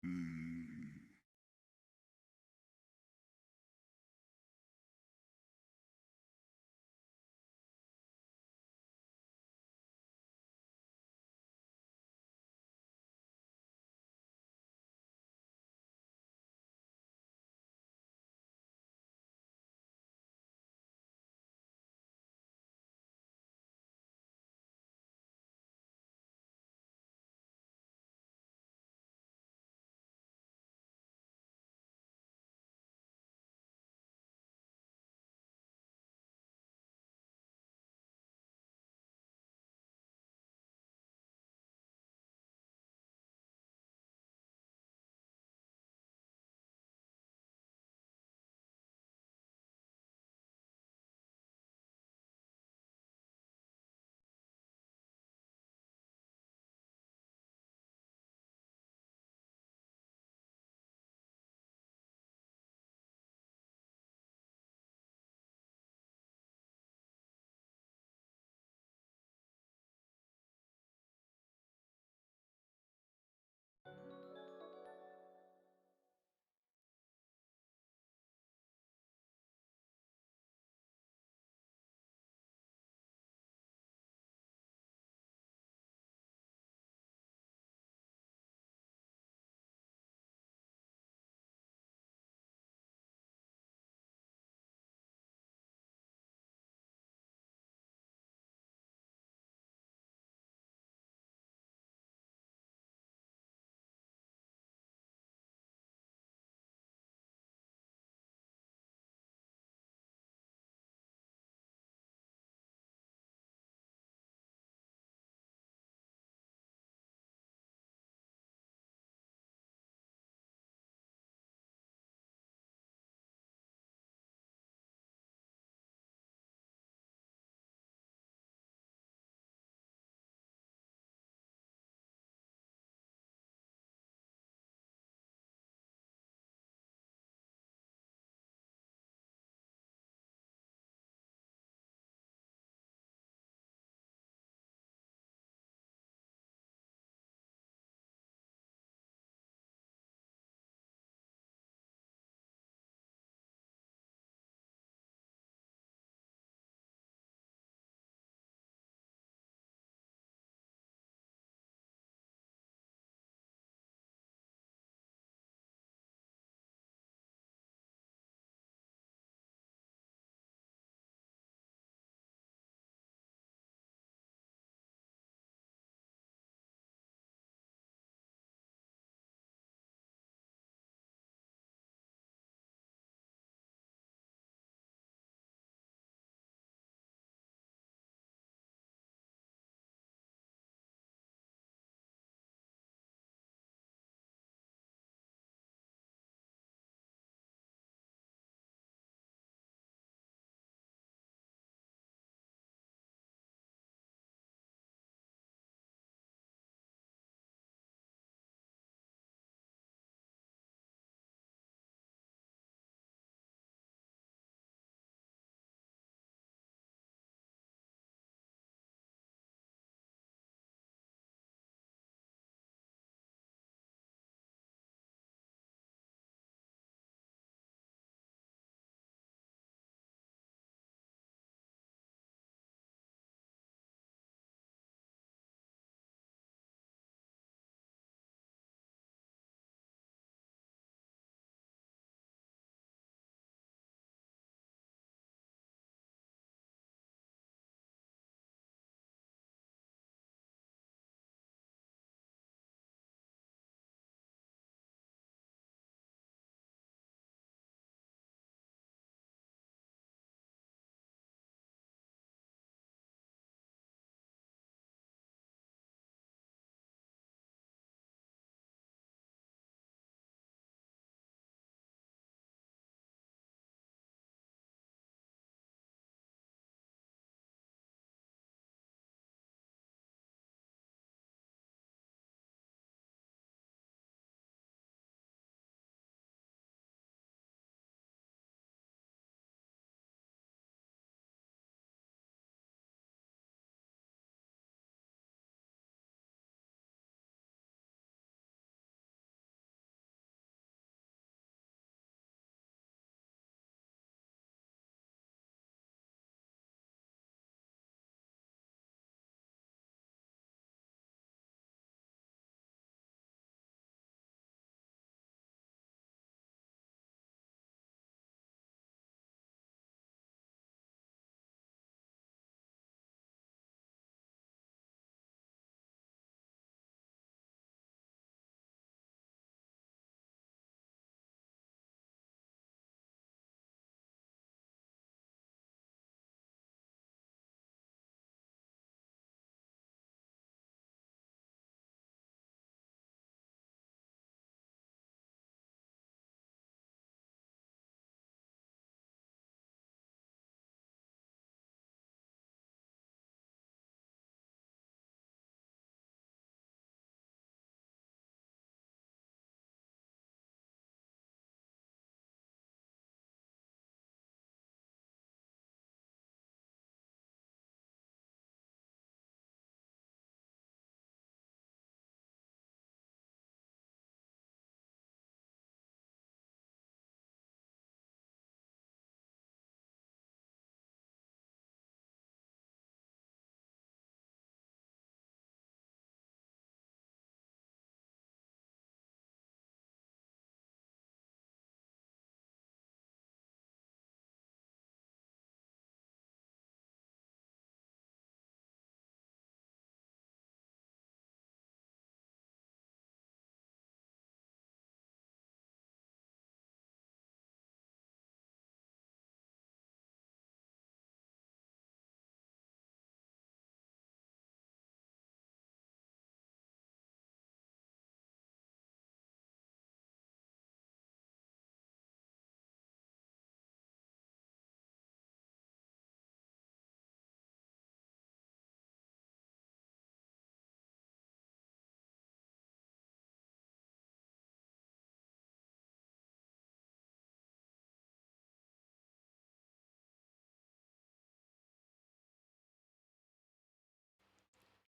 Mm.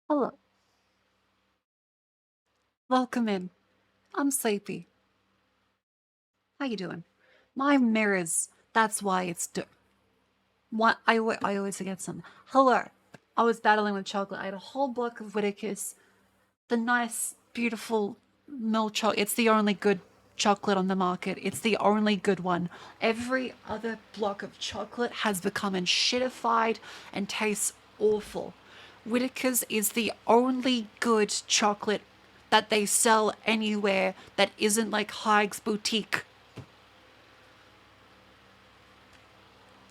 Hello. Welcome in. I'm sleepy. How you doing? My mirrors. That's why it's what I always forget something. Hello. I was battling with chocolate. I had a whole block of Whittaker's. The nice, beautiful milk chocolate. It's the only good chocolate on the market. It's the only good one. Every other block of chocolate has become shitified and tastes awful. Whittaker's is the only good chocolate that they sell anywhere that isn't like Haig's Boutique.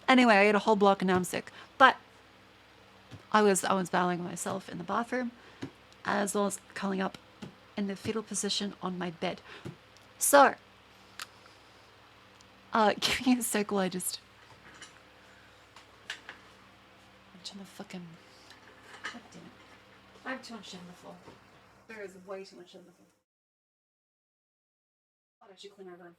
Anyway, I ate a whole block and now I'm sick. But I was battling myself in the bathroom as well as curling up in the fetal position on my bed. So, give me a sec while I just turn the fucking. God damn it. I have too much shit on the floor. There is way too much shit on the floor. I should clean our room.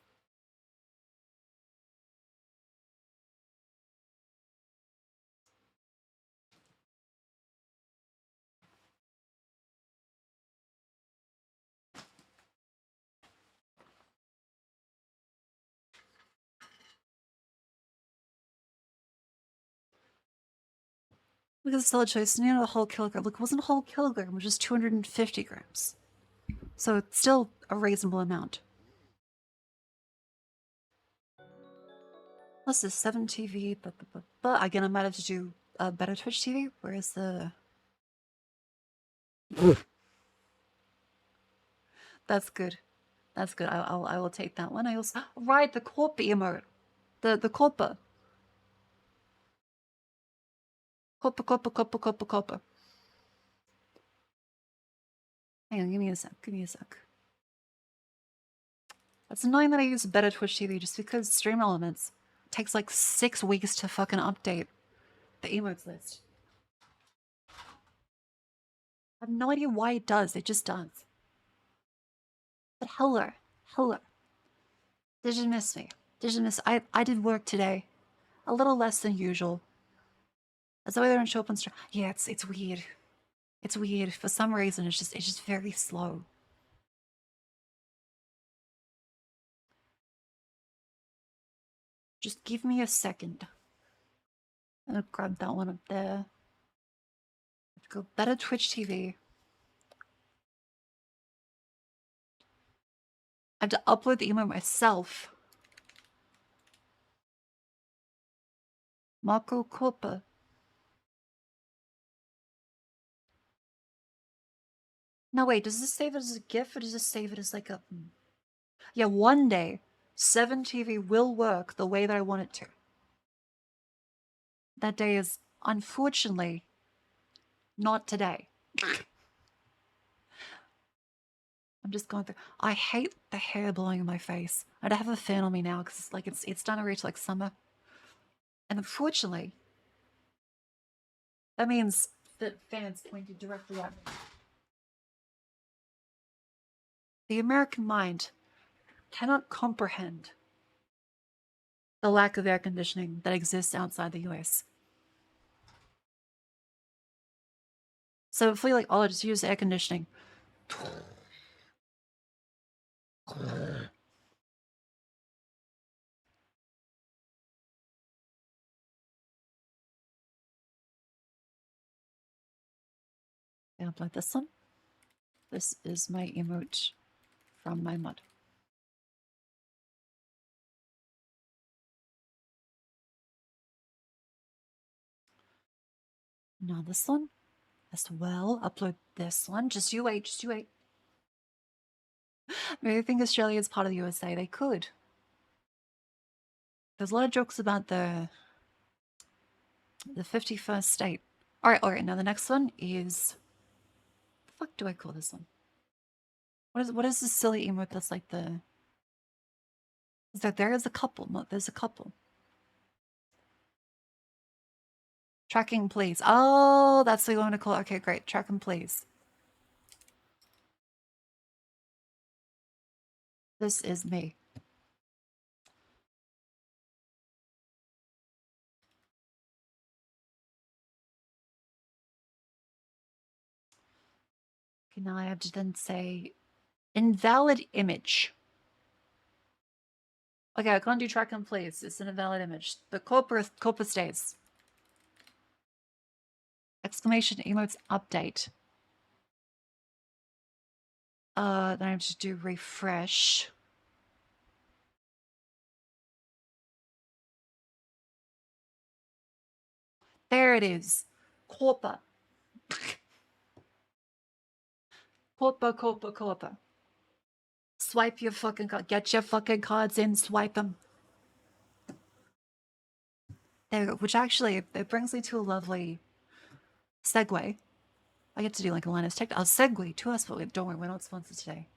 Because it's still a choice. A whole kilogram. Look, it wasn't a whole kilogram. It was just 250 grams. So it's still a reasonable amount. What's this? 7 TV. But again, I might have to do a better Twitch TV. Where's the? That's good. That's good. I will take that one. I also right the corp emote. The corpa. Corpa. Hang on, give me a sec. Give me a sec. It's annoying that I use better Twitch TV just because Stream Elements takes like 6 weeks to fucking update the emotes list. I have no idea why it does. It just does. But hello. Did you miss me? Did you miss? I did work today, a little less than usual. That's why they don't show up on stream. Yeah, it's weird. It's weird for some reason. It's just very slow. Just give me a second. I'm gonna grab that one up there. Go better Twitch TV. I have to upload the email myself. Marco Culpa. No, wait, does this save it as a GIF or does this save it as like a... Yeah, one day, 7TV will work the way that I want it to. That day is, unfortunately, not today. I'm just going through... I hate the hair blowing in my face. I'd have a fan on me now because like it's done to reach like summer. And unfortunately, that means that fans pointed directly at me. The American mind cannot comprehend the lack of air conditioning that exists outside the US. So if we like, oh, just use air conditioning. I upload this one. This is my emote from my mod. Now this one as well. Upload this one. Just you wait. Just you wait. Maybe I think Australia is part of the USA. They could. There's a lot of jokes about the 51st state. All right. Now the next one is. The fuck do I call this one? What is this silly emote that's like the? Is that there is a couple? No, there's a couple. Tracking please. Oh, that's what you want to call it. Okay, great. Tracking please. This is me. Okay, now I have to then say invalid image. Okay, I can't do track and place. It's an invalid image. The corpus stays. Exclamation emotes update. Then I have to do refresh. There it is. Corpa. Corpa. Swipe your fucking card. Get your fucking cards in. Swipe them. There we go. Which actually, it brings me to a lovely segue. I get to do like a Linus Tech. I'll segue to us, but don't worry, we're not sponsored today.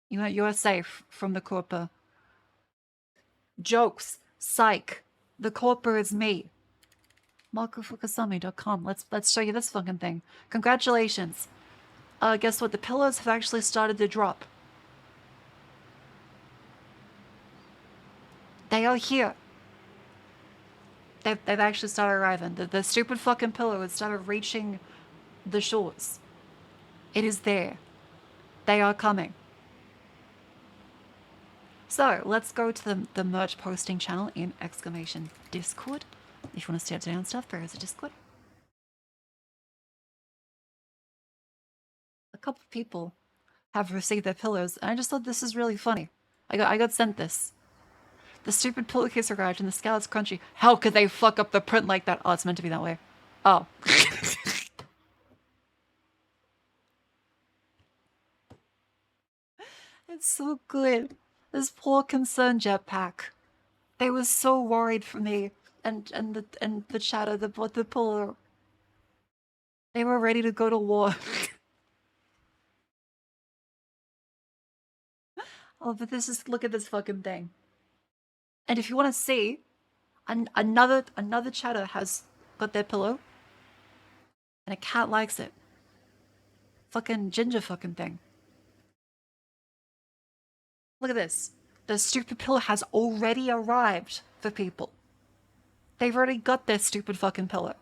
You're safe from the Corpa. Jokes. Psych. The Corpa is me. MarcoFukasami.com. Let's show you this fucking thing. Congratulations. Guess what? The pillows have actually started to drop. They are here. They've actually started arriving. The stupid fucking pillow has started reaching the shores. It is there. They are coming. So let's go to the merch posting channel in exclamation Discord. If you want to stay up to date on stuff, there is a Discord. A couple of people have received their pillows, and I just thought this is really funny. I got sent this. The stupid pillowcase arrived and the scale's crunchy. How could they fuck up the print like that? Oh, it's meant to be that way. Oh. It's so good. This poor concerned jetpack. They were so worried for me and the shadow, the pillow. They were ready to go to war. Oh, but look at this fucking thing. And if you want to see, another chatter has got their pillow, and a cat likes it. Fucking ginger fucking thing. Look at this. The stupid pillow has already arrived for people. They've already got their stupid fucking pillow.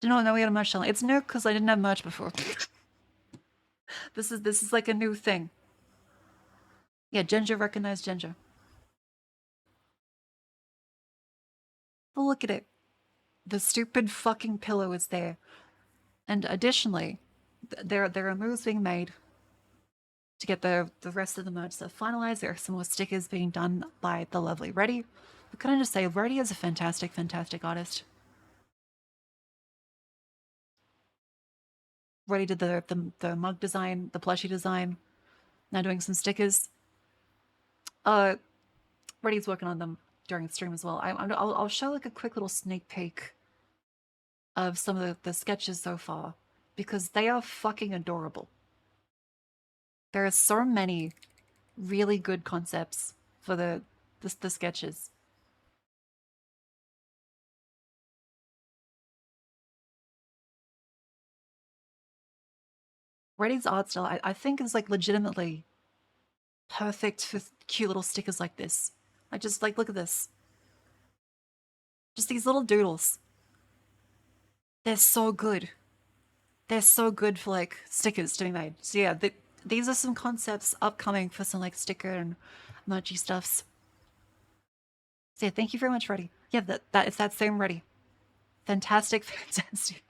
No, we had a merch channel. It's new because I didn't have merch before. This is like a new thing. Yeah, ginger recognized ginger. But look at it. The stupid fucking pillow is there. And additionally, there are moves being made to get the rest of the merch stuff finalized. There are some more stickers being done by the lovely Reddy. But can I just say, Reddy is a fantastic, fantastic artist. Reddy did the mug design, the plushie design. Now doing some stickers. Reddy's working on them during the stream as well. I'll show like a quick little sneak peek of some of the sketches so far because they are fucking adorable. There are so many really good concepts for the sketches. Reddy's art style, I think, is like legitimately perfect for cute little stickers like this. I just like, look at this. Just these little doodles. They're so good. They're so good for like stickers to be made. So yeah, these are some concepts upcoming for some like sticker and merchy stuffs. So yeah, thank you very much, Reddy. Yeah, it's that same Reddy. Fantastic, fantastic.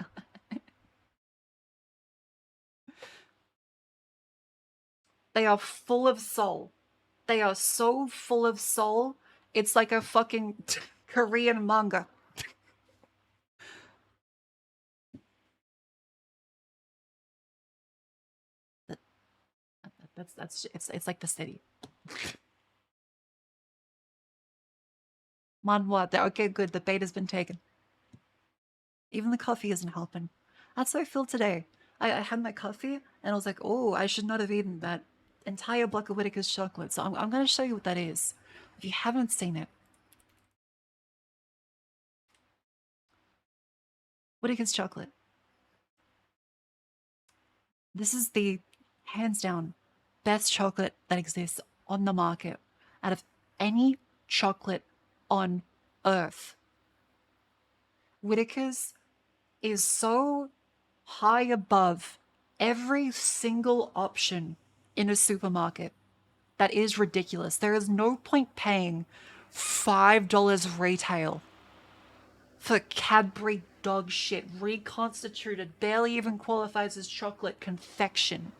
They are full of soul. They are so full of soul. It's like a fucking Korean manga. It's like the city. Manhwa. Okay, good. The bait has been taken. Even the coffee isn't helping. That's how I feel today. I had my coffee and I was like, oh, I should not have eaten that entire block of Whitaker's chocolate. So I'm going to show you what that is. If you haven't seen it. Whitaker's chocolate. This is the hands down best chocolate that exists on the market out of any chocolate on earth. Whitaker's is so high above every single option in a supermarket. That is ridiculous. There is no point paying $5 retail for Cadbury dog shit, reconstituted, barely even qualifies as chocolate confection,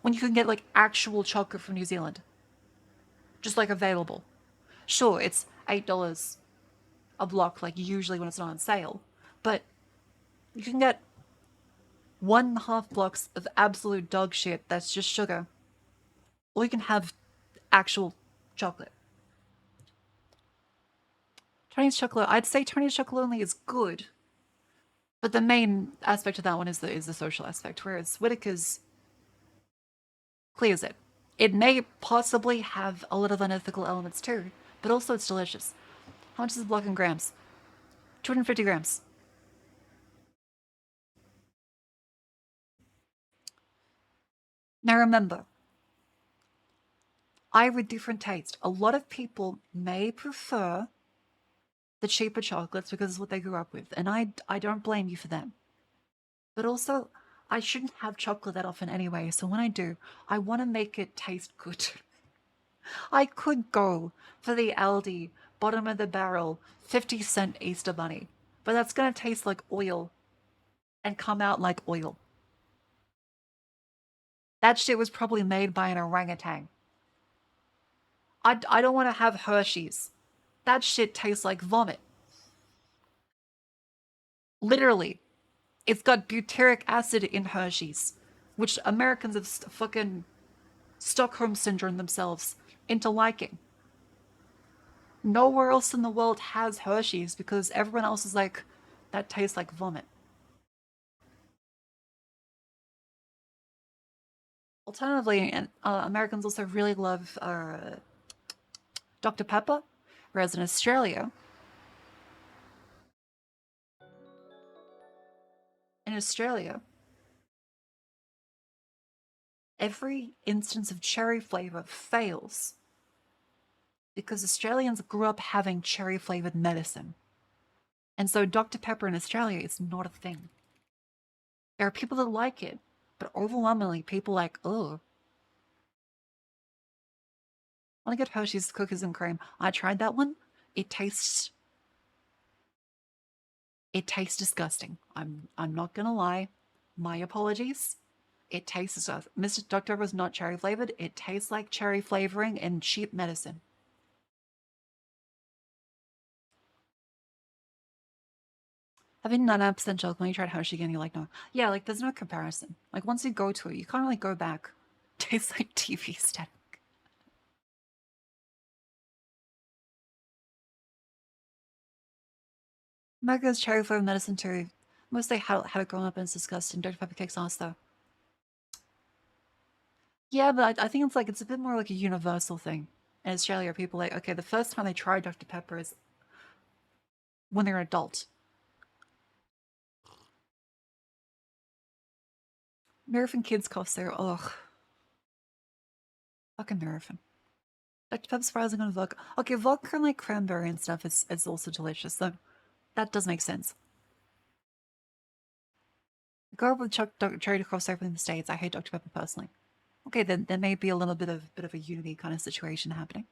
when you can get like actual chocolate from New Zealand, just like available. Sure, it's $8 a block, like usually when it's not on sale, but you can get 1.5 blocks of absolute dog shit that's just sugar, or you can have actual chocolate. Chinese chocolate, I'd say Chinese chocolate only is good, but the main aspect of that one is the social aspect, whereas Whitaker's clears it. It may possibly have a lot of unethical elements too, but also it's delicious. How much is a block in grams? 250 grams. Now remember, I have a different taste. A lot of people may prefer the cheaper chocolates because it's what they grew up with, and I don't blame you for them. But also, I shouldn't have chocolate that often anyway, so when I do, I want to make it taste good. I could go for the Aldi bottom of the barrel 50-cent Easter bunny, but that's gonna taste like oil and come out like oil. That shit was probably made by an orangutan. I don't want to have Hershey's. That shit tastes like vomit. Literally. It's got butyric acid in Hershey's, which Americans have fucking Stockholm syndrome themselves into liking. Nowhere else in the world has Hershey's because everyone else is like, that tastes like vomit. Alternatively, and Americans also really love Dr. Pepper, whereas in Australia, every instance of cherry flavor fails because Australians grew up having cherry flavored medicine. And so Dr. Pepper in Australia is not a thing. There are people that like it, but overwhelmingly people like, oh, I want to get Hershey's cookies and cream. I tried that one. It tastes it tastes disgusting. I'm not gonna lie. My apologies. It tastes disgusting. Mr. Dr. Pepper is not cherry flavored. It tastes like cherry flavoring and cheap medicine. Having 99% chocolate when you tried Hershey again, you're like, no. Yeah, like there's no comparison. Like once you go to it, you can't really go back. Tastes like TV static. America's cherry flavored medicine too. Mostly had it growing up and it's disgusting. Dr. Pepper kicks ass though. Yeah, but I think it's a bit more like a universal thing. In Australia, people like, okay, the first time they try Dr. Pepper is when they're an adult. American kids cost there. Ugh. Fucking American. Dr. Pepper's surprising on vodka. Okay, vodka and like cranberry and stuff is also delicious, so that does make sense. I grew up with cherry cross over in the States. I hate Dr. Pepper personally. Okay, then there may be a little bit of a unity kind of situation happening.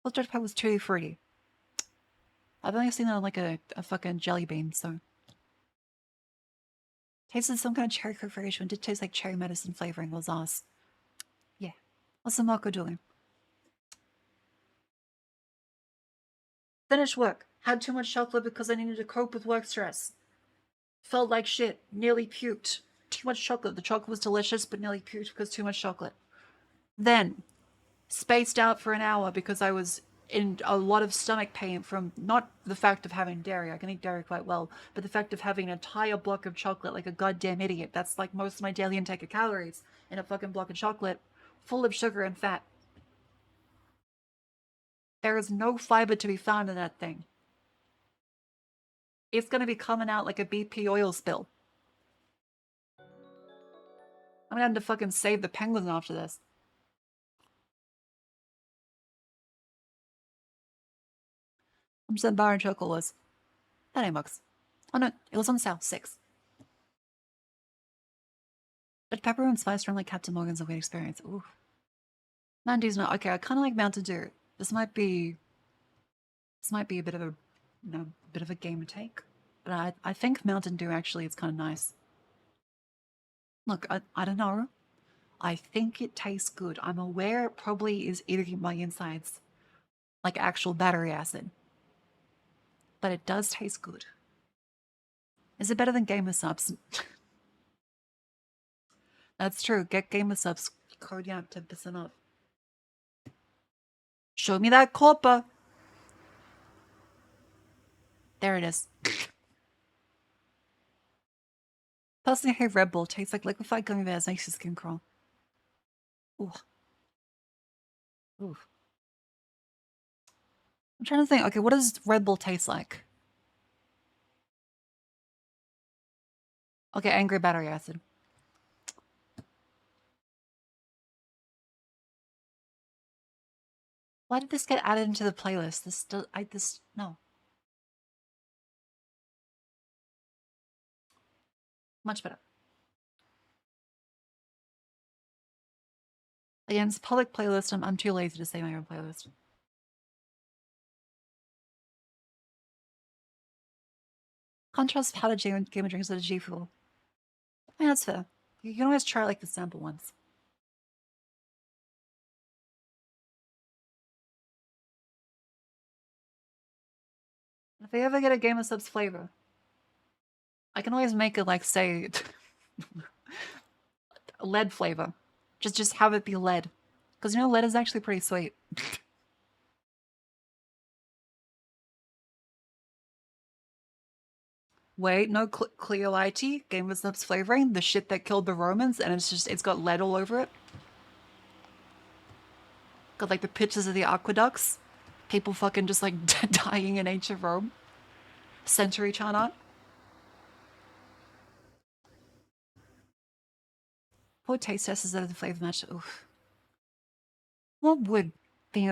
Well, Dr. Pepper was too fruity. I've only seen it on like a fucking jelly bean, so tasted some kind of cherry coke variation. It did taste like cherry medicine flavoring was us. Yeah. What's the Marco doing? Finished work. Had too much chocolate because I needed to cope with work stress. Felt like shit. Nearly puked. Too much chocolate. The chocolate was delicious, but nearly puked because too much chocolate. Then, spaced out for an hour because I was in a lot of stomach pain from not the fact of having dairy. I can eat dairy quite well, but the fact of having an entire block of chocolate like a goddamn idiot. That's like most of my daily intake of calories in a fucking block of chocolate full of sugar and fat. There is no fiber to be found in that thing. It's going to be coming out like a BP oil spill. I'm gonna have to fucking save the penguins after this. I'm saying bar and chocolate was. That ain't much. Oh no, it was on sale, 6. But pepper and spice from like Captain Morgan's a weird experience. Ooh. Mountain Dew's not okay. I kind of like Mountain Dew. This might be a bit of a, bit of a gamer take, but I think Mountain Dew actually is kind of nice. Look, I don't know. I think it tastes good. I'm aware it probably is eating my insides like actual battery acid, but it does taste good. Is it better than Gamer Subs? That's true. Get Gamer Subs code 10% off. Show me that copper. There it is. Personally, I hate Red Bull. Tastes like liquefied gummy bears. Makes your skin crawl. Ooh. Ooh. I'm trying to think. Okay, what does Red Bull taste like? Okay, angry battery acid. Why did this get added into the playlist? No. Much better. Again, it's a public playlist. I'm too lazy to say my own playlist. Contrast powder gamer drinks with a G Fuel. I mean, that's fair. You can always try like the sample ones. If I ever get a Game of Subs flavor, I can always make it like, say, lead flavor. Just have it be lead. Because lead is actually pretty sweet. Wait, no, clear lighty, Game of Subs flavoring, the shit that killed the Romans, and it's got lead all over it. Got like the pictures of the aqueducts. People fucking just like dying in ancient Rome. Century chant. Poor taste testers out of the flavor match. Oof. What would being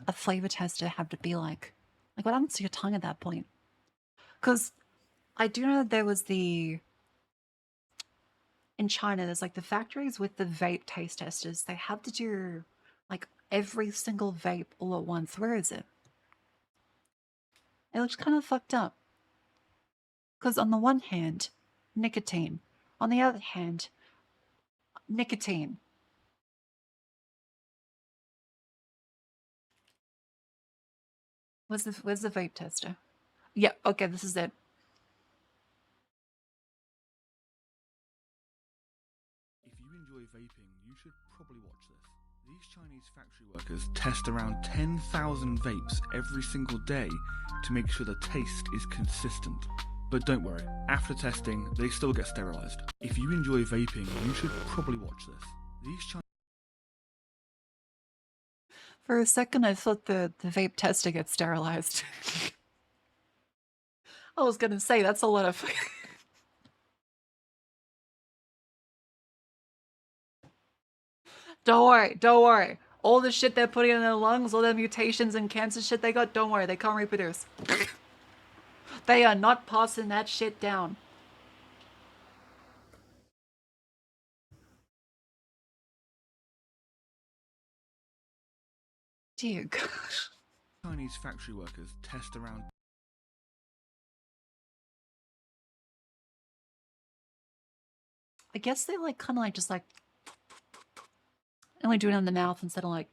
a flavor tester have to be like? Like, what happens to your tongue at that point? Because I do know that there was in China, there's like the factories with the vape taste testers. They have to do like every single vape all at once. Where is it? It looks kind of fucked up. Because on the one hand, nicotine. On the other hand, nicotine. Where's the vape tester? Yeah, okay, this is it. If you enjoy vaping, you should probably watch this. These Chinese factory workers test around 10,000 vapes every single day to make sure the taste is consistent. But don't worry, after testing, they still get sterilized. If you enjoy vaping, you should probably watch this. These Chinese For a second, I thought the vape tester gets sterilized. I was gonna say, that's a lot of... Don't worry. All the shit they're putting in their lungs, all the mutations and cancer shit they got, don't worry, they can't reproduce. They are not passing that shit down. Dear gosh. Chinese factory workers test around... I guess they like kind of like just like only do it in the mouth instead of like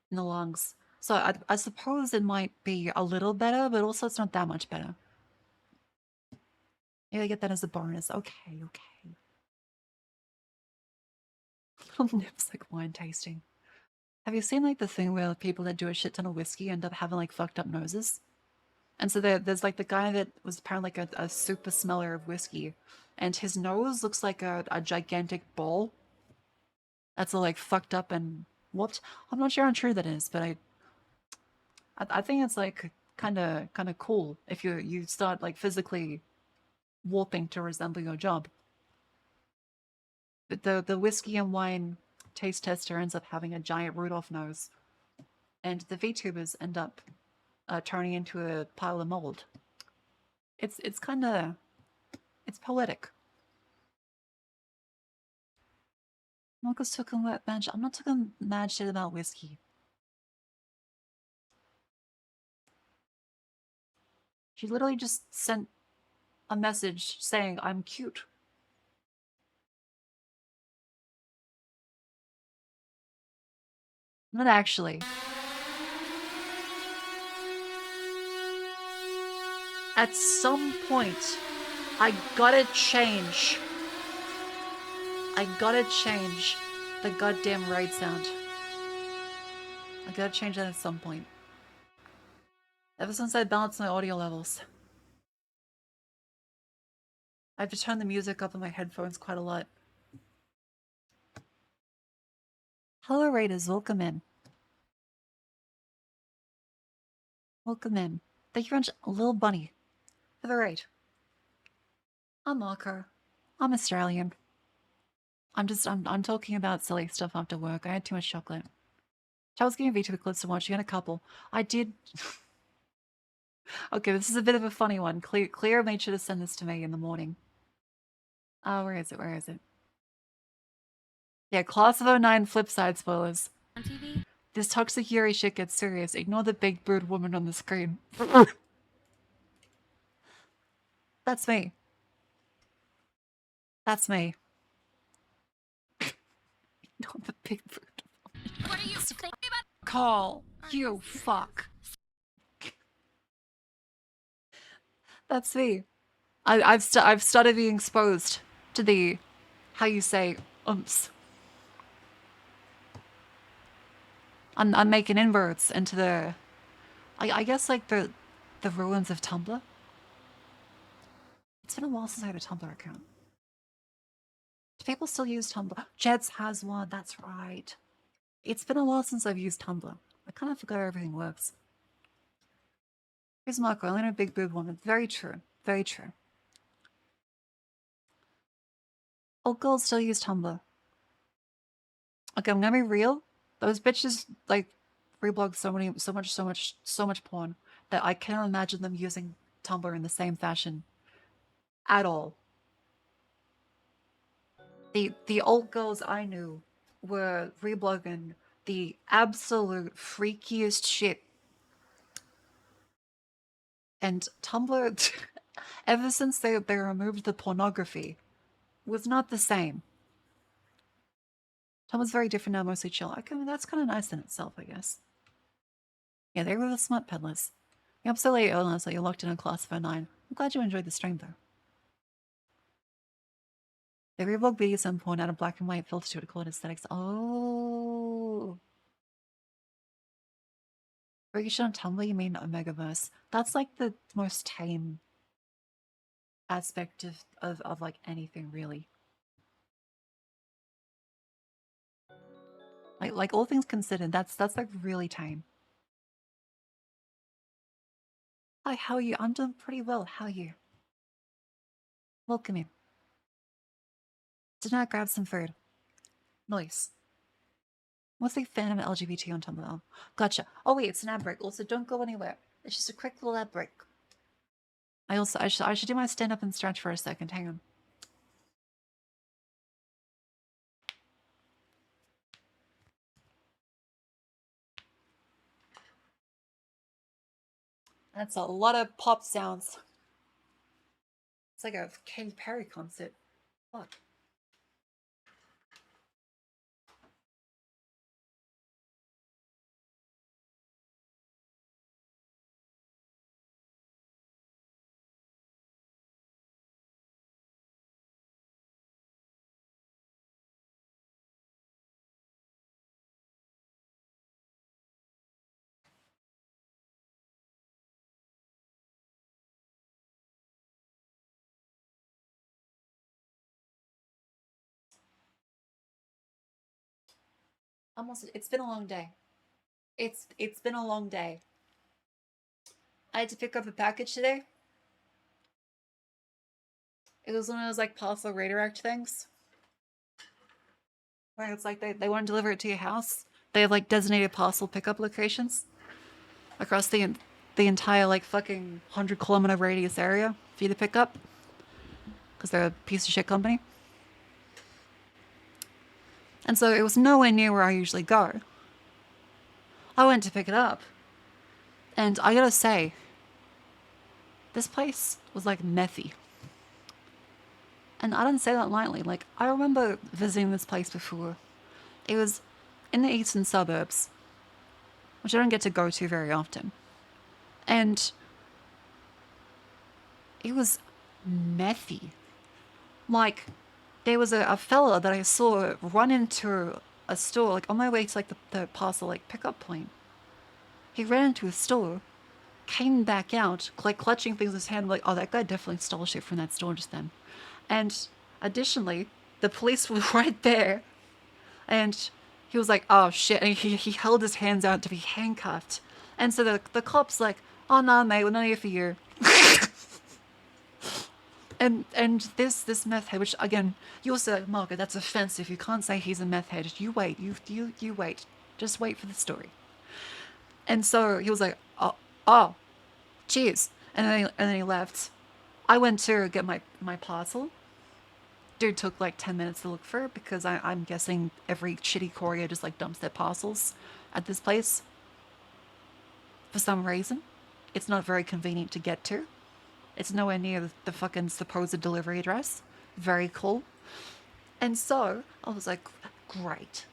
in the lungs. So I suppose it might be a little better, but also it's not that much better. Maybe I get that as a bonus. Okay, okay. Little nips like wine tasting. Have you seen like the thing where people that do a shit ton of whiskey end up having like fucked up noses? And so there's like the guy that was apparently like a super smeller of whiskey, and his nose looks like a gigantic ball. That's all like fucked up and whooped. I'm not sure how true that is, but I think it's like kind of cool if you start like physically warping to resemble your job. But the whiskey and wine taste tester ends up having a giant Rudolph nose, and the VTubers end up turning into a pile of mold. It's kind of It's poetic. Mocha's talking about bench. I'm not talking mad shit about whiskey. She literally just sent a message saying I'm cute. Not actually. At some point, I gotta change. I gotta change the goddamn raid sound. I gotta change that at some point. Ever since I balanced my audio levels. I have to turn the music up on my headphones quite a lot. Hello raiders, welcome in. Welcome in. Thank you very much, Lil Bunny, for the raid. I'm Marco. I'm Australian. I'm talking about silly stuff after work. I had too much chocolate. I was giving VTuber clips to watch. You had a couple. I did. Okay, this is a bit of a funny one. Clear made sure to send this to me in the morning. Oh, where is it? Where is it? Yeah, Class of '09 flip side spoilers. On TV? This toxic Yuri shit gets serious. Ignore the big bird woman on the screen. That's me. That's me. Ignore the big bird. What are you thinking about? Call. You fuck. That's me. I've started being exposed to the, how you say, umps. I'm making inroads into the, I guess like the ruins of Tumblr. It's been a while since I had a Tumblr account. Do people still use Tumblr? Jets has one, that's right. It's been a while since I've used Tumblr. I kind of forgot how everything works. Here's Marco, only a big boob woman. Very true. Very true. Old girls still use Tumblr. Okay, I'm gonna be real. Those bitches like reblog so much porn that I cannot imagine them using Tumblr in the same fashion at all. The old girls I knew were reblogging the absolute freakiest shit. And Tumblr, ever since they removed the pornography, was not the same. Tumblr's very different now, mostly chill. I mean, that's kind of nice in itself, I guess. Yeah, they were the smut peddlers. You're up so late, Ola, so you're locked in on Class of '09. I'm glad you enjoyed the stream, though. They reblog BDSM porn out of black and white filter to call it aesthetics. Oh. Vershion on Tumblr, you mean Omegaverse? That's like the most tame aspect of like anything, really. Like all things considered, that's like really tame. Hi, how are you? I'm doing pretty well. How are you? Welcome in. Did not grab some food. Nice. What's the fan of LGBT on Tumblr? Oh, gotcha. Oh wait, it's an ad break. Also, don't go anywhere. It's just a quick little ad break. I should do my stand up and stretch for a second. Hang on. That's a lot of pop sounds. It's like a Katy Perry concert. Fuck. It's been a long day. It's been a long day. I had to pick up a package today. It was one of those like parcel redirect things. Where it's like they want to deliver it to your house. They have like designated parcel pickup locations across the entire like fucking 100-kilometer radius area for you to pick up. because they're a piece of shit company. And so it was nowhere near where I usually go. I went to pick it up, and I gotta say, this place was like methy. And I don't say that lightly. Like, I remember visiting this place before. It was in the eastern suburbs, which I don't get to go to very often. And it was methy. Like, there was a fella that I saw run into a store, like on my way to like the parcel like pickup point. He ran into a store, came back out, like clutching things in his hand, like, oh, that guy definitely stole shit from that store just then. And additionally, the police were right there, and he was like, oh shit, and he held his hands out to be handcuffed. And so the cop's like, oh no, mate, we're not here for you. And this meth head, which again, you'll say, Margaret, that's offensive. You can't say he's a meth head. You wait. You wait. Just wait for the story. And so he was like, oh, cheers. And then he left. I went to get my parcel. Dude took like 10 minutes to look for it because I'm guessing every shitty courier just like dumps their parcels at this place. For some reason, it's not very convenient to get to. It's nowhere near the fucking supposed delivery address. Very cool. And so I was like, great.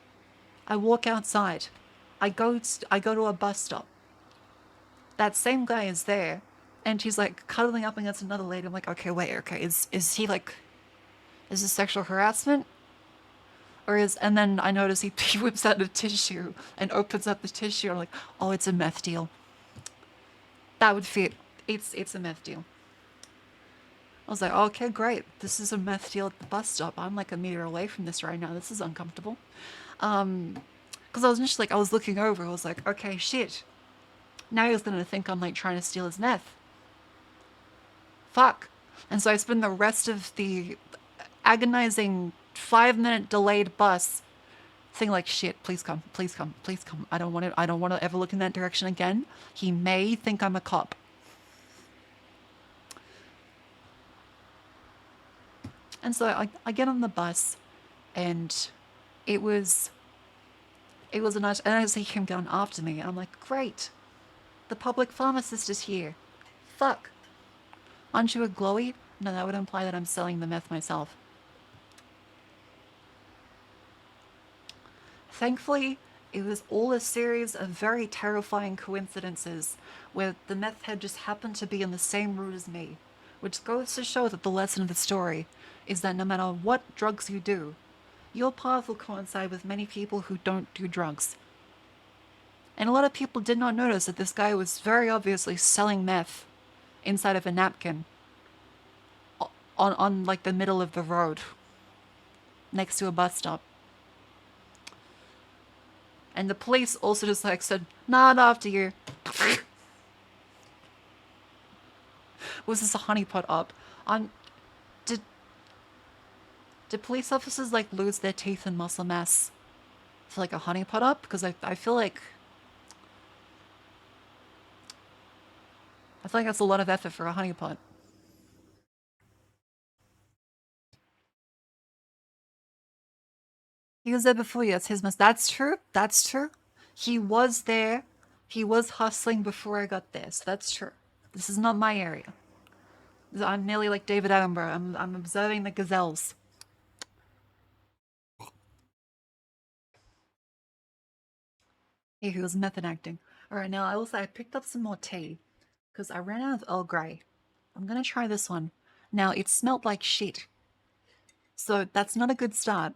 I walk outside. I go to a bus stop. That same guy is there, and he's like cuddling up against another lady. I'm like, okay, wait, okay, is he like, is this sexual harassment? Or is, and then I notice he whips out a tissue and opens up the tissue. I'm like, oh, it's a meth deal. That would fit. It's a meth deal. I was like, okay, great. This is a meth deal at the bus stop. I'm like a meter away from this right now. This is uncomfortable. Because I was just like, I was looking over. I was like, okay, shit. Now he's gonna think I'm like trying to steal his meth. Fuck. And so I spend the rest of the agonizing 5-minute delayed bus thinking like, shit, please come, please come, please come. I don't want to ever look in that direction again. He may think I'm a cop. And so I get on the bus, and it was a nice, and I see him going after me, and I'm like, great, the public pharmacist is here. Fuck. Aren't you a glowy? No, that would imply that I'm selling the meth myself. Thankfully, it was all a series of very terrifying coincidences where the meth head just happened to be in the same route as me, which goes to show that the lesson of the story is that no matter what drugs you do, your path will coincide with many people who don't do drugs. And a lot of people did not notice that this guy was very obviously selling meth inside of a napkin on like the middle of the road next to a bus stop. And the police also just like said, not after you. Was this a honeypot up? On did police officers like lose their teeth and muscle mass for like a honeypot up? Because I feel like that's a lot of effort for a honeypot. He was there before you. That's his mess. That's true. That's true. He was there. He was hustling before I got there. So that's true. This is not my area. I'm nearly like David Attenborough. I'm observing the gazelles. He was method acting. All right, now I will say I picked up some more tea because I ran out of Earl Grey. I'm gonna try this one. Now it smelled like shit, so that's not a good start.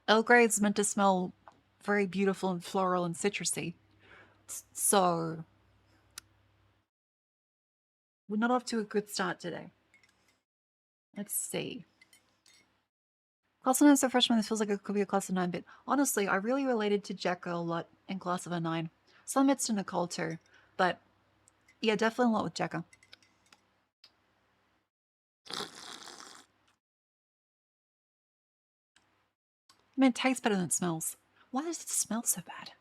Earl Grey is meant to smell very beautiful and floral and citrusy, so we're not off to a good start today. Let's see. Class of 9 is so freshman, this feels like it could be a class of 9 bit. Honestly, I really related to Jekka a lot in class of a 9. Some bits to Nicole too, but yeah, definitely a lot with Jekka. I mean, it tastes better than it smells. Why does it smell so bad?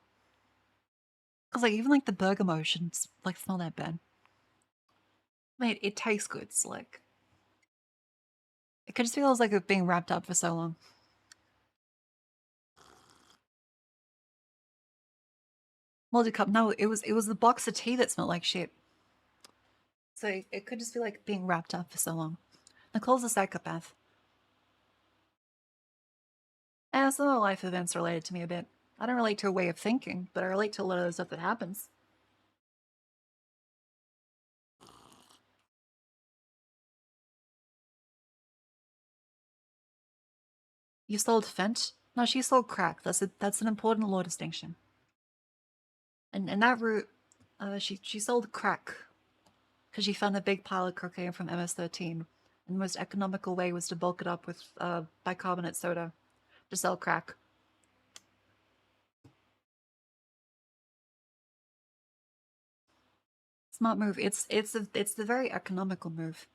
Because like even like the bergamot shouldn't like smell that bad. I mean, it tastes good. It's like It could just feel like it being wrapped up for so long. Multi cup. No, it was the box of tea that smelled like shit. So it could just be like being wrapped up for so long. Nicole's a psychopath. And some of the life events related to me a bit. I don't relate to a way of thinking, but I relate to a lot of the stuff that happens. You sold Fent? No, she sold crack. That's an important law distinction. And that route, she sold crack because she found a big pile of cocaine from MS-13, and the most economical way was to bulk it up with bicarbonate soda to sell crack. Smart move. It's the very economical move.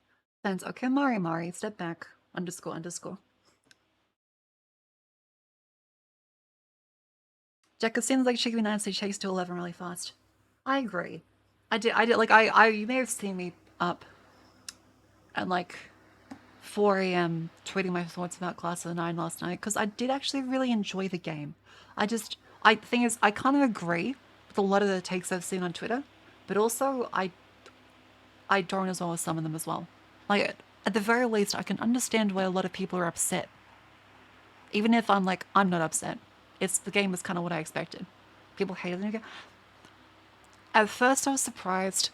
Then okay, Mari, step back. __. Jekka seems like she can actually chase to 11 really fast. I agree. I did, like, you may have seen me up at, like, 4 a.m. tweeting my thoughts about Class of the Nine last night, because I did actually really enjoy the game. The thing is, I kind of agree with a lot of the takes I've seen on Twitter, but also I don't as well as some of them as well. Like, at the very least, I can understand why a lot of people are upset. Even if I'm like, I'm not upset. The game was kind of what I expected. People hated the game. At first, I was surprised,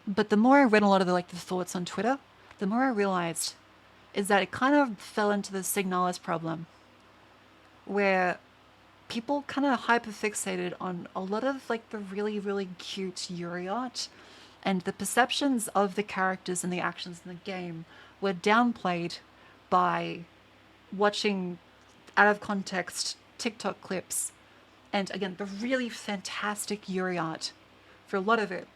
but the more I read a lot of the thoughts on Twitter, the more I realized is that it kind of fell into the Signalis problem, where people kind of hyperfixated on a lot of like the really, really cute Yuri art, and the perceptions of the characters and the actions in the game were downplayed by watching out of context TikTok clips, and again, the really fantastic Yuri art for a lot of it,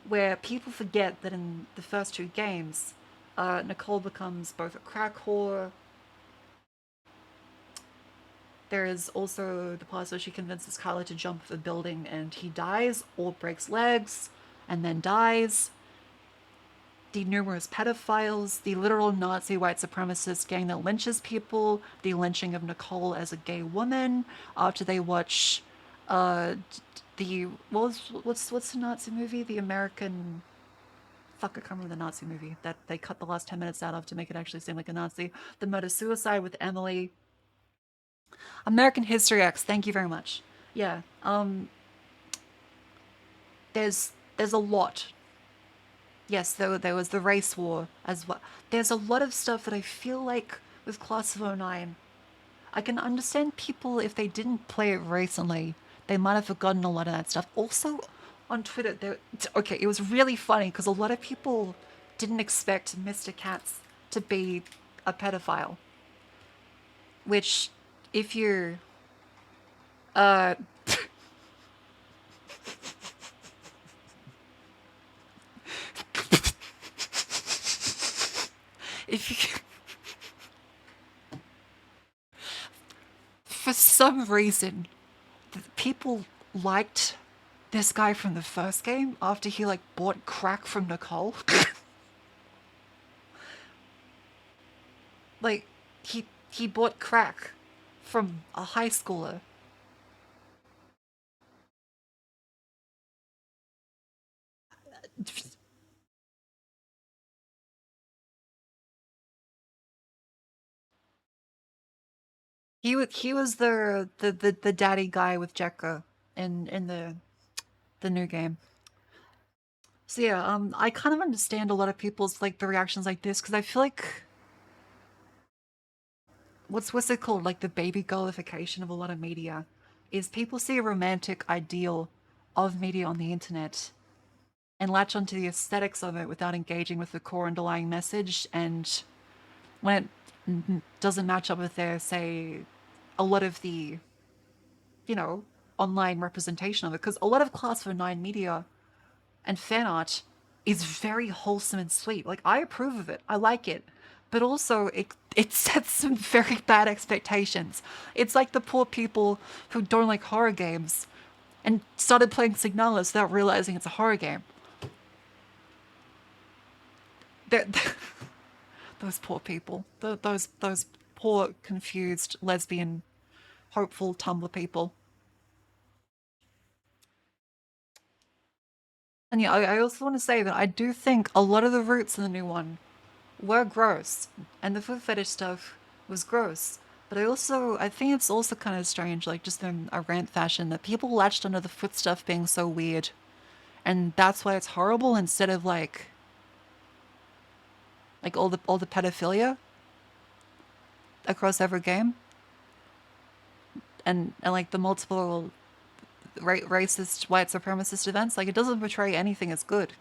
where people forget that in the first two games, Nicole becomes both a crack whore. There is also the part where she convinces Carla to jump off a building and he dies or breaks legs and then dies. The numerous pedophiles, the literal Nazi white supremacist gang that lynches people, the lynching of Nicole as a gay woman after they watch what's the Nazi movie? The American, fuck, I can't remember the Nazi movie that they cut the last 10 minutes out of to make it actually seem like a Nazi. The murder suicide with Emily. American History X. Thank you very much. Yeah. There's a lot. Yes, there was the race war as well. There's a lot of stuff that I feel like with Class of '09, I can understand people if they didn't play it recently, they might have forgotten a lot of that stuff. Also, on Twitter, okay, it was really funny because a lot of people didn't expect Mr. Katz to be a pedophile. Which, if you're, uh, if you, for some reason, people liked this guy from the first game after he like bought crack from Nicole. Like he bought crack from a high schooler. He was the daddy guy with Jekka in the new game. So yeah, I kind of understand a lot of people's like the reactions like this because I feel like what's it called, like the baby girlification of a lot of media is people see a romantic ideal of media on the internet and latch onto the aesthetics of it without engaging with the core underlying message, and when it doesn't match up with their, say, a lot of the, you know, online representation of it, because a lot of Class of '09 media and fan art is very wholesome and sweet. Like, I approve of it. I like it. But also, it sets some very bad expectations. It's like the poor people who don't like horror games and started playing Signalis without realizing it's a horror game. They're, Those poor people. Those poor, confused, lesbian, hopeful Tumblr people. And yeah, I also want to say that I do think a lot of the roots in the new one were gross, and the foot fetish stuff was gross. But I think it's also kind of strange, like just in a rant fashion, that people latched onto the foot stuff being so weird, and that's why it's horrible instead of like all the pedophilia across every game, and like the multiple racist white supremacist events. Like it doesn't portray anything as good.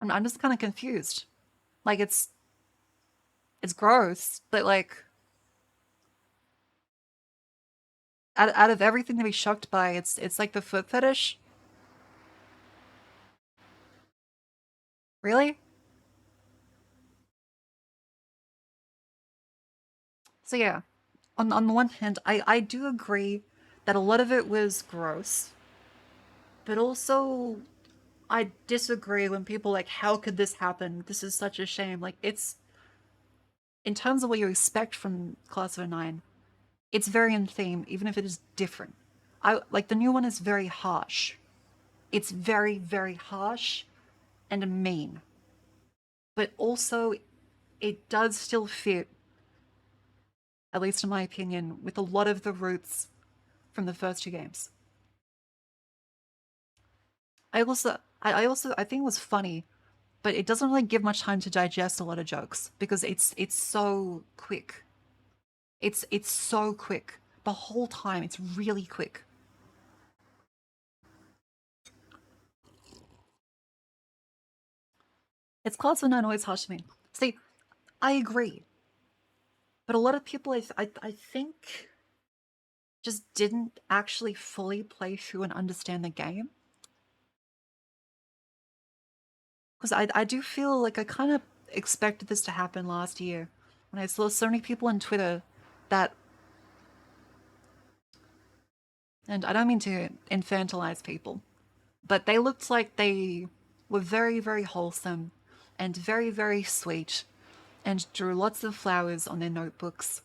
I'm just kind of confused. Like it's gross, but like out of everything to be shocked by, it's like the foot fetish. Really? So yeah, on the one hand, I do agree that a lot of it was gross, but also I disagree when people like, how could this happen? This is such a shame. Like it's in terms of what you expect from Class of '09, it's very in theme, even if it is different. I like the new one is very harsh. It's very, very harsh and mean, but also it does still fit, at least in my opinion, with a lot of the roots from the first two games. I think it was funny, but it doesn't really give much time to digest a lot of jokes because it's so quick. It's so quick. The whole time it's really quick. It's Clouds of Nine always harsh to me. See, I agree, but a lot of people I think just didn't actually fully play through and understand the game. Because I do feel like I kind of expected this to happen last year when I saw so many people on Twitter that, and I don't mean to infantilize people, but they looked like they were very, very wholesome and very, very sweet and drew lots of flowers on their notebooks.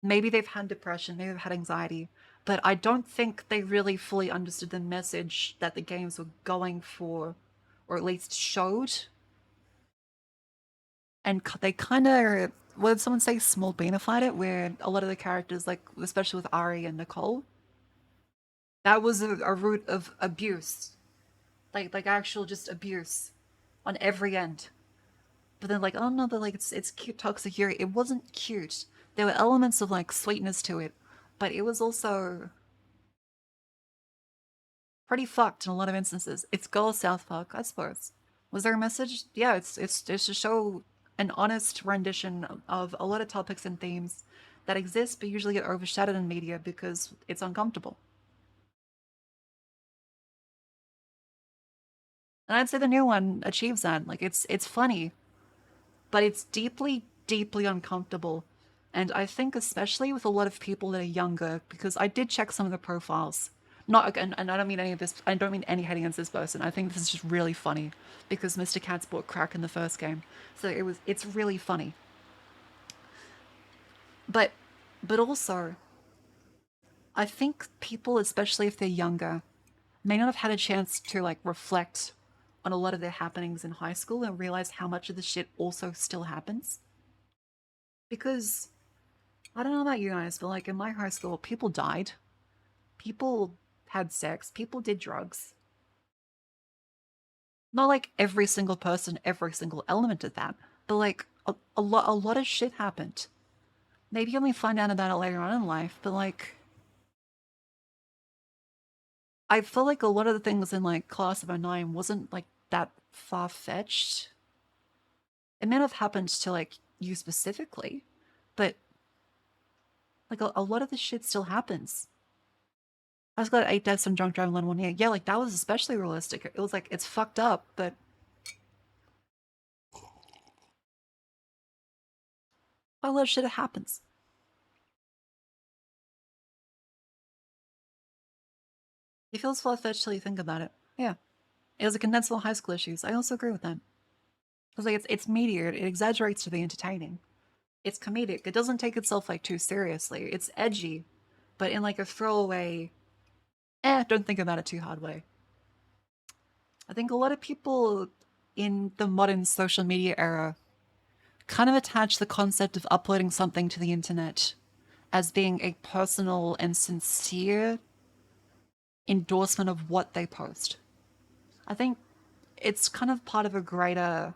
Maybe they've had depression, maybe they've had anxiety, but I don't think they really fully understood the message that the games were going for, or at least showed. And they kind of, what did someone say, small beanified it, where a lot of the characters, like especially with Ari and Nicole, that was a root of abuse, like actual just abuse on every end. But then like, oh no, they're like it's cute toxic fury. It wasn't cute. There were elements of like sweetness to it, but it was also pretty fucked in a lot of instances. It's Girl South Park, I suppose. Was there a message? Yeah, it's to show an honest rendition of a lot of topics and themes that exist but usually get overshadowed in media because it's uncomfortable. And I'd say the new one achieves that. Like it's funny, but it's deeply, deeply uncomfortable. And I think especially with a lot of people that are younger, because I did check some of the profiles. Not and I don't mean any of this. I don't mean any hating against this person. I think this is just really funny because Mr. Katz bought crack in the first game, so it's really funny. But also, I think people, especially if they're younger, may not have had a chance to like reflect on a lot of their happenings in high school and realize how much of the shit also still happens. Because I don't know about you guys, but like in my high school, people died, people had sex, people did drugs. Not like every single person, every single element of that, but like a lot of shit happened. Maybe you only find out about it later on in life, but like I feel like a lot of the things in like Class of '09 wasn't like that far fetched. It may not have happened to like you specifically, but like a lot of this shit still happens. I was glad 8 deaths from drunk driving alone 1 year. Yeah, like that was especially realistic. It was like it's fucked up, but a lot of shit happens. It feels far-fetched till you think about it. Yeah. It was a condensed little high school issues. I also agree with that. Because like it's meatier, it exaggerates to be entertaining. It's comedic. It doesn't take itself like too seriously. It's edgy, but in like a throwaway, don't think about it too hard way. I think a lot of people in the modern social media era kind of attach the concept of uploading something to the internet as being a personal and sincere endorsement of what they post. I think it's kind of part of a greater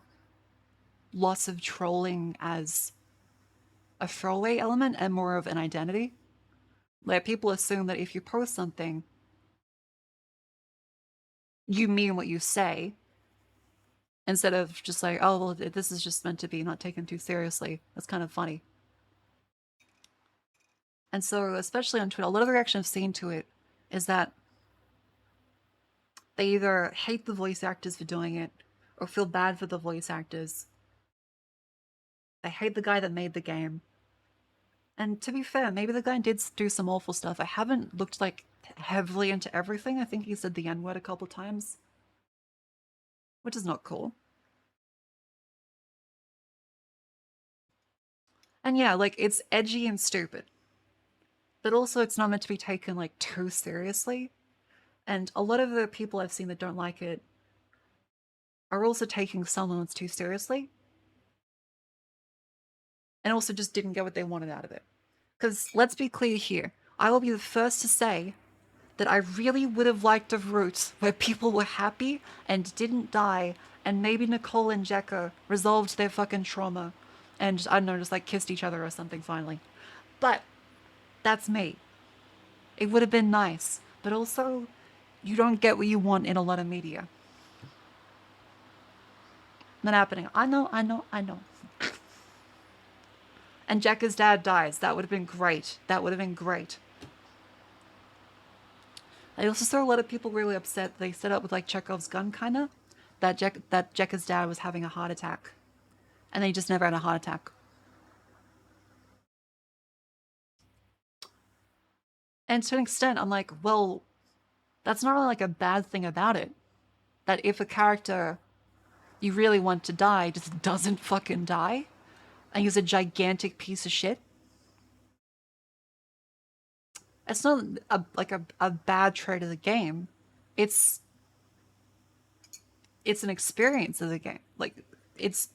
loss of trolling as a throwaway element and more of an identity. Like people assume that if you post something, you mean what you say, instead of just like, oh, well, this is just meant to be not taken too seriously. That's kind of funny. And so, especially on Twitter, a lot of the reaction I've seen to it is that they either hate the voice actors for doing it or feel bad for the voice actors. They hate the guy that made the game. And to be fair, maybe the guy did do some awful stuff. I haven't looked like heavily into everything. I think he said the N word a couple times, which is not cool. And yeah, like it's edgy and stupid, but also it's not meant to be taken like too seriously. And a lot of the people I've seen that don't like it are also taking some elements too seriously and also just didn't get what they wanted out of it. Because let's be clear here, I will be the first to say that I really would have liked a route where people were happy and didn't die, and maybe Nicole and Jekka resolved their fucking trauma and, I don't know, just like kissed each other or something finally. But that's me. It would have been nice. But also, you don't get what you want in a lot of media. Not happening. I know, I know, I know. And Jekka's dad dies. That would have been great. That would have been great. I also saw a lot of people really upset. They set up with like Chekhov's gun, kind of. That Jekka's dad was having a heart attack, and then he just never had a heart attack. And to an extent, I'm like, well, that's not really like a bad thing about it. That if a character you really want to die just doesn't fucking die, and he's a gigantic piece of shit, it's not a bad trait of the game. It's it's an experience of the game. Like it's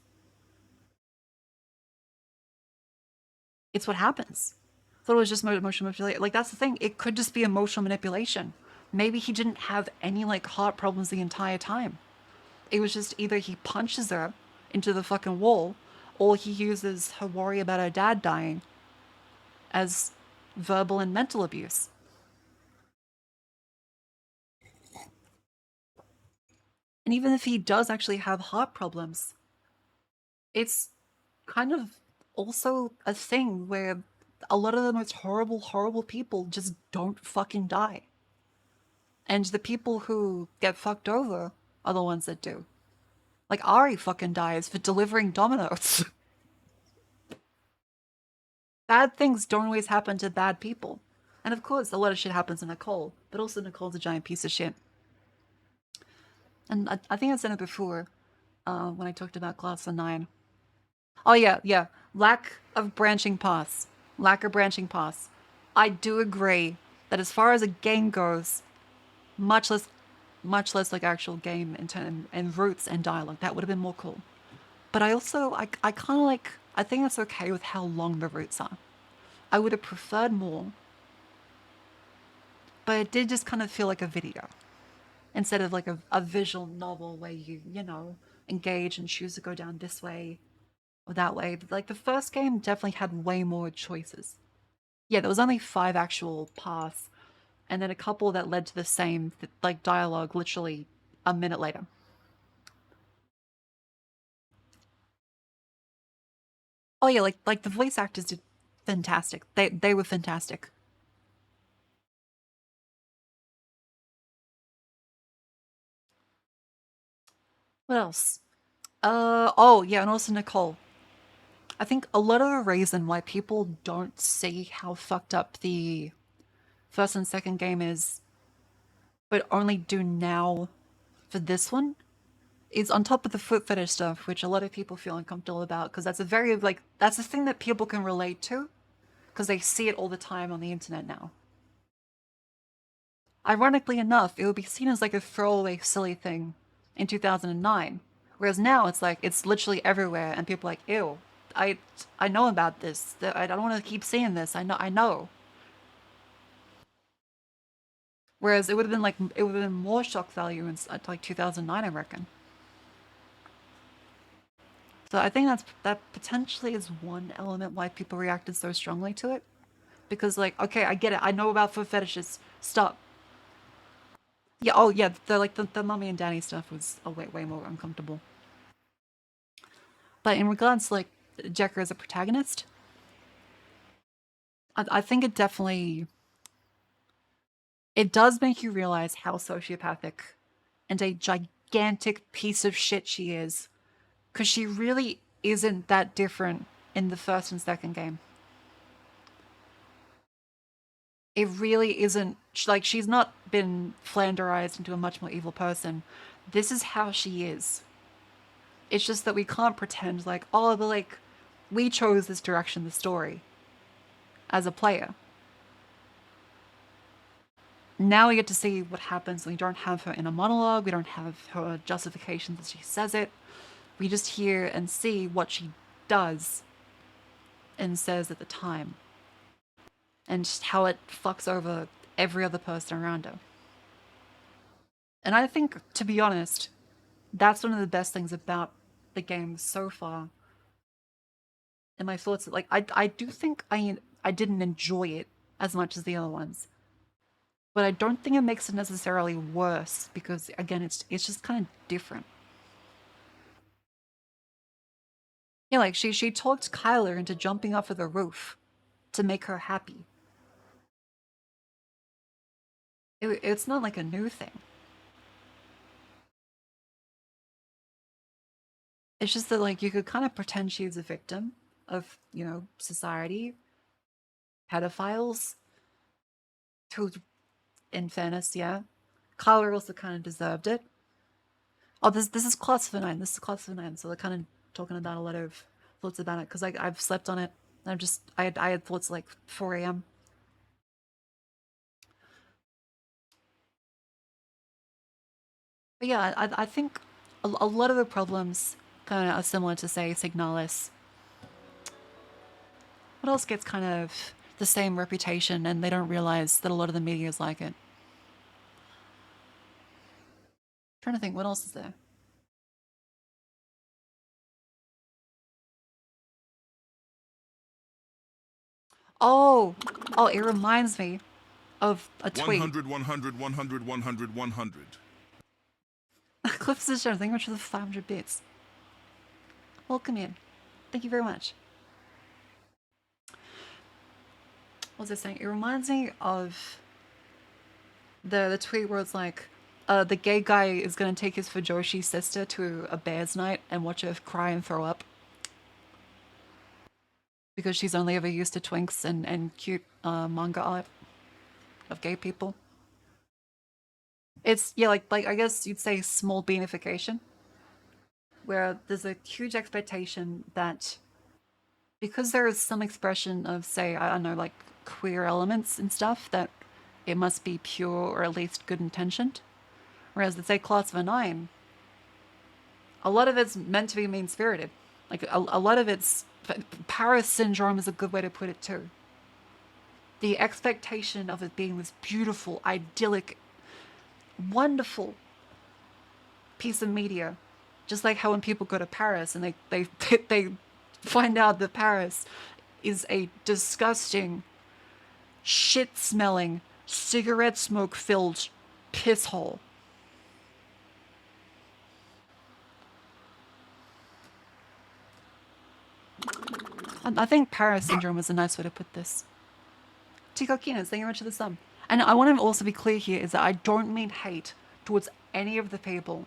it's what happens. I thought it was just emotional manipulation. Like that's the thing. It could just be emotional manipulation. Maybe he didn't have any like heart problems the entire time. It was just either he punches her into the fucking wall, or he uses her worry about her dad dying as verbal and mental abuse. And even if he does actually have heart problems, it's kind of also a thing where a lot of the most horrible, horrible people just don't fucking die. And the people who get fucked over are the ones that do. Like Ari fucking dies for delivering dominoes. Bad things don't always happen to bad people. And of course, a lot of shit happens to Nicole, but also Nicole's a giant piece of shit. And I think I said it before when I talked about Class of 9. Oh, yeah, yeah. Lack of branching paths. Lack of branching paths. I do agree that as far as a game goes, much less like actual game and roots and dialogue. That would have been more cool. But I kind of like, I think it's okay with how long the roots are. I would have preferred more, but it did just kind of feel like a video instead of like a visual novel where you know, engage and choose to go down this way or that way. Like the first game definitely had way more choices. Yeah, there was only 5 actual paths, and then a couple that led to the same like dialogue literally a minute later. Oh yeah, like the voice actors did fantastic. They were fantastic. What else? Oh yeah, and also Nicole. I think a lot of the reason why people don't see how fucked up the first and second game is but only do now for this one is on top of the foot fetish stuff, which a lot of people feel uncomfortable about because that's a very like that's a thing that people can relate to because they see it all the time on the internet now. Ironically enough, it would be seen as like a throwaway silly thing in 2009, whereas now it's like it's literally everywhere and people are like, ew, I I know about this. I don't want to keep seeing this. I know. Whereas it would have been like it would have been more shock value in like 2009, I reckon. So I think that potentially is one element why people reacted so strongly to it. Because like, okay, I get it. I know about foot fetishes. Stop. Yeah. Oh yeah. The mummy and Danny stuff was way more uncomfortable. But in regards to like Jekker as a protagonist, I think it definitely it does make you realize how sociopathic and a gigantic piece of shit she is. Because she really isn't that different in the first and second game. It really isn't like she's not been flanderized into a much more evil person. This is how she is. It's just that we can't pretend like, oh, but like we chose this direction, the story, as a player. Now we get to see what happens when we don't have her in a monologue, we don't have her justifications as she says it. We just hear and see what she does and says at the time. And just how it fucks over every other person around her. And I think, to be honest, that's one of the best things about the game so far. And my thoughts, like I do think I didn't enjoy it as much as the other ones, but I don't think it makes it necessarily worse because again, it's just kind of different. Yeah, like she talked Kyler into jumping off of the roof to make her happy. It's not like a new thing. It's just that like you could kind of pretend she's a victim of society, pedophiles, who in fairness, yeah. Kyler also kind of deserved it. Oh, this is Class of a Nine. This is Class of a Nine. So they're kind of talking about a lot of thoughts about it because I've slept on it. I had thoughts like 4 a.m. But yeah, I think a lot of the problems kind of are similar to say Signalis. What else gets kind of the same reputation and they don't realize that a lot of the media is like it? Trying to think, what else is there? Oh, oh, it reminds me of a tweet. 100, 100, 100, 100, 100. Cliff is thank you much for the 500 bits. Welcome in. Thank you very much. What was I saying? It reminds me of the tweet where it's like, the gay guy is gonna take his Fujoshi sister to a bear's night and watch her cry and throw up because she's only ever used to twinks and cute manga art of gay people. It's yeah, like I guess you'd say small beanification, where there's a huge expectation that because there is some expression of say I don't know like queer elements and stuff that it must be pure or at least good intentioned. Whereas let's say Class of a Nine, a lot of it's meant to be mean spirited. Like a lot of it's Paris syndrome is a good way to put it too. The expectation of it being this beautiful, idyllic, wonderful piece of media, just like how when people go to Paris and they find out that Paris is a disgusting, shit-smelling, cigarette smoke-filled piss hole. I think Paris syndrome is a nice way to put this. Tico Kinas, thank you very much for the sum. And I want to also be clear here is that I don't mean hate towards any of the people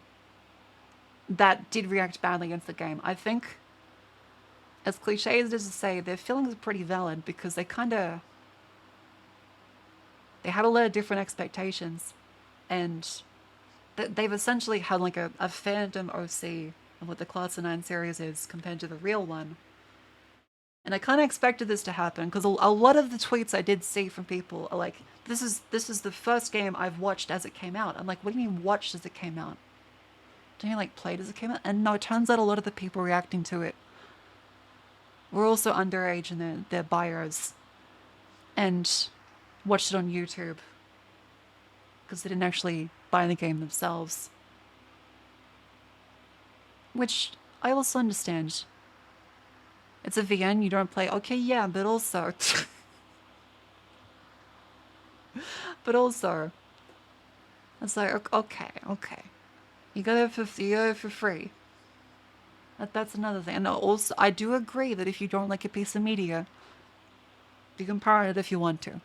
that did react badly against the game. I think, as cliche as it is to say, their feelings are pretty valid because they had a lot of different expectations. and they've essentially had like a fandom OC of what the Class of 9 series is compared to the real one. And I kind of expected this to happen because a lot of the tweets I did see from people are like, "This is the first game I've watched as it came out." I'm like, "What do you mean watched as it came out? Don't you like played as it came out?" And no, it turns out a lot of the people reacting to it were also underage in their bios and watched it on YouTube because they didn't actually buy the game themselves, which I also understand. It's a VN, you don't play. Okay, yeah, but also, but also, it's like okay, you got it for free. That's another thing. And also, I do agree that if you don't like a piece of media, you can pirate it if you want to.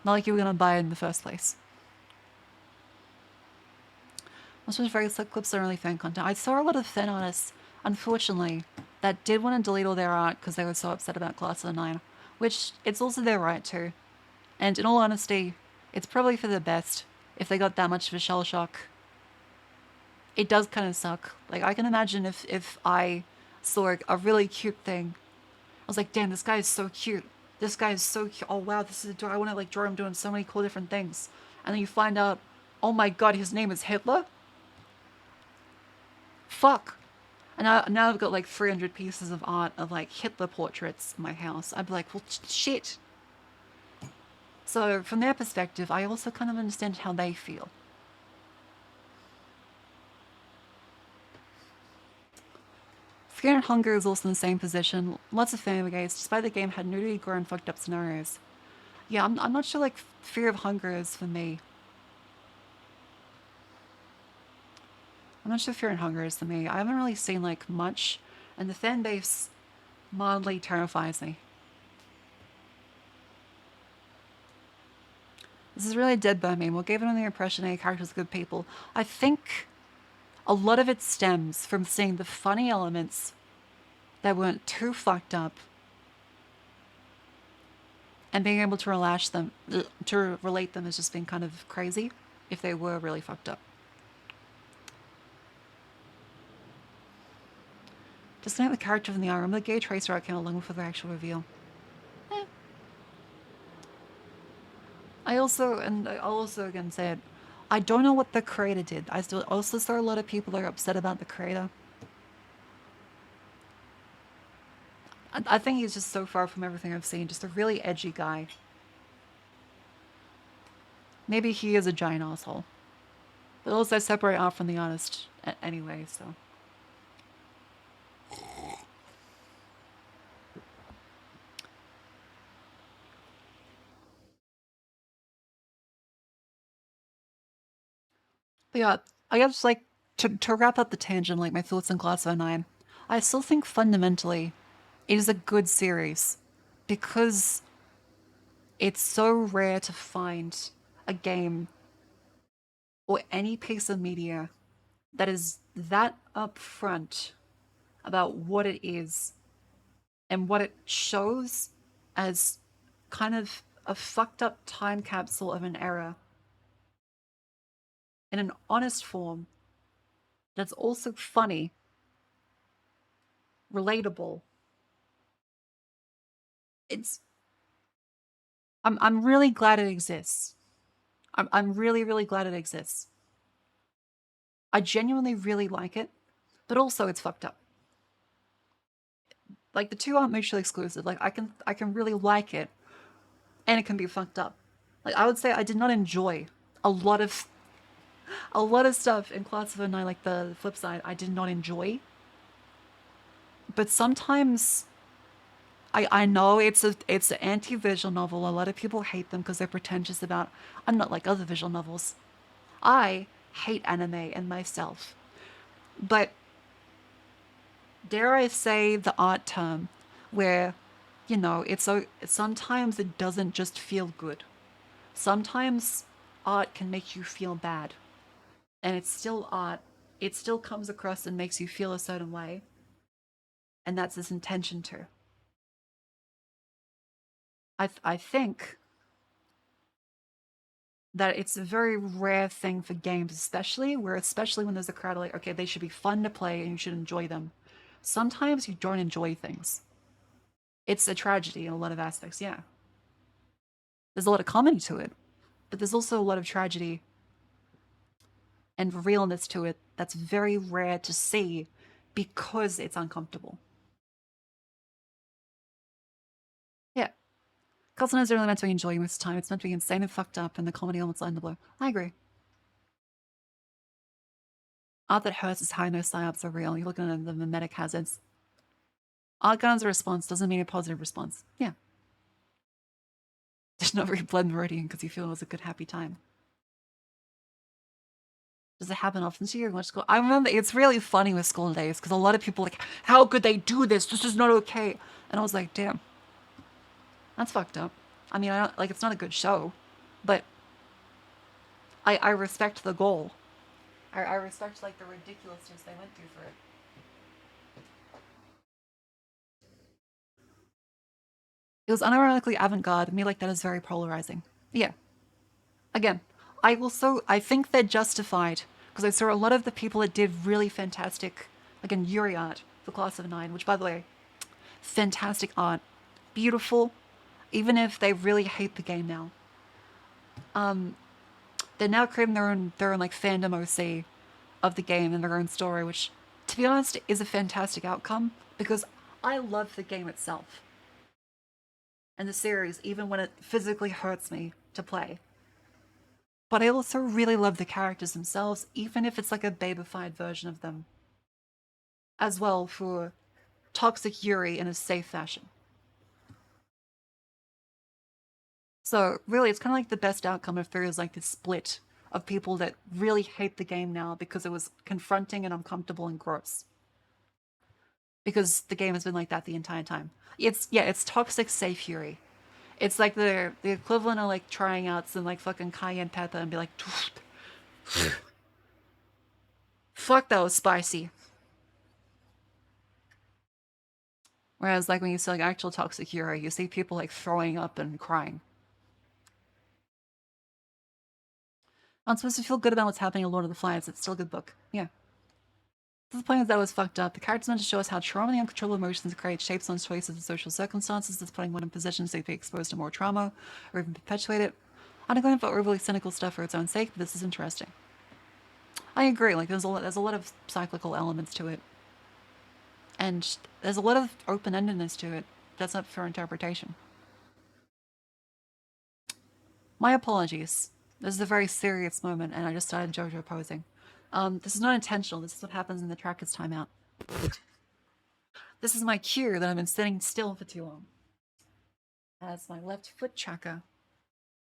Not like you were gonna buy it in the first place. Most of very slick clips are only fan content. I saw a lot of fan artists, unfortunately, that did want to delete all their art because they were so upset about Class of the 9, which it's also their right to. And in all honesty, it's probably for the best if they got that much of a shell shock. It does kind of suck. Like, I can imagine if I saw a really cute thing. I was like, damn, this guy is so cute. This guy is so cute. Oh, wow, this is I want to, like, draw him doing so many cool different things. And then you find out, oh my god, his name is Hitler? Fuck. And now I've got, like, 300 pieces of art of, like, Hitler portraits in my house. I'd be like, well, shit. So, from their perspective, I also kind of understand how they feel. Fear and Hunger is also in the same position. Lots of fan games, despite the game had nudity, gore, and fucked up scenarios. Yeah, I'm not sure like Fear of Hunger is for me. I'm not sure Fear and Hunger is for me. I haven't really seen like much, and the fan base mildly terrifies me. This is really dead by me. What gave it on the impression A characters are good people? I think a lot of it stems from seeing the funny elements that weren't too fucked up and being able to relate them as just being kind of crazy if they were really fucked up. Just name the character from the arm. The gay tracer art came along before the actual reveal. Eh. I'll also again say it. I don't know what the creator did. I still also saw a lot of people that are upset about the creator. I think he's just so far from everything I've seen. Just a really edgy guy. Maybe he is a giant asshole. But also I separate art from the artist anyway, so. But yeah, I guess like to wrap up the tangent, like my thoughts on Glass 09, I still think fundamentally it is a good series because it's so rare to find a game or any piece of media that is that upfront about what it is and what it shows as kind of a fucked up time capsule of an era in an honest form that's also funny, relatable. It's I'm really glad it exists. I'm really, really glad it exists. I genuinely really like it, but also it's fucked up. Like the two aren't mutually exclusive. Like I can really like it and it can be fucked up. Like I would say I did not enjoy a lot of a lot of stuff in Class of 09, like the flip side, I did not enjoy. But sometimes I know it's an anti-visual novel. A lot of people hate them because they're pretentious about I'm not like other visual novels. I hate anime and myself. But dare I say the art term where, it's so sometimes it doesn't just feel good. Sometimes art can make you feel bad. And it's still art. It still comes across and makes you feel a certain way. And that's its intention to. I think that it's a very rare thing for games, especially when there's a crowd like, okay, they should be fun to play and you should enjoy them. Sometimes you don't enjoy things. It's a tragedy in a lot of aspects, yeah. There's a lot of comedy to it, but there's also a lot of tragedy and realness to it that's very rare to see because it's uncomfortable. Yeah. Carlson isn't really meant to be enjoying this time. It's meant to be insane and fucked up, and the comedy elements line the blow. I agree. Art that hurts is high, no psyops are real. You're looking at the mimetic hazards. Art guns a response doesn't mean a positive response. Yeah. There's not very blood meridian because you feel it was a good, happy time. Does it happen often to you? School? I remember it's really funny with school days because a lot of people are like, how could they do this? This is not okay. And I was like, damn, that's fucked up. I mean, I don't, like, it's not a good show, but I respect the goal. I respect like the ridiculousness they went through for it. It was unironically avant-garde. Me like that is very polarizing. Yeah. Again, I think they're justified because I saw a lot of the people that did really fantastic, like in Yuri art for Class of 9, which by the way, fantastic art, beautiful, even if they really hate the game now. They're now creating their own like fandom OC of the game and their own story, which, to be honest, is a fantastic outcome because I love the game itself and the series, even when it physically hurts me to play. But I also really love the characters themselves, even if it's like a babified version of them, as well for toxic Yuri in a safe fashion. So really, it's kind of like the best outcome if there is like this split of people that really hate the game now because it was confronting and uncomfortable and gross. Because the game has been like that the entire time. It's toxic safe Yuri. It's like the equivalent of like trying out some like fucking cayenne pepper and be like, fuck, that was spicy. Whereas like when you see like actual toxic Yuri, you see people like throwing up and crying. I'm supposed to feel good about what's happening in Lord of the Flies. It's still a good book. Yeah. The point is that was fucked up. The characters meant to show us how trauma and uncontrollable emotions create shapes on choices and social circumstances that's putting one in positions to be exposed to more trauma or even perpetuate it. I'm not going for overly cynical stuff for its own sake, but this is interesting. I agree. Like there's a lot of cyclical elements to it, and there's a lot of open-endedness to it. That's up for interpretation. My apologies. This is a very serious moment, and I just started JoJo posing. This is not intentional. This is what happens in the tracker's timeout. This is my cue that I've been sitting still for too long. As my left foot tracker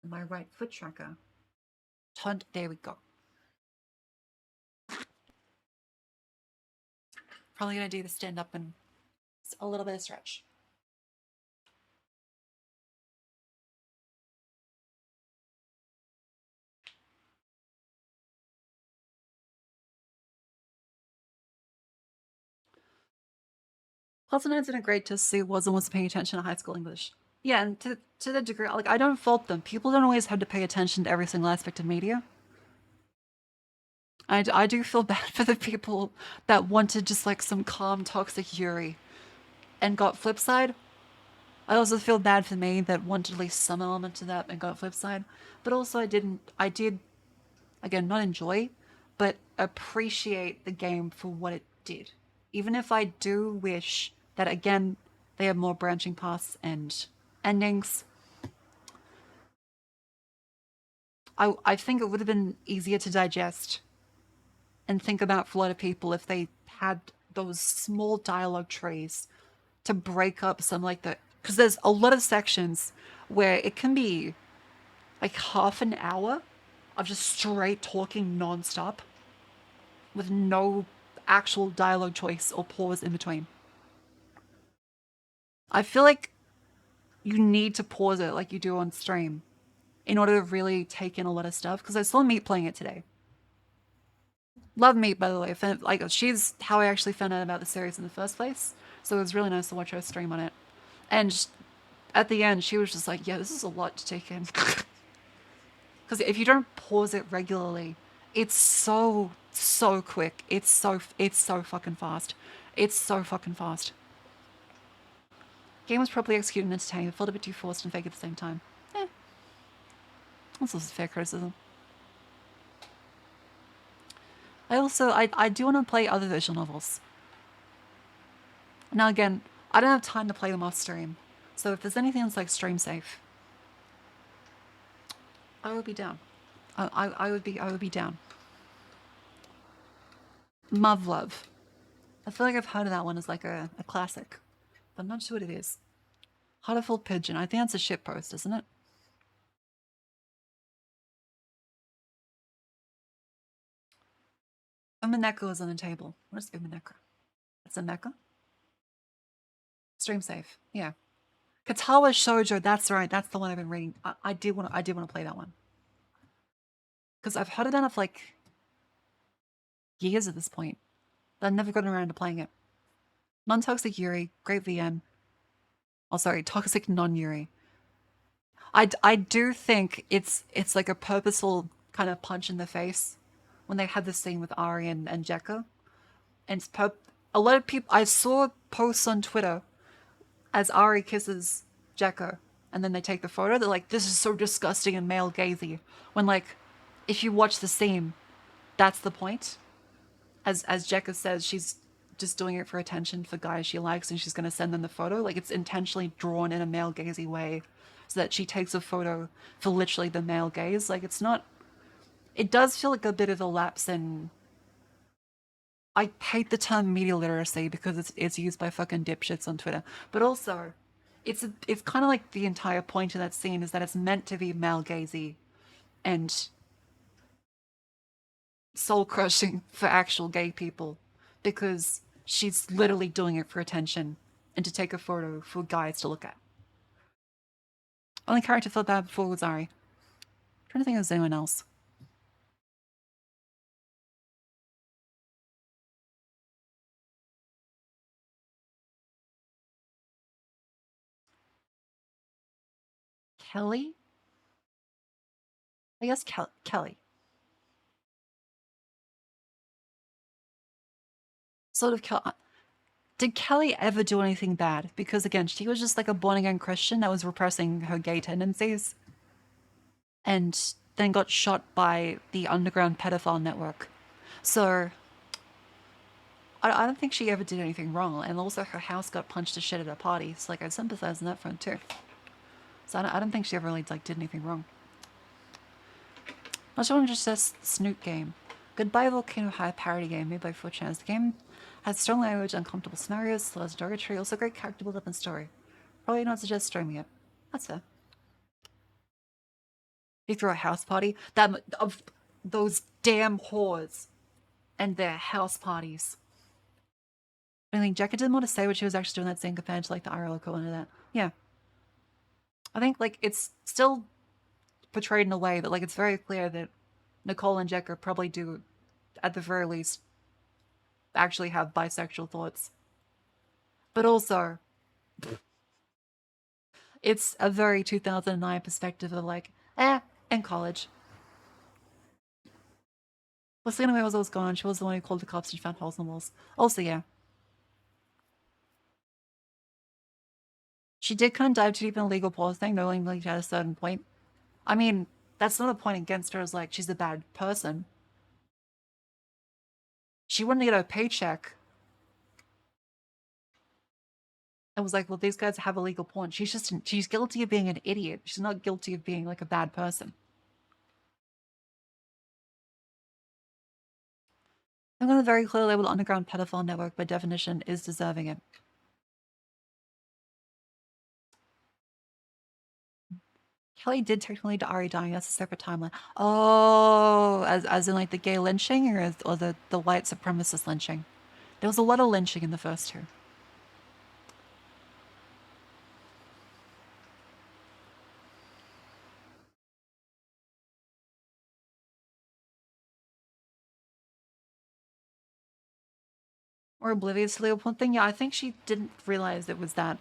and my right foot tracker. There we go. Probably gonna do the stand up and a little bit of stretch. Plus, an incident great to see wasn't paying attention to high school English. Yeah, and to the degree, like, I don't fault them. People don't always have to pay attention to every single aspect of media. I do feel bad for the people that wanted just like some calm, toxic Yuri and got flip side. I also feel bad for me that wanted at least some element to that and got flip side. But also, I did, again, not enjoy, but appreciate the game for what it did. Even if I do wish that, again, they have more branching paths and endings. I think it would have been easier to digest and think about for a lot of people if they had those small dialogue trees to break up some like the, because there's a lot of sections where it can be like half an hour of just straight talking nonstop with no actual dialogue choice or pause in between. I feel like you need to pause it like you do on stream in order to really take in a lot of stuff, because I saw Meat playing it today. Love Meat, by the way. Like, she's how I actually found out about the series in the first place, so it was really nice to watch her stream on it. And at the end, she was just like, yeah, this is a lot to take in. Because if you don't pause it regularly, it's so quick. It's so fucking fast. It's so fucking fast. Game was properly executed and entertaining. It felt a bit too forced and fake at the same time. Eh, that's also fair criticism. I do want to play other visual novels. Now again, I don't have time to play them off stream. So if there's anything that's like stream safe, I would be down. I would be down. Love. I feel like I've heard of that one as like a classic, but I'm not sure what it is. Heartful Pigeon. I think that's a shit post, isn't it? Umaneka is on the table. What is Umaneka? It's a mecha? Stream safe. Yeah. Katawa Shoujo. That's right. That's the one I've been reading. I did want to play that one because I've heard it enough like years at this point. But I've never gotten around to playing it. Non-toxic Yuri. Great VM. Oh, sorry. Toxic non-Yuri. I do think it's like a purposeful kind of punch in the face when they had this scene with Ari and Jekka. And it's a lot of people, I saw posts on Twitter as Ari kisses Jekka and then they take the photo. They're like, this is so disgusting and male gazy. When like, if you watch the scene, that's the point. As Jekka says, she's just doing it for attention for guys she likes and she's going to send them the photo. Like it's intentionally drawn in a male gazy way so that she takes a photo for literally the male gaze. Like it's not, it does feel like a bit of a lapse in, I hate the term media literacy because it's used by fucking dipshits on Twitter. But also, it's kind of like the entire point of that scene is that it's meant to be male gazy and soul crushing for actual gay people because she's literally doing it for attention and to take a photo for guys to look at. Only character felt bad before was Ari. I'm trying to think if there's anyone else. Kelly? I guess Kelly. Sort of Kelly. Did Kelly ever do anything bad? Because again, she was just like a born again Christian that was repressing her gay tendencies and then got shot by the underground pedophile network. So I don't think she ever did anything wrong. And also her house got punched to shit at a party. So like I sympathize on that front too. So I don't think she ever really like did anything wrong. Not sure just says Snoot game. Goodbye Volcano High parody game made by 4chan. The game has strong language, uncomfortable scenarios, slow as derogatory, also great character build up and story. Probably not suggest streaming it. That's fair. You throw a house party, that of those damn whores and their house parties. I think Jekka didn't want to say what she was actually doing that scene compared to like the IRL equivalent of that. Yeah. I think like it's still portrayed in a way that like it's very clear that Nicole and Jekka probably do, at the very least, actually have bisexual thoughts. But also, it's a very 2009 perspective of like, in college. Selena May was always gone. She was the one who called the cops and found holes in the walls. Also, yeah. She did kind of dive too deep in the legal pause thing, knowing like at a certain point. I mean, that's not a point against her as like she's a bad person. She wanted to get a paycheck. And was like, well, these guys have illegal porn. She's guilty of being an idiot. She's not guilty of being like a bad person. I'm going to very clearly label underground pedophile network by definition is deserving it. Kelly did technically to Ari dying. That's a separate timeline. Oh, as in like the gay lynching or the white supremacist lynching. There was a lot of lynching in the first two. Or oblivious to the Leopold thing. Yeah, I think she didn't realize it was that.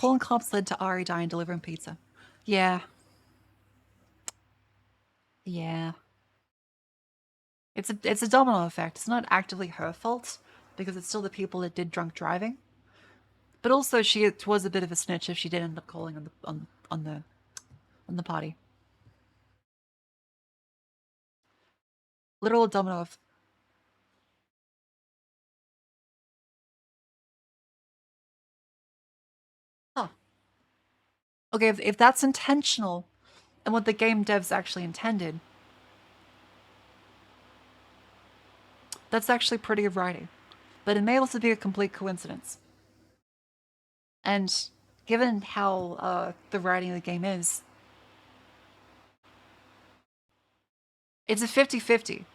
Calling cops led to Ari dying delivering pizza. Yeah. Yeah. It's a domino effect. It's not actively her fault because it's still the people that did drunk driving. But also, she was a bit of a snitch if she did end up calling on the party. Literal domino of. Huh. Okay, if that's intentional and what the game devs actually intended, that's actually pretty good writing. But it may also be a complete coincidence. And given how the writing of the game is, it's a 50-50.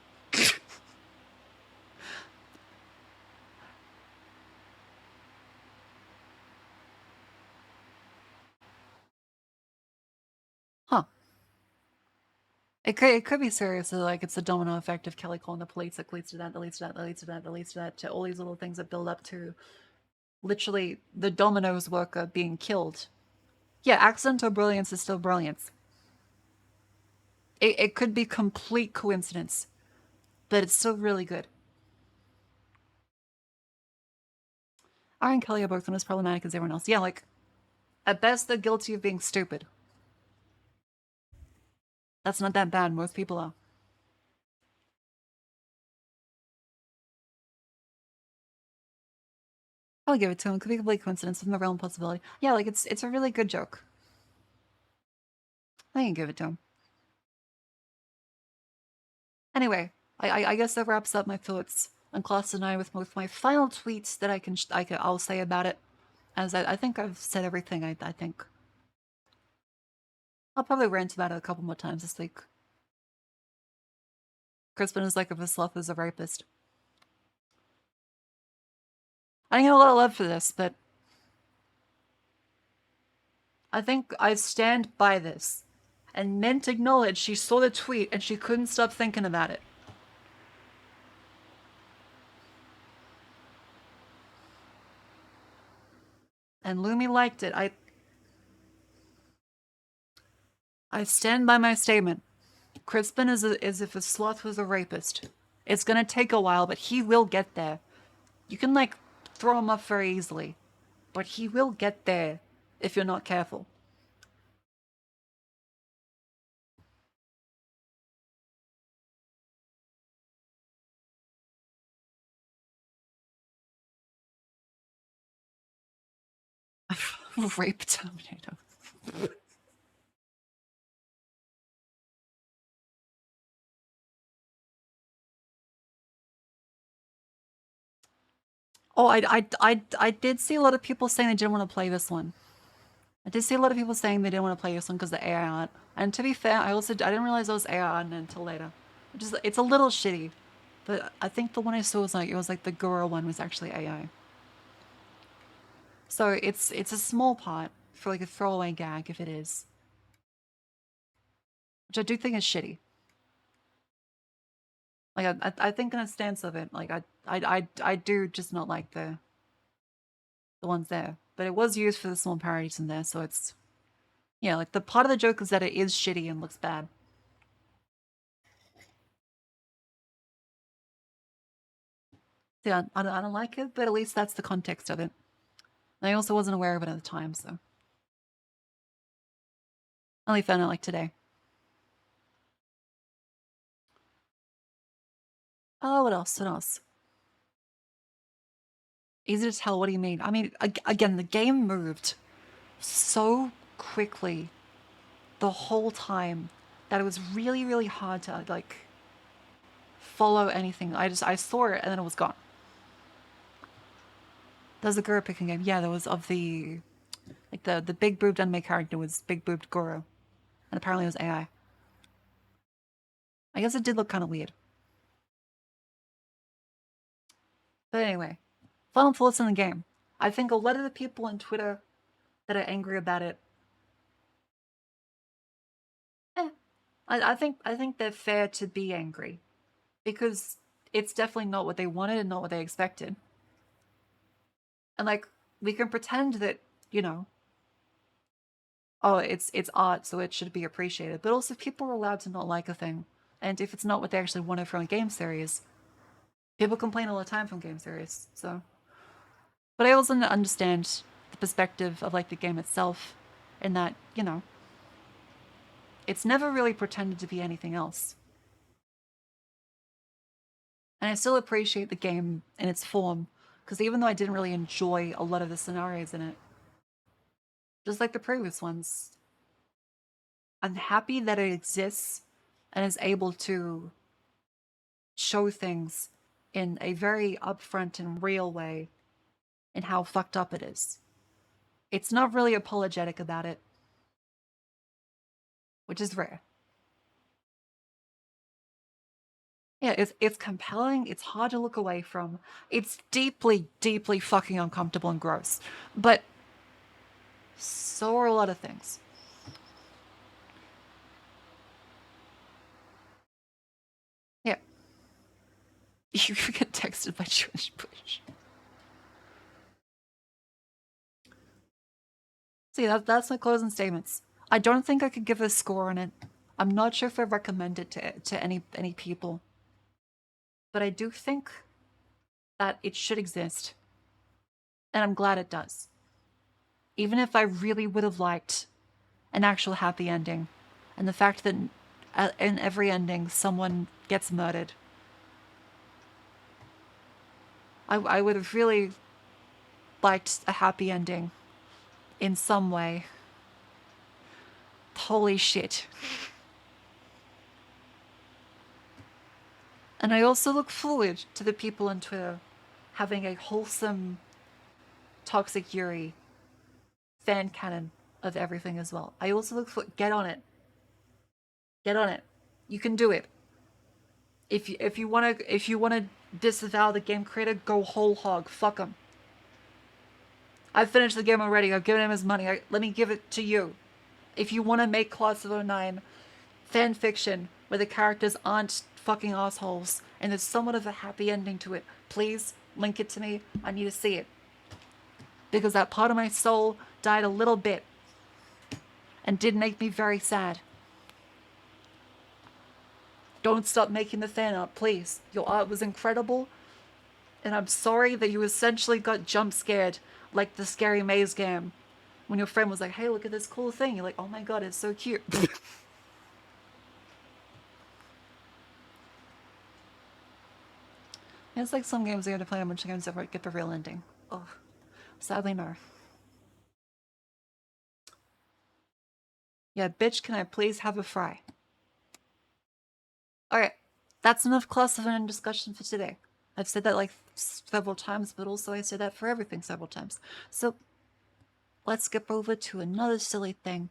Huh. It could be seriously like it's a domino effect of Kelly calling the police that leads to that, that leads to that, that leads to that, that leads to that, to all these little things that build up to literally the Domino's worker being killed. Yeah, accidental brilliance is still brilliance. It could be complete coincidence, but it's still really good. Ari and Kelly are both not as problematic as everyone else. Yeah, like, at best, they're guilty of being stupid. That's not that bad. Most people are. I'll give it to him. Could be a complete coincidence within the realm of possibility. Yeah, like, it's a really good joke. I can give it to him. Anyway, I guess that wraps up my thoughts on Class and I with my final tweets that I'll say about it. As I think I've said everything I think. I'll probably rant about it a couple more times this week. Crispin is like if a sloth is a rapist. I didn't get a lot of love for this, but I think I stand by this. And Mint acknowledged she saw the tweet and she couldn't stop thinking about it. And Lumi liked it. I stand by my statement. Crispin is as if a sloth was a rapist. It's gonna take a while, but he will get there. You can, like, throw him off very easily. But he will get there if you're not careful. Rape Terminator. Oh, I did see a lot of people saying they didn't want to play this one. I did see a lot of people saying they didn't want to play this one because the AI art. And to be fair, I didn't realize it was AI art until later. It's a little shitty, but I think the one I saw was like the Goro one was actually AI. So it's a small part for like a throwaway gag if it is, which I do think is shitty. Like I think in a stance of it, like I do just not like the ones there, but it was used for the small parodies in there, so it's yeah, like the part of the joke is that it is shitty and looks bad. Yeah, I don't like it, but at least that's the context of it. And I also wasn't aware of it at the time, so I only found out like today. Oh, what else? What else? Easy to tell. What do you mean? I mean, again, the game moved so quickly the whole time that it was really, really hard to like follow anything. I saw it and then it was gone. There's a Goro picking game. Yeah, there was of the like the big boobed anime character was big boobed Goro, and apparently it was AI. I guess it did look kind of weird. But anyway, final thoughts on the game. I think a lot of the people on Twitter that are angry about it, eh, I think they're fair to be angry because it's definitely not what they wanted and not what they expected. And like we can pretend that, you know, oh, it's art, so it should be appreciated. But also, people are allowed to not like a thing, and if it's not what they actually wanted from a game series, people complain all the time from game series. So, but I also understand the perspective of like the game itself, in that it's never really pretended to be anything else. And I still appreciate the game in its form, because even though I didn't really enjoy a lot of the scenarios in it, just like the previous ones, I'm happy that it exists and is able to show things in a very upfront and real way in how fucked up it is. It's not really apologetic about it, which is rare. Yeah, it's compelling, it's hard to look away from. It's deeply, deeply fucking uncomfortable and gross. But so are a lot of things. Yeah. You get texted by Jewish Bush. See, that's my closing statements. I don't think I could give a score on it. I'm not sure if I recommend it to any people. But I do think that it should exist. And I'm glad it does. Even if I really would have liked an actual happy ending. And the fact that in every ending someone gets murdered. I would have really liked a happy ending in some way. Holy shit. And I also look forward to the people on Twitter having a wholesome Toxic Yuri fan canon of everything as well. I also look for get on it. Get on it. You can do it. If you wanna disavow the game creator, go whole hog. Fuck him. I've finished the game already. I've given him his money. Let me give it to you. If you want to make Class of '09 fan fiction where the characters aren't fucking assholes and there's somewhat of a happy ending to it, please link it to me. I need to see it. Because that part of my soul died a little bit and did make me very sad. Don't stop making the fan art, please. Your art was incredible, and I'm sorry that you essentially got jump scared like the Scary Maze game when your friend was like, hey, look at this cool thing. You're like, oh my god, it's so cute. It's like some games you have to play a bunch of games that get the real ending. Oh, sadly no. Yeah, bitch, can I please have a fry? Alright, that's enough Class of N discussion for today. I've said that like several times, but also I said that for everything several times. So, let's skip over to another silly thing.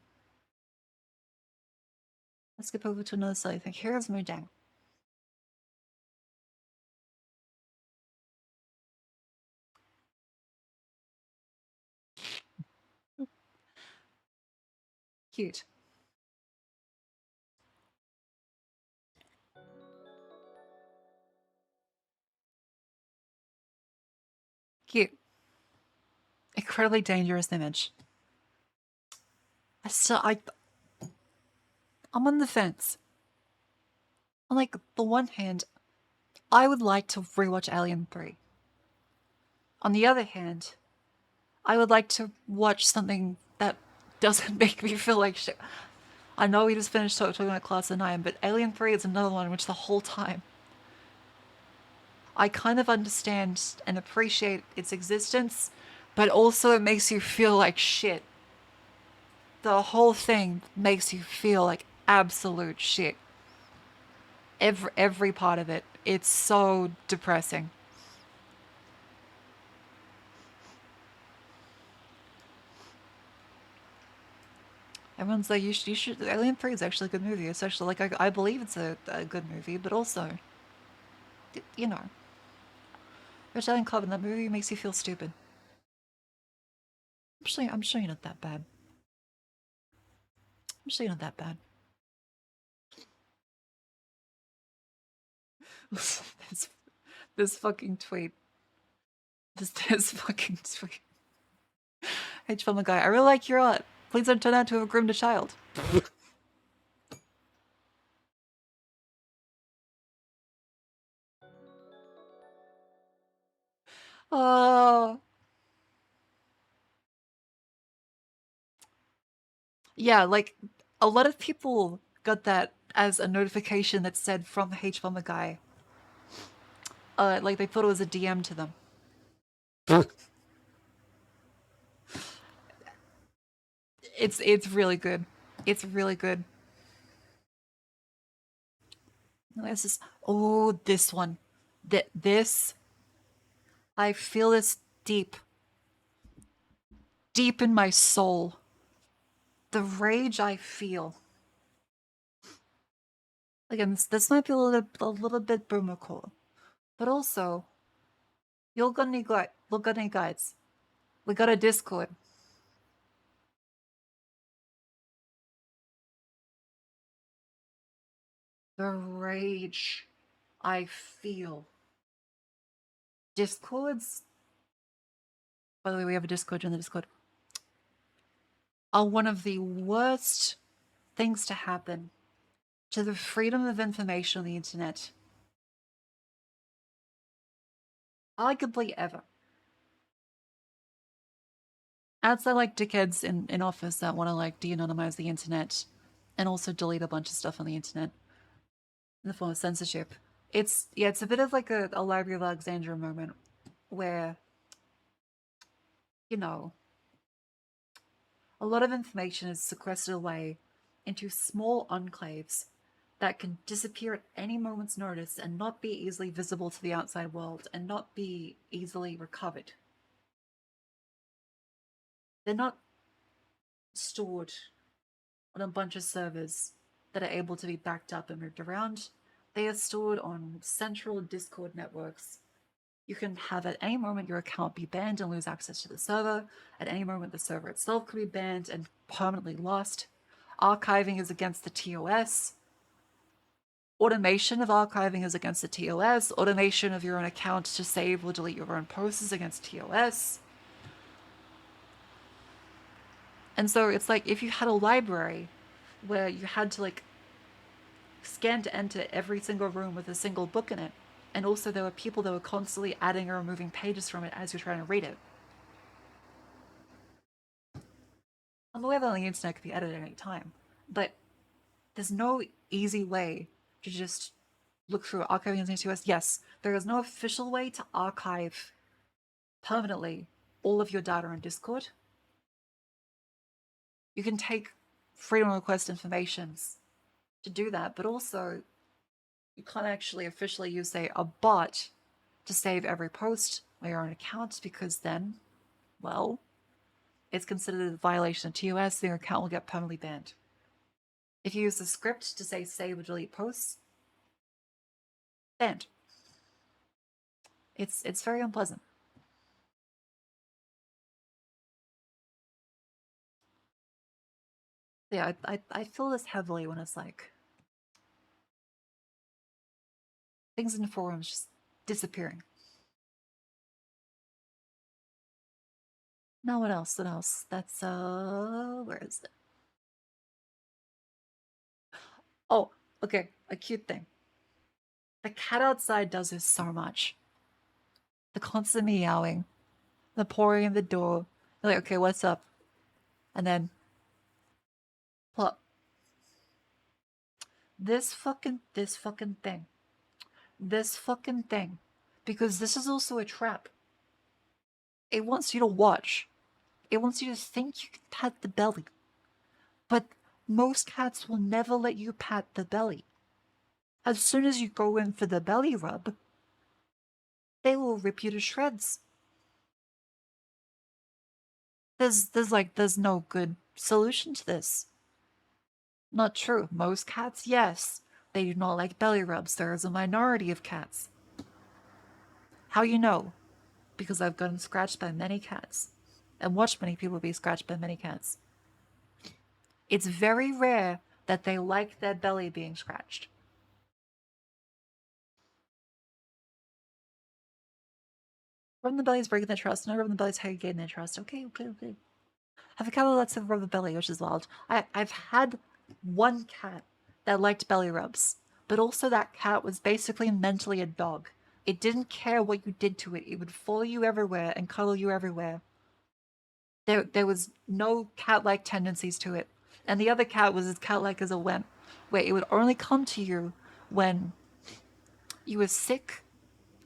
Here's Mudang. Cute. Cute. Incredibly dangerous image. I'm on the fence. On like the one hand, I would like to rewatch Alien 3. On the other hand, I would like to watch something that doesn't make me feel like shit. I know we just finished talking about Class of 9, but Alien 3 is another one which the whole time I kind of understand and appreciate its existence, but also it makes you feel like shit. The whole thing makes you feel like absolute shit. Every part of it. It's so depressing. Everyone's like, you should. Alien 3 is actually a good movie. It's actually, like, I believe it's a good movie, but also, you know, Rich Allen Club in that movie makes you feel stupid. I'm sure you're not that bad. I'm sure you're not that bad. this, this fucking tweet. This fucking tweet. Hey, Chumma guy, I really like your art. Please don't turn out to have groomed a child. Oh. Yeah, like a lot of people got that as a notification that said from the H bomber guy. Like they thought it was a DM to them. It's really good. It's really good. This is this one. This I feel this deep in my soul. The rage I feel. Again, this might be a little bit boomercore, but also, you got any guides? We got a Discord. The rage I feel. Discords, by the way, we have a Discord in the Discord, are one of the worst things to happen to the freedom of information on the internet. Arguably ever. Outside like dickheads in office that want to like de-anonymize the internet and also delete a bunch of stuff on the internet in the form of censorship. It's a bit of like a Library of Alexandria moment where, you know, a lot of information is sequestered away into small enclaves that can disappear at any moment's notice and not be easily visible to the outside world and not be easily recovered. They're not stored on a bunch of servers that are able to be backed up and moved around. They are stored on central Discord networks. You can have at any moment your account be banned and lose access to the server. At any moment, the server itself could be banned and permanently lost. Archiving is against the TOS. Automation of archiving is against the TOS. Automation of your own account to save or delete your own posts is against TOS. And so it's like if you had a library where you had to like scan to enter every single room with a single book in it, and also there were people that were constantly adding or removing pages from it as you're trying to read it. I'm aware that on the internet could be edited at any time, but there's no easy way to just look through archiving as TOS. Yes, there is no official way to archive permanently all of your data in Discord. You can take freedom of request informations to do that, but also you can't actually officially use, say, a bot to save every post on your own account because then, well, it's considered a violation of TOS, and your account will get permanently banned. If you use the script to say save or delete posts, banned. It's very unpleasant. Yeah, I feel this heavily when it's like things in forums just disappearing. Now what else? What else? That's where is it? Oh, okay, a cute thing. The cat outside does this so much. The constant meowing, the pouring in the door. You're like, okay, what's up? And then plop. This fucking thing. This fucking thing. Because this is also a trap. It wants you to watch. It wants you to think you can pat the belly. But most cats will never let you pat the belly. As soon as you go in for the belly rub, they will rip you to shreds. There's no good solution to this. Not true. Most cats, yes. They do not like belly rubs. There is a minority of cats. How you know? Because I've gotten scratched by many cats and watched many people be scratched by many cats. It's very rare that they like their belly being scratched. Rubbing the belly is breaking their trust. No, rubbing the belly is how you gain their trust. Okay. have a cat that lets them rub the belly, which is wild. I've had one cat that liked belly rubs, but also that cat was basically mentally a dog. It didn't care what you did to it. It would follow you everywhere and cuddle you everywhere. There was no cat-like tendencies to it. And the other cat was as cat-like as a wimp, where it would only come to you when you were sick,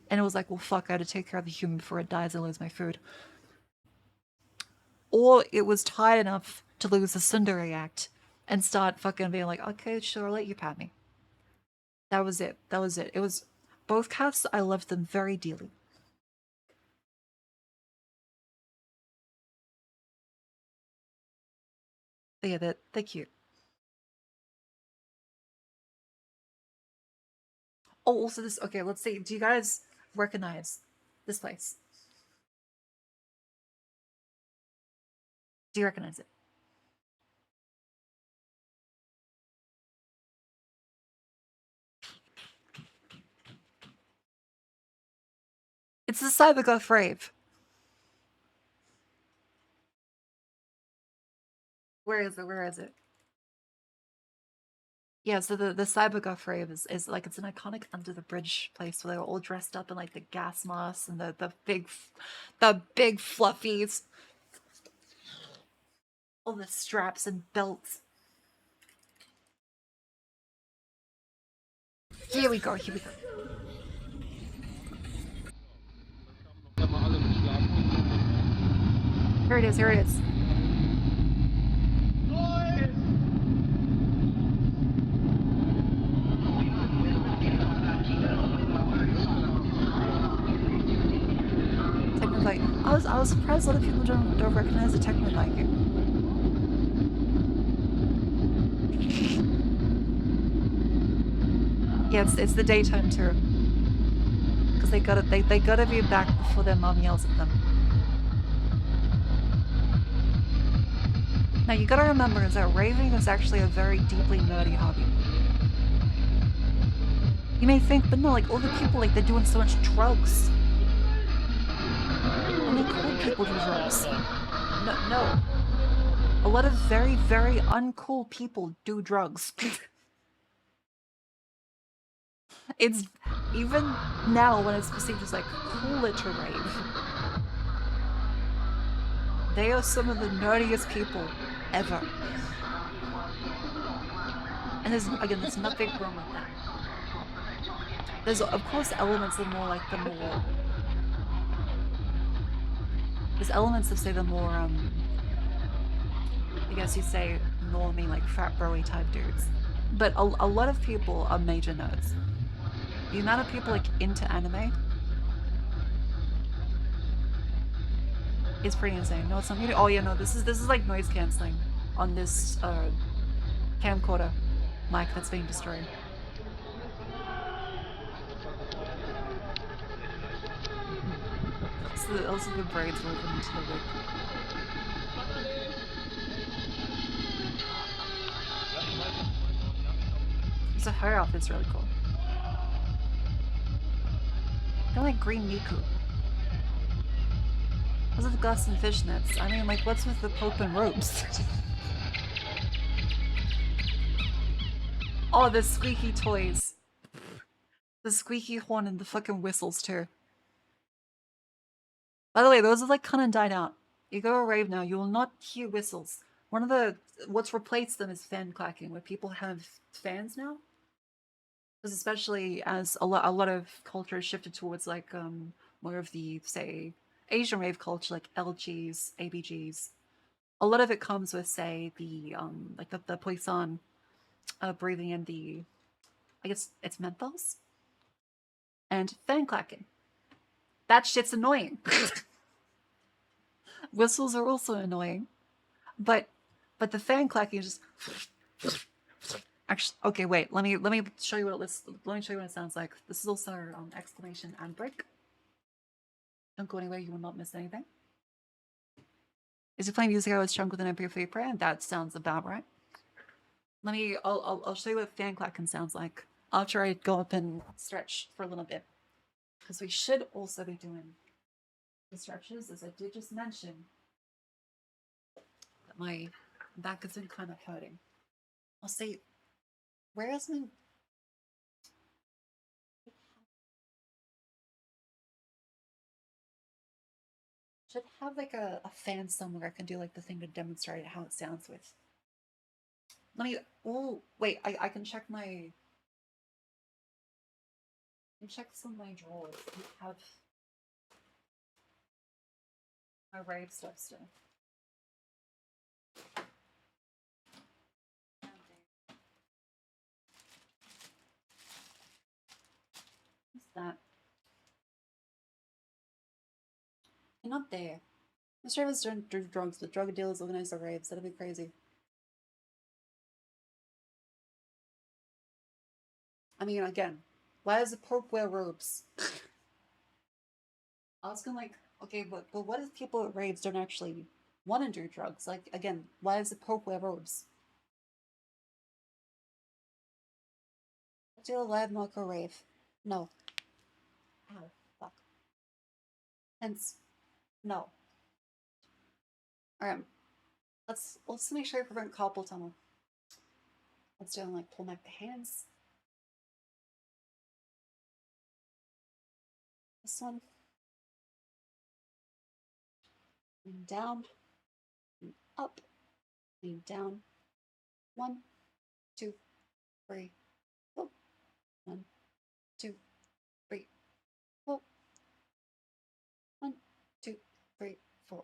and it was like, well, fuck, I had to take care of the human before it dies and lose my food. Or it was tired enough to lose the tsundere act and start fucking being like, okay, sure, I'll let you pat me. That was it. That was it. It was both cats. I loved them very dearly. But yeah, they're cute. Oh, also this. Okay, let's see. Do you guys recognize this place? Do you recognize it? It's the Cybergoth rave. Where is it? Where is it? Yeah, so the Cybergoth rave is like it's an iconic under the bridge place where they were all dressed up in like the gas masks and the big fluffies, all the straps and belts. Here we go. Here we go. Here it is. Here it is. Technobike. I was surprised a lot of people don't recognize the Technobike. Yeah, it's the daytime tour. Because they gotta be back before their mom yells at them. Now you gotta remember is that raving is actually a very deeply nerdy hobby. You may think, but no, like all the people like they're doing so much drugs. Only cool people do drugs. No. A lot of very, very uncool people do drugs. It's even now when it's perceived as like cooler to rave. They are some of the nerdiest people ever. And there's nothing wrong with that. There's of course elements of more like the more there's elements of say the more I guess you'd say normie like frat bro-y type dudes. But a lot of people are major nerds. The amount of people like into anime is pretty insane. No, it's not muted. Oh yeah, no, this is like noise cancelling on this camcorder mic that's being destroyed. Also the braids woven into the wig. So her outfit's really cool. They're like green Miku. Those are the glass and fishnets. I mean, like, what's with the Pope and ropes? Oh, the squeaky toys. The squeaky horn and the fucking whistles, too. By the way, those have, like, kind of died out. You go to a rave now, you will not hear whistles. What's replaced them is fan clacking, where people have fans now. Because especially as a lot of culture has shifted towards, like, more of the, say, Asian rave culture, like LGs, ABGs. A lot of it comes with, say, the like the poisson breathing in the, I guess it's menthols, and fan clacking. That shit's annoying. Whistles are also annoying, but the fan clacking is just. Actually, okay, wait. Let me show you what let me show you what it sounds like. This is also exclamation and break. Don't go anywhere. You will not miss anything. Is it playing music I was chunk with an MP3 player? That sounds about right. I'll show you what fan clacking sounds like after I go up and stretch for a little bit. Because we should also be doing the stretches, as I did just mention. My back has been kind of hurting. I'll say, where is my... Should have like a fan somewhere I can do like the thing to demonstrate how it sounds with. Let me... Oh, wait, I can check my... I can check some of my drawers. I have my rave stuff still. What's that? They're not there. Mr. Evans don't do drugs, but drug dealers organize the raves. That'd be crazy. I mean, again, why does the Pope wear robes? I was gonna like, okay, but what if people at raves don't actually want to do drugs? Like, again, why does the Pope wear robes? Do a live Marco rave. No. Ow, fuck. Hence, no. Alright, let's make sure we prevent carpal tunnel. Let's do like pull back the hands. This one. And down. And up. And down. 1, 2, 3. Pull. 1, 2, 3. Pull. 1, 2, 3, 4.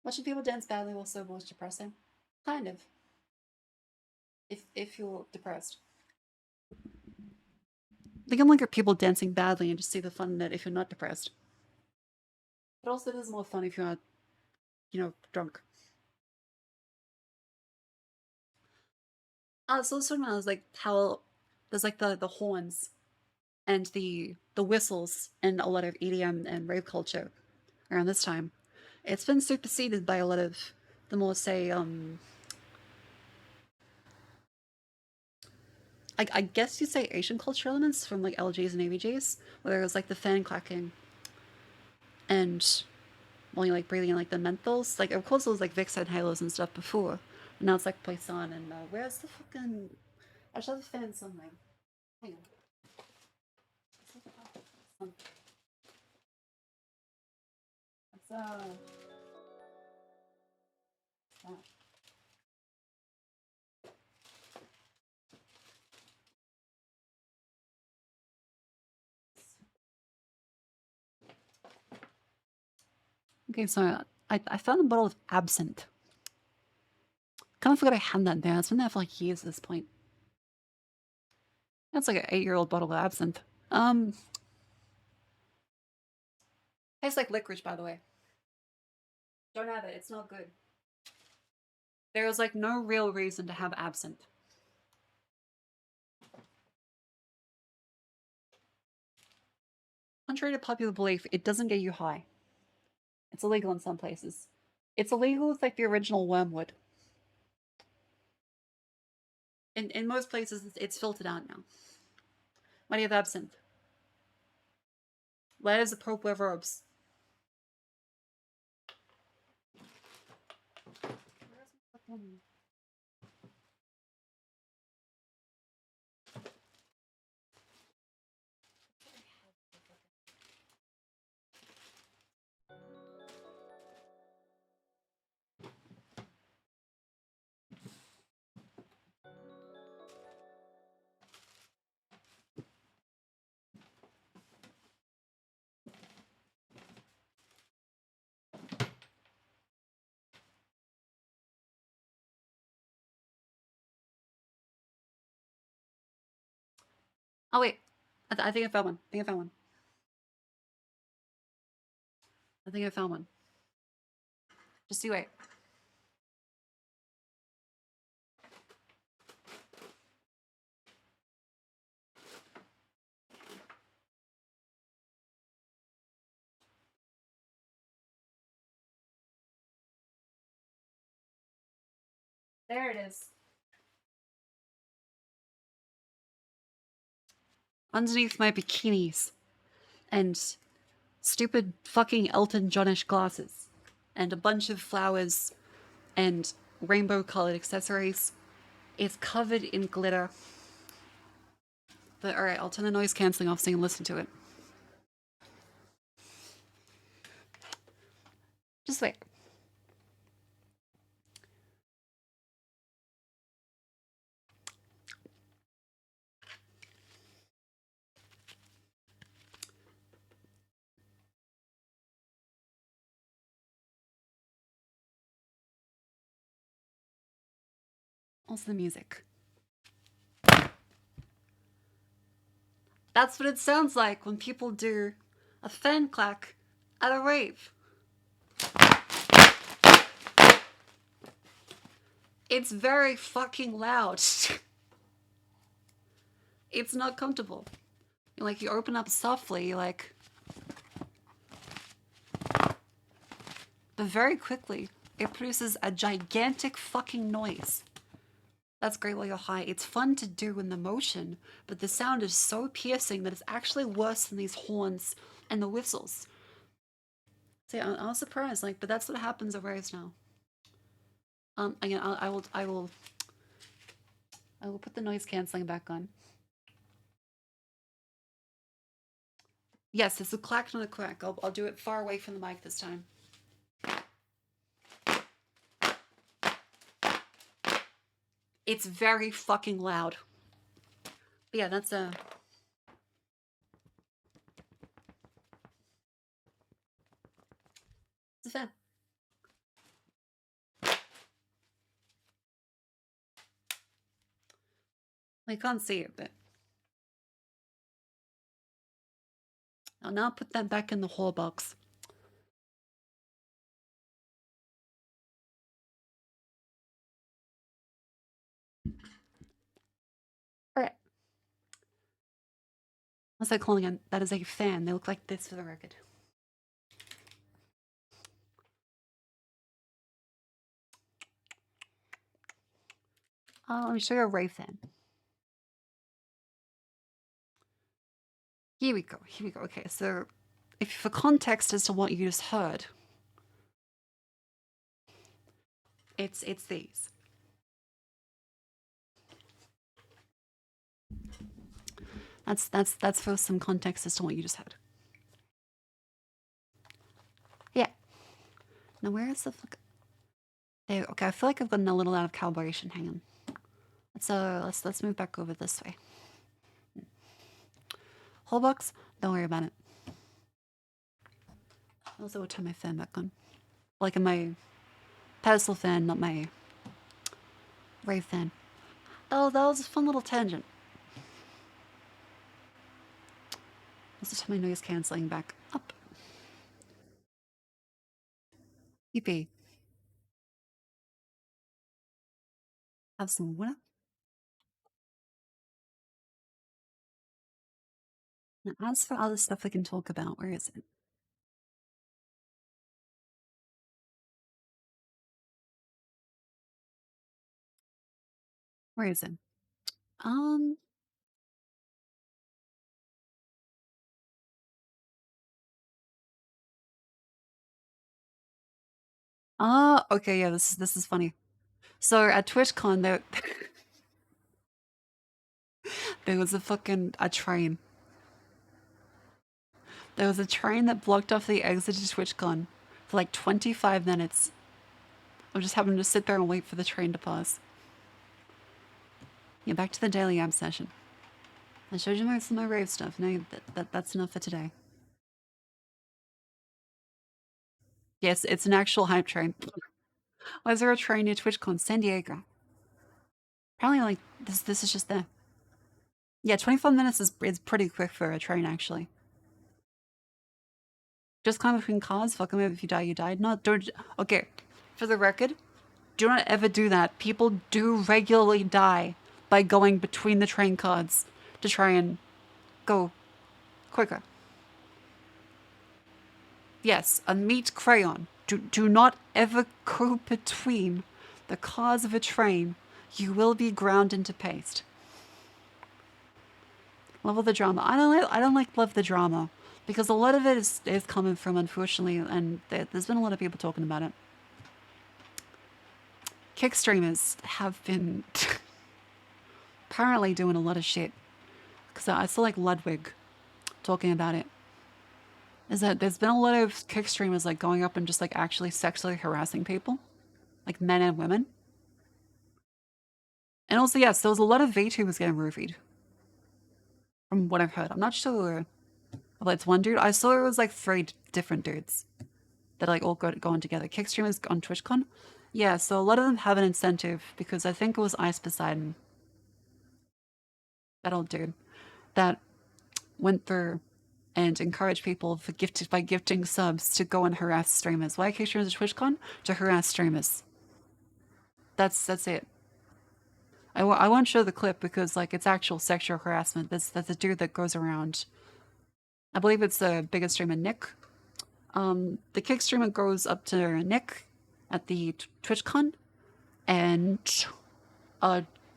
Watching people dance badly while sober is depressing. Kind of. If you're depressed. They can look at people dancing badly and just see the fun in it if you're not depressed. But also it is more fun if you're not, drunk. So this one was like how there's like the horns and the whistles in a lot of EDM and rave culture around this time. It's been superseded by a lot of the more say I guess you'd say Asian culture elements from like LGs and AVGs, where it was like the fan clacking and while you like breathing in like the menthols. Like of course it was like Vicks and Halos and stuff before. And now it's like Poisson and where's the fucking I should have the fan somewhere. Hang on. It's that. Okay, so I found a bottle of absinthe. Kind of forgot I had that there. It's been there for like years at this point. That's like an 8-year-old bottle of absinthe. Tastes like licorice, by the way. Don't have it. It's not good. There is like no real reason to have absinthe. Contrary to popular belief, it doesn't get you high. It's illegal in some places. It's illegal with like the original wormwood. In most places, it's filtered out now. Why do you have absinthe? Why does the Pope wear robes? Oh wait, I think I found one. I think I found one. I think I found one. Just you wait. There it is. Underneath my bikinis and stupid fucking Elton Johnish glasses and a bunch of flowers and rainbow colored accessories. It's covered in glitter. But alright, I'll turn the noise cancelling off so you can listen to it. Just wait. Also the music. That's what it sounds like when people do a fan clack at a rave. It's very fucking loud. It's not comfortable. Like, you open up softly, like... But very quickly, it produces a gigantic fucking noise. That's great while you're high. It's fun to do in the motion, but the sound is so piercing that it's actually worse than these horns and the whistles. So yeah, I was surprised, like, but that's what happens at raves now. Again, I will put the noise canceling back on. Yes, it's a clack, not a crack. I'll do it far away from the mic this time. It's very fucking loud. But yeah, that's it's a fan. I can't see it, but I'll now put that back in the whole box. Alright. What's that calling it? That is a fan. They look like this for the record. Let me show you a rave fan. Here we go. Here we go. Okay, so if for context as to what you just heard, it's these. That's for some context as to what you just heard. Yeah. Now where is the fuck? There. Okay, I feel like I've gotten a little out of calibration. Hang on. Let's move back over this way. Whole box. Don't worry about it. I also will turn my fan back on. Like in my pedestal fan, not my rave fan. Oh, that was a fun little tangent. Also turn my noise cancelling back up. Yippee. Have some water. Now, as for other stuff we can talk about, where is it? Where is it? Okay, yeah, this is funny. So at TwitchCon there was a train. There was a train that blocked off the exit to TwitchCon for like 25 minutes. I just happened to sit there and wait for the train to pass. Yeah, back to the daily app session. I showed you some of my rave stuff. Now that's enough for today. Yes, it's an actual hype train. Why is there a train near TwitchCon? San Diego. Apparently, like, this is just there. Yeah, 25 minutes is pretty quick for a train, actually. Just climb between cars, fuck them if you die, you died. No, don't. Okay, for the record, do not ever do that. People do regularly die by going between the train cars to try and go quicker. Yes, a meat crayon. Do not ever go between the cars of a train. You will be ground into paste. Love the drama. I don't like love the drama. because a lot of it is coming from, unfortunately, and there's been a lot of people talking about it. Kick streamers have been apparently doing a lot of shit. Because I saw like Ludwig talking about it. Is that there's been a lot of kick streamers like going up and just like actually sexually harassing people, like men and women. And also, yes, there was a lot of VTubers getting roofied, from what I've heard. I'm not sure if it's one dude. I saw it was like three different dudes that like all going together. Kick streamers on TwitchCon. Yeah, so a lot of them have an incentive because I think it was Ice Poseidon, that old dude, that went through and encouraged people for gifted by gifting subs to go and harass streamers. Why kick streamers at TwitchCon? To harass streamers. That's it. I won't show the clip because like it's actual sexual harassment. That's a dude that goes around. I believe it's the biggest streamer, Nick. The kick streamer goes up to Nick at the TwitchCon and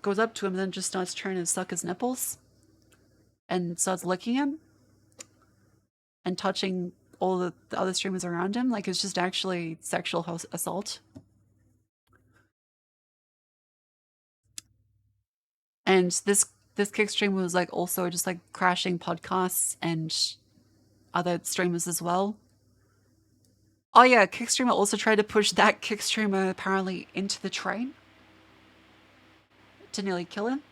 goes up to him and then just starts trying to suck his nipples and starts licking him and touching all the other streamers around him. Like it's just actually sexual assault. And this kick streamer was like also just like crashing podcasts and other streamers as well. Oh yeah, kick streamer also tried to push that kick streamer apparently into the train to nearly kill him.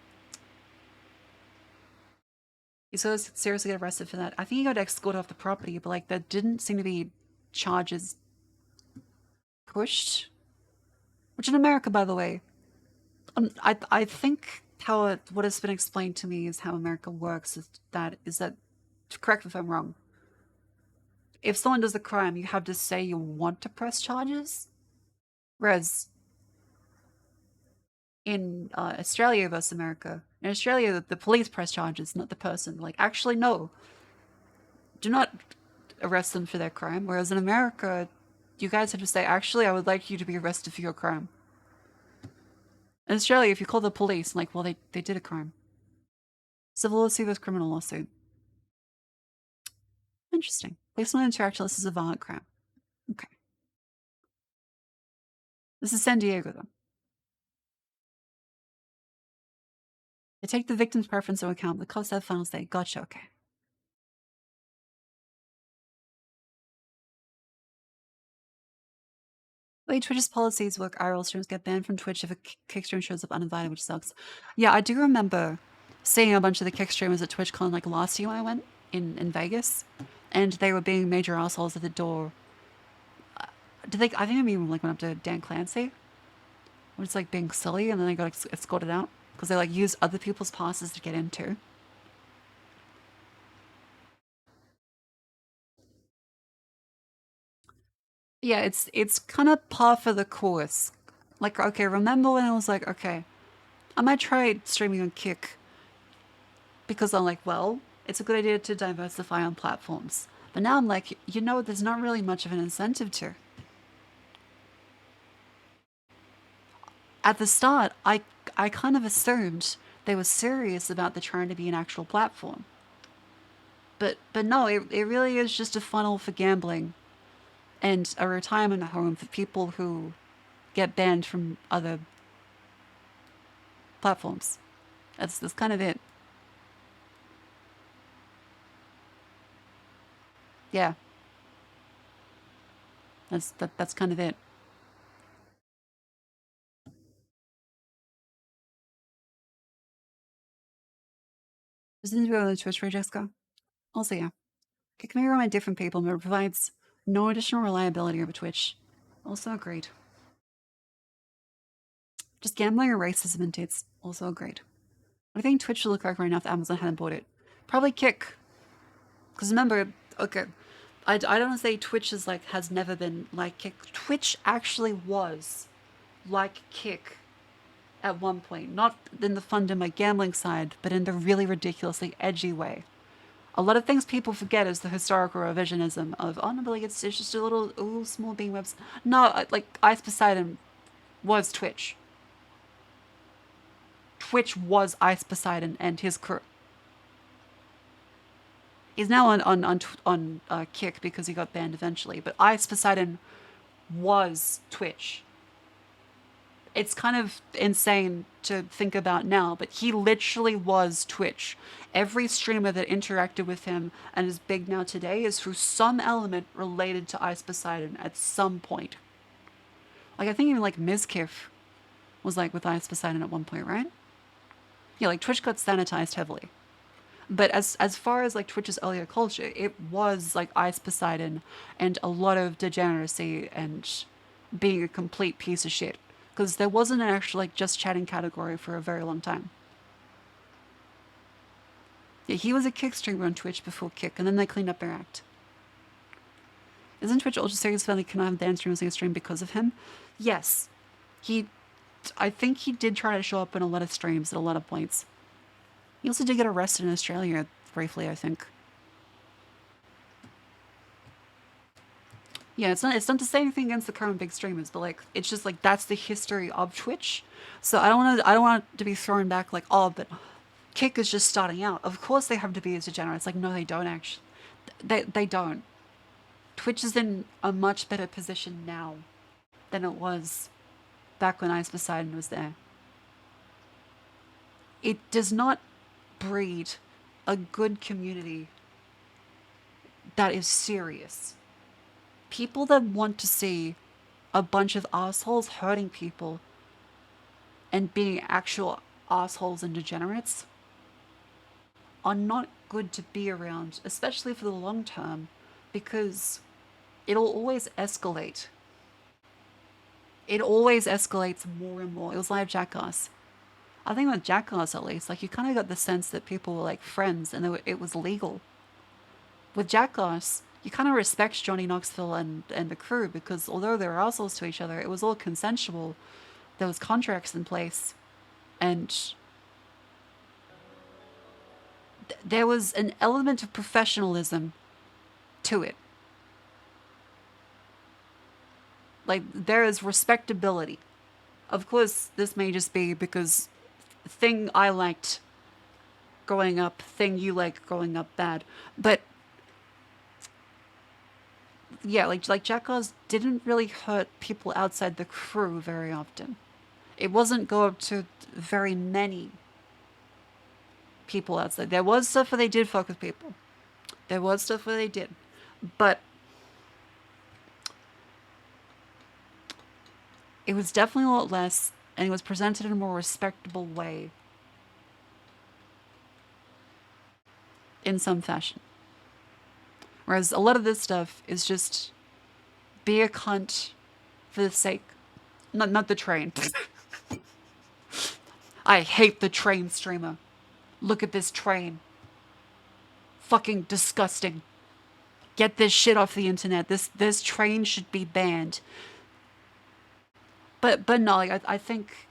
He so seriously got arrested for that. I think he got escorted off the property, but like there didn't seem to be charges pushed. Which in America, by the way, I think how what has been explained to me is how America works is that correct me if I'm wrong. If someone does a crime, you have to say you want to press charges, whereas in Australia versus America, in Australia the police press charges, not the person. Like actually no, do not arrest them for their crime. Whereas in America, you guys have to say actually I would like you to be arrested for your crime. In Australia, if you call the police, like, well, they did a crime. Civil lawsuit versus criminal lawsuit. Interesting. Policeman interaction list is a violent crime. Okay. This is San Diego, though. They take the victim's preference into account. The cops have final say. Gotcha, okay. The way Twitch's policies work, IRL streams get banned from Twitch if a kick stream shows up uninvited, which sucks. Yeah, I do remember seeing a bunch of the kick streamers at TwitchCon like last year when I went in Vegas, and they were being major assholes at the door. I think I even like went up to Dan Clancy. When it's like being silly, and then they got escorted out because they like used other people's passes to get in too. Yeah, it's kind of par for the course. Like, okay, remember when I was like, okay, I might try streaming on Kick because I'm like, well, it's a good idea to diversify on platforms. But now I'm like, you know, there's not really much of an incentive to. At the start, I kind of assumed they were serious about the trying to be an actual platform. But no, it really is just a funnel for gambling and a retirement home for people who get banned from other platforms. That's kind of it. Yeah. That's kind of it. Isn't it really Twitch for Jessica? Also, yeah. It can be run by different people, but it provides no additional reliability over Twitch. Also agreed. Just gambling or racism and tits. Also agreed. What do you think Twitch should look like right now if Amazon hadn't bought it? Probably Kick. Because remember, okay, I don't want to say Twitch is like has never been like Kick. Twitch actually was like Kick at one point. Not in the fun to my gambling side, but in the really ridiculously edgy way. A lot of things people forget is the historical revisionism of, oh no, but like it's just a little small being webs. No, like Ice Poseidon was Twitch. Twitch was Ice Poseidon and his crew. He's now on Kick because he got banned eventually. But Ice Poseidon was Twitch. It's kind of insane to think about now, but he literally was Twitch. Every streamer that interacted with him and is big now today is through some element related to Ice Poseidon at some point. Like, I think even like Mizkif was like with Ice Poseidon at one point, right? Yeah, like Twitch got sanitized heavily. But as far as like Twitch's earlier culture, it was like Ice Poseidon and a lot of degeneracy and being a complete piece of shit. Because there wasn't an actual like just chatting category for a very long time. Yeah, he was a Kick streamer on Twitch before Kick, and then they cleaned up their act. Isn't Twitch ultra serious family can I have banned streamers in a stream because of him? Yes. I think he did try to show up in a lot of streams at a lot of points. He also did get arrested in Australia briefly, I think. Yeah, it's not to say anything against the current big streamers, but like it's just like that's the history of Twitch. So I don't want it to be thrown back like, oh, but Kick is just starting out. Of course they have to be as degenerates. Like, no, they don't actually. They don't. Twitch is in a much better position now than it was back when Ice Poseidon was there. It does not breed a good community that is serious. People that want to see a bunch of assholes hurting people and being actual assholes and degenerates are not good to be around, especially for the long term, because it'll always escalate. It always escalates more and more. It was like Jackass. I think with Jackass at least, like you kind of got the sense that people were like friends and it was legal. With Jackass, you kind of respect Johnny Knoxville and the crew because although they were assholes to each other, it was all consensual. There was contracts in place, and there was an element of professionalism to it. Like there is respectability. Of course, this may just be because thing I liked growing up, thing you like growing up bad, but yeah, like Jackass didn't really hurt people outside the crew very often. It wasn't go up to very many people outside. There was stuff where they did fuck with people. There was stuff where they did. But it was definitely a lot less, and it was presented in a more respectable way in some fashion. Whereas a lot of this stuff is just be a cunt for the sake. Not the train. I hate the train streamer. Look at this train. Fucking disgusting. Get this shit off the internet. This train should be banned. But no, like I think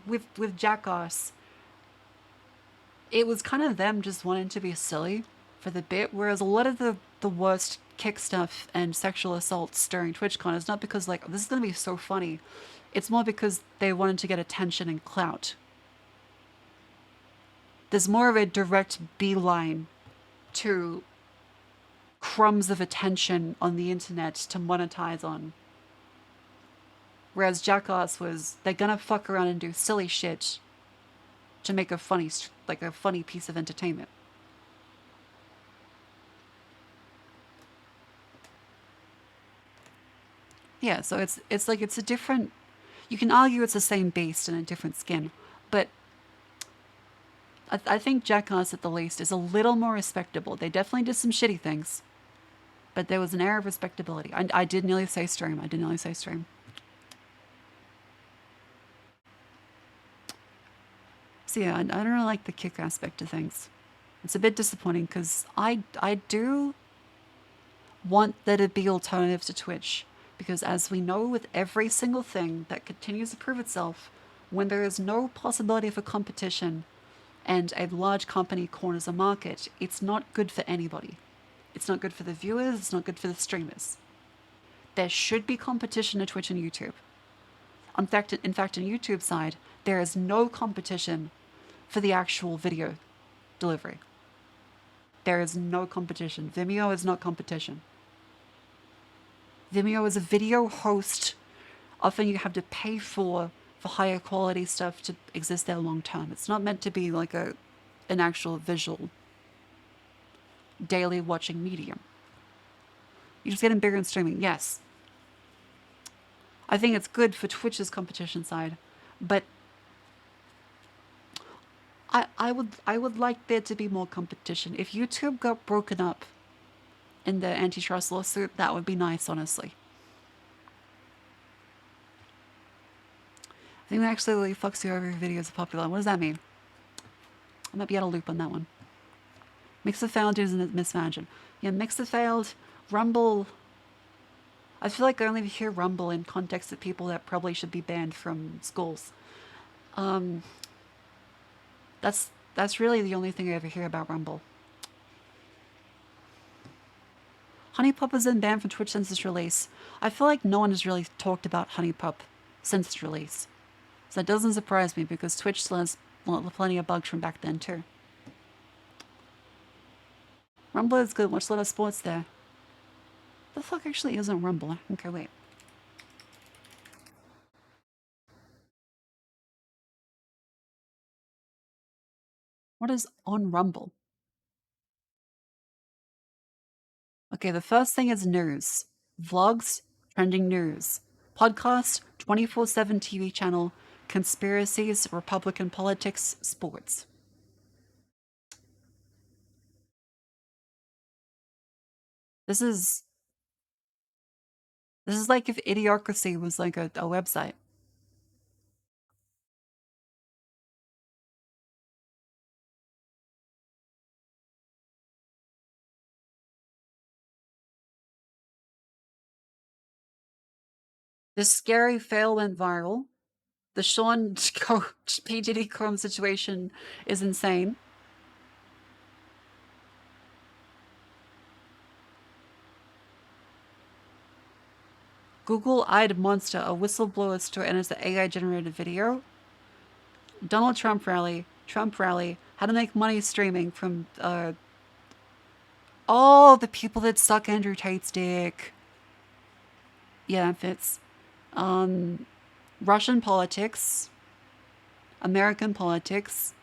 with Jackass, it was kind of them just wanting to be silly for the bit, whereas a lot of the worst Kick stuff and sexual assaults during TwitchCon is not because like this is gonna be so funny. It's more because they wanted to get attention and clout. There's more of a direct beeline to crumbs of attention on the internet to monetize on. Whereas Jackass was, they're gonna fuck around and do silly shit to make a funny piece of entertainment. Yeah, so it's like it's a different. You can argue it's the same beast in a different skin, but I think Jackass at the least is a little more respectable. They definitely did some shitty things, but there was an air of respectability. I did nearly say stream. I did nearly say stream. So yeah, I don't really like the Kick aspect of things. It's a bit disappointing because I do want there to be alternatives to Twitch. Because as we know with every single thing that continues to prove itself, when there is no possibility for competition and a large company corners a market, it's not good for anybody. It's not good for the viewers, it's not good for the streamers. There should be competition at Twitch and YouTube. In fact, on YouTube side, there is no competition for the actual video delivery. there is no competition. Vimeo is not competition. Vimeo is a video host. Often you have to pay for higher quality stuff to exist there long term. It's not meant to be like an actual visual daily watching medium. You're just getting bigger in streaming, yes. I think it's good for Twitch's competition side, but I would like there to be more competition. If YouTube got broken up in the antitrust lawsuit, that would be nice, honestly. I think that actually really fucks you over your videos are popular. What does that mean? I might be out of loop on that one. Mix the failed isn't mismanaged. Yeah, mix the failed, Rumble. I feel like I only hear Rumble in context of people that probably should be banned from schools. That's really the only thing I ever hear about Rumble. Honeypop has been banned from Twitch since its release. I feel like no one has really talked about Honeypop since its release. So that doesn't surprise me because Twitch still has plenty of bugs from back then too. Rumble is good. Watch a lot of sports there. The fuck actually isn't Rumble? Okay, wait. What is on Rumble? Okay, the first thing is news. Vlogs, trending news. Podcast, 24/7 TV channel, conspiracies, Republican politics, sports. This is like if Idiocracy was like a website. This scary fail went viral. The Sean P. Diddy Chrome situation is insane. Google eyed monster, a whistleblower story, and it's an AI-generated video. Donald Trump rally, how to make money streaming from all the people that suck Andrew Tate's dick. Yeah, that fits. Russian politics, American politics.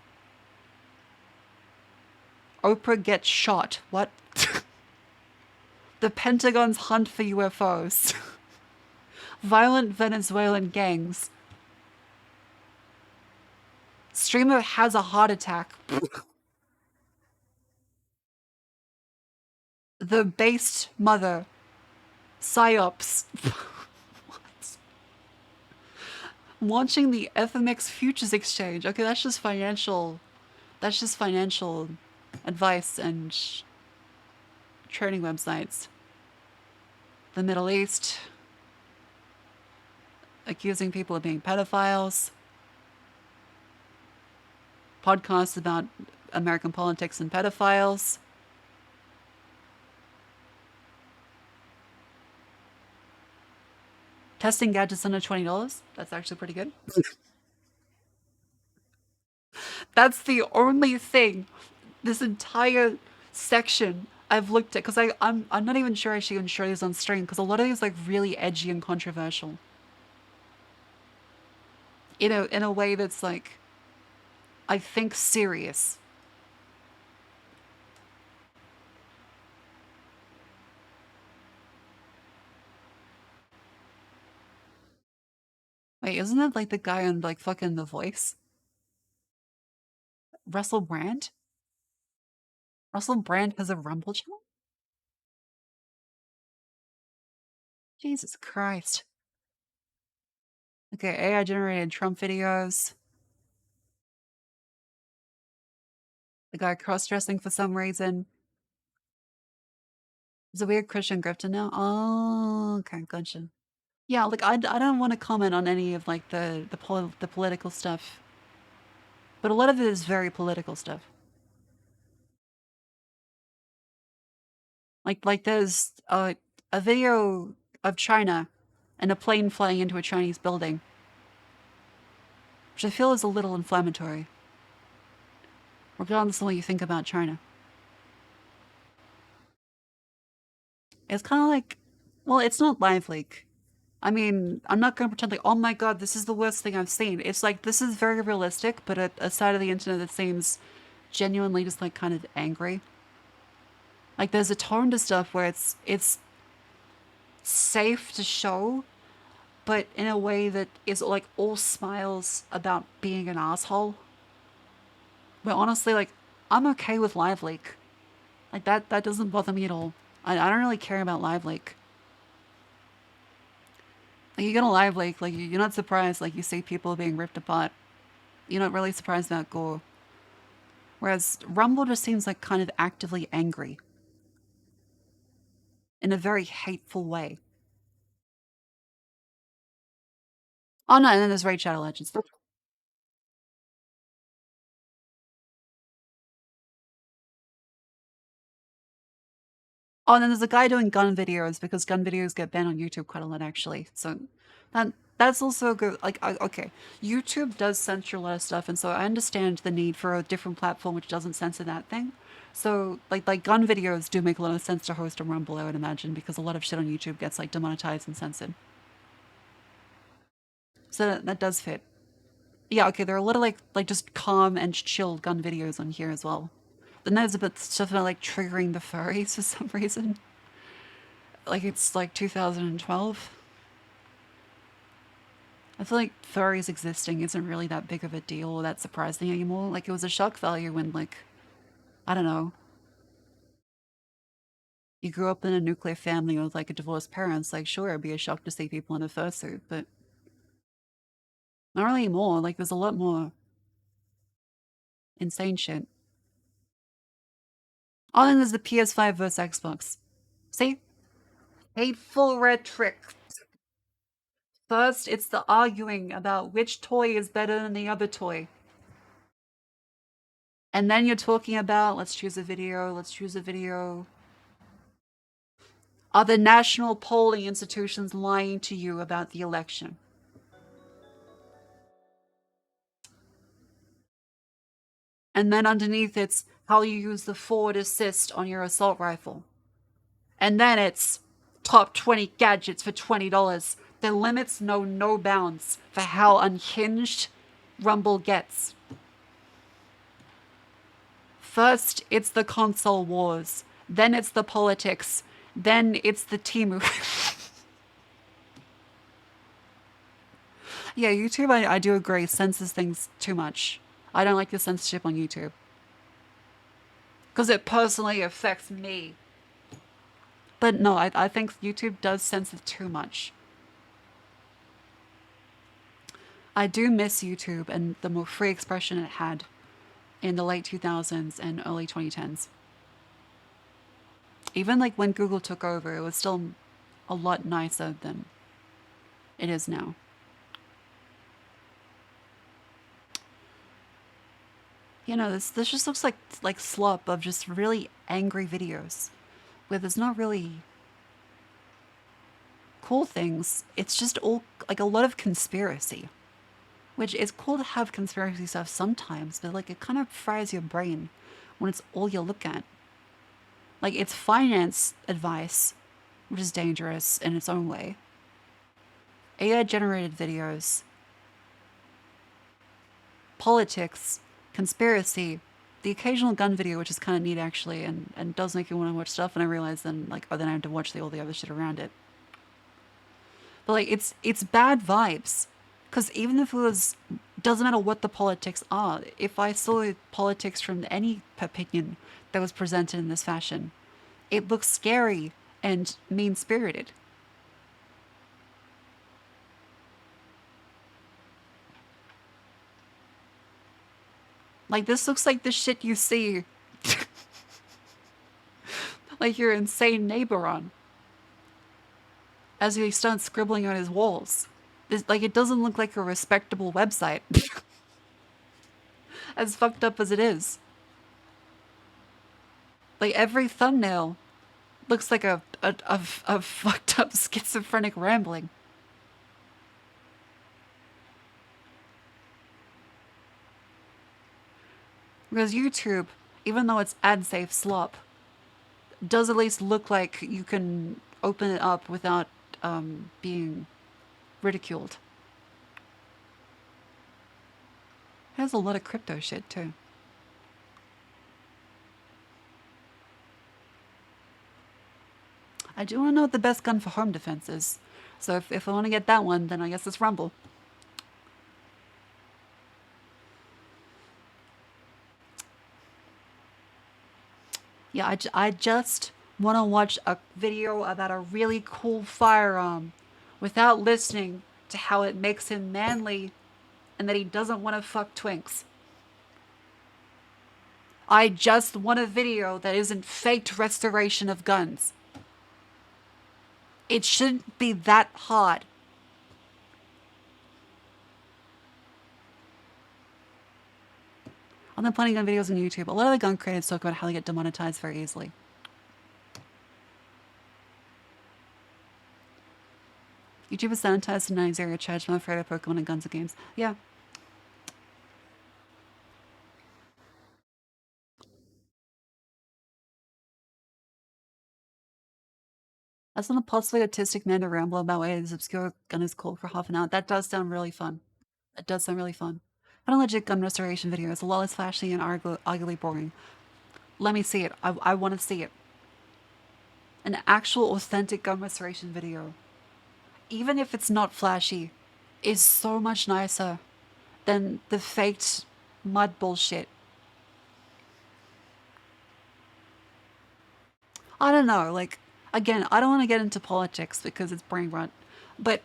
Oprah gets shot. What? The Pentagon's hunt for UFOs. Violent Venezuelan gangs. Streamer has a heart attack. The based mother. PsyOps. What? Launching the FMX Futures Exchange. Okay, that's just financial. That's just financial advice and trading websites. The Middle East. Accusing people of being pedophiles. Podcasts about American politics and pedophiles. Testing gadgets under $20. That's actually pretty good. That's the only thing this entire section I've looked at because I'm not even sure I should even show these on stream because a lot of these like really edgy and controversial. You know, in a way that's like, I think serious. Wait, isn't that like the guy on like fucking The Voice? Russell Brand? Russell Brand has a Rumble channel? Jesus Christ. Okay, AI generated Trump videos. The guy cross-dressing for some reason. Is a weird Christian grifter now? Oh, okay, gotcha. Yeah, like I don't want to comment on any of like the political stuff, but a lot of it is very political stuff. Like there's a video of China and a plane flying into a Chinese building, which I feel is a little inflammatory, regardless of what you think about China. It's kind of like, well, it's not live leak. I mean, I'm not going to pretend like, oh my god, this is the worst thing I've seen. It's like, this is very realistic, but a side of the internet that seems genuinely just like kind of angry. Like, there's a tone to stuff where it's safe to show, but in a way that is like all smiles about being an asshole. But honestly, like, I'm okay with live leak. Like, that doesn't bother me at all. I don't really care about live leak. Like, you get a live leak, like, you're not surprised, like, you see people being ripped apart. You're not really surprised about gore. Whereas Rumble just seems like kind of actively angry in a very hateful way. Oh no, and then there's Raid Shadow Legends. Oh, and then there's a guy doing gun videos because gun videos get banned on YouTube quite a lot, actually. So that's also good. Like, okay, YouTube does censor a lot of stuff, and so I understand the need for a different platform which doesn't censor that thing. So, like gun videos do make a lot of sense to host on Rumble, I would imagine, because a lot of shit on YouTube gets like demonetized and censored. So that does fit. Yeah, okay, there are a lot of like just calm and chill gun videos on here as well. Then there's a bit stuff about like triggering the furries for some reason. Like it's like 2012. I feel like furries existing isn't really that big of a deal or that surprising anymore. Like it was a shock value when like, I don't know, you grew up in a nuclear family with like a divorced parents, like sure it'd be a shock to see people in a fursuit, but not really anymore. Like there's a lot more insane shit. Oh, then there's the PS5 versus Xbox. See? Hateful rhetoric. First, it's the arguing about which toy is better than the other toy. And then you're talking about, let's choose a video, let's choose a video. Are the national polling institutions lying to you about the election? And then underneath it's how you use the forward assist on your assault rifle. And then it's top 20 gadgets for $20. The limits know no bounds for how unhinged Rumble gets. First, it's the console wars. Then it's the politics. Then it's the Timu. Yeah, YouTube, I do agree, censors things too much. I don't like the censorship on YouTube. Because it personally affects me. But no, I think YouTube does censor too much. I do miss YouTube and the more free expression it had in the late 2000s and early 2010s. Even like when Google took over, it was still a lot nicer than it is now. You know, this just looks like slop of just really angry videos where there's not really cool things. It's just all like a lot of conspiracy, which is cool to have conspiracy stuff sometimes, but like it kind of fries your brain when it's all you look at. Like it's finance advice, which is dangerous in its own way. AI generated videos, politics, conspiracy, the occasional gun video, which is kind of neat actually, and does make you want to watch stuff. And I realize then like, oh, then I have to watch all the other shit around it. But like, it's bad vibes, because even if it was, doesn't matter what the politics are. If I saw politics from any opinion that was presented in this fashion, it looks scary and mean spirited. Like this looks like the shit you see like your insane neighbor on as he starts scribbling on his walls. Like it doesn't look like a respectable website. As fucked up as it is. Like every thumbnail looks like a fucked up schizophrenic rambling. Because YouTube, even though it's ad safe slop, does at least look like you can open it up without being ridiculed. It has a lot of crypto shit too. I do want to know what the best gun for home defense is. So if I want to get that one, then I guess it's Rumble. Yeah, I just want to watch a video about a really cool firearm without listening to how it makes him manly and that he doesn't want to fuck twinks. I just want a video that isn't faked restoration of guns. It shouldn't be that hard. I'm not planning on videos on YouTube. A lot of the gun creators talk about how they get demonetized very easily. YouTube is sanitized and 9-0 charged. I'm afraid of Pokemon and guns and games. Yeah. That's not a possibly autistic man to ramble about why his obscure gun is cool for half an hour. That does sound really fun. That does sound really fun. But a legit gun restoration video is a lot less flashy and arguably boring. Let me see it. I want to see it. An actual authentic gun restoration video, even if it's not flashy, is so much nicer than the faked mud bullshit. I don't know, like, again, I don't want to get into politics because it's brain rot, but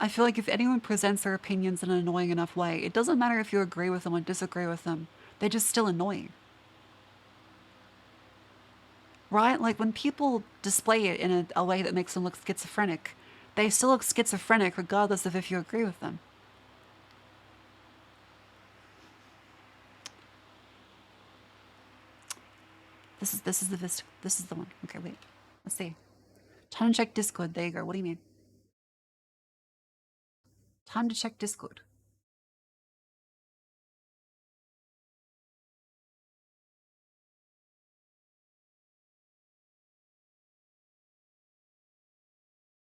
I feel like if anyone presents their opinions in an annoying enough way, it doesn't matter if you agree with them or disagree with them, they're just still annoying. Right? Like when people display it in a way that makes them look schizophrenic, they still look schizophrenic regardless of if you agree with them. This is the one. Okay, wait. Let's see. Time to check Discord. There you go. What do you mean? Time to check Discord.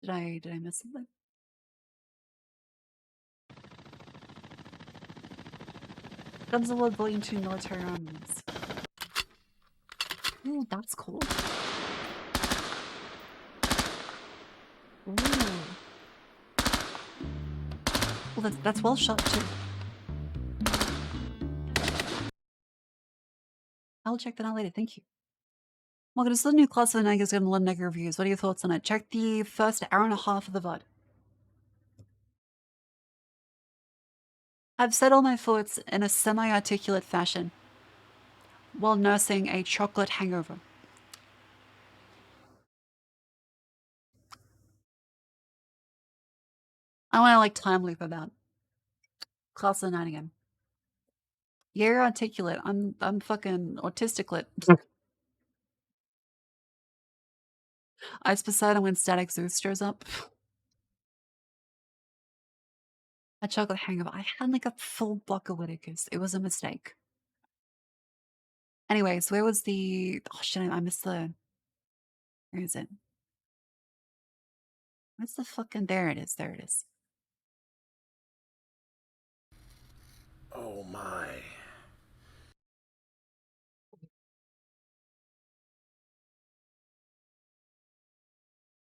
Did I miss something? Guns of War Volume 2 Military Armaments. Ooh, that's cool. Ooh. Well, that's well shot too. I'll check that out later. Thank you. Welcome to the new class of the night. Is getting a lot of negative reviews. What are your thoughts on it? Check the first hour and a half of the VOD. I've said all my thoughts in a semi-articulate fashion while nursing a chocolate hangover. I want to like time loop about class of the night again. You're articulate. I'm fucking autisticlet. Ice Poseidon when Static Zeus stirs up. A chocolate hangover. I had like a full block of Whitakers. It was a mistake. Anyways, where was the... Oh shit, I missed the... Where is it? What's the fucking... There it is. There it is. Oh my.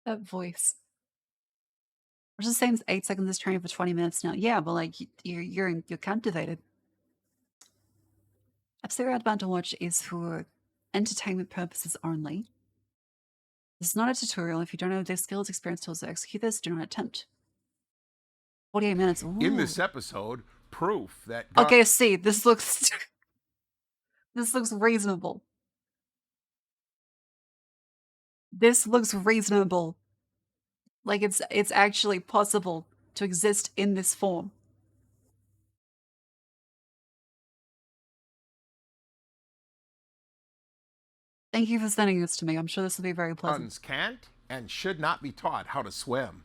That voice. Which is the same as 8 seconds is training for 20 minutes now. Yeah, but like you're captivated. Episode we're about to watch is for entertainment purposes only. This is not a tutorial. If you don't have the skills, experience, tools to execute this, do not attempt. 48 minutes. Ooh. In this episode, proof that Okay, see, this looks this looks reasonable. This looks reasonable. Like it's actually possible to exist in this form. Thank you for sending this to me. I'm sure this will be very pleasant. guns can't and should not be taught how to swim.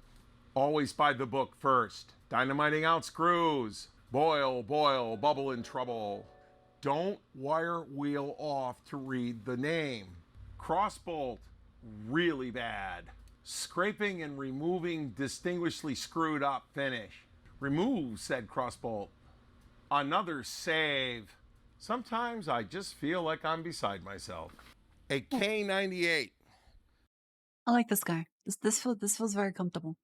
Always buy the book first. Dynamiting out screws. Boil, boil, bubble in trouble. Don't wire wheel off to read the name. Crossbolt, really bad. Scraping and removing distinguishedly screwed up finish. Remove, said Crossbolt. Another save. Sometimes I just feel like I'm beside myself. A K98. I like this guy. This feels very comfortable.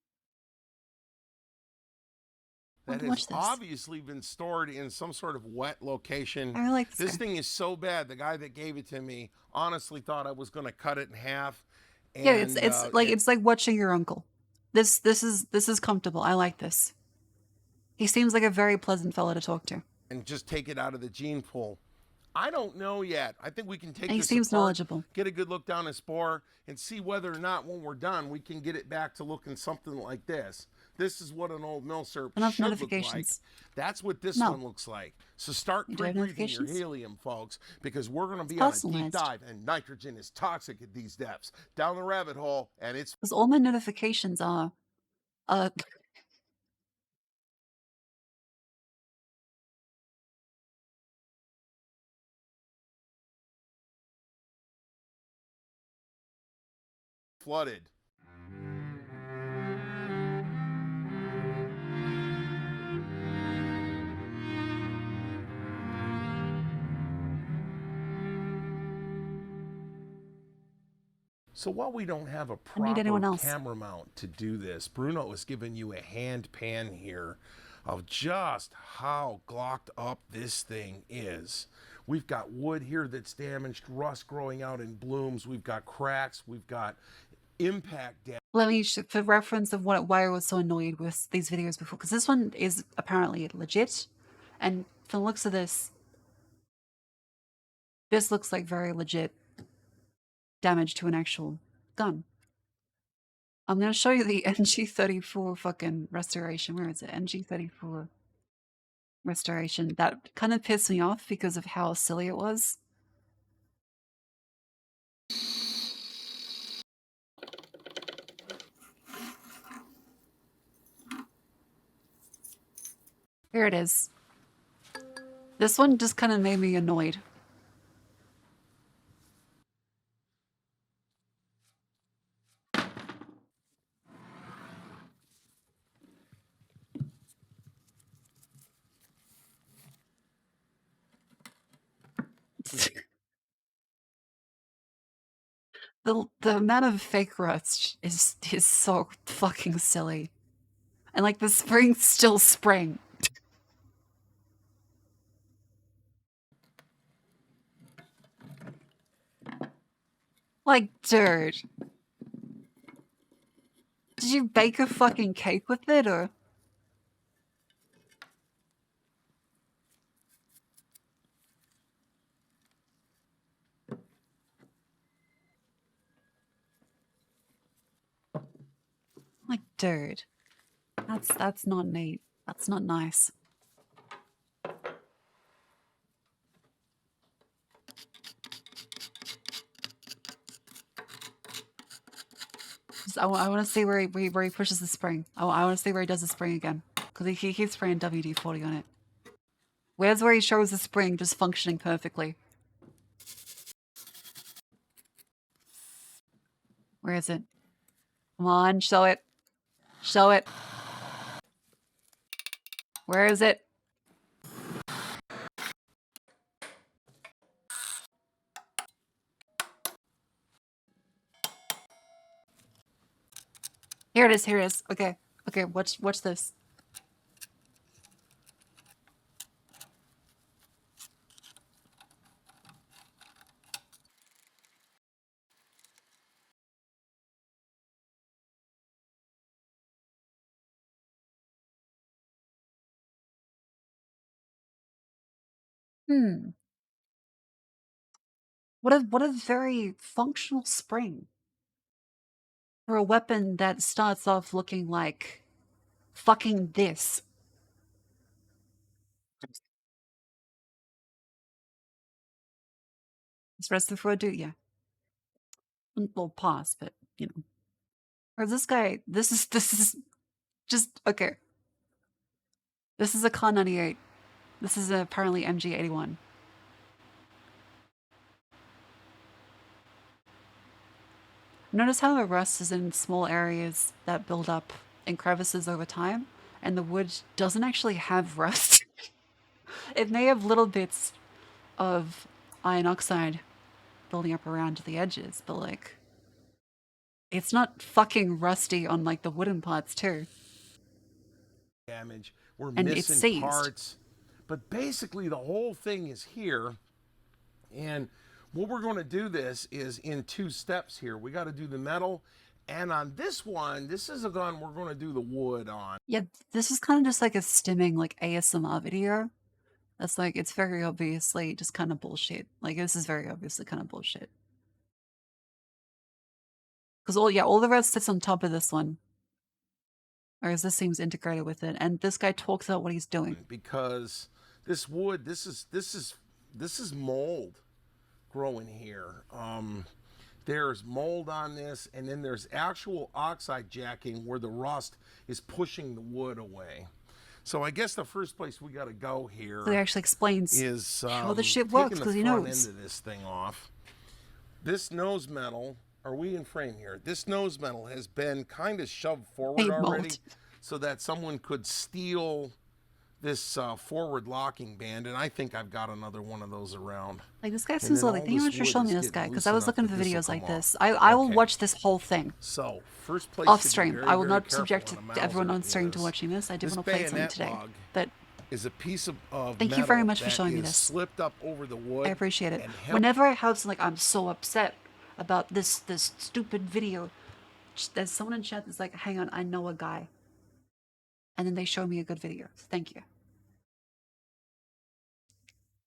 That has Watch this. obviously been stored in some sort of wet location. I really like This guy. thing is so bad. The guy that gave it to me honestly thought I was going to cut it in half. And, Yeah, it's like watching your uncle. This is comfortable. I like this. He seems like a very pleasant fellow to talk to. and just take it out of the gene pool. I don't know yet. I think we can take And he this seems apart, knowledgeable. get a good look down his spore, and see whether or not when we're done we can get it back to looking something like this. This is what an old milsurp Enough should look like. notifications. That's what this No. one looks like. So start You do have pre-breathing your notifications? helium, folks, because we're going to be It's on a deep personalized. dive, and nitrogen is toxic at these depths. Down the rabbit hole, and it's Because all my notifications are, flooded. So while we don't have a I need anyone proper else. camera mount to do this, Bruno has given you a hand pan here of just how glocked up this thing is. We've got wood here that's damaged, rust growing out in blooms. We've got cracks. We've got impact damage. let me, for reference of why I was so annoyed with these videos before, because this one is apparently legit, and from the looks of this looks like very legit damage to an actual gun. I'm gonna show you the NG34 fucking restoration. Where is it? NG34 restoration. That kind of pissed me off because of how silly it was. Here it is. This one just kind of made me annoyed. The amount of fake rust is so fucking silly. And like the spring's still spring. Like, dude. Did you bake a fucking cake with it, or? Like, dude. That's not neat. That's not nice. I want to see where he pushes the spring. I want to see where he does the spring again. Because he keeps spraying WD-40 on it. Where's where he shows the spring just functioning perfectly? Where is it? Come on, show it. Show it. Where is it? Here it is, here it is. Okay. Okay, watch this. Hmm. What a very functional spring. For a weapon that starts off looking like fucking this. This rest of the do, yeah. Well, pause, but you know. Or this guy, this is just okay. This is a Con 98. This is apparently MG 81. Notice how the rust is in small areas that build up in crevices over time, and the wood doesn't actually have rust. It may have little bits of iron oxide building up around the edges, but like, it's not fucking rusty on like the wooden parts too. Damage. We're And it's missing seized. parts. But basically, the whole thing is here. And what we're going to do this is in 2 steps here. We got to do the metal. And on this one, this is a gun we're going to do the wood on. Yeah, this is kind of just like a stimming like ASMR video. That's like, it's very obviously just kind of bullshit. Like, this is very obviously kind of bullshit. Because all the rest sits on top of this one. Whereas this seems integrated with it. And this guy talks about what he's doing. Because this wood, this is mold growing here. There's mold on this, and then there's actual oxide jacking where the rust is pushing the wood away. So I guess the first place we got to go here So he actually explains is how the shit taking works, the 'cause he front knows. end of this thing off. This nose metal, are we in frame here? This nose metal has been kind of shoved forward Paint mold. already so that someone could steal this forward locking band, and I think I've got another one of those around. Like, this guy And seems then like, all thank you this much for wood showing me is this getting guy, because I was loosened looking up, for but videos this'll like come this. off. I will Okay. watch this whole thing So, first place off to be stream. very, I will very not careful subject on a everyone Mauser on stream to is watching this. I did this want to play something bayonet today. log But is a piece of thank you very metal much for that showing me is this. slipped up over the wood. I appreciate it. and held- Whenever I have something, like, I'm so upset about this stupid video, there's someone in chat that's like, hang on, I know a guy. And then they show me a good video. Thank you.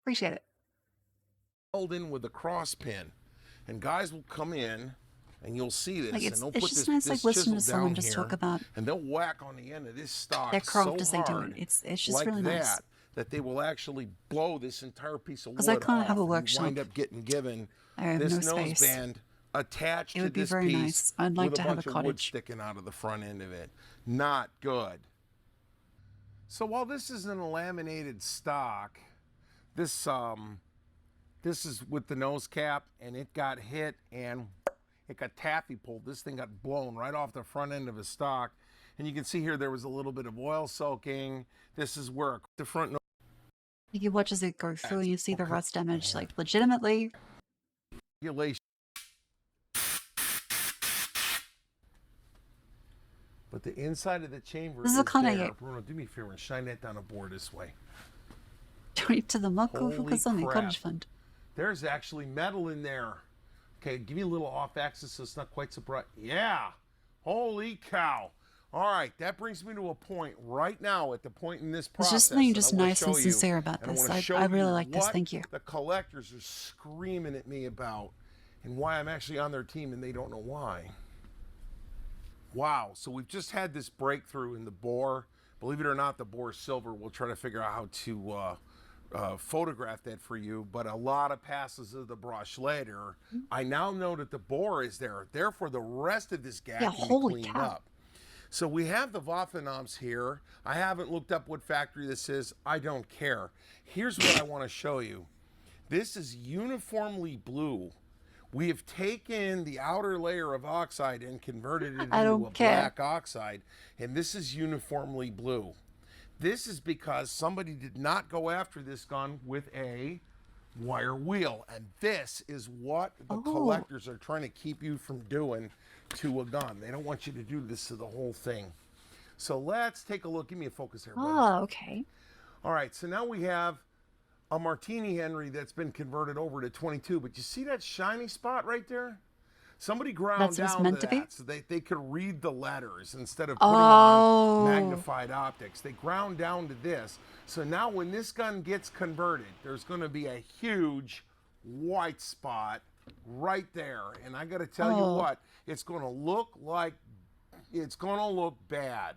Appreciate it. held in with a cross pin, and guys will come in, and you'll see this, Like, and it's they'll it's put just this, nice, this like, listening to chisel someone down just here, talk about and they'll whack on the end of this stock their craft so as they do hard, it. It's just like really nice. that they will actually blow this entire piece of wood 'Cause I kinda off, have a and you workshop. wind up getting given I have this no nose space. band attached It to would be this very piece nice. I'd like with to a have bunch a of wood cottage. sticking out of the front end of it. Not good. So while this is in a laminated stock, this is with the nose cap, and it got hit and it got taffy pulled. This thing got blown right off the front end of the stock. And you can see here there was a little bit of oil soaking. This is where the front nose Like, you watch as it go through and you see the rust damage, like, legitimately. regulation. But the inside of the chamber This is is a kinda- there. Bruno, do me a favor and shine that down a board this way. Donate to the Mako Holy Fukasami crap. Cottage Fund. There's actually metal in there. Okay, give me a little off axis so it's not quite so bright. Yeah. Holy cow. All right, that brings me to a point right now, at the point in this There's process. just something that just I wanna nice and show you, sincere about and I this. wanna show I really you like this. what Thank you. The collectors are screaming at me about, and why I'm actually on their team and they don't know why. Wow, so we've just had this breakthrough in the bore. Believe it or not, the bore is silver. We'll try to figure out how to photograph that for you, but a lot of passes of the brush later, I now know that the bore is there. Therefore, the rest of this gap Yeah, can be holy cleaned cow. up. So we have the Waffenamps here. I haven't looked up what factory this is. I don't care. Here's what I want to show you. This is uniformly blue. We have taken the outer layer of oxide and converted it I into don't a care. black oxide, and this is uniformly blue. This is because somebody did not go after this gun with a wire wheel, and this is what the Oh. collectors are trying to keep you from doing to a gun. They don't want you to do this to the whole thing. So let's take a look. Give me a focus here, buddy. Oh, okay. All right, so now we have a Martini Henry that's been converted over to 22, but you see that shiny spot right there? Somebody ground That's what it's down meant to to be? that so they could read the letters instead of putting Oh. on magnified optics. They ground down to this. So now when this gun gets converted, there's going to be a huge white spot right there. And I got to tell you Oh. what, it's going to look bad.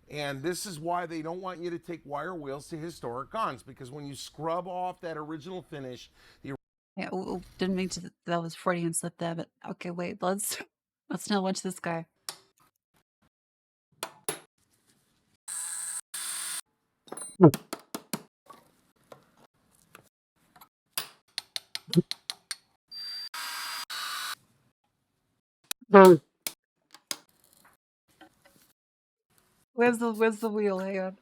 And this is why they don't want you to take wire wheels to historic guns, because when you scrub off that original finish, the Yeah, didn't mean to. That was Freudian slip there, but okay, wait. Let's now watch this guy. Where's the wheel? Hang on.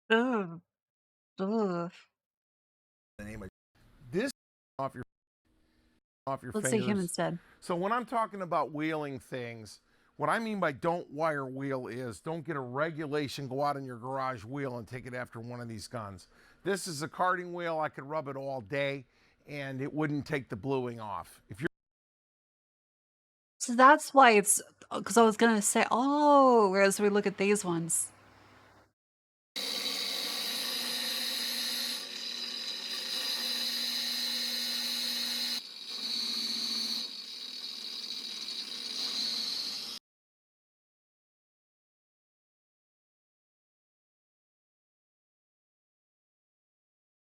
Ugh. Ugh. The name of this off your Let's see him fingers. instead. So when I'm talking about wheeling things, what I mean by don't wire wheel is don't get a regulation, go out in your garage wheel and take it after one of these guns. This is a karting wheel. I could rub it all day and it wouldn't take the bluing off. If you're So that's why it's because I was gonna say, oh, whereas we look at these ones.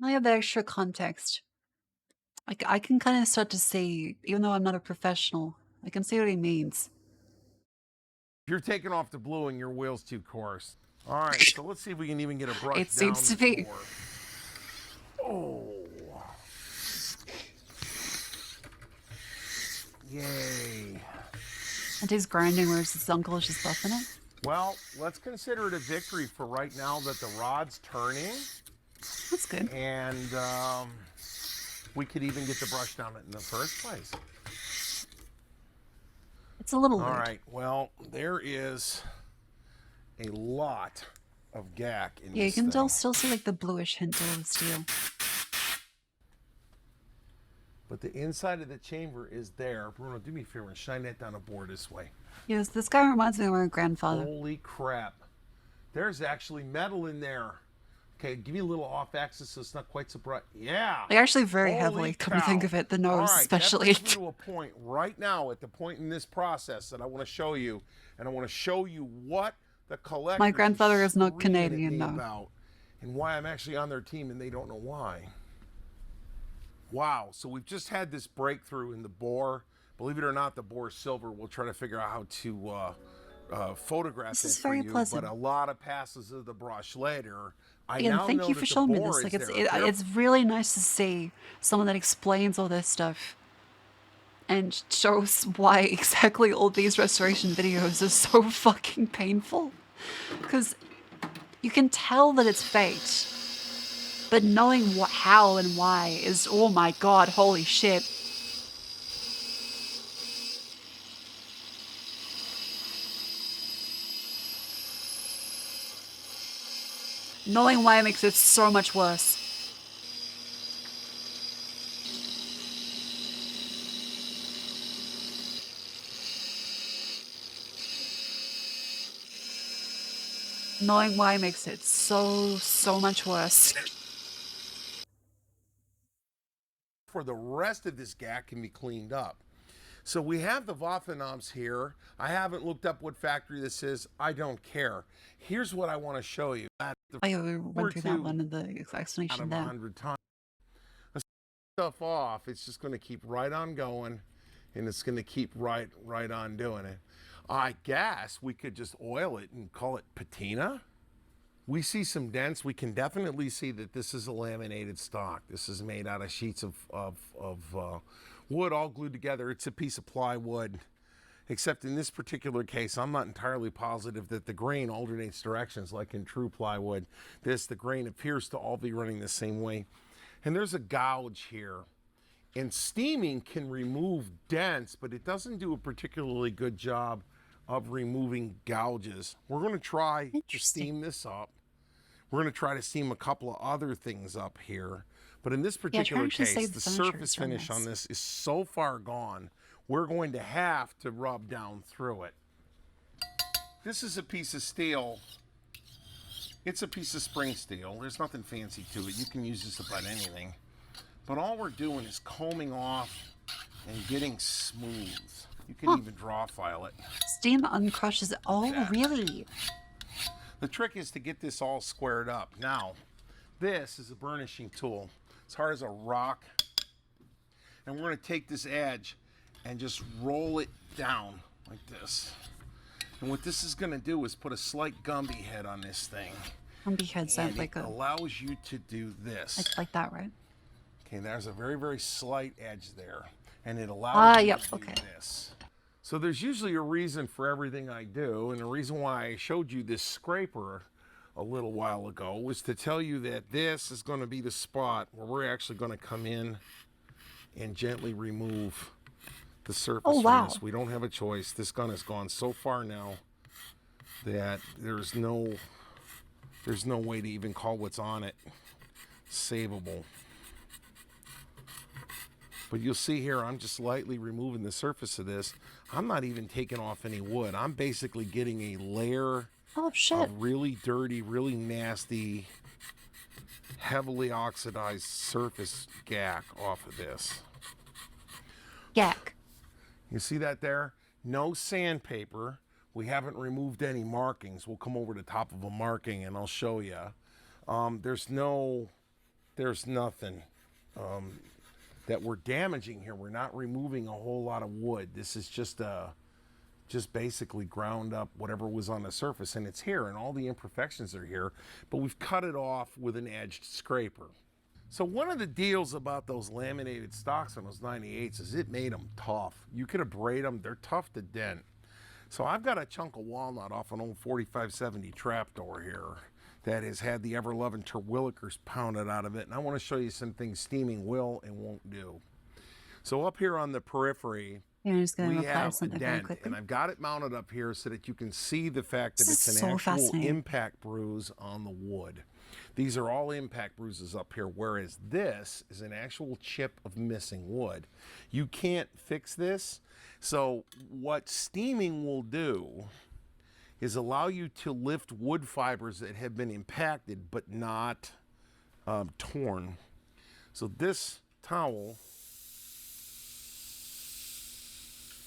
I have the extra context. I can kind of start to see, even though I'm not a professional, I can see what he means. taking off the bluing, your wheel's too coarse. All right, so let's see if we can even get a brush It down seems to this be. board. Oh. Yay. And he's grinding, whereas his uncle is just buffing it. Well, let's consider it a victory for right now that the rod's turning. That's good. And we could even get the brush down it in the first place. It's a little All weird. right, well, there is a lot of gack in Yeah, you this can thing. still see like the bluish hint of the steel. But the inside of the chamber is there. Bruno, do me a favor and shine that down the board this way. Yes, this guy reminds me of my grandfather. Holy crap. There's actually metal in there. Okay, give me a little off axis so it's not quite so bright. Yeah. Like actually very Holy heavily, come to think cow. of it, the All nose right, especially. That brings me to a point right now, at the point in this process that I want to show you, and I want to show you what the collector My grandfather is not Canadian, no. about, and why I'm actually on their team, and they don't know why. Wow, so we've just had this breakthrough in the bore. Believe it or not, the bore is silver. We'll try to figure out how to photograph This it is for very you, pleasant. but a lot of passes of the brush later. I Again, now thank know you that for the showing me bore this. is Like there. it's really nice to see someone that explains all this stuff and shows why exactly all these restoration videos are so fucking painful. Because you can tell that it's faked, but knowing what, how and why is, oh my god, holy shit. Knowing why makes it so much worse. Knowing why makes it so much worse. For the rest of this gack can be cleaned up. So we have the Waffe knobs here. I haven't looked up what factory this is. I don't care. Here's what I want to show you. I went through that one in the Out explanation of there. 100 times. Stuff off, it's just going to keep right on going, and it's going to keep right on doing it. I guess we could just oil it and call it patina. We see some dents. We can definitely see that this is a laminated stock. This is made out of sheets of wood all glued together. It's a piece of plywood, except in this particular case, I'm not entirely positive that the grain alternates directions like in true plywood. The grain appears to all be running the same way. And there's a gouge here. And steaming can remove dents, but it doesn't do a particularly good job of removing gouges. We're going to try to steam this up. We're going to try to steam a couple of other things up here. But in this particular case, the surface finish on this is so far gone, we're going to have to rub down through it. This is a piece of steel It's a piece of spring steel. There's nothing fancy to it. You can use this about anything. But all we're doing is combing off and getting smooth. You can even draw file it. Steam uncrushes. Oh, Yeah. really? The trick is to get this all squared up. Now, this is a burnishing tool. It's hard as a rock. And we're going to take this edge and just roll it down like this. And what this is going to do is put a slight Gumby head on this thing. Gumby heads And like it a allows you to do this. like that, right? Okay, there's a very, very slight edge there. And it allows you yep, to okay. do this. So there's usually a reason for everything I do. And the reason why I showed you this scraper a little while ago was to tell you that this is going to be the spot where we're actually going to come in and gently remove the surface Oh, from wow. this. We don't have a choice. This gun has gone so far now that there's no way to even call what's on it savable. But you'll see here, I'm just lightly removing the surface of this. I'm not even taking off any wood. I'm basically getting a layer Oh, shit. of really dirty, really nasty, heavily oxidized surface gack off of this. Yak. You see that there? No sandpaper. We haven't removed any markings. We'll come over the top of a marking and I'll show you. There's nothing that we're damaging here. We're not removing a whole lot of wood. This is just basically ground up whatever was on the surface, and it's here, and all the imperfections are here, but we've cut it off with an edged scraper. So one of the deals about those laminated stocks on those 98s is it made them tough. You could abrade them. They're tough to dent. So I've got a chunk of walnut off an old 4570 trapdoor here that has had the ever-loving Terwillikers pounded out of it, and I want to show you some things steaming will and won't do. So up here on the periphery, You're just going to we reply have a something very dent, quickly. and I've got it mounted up here so that you can see the fact that This it's is an so actual fascinating. impact bruise on the wood. These are all impact bruises up here, whereas this is an actual chip of missing wood. You can't fix this, so what steaming will do is allow you to lift wood fibers that have been impacted but not torn. So this towel,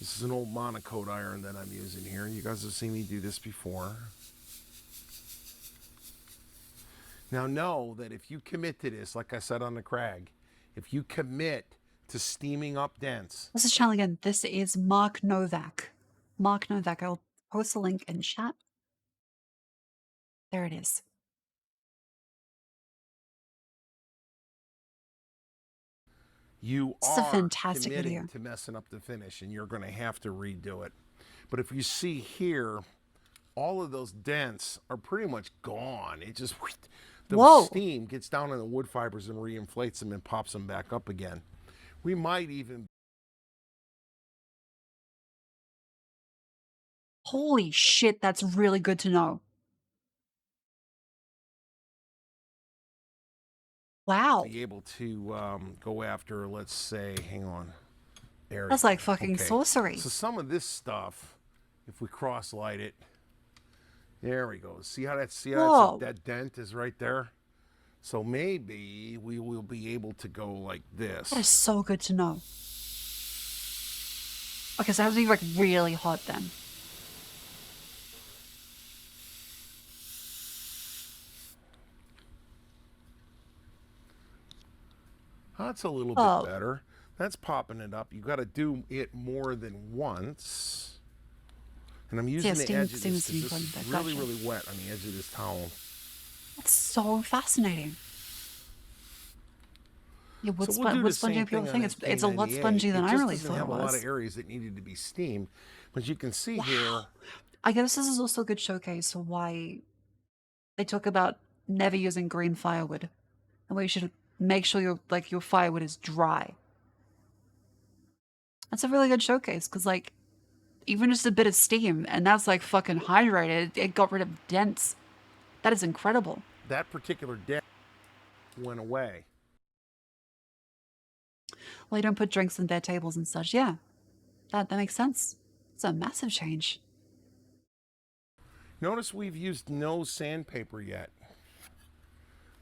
this is an old monocoat iron that I'm using here. You guys have seen me do this before. Now know that if you commit to this, like I said on the crag, if you commit to steaming up dents, This is channel again. This is Mark Novak. Mark Novak. I'll post a link in chat. There it is. you This is a are fantastic committing video. to messing up the finish, and you're going to have to redo it. But if you see here, all of those dents are pretty much gone. It just, the Whoa. steam gets down in the wood fibers and reinflates them and pops them back up again. We might even Holy shit, that's really good to know. Wow. be able to go after, let's say, hang on. There we That's go. like fucking Okay. sorcery. So some of this stuff, if we cross light it, there we go. See how that's, Whoa. that dent is right there? So maybe we will be able to go like this. That is so good to know. Okay, so I have to be like really hot then. That's a little Oh. bit better. That's popping it up. You got to do it more than once. And I'm using the steam- edge of steam this. is being This put in is there. really, Gotcha. really wet on the edge of this towel. That's so fascinating. Yeah, wood, So we'll do the wood same spongy people thing think on it's a lot K98. spongy than it I just really doesn't thought it have a lot was. of areas that needed to be steamed. But you can see here, I guess this is also a good showcase for why they talk about never using green firewood, and why you should make sure your firewood is dry. That's a really good showcase because like even just a bit of steam and that's like fucking hydrated. It got rid of dents. That is incredible. that particular dent went away. Well, you don't put drinks on their tables and such. Yeah, that makes sense. It's a massive change. Notice we've used no sandpaper yet.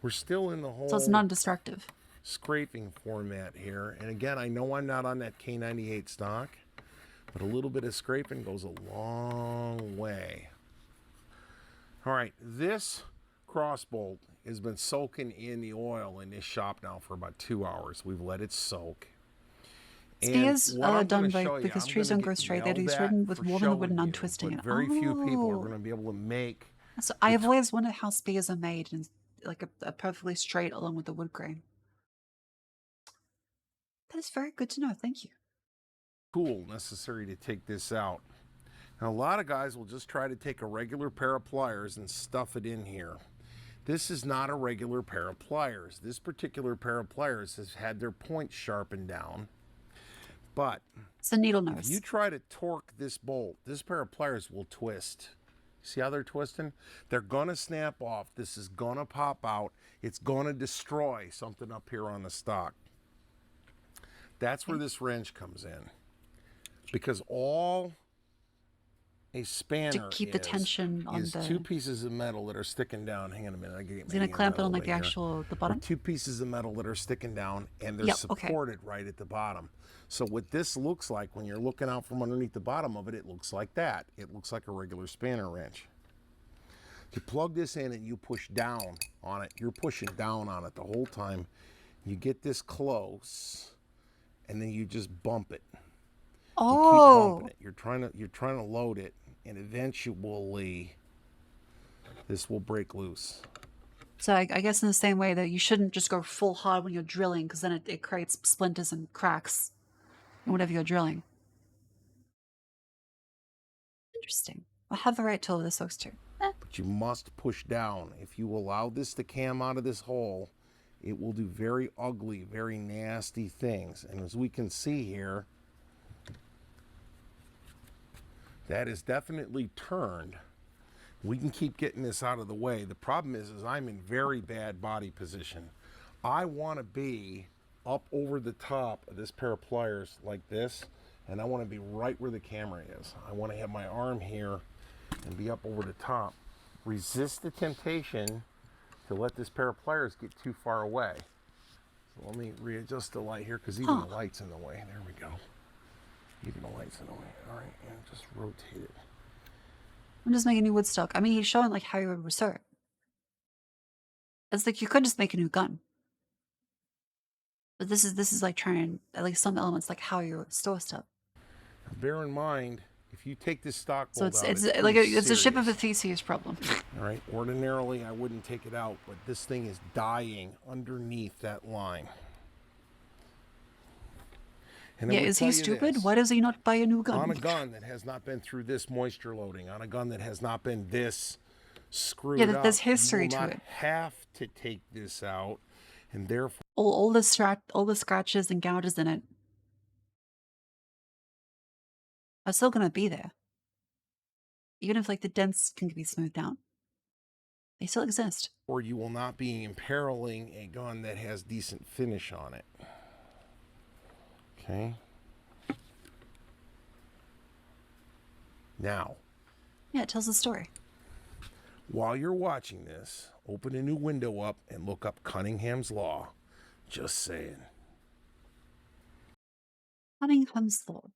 We're still in the So it's whole non-destructive. scraping format here. And again, I know I'm not on that K98 stock, but a little bit of scraping goes a long way. All right, this crossbolt has been soaking in the oil in this shop now for about 2 hours. We've let it soak. Spears what I'm done gonna by show you, because I'm trees gonna don't grow get straight. They're yelled at ridden with for wool in the wood and showing you, untwisting but it. very few people are Oh. going to be able to make. So I've always wondered how spears are made and like a perfectly straight along with the wood grain. That is very good to know. Thank you. Tool necessary to take this out. Now, a lot of guys will just try to take a regular pair of pliers and stuff it in here. This is not a regular pair of pliers. This particular pair of pliers has had their points sharpened down. But It's a needle if nose. you try to torque this bolt, this pair of pliers will twist. See how they're twisting? They're going to snap off. This is going to pop out. It's going to destroy something up here on the stock. That's where this wrench comes in. Because all a spanner keep the tension on is the- 2 pieces of metal that are sticking down. Hang on a minute. I get Is he gonna clamp it on like the actual the bottom? 2 pieces of metal that are sticking down, and they're Yep, okay. supported right at the bottom. So what this looks like when you're looking out from underneath the bottom of it, it looks like that. It looks like a regular spanner wrench. You plug this in and you push down on it. You're pushing down on it the whole time. You get this close, and then you just bump it. You keep Oh, bumping it. You're trying to load it, and eventually this will break loose. so I guess in the same way that you shouldn't just go full hard when you're drilling, because then it creates splinters and cracks in whatever you're drilling. Interesting. I have the right tool with this folks too. But you must push down. If you allow this to cam out of this hole, it will do very ugly, very nasty things. And as we can see here, that is definitely turned. We can keep getting this out of the way. The problem is I'm in very bad body position. I want to be up over the top of this pair of pliers like this, and I want to be right where the camera is. I want to have my arm here and be up over the top. Resist the temptation to let this pair of pliers get too far away. So let me readjust the light here, because even the light's in the way. There we go. Even the light's in the way. All right, and just rotate it. I'm just making a new wood stock. I mean, he's showing like how you would restore it. It's like you could just make a new gun. But this is like trying at least some elements like how you restore stuff. Bear in mind, if you take this stock So bolt out, it's pretty like it's a ship of a serious. Theseus problem. All right, ordinarily I wouldn't take it out, but this thing is dying underneath that line. And I Yeah, would is tell he you stupid? this, Why does he not buy a new on a gun? gun that has not been through this moisture loading, on a gun that has not been this screwed Yeah, up, there's history you will to not it. have to take this out, and therefore All the scratches and gouges in it are still gonna be there. Even if like the dents can be smoothed out. They still exist. you will not be imperiling a gun that has decent finish on it. Okay. Now, Yeah, it tells a story. while you're watching this, open a new window up and look up Cunningham's Law. Just saying. Cunningham's Law.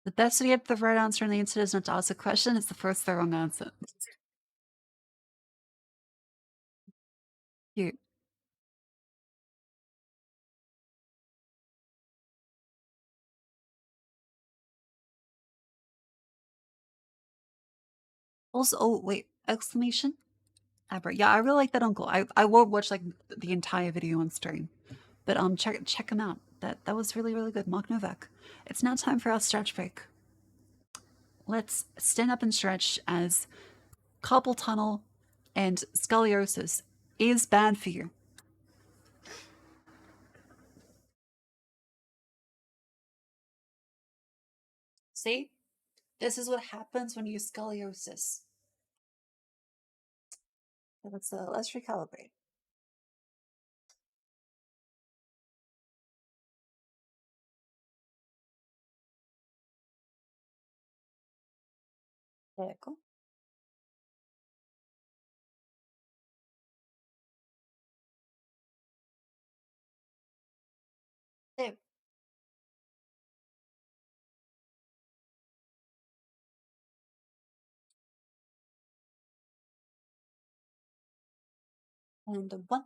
The best way to get the right answer on the internet is not to ask a question, it's the first the wrong answer. Cute. Also, oh wait, exclamation? Aber. Yeah, I really like that uncle. I won't watch like the entire video on stream, but check him out. That was really really good. Mark Novak. It's now time for our stretch break. Let's stand up and stretch as carpal tunnel and scoliosis is bad for you. See, this is what happens when you use scoliosis. Let's recalibrate. There you go. and a 1,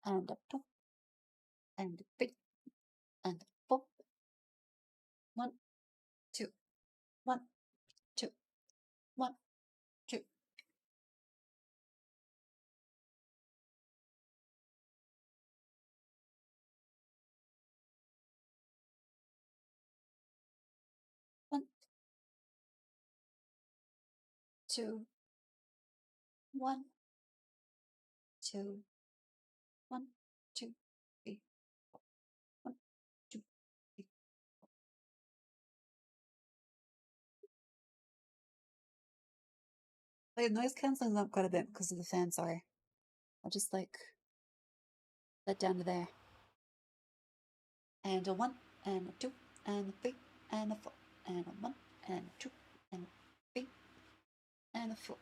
and a 2, and a 3, and a 4. 1, 2, 1, 2, 1, 2. 1, 2, 1, 2, 1, 2, 3, 1, 2, 3. Wait, noise cancelling's up quite a bit because of the fan, sorry. I'll just like let down to there. And a 1, and a 2, and a 3, and a 4, and a 1, and a 2, and a 3, and a 4.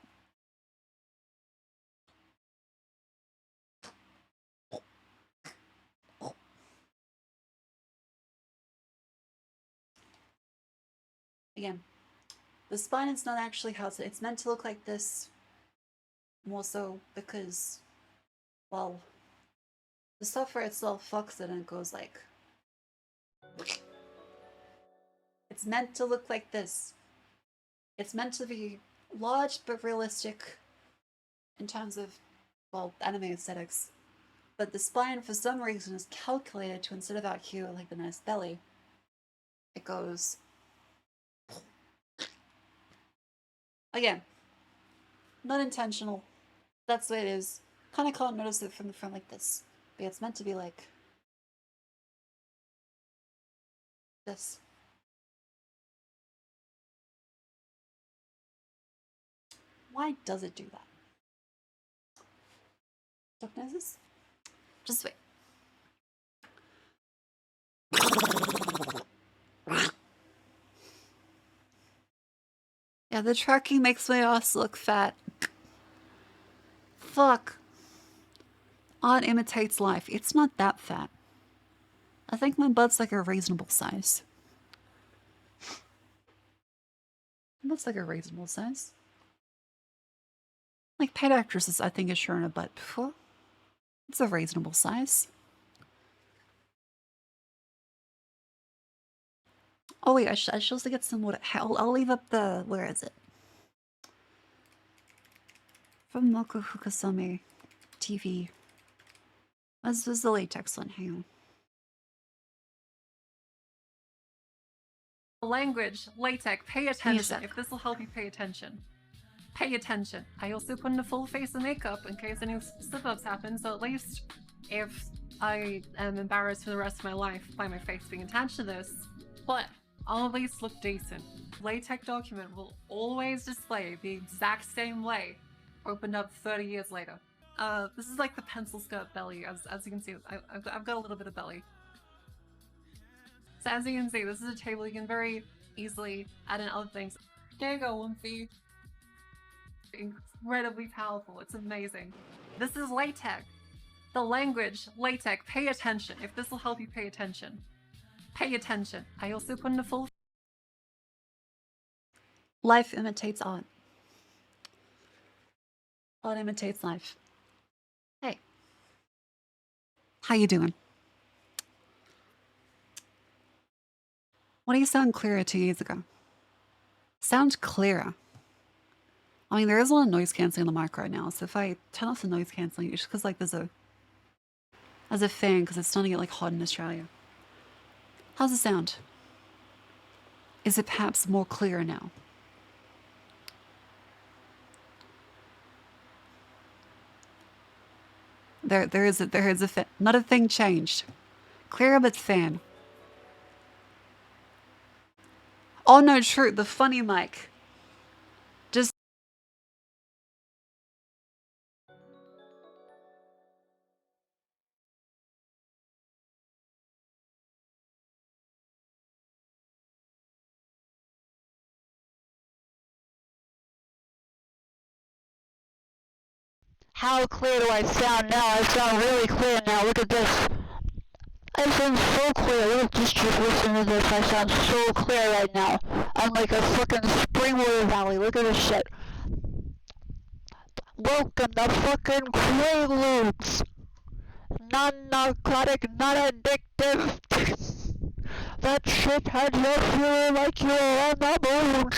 Again, the spine is not actually how it's meant to look like this, more so because, well, the software itself fucks it and it goes like, it's meant to look like this. It's meant to be large but realistic in terms of, well, anime aesthetics. But the spine, for some reason, is calculated to, instead of out here like the nice belly, it goes. Again, not intentional. That's the way it is. Kind of can't notice it from the front like this. But it's meant to be like this. Why does it do that? Diagnosis? Just wait. Yeah, the tracking makes my ass look fat. Fuck. Art imitates life. It's not that fat. I think my butt's like a reasonable size. That's like a reasonable size. Like paid actresses, I think, has shown a butt before. It's a reasonable size. Oh wait, I should also get some water. I'll leave up the, where is it? From Moko Fukasami TV. This was the latex one, hang on. Language, latex, pay attention. If this will help you pay attention. Pay attention. I also put in a full face of makeup in case any slip-ups happen, so at least if I am embarrassed for the rest of my life by my face being attached to this, but I'll at least look decent. LaTeX document will always display the exact same way, opened up 30 years later. This is like the pencil skirt belly, as you can see. I've got a little bit of belly. So as you can see, this is a table you can very easily add in other things. There you go, Wimpy. Incredibly powerful. It's amazing. This is latex. The language, latex. Pay attention. If this will help you pay attention. Pay attention. I also put in a full... Life imitates art. Art imitates life. Hey. How you doing? Why do you sound clearer 2 years ago? Sound clearer. I mean, there is a lot of noise cancelling on the mic right now, so if I turn off the noise cancelling, it's just because like there's a fan, because it's starting to get like hot in Australia. How's it sound? Is it perhaps more clear now? There is a fan. Not a thing changed. Clearer but fan. Oh no, true. The funny mic. Just. How clear do I sound now? I sound really clear now. Look at this. I sound so clear. Look, just listen to this. I sound so clear right now. I'm like a fucking Springwater Valley. Look at this shit. woke in the fucking Quaaludes. Non-narcotic, non-addictive. That shit had you feeling like you were on the moon.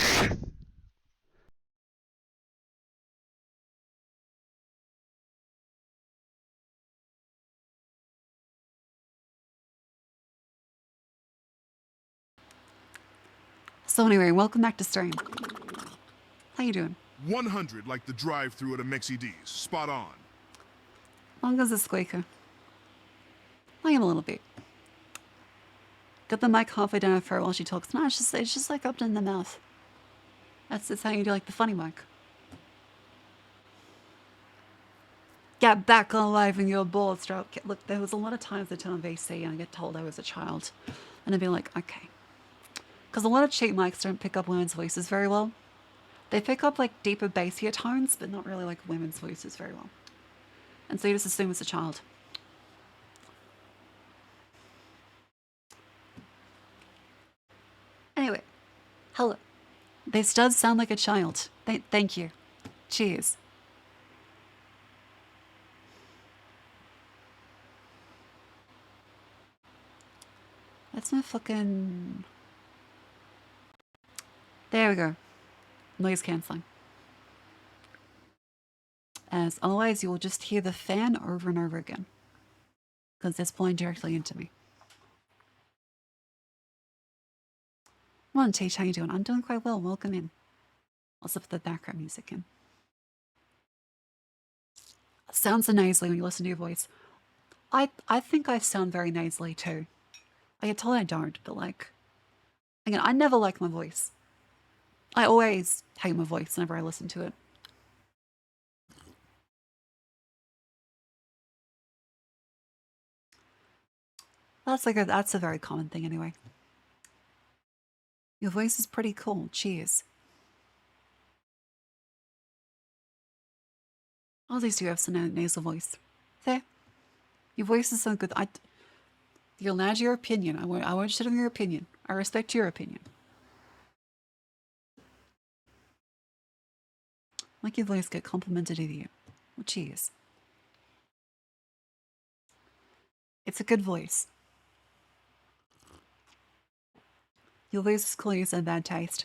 So anyway, welcome back to stream. How you doing? 100 like the drive-thru at a Mexi D's. Spot on. Long as a squeaker. I am a little bit. Get the mic halfway down her throat while she talks. No, it's just like up in the mouth. That's how you do like the funny mic. Get back alive in your balls, drop. Look, there was a lot of times I turn on VC and I get told I was a child. And I'd be like, okay. Because a lot of cheap mics don't pick up women's voices very well. They pick up like deeper, bassier tones, but not really like women's voices very well. And so you just assume it's a child. Anyway, hello. This does sound like a child. Thank you. Cheers. That's my fucking... There we go. Noise cancelling. As otherwise you will just hear the fan over and over again. Because it's blowing directly into me. Come on, Teach, how you doing? I'm doing quite well. Welcome in. I'll put the background music in. It sounds so nasally when you listen to your voice. I think I sound very nasally too. I get told I don't, but like... Again, I never like my voice. I always hate my voice whenever I listen to it. That's a very common thing anyway. Your voice is pretty cool. Cheers. At least you have some nasal voice. There. Your voice is so good. You're allowed your opinion. I won't shit on your opinion. I respect your opinion. Like your voice get complimented of you. Well, cheers. It's a good voice. Your voice is cool, you said bad taste.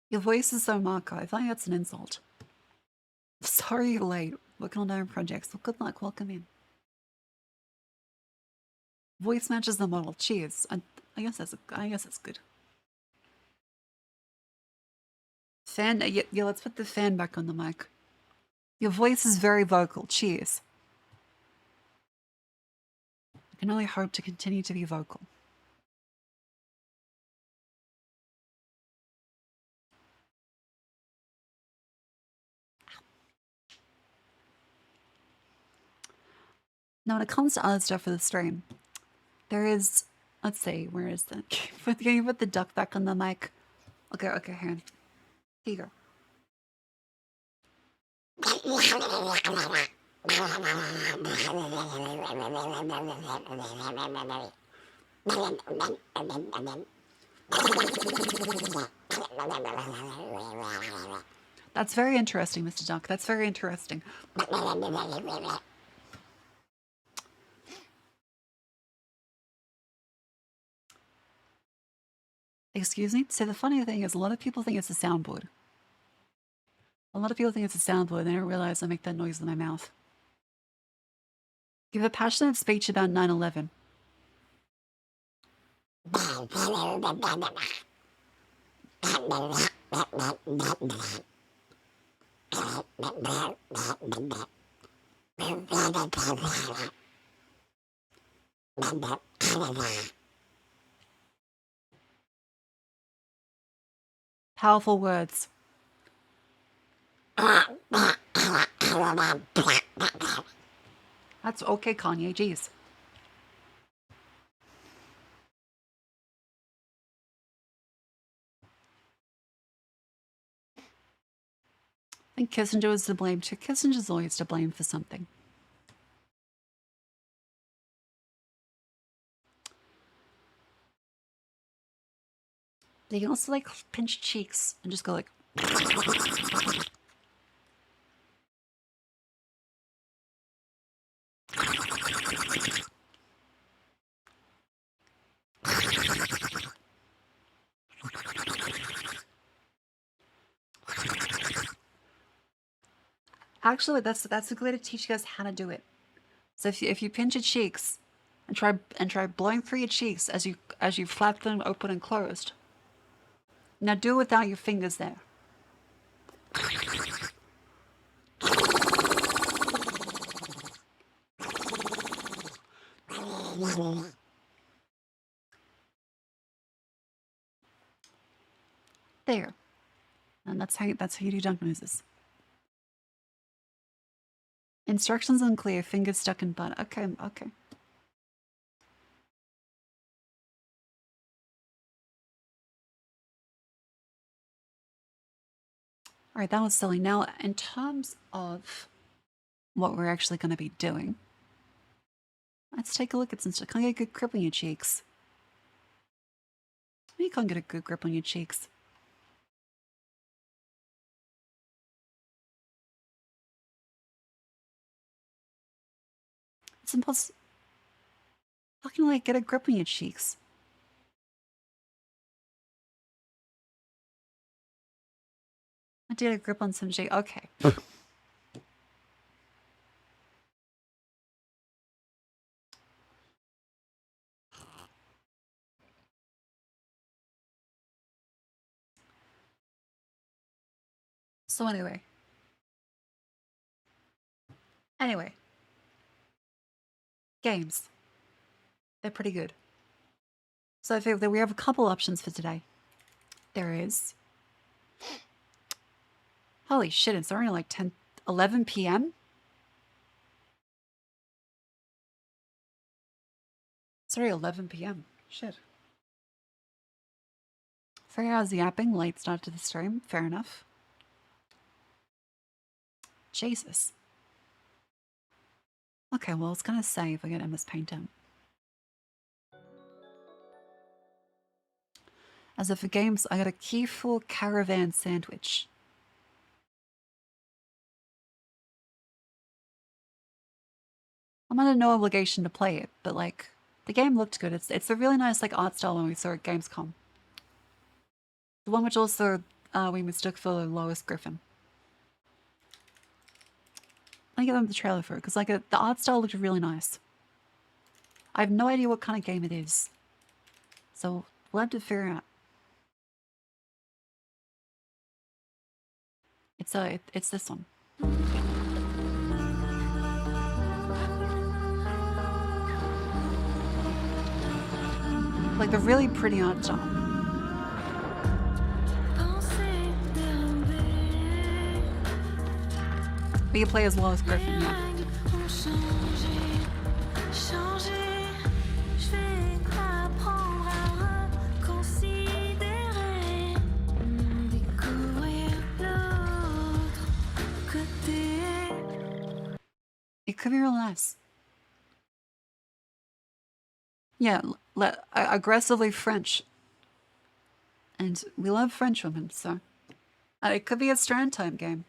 Your voice is so Marco. I think that's an insult. Sorry you're late. Working on our projects. Well, good luck. Welcome in. Voice matches the model. Cheers. I guess that's good. Fan. Yeah, let's put the fan back on the mic. Your voice is very vocal. Cheers. I can only hope to continue to be vocal. Now, when it comes to other stuff for the stream, there is, let's see, where is that? Can you put the duck back on the mic? Okay, hang on. Here you go. That's very interesting, Mr. Duck. That's very interesting. Excuse me? So the funny thing is, a lot of people think it's a soundboard. A lot of people think it's a soundboard, and they don't realize I make that noise in my mouth. Give a passionate speech about 9/11. Powerful words. That's okay, Kanye. Jeez. I think Kissinger was to blame too. Kissinger's always to blame for something. They can also like pinch cheeks and just go like, Actually, that's a good way to teach you guys how to do it. So if you pinch your cheeks and try blowing through your cheeks as you flap them open and closed. Now do it without your fingers there. There. And that's how you do dunk noises. Instructions unclear, fingers stuck in butt. Okay, okay. Alright, that was silly. Now, in terms of what we're actually going to be doing, let's take a look at some stuff. Can I get a good grip on your cheeks? You can't get a good grip on your cheeks. It's impossible. How can I get a grip on your cheeks? I did a grip on some cheeks. Okay. So anyway. Games. They're pretty good. So we have a couple options for today. There is... Holy shit, it's already like 11 p.m.? It's already 11 p.m. Shit. 3 hours yapping, late start to the stream. Fair enough. Jesus. Okay, well, I was gonna say if I get Emma's paint down. As if for games, I got a key for caravan sandwich. I'm under no obligation to play it, but like, the game looked good. It's a really nice like art style when we saw it at Gamescom. The one which also we mistook for Lois Griffin. I give them the trailer for it because like the art style looked really nice. I have no idea what kind of game it is, so we'll have to figure out. It's this one. Like the really pretty art style. But you play as Lois Griffin, yeah. It could be real nice. Yeah, aggressively French. And we love French women, so... it could be a Strand Time game.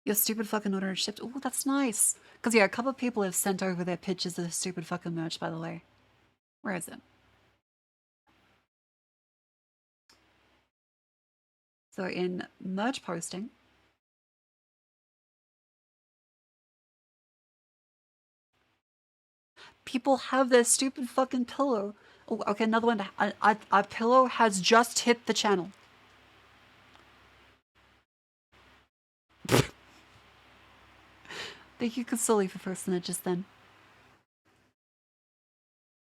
Your stupid fucking order is shipped. Oh, that's nice. Because, yeah, a couple of people have sent over their pictures of the stupid fucking merch, by the way. Where is it? So, in merch posting... people have their stupid fucking pillow. Oh, okay, another one. A pillow has just hit the channel. Thank you, Kasuli, for posting it just then.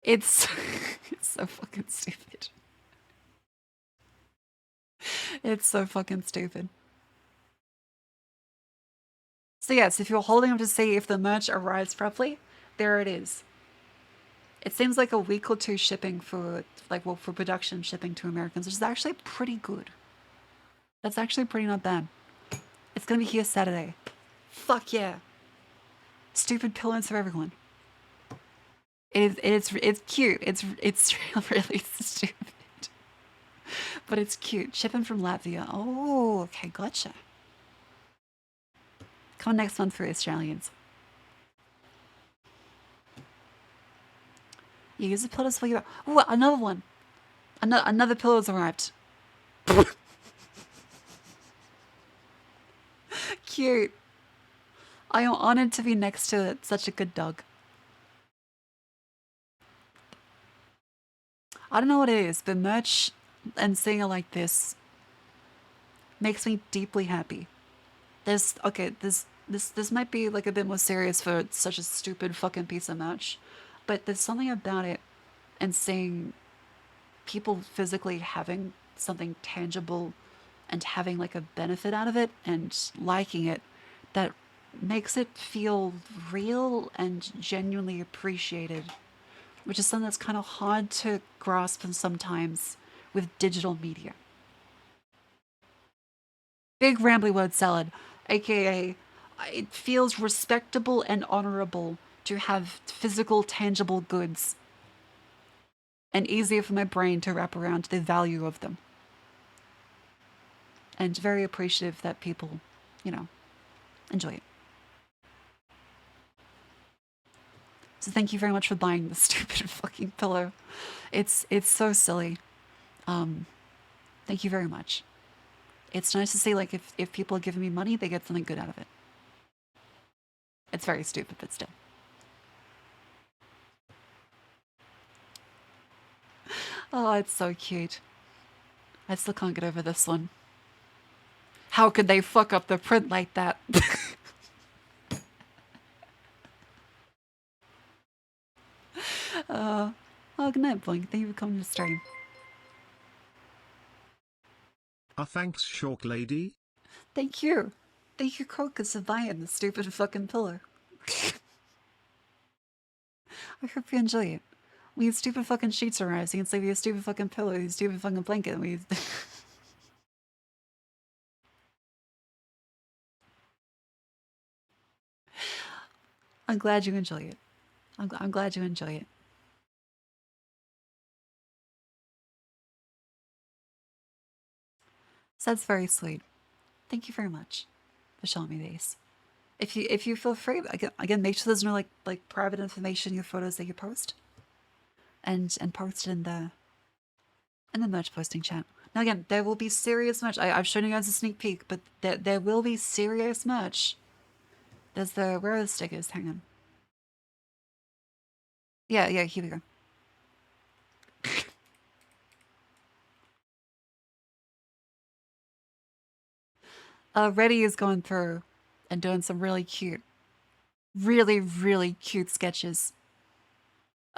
It's so fucking stupid. It's so fucking stupid. So yes, if you're holding them to see if the merch arrives properly, there it is. It seems like a week or two shipping for, like, well, for production shipping to Americans, which is actually pretty good. That's actually pretty not bad. It's gonna be here Saturday. Fuck yeah. Stupid pillows for everyone. It's cute. It's really stupid. But it's cute. Shipping from Latvia. Oh, okay, gotcha. Come next month for Australians. You use the pillows for your... Oh, another one. Another pillow's arrived. Cute. I am honored to be next to such a good dog. I don't know what it is, but merch and seeing it like this makes me deeply happy. This might be like a bit more serious for such a stupid fucking piece of merch, but there's something about it and seeing people physically having something tangible and having like a benefit out of it and liking it that makes it feel real and genuinely appreciated, which is something that's kind of hard to grasp sometimes with digital media. Big rambly word salad, aka it feels respectable and honorable to have physical, tangible goods and easier for my brain to wrap around the value of them. And very appreciative that people, enjoy it. So thank you very much for buying the stupid fucking pillow. It's so silly. Thank you very much. It's nice to see like if people are giving me money, they get something good out of it. It's very stupid, but still. Oh, it's so cute. I still can't get over this one. How could they fuck up the print like that? Oh, good night, Blink. Thank you for coming to stream. Thanks, Short Lady. Thank you. Thank you, Crocus, for buying the stupid fucking pillow. I hope you enjoy it. We have stupid fucking sheets around, so you can sleep with your stupid fucking pillow, your stupid fucking blanket. I'm glad you enjoy it. I'm glad you enjoy it. So that's very sweet. Thank you very much for showing me these. If you feel free, again, make sure there's no like private information in your photos that you post, and post it in the merch posting chat. Now again, there will be serious merch. I've shown you guys a sneak peek, but there will be serious merch. There's where are the stickers? Hang on. Yeah, here we go. Reddy is going through and doing some really cute, really cute sketches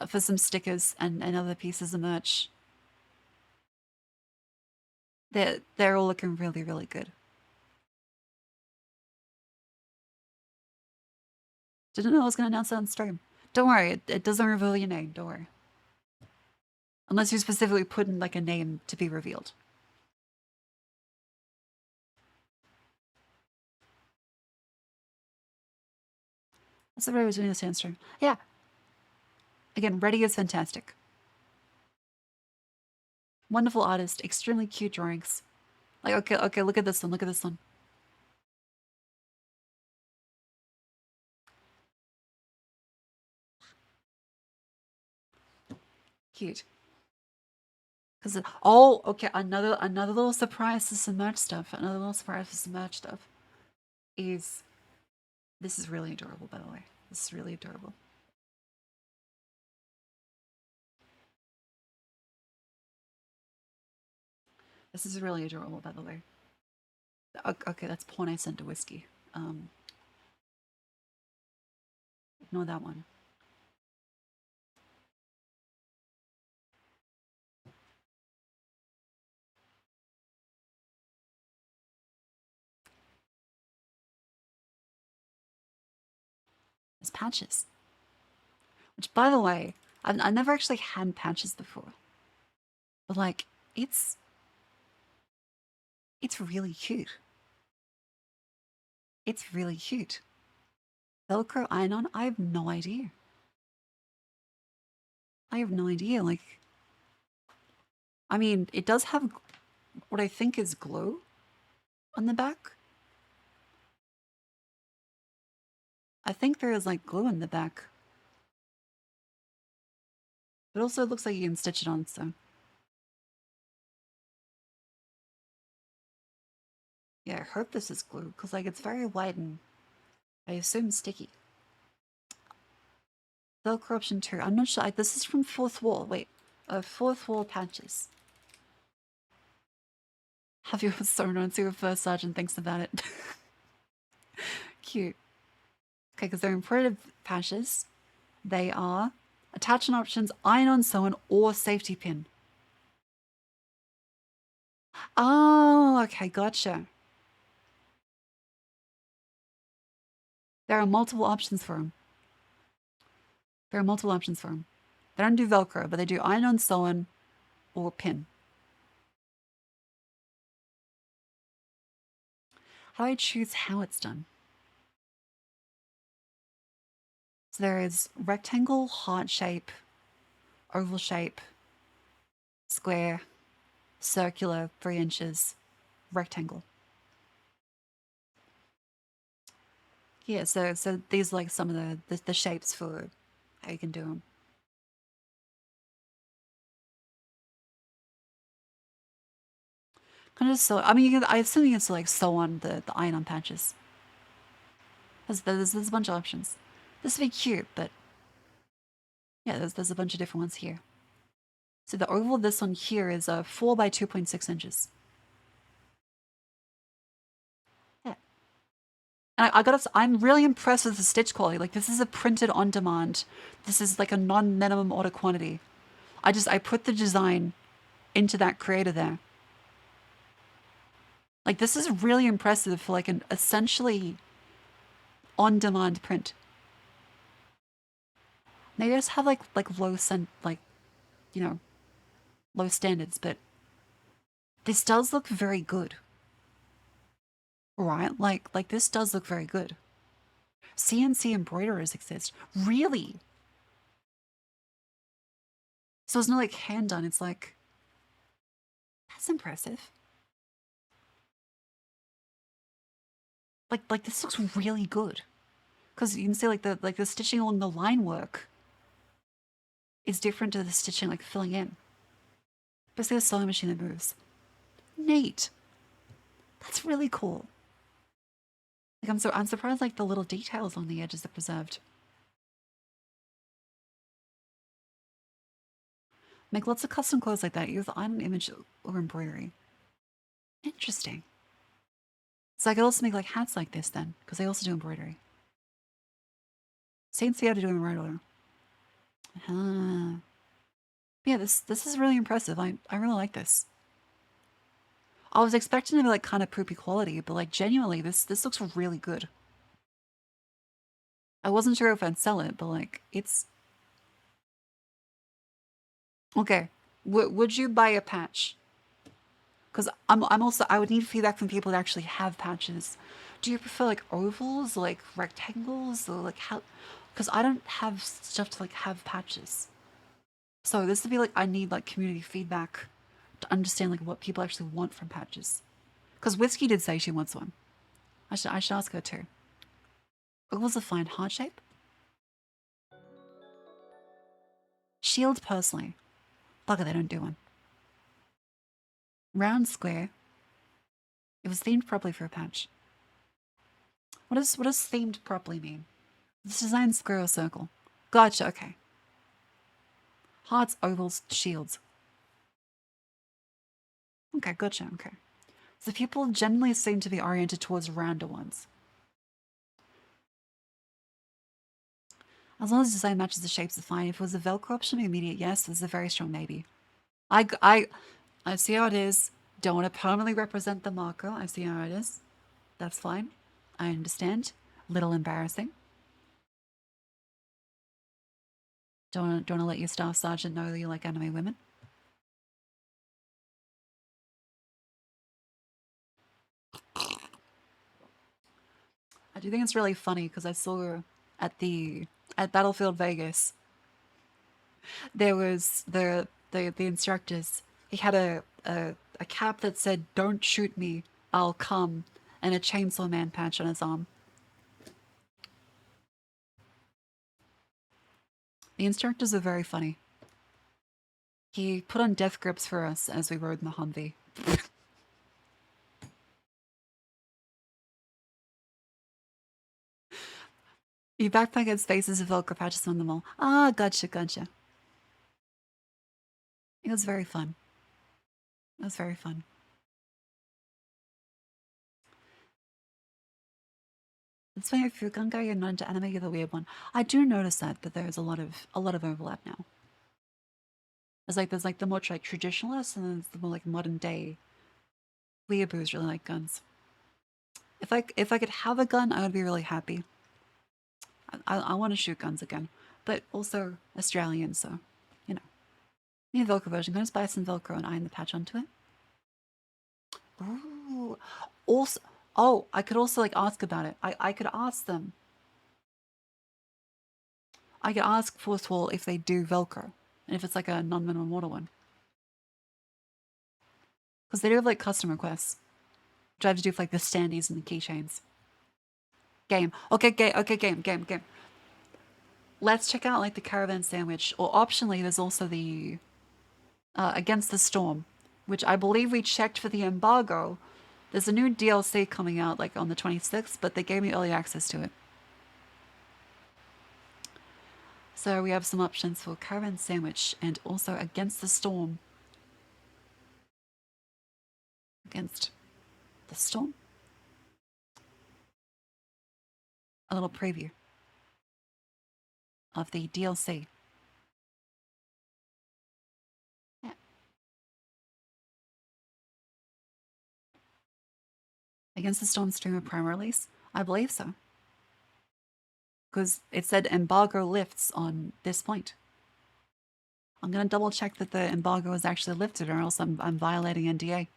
for some stickers and other pieces of merch. They're all looking really good. Didn't know I was going to announce that on stream. Don't worry, it doesn't reveal your name, don't worry. Unless you specifically put in like a name to be revealed. That's what I was doing this stream. Yeah. Again, Reddy is fantastic. Wonderful artist, extremely cute drawings. Like, okay, look at this one, look at this one. Cute. Because okay, another little surprise for some merch stuff. Another little surprise for some merch stuff is this is really adorable, by the way. This is really adorable. This is really adorable, by the way. Okay, that's porn I sent to Whiskey. Ignore that one. There's patches. Which, by the way, I've never actually had patches before. But, like, it's really cute. It's really cute. Velcro iron-on? I have no idea. I have no idea, like... I mean, it does have what I think is glue on the back. I think there is like glue in the back. But also it looks like you can stitch it on, so. Yeah, I hope this is glue, because like it's very white and I assume sticky. Velcro option 2. I'm not sure. This is from Fourth Wall. Wait. Fourth Wall patches. Have you sewn on to your first sergeant thinks about it? Cute. Okay, because they're embroidered patches. They are attachment options, iron-on sewn, or safety pin. Oh, okay, gotcha. There are multiple options for them. There are multiple options for them. They don't do Velcro, but they do iron-on sewn or pin. How do I choose how it's done? So there is rectangle, heart shape, oval shape, square, circular, 3 inches, rectangle. Yeah, so these are like some of the shapes for how you can do them. Kind of so. I mean, you can, I assume you can like sew on the iron-on patches. There's a bunch of options. This would be cute, but yeah, there's a bunch of different ones here. So the oval of this one here is 4 by 2.6 inches. Yeah. And I'm really impressed with the stitch quality. Like, this is a printed on demand. This is like a non-minimum order quantity. I put the design into that creator there. Like, this is really impressive for like an essentially on-demand print. Maybe I just have like low low standards, but this does look very good. Right? Like this does look very good. CNC embroiderers exist. Really? So it's not like hand done, it's like, that's impressive. Like this looks really good. Because you can see like the stitching along the line work is different to the stitching like filling in. Basically a sewing machine that moves. Neat. That's really cool. Like I'm surprised like the little details on the edges are preserved. Make lots of custom clothes like that. Use iron image or embroidery. Interesting. So I could also make like hats like this then, because they also do embroidery. CNC how to do in right order. Yeah, this is really impressive. I really like this. I was expecting to be like kind of poopy quality, but like genuinely, this looks really good. I wasn't sure if I'd sell it, but like it's okay. Would you buy a patch? Because I'm also I would need feedback from people that actually have patches. Do you prefer like ovals, like rectangles, or like how? Because I don't have stuff to like have patches. So this would be like I need like community feedback to understand like what people actually want from patches. Because Whiskey did say she wants one. I should ask her too. Ovals a fine heart shape. Shield personally. Bugger, they don't do one. Round square. It was themed properly for a patch. What does themed properly mean? This design square or circle. Gotcha, okay. Hearts, ovals, shields. Okay, gotcha, okay. So people generally seem to be oriented towards rounder ones. As long as the design matches the shapes, it's fine. If it was a Velcro option, immediate yes. This is a very strong maybe. I see how it is. Don't want to permanently represent the marker. I see how it is. That's fine. I understand. Little embarrassing. Don't want to let your staff sergeant know that you like anime women. I do think it's really funny because I saw at Battlefield Vegas, there was the instructors. He had a a cap that said, "Don't shoot me, I'll come," and a Chainsaw Man patch on his arm. The instructors are very funny. He put on death grips for us as we rode in the Humvee. You backpack at spaces of Velcro patches on them all. Ah, gotcha, gotcha. It was very fun. It was very fun. It's funny, if you're a gun guy, you're not into anime, you're the weird one. I do notice that there's a lot of overlap now. There's like the more like traditionalists, and then there's the more like modern day weeaboos really like guns. If I could have a gun, I would be really happy. I want to shoot guns again, but also Australian, so you know. Need a Velcro version. I'm gonna buy some Velcro and iron the patch onto it. Ooh. Also, oh, I could also like ask about it. I could ask them. I could ask Force Wall if they do Velcro, and if it's like a non-minimum order one. Because they do have like custom requests, which I have to do for like the standees and the keychains. Game. Okay, game. Let's check out like the caravan sandwich, or optionally there's also the Against the Storm, which I believe we checked for the embargo. There's a new DLC coming out like on the 26th, but they gave me early access to it. So we have some options for Caravan Sandwich and also Against the Storm. Against the Storm? A little preview of the DLC. Yeah. Against the Storm streamer prime release? I believe so. Because it said embargo lifts on this point. I'm going to double check that the embargo is actually lifted, or else I'm violating NDA.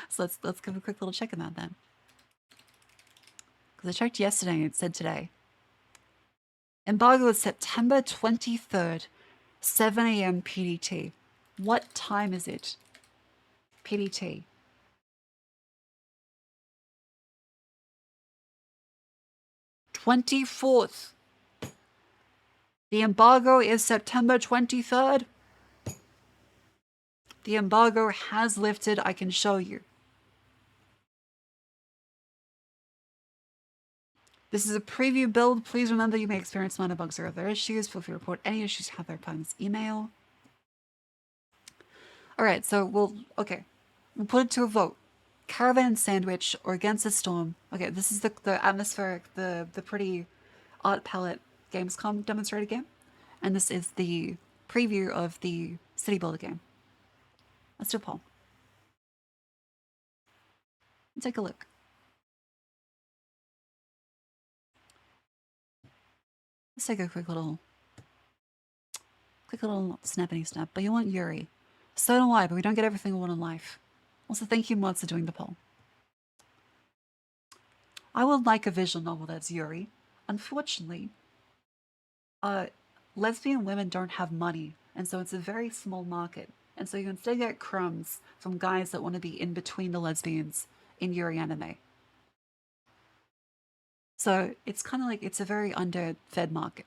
So let's give a quick little check about that. Because I checked yesterday and it said today. Embargo is September 23rd, 7 a.m. PDT. What time is it? PDT. '24th. The embargo is September 23rd. The embargo has lifted, I can show you. This is a preview build. Please remember you may experience minor bugs or other issues. Feel free to report any issues you have their opponent's email. Alright, so we'll put it to a vote. Caravan Sandwich or Against the Storm. Okay, this is the atmospheric, the pretty art palette Gamescom demonstrated game. And this is the preview of the City Builder game. Let's do a poll. Let's take a look. Let's take a quick little snappity snap. But you want Yuri. So do I, but we don't get everything we want in life. Also, thank you, mods, for doing the poll. I would like a visual novel that's Yuri. Unfortunately, lesbian women don't have money, and so it's a very small market. And so you instead get crumbs from guys that want to be in between the lesbians in Yuri anime. So it's kind of like, it's a very underfed market.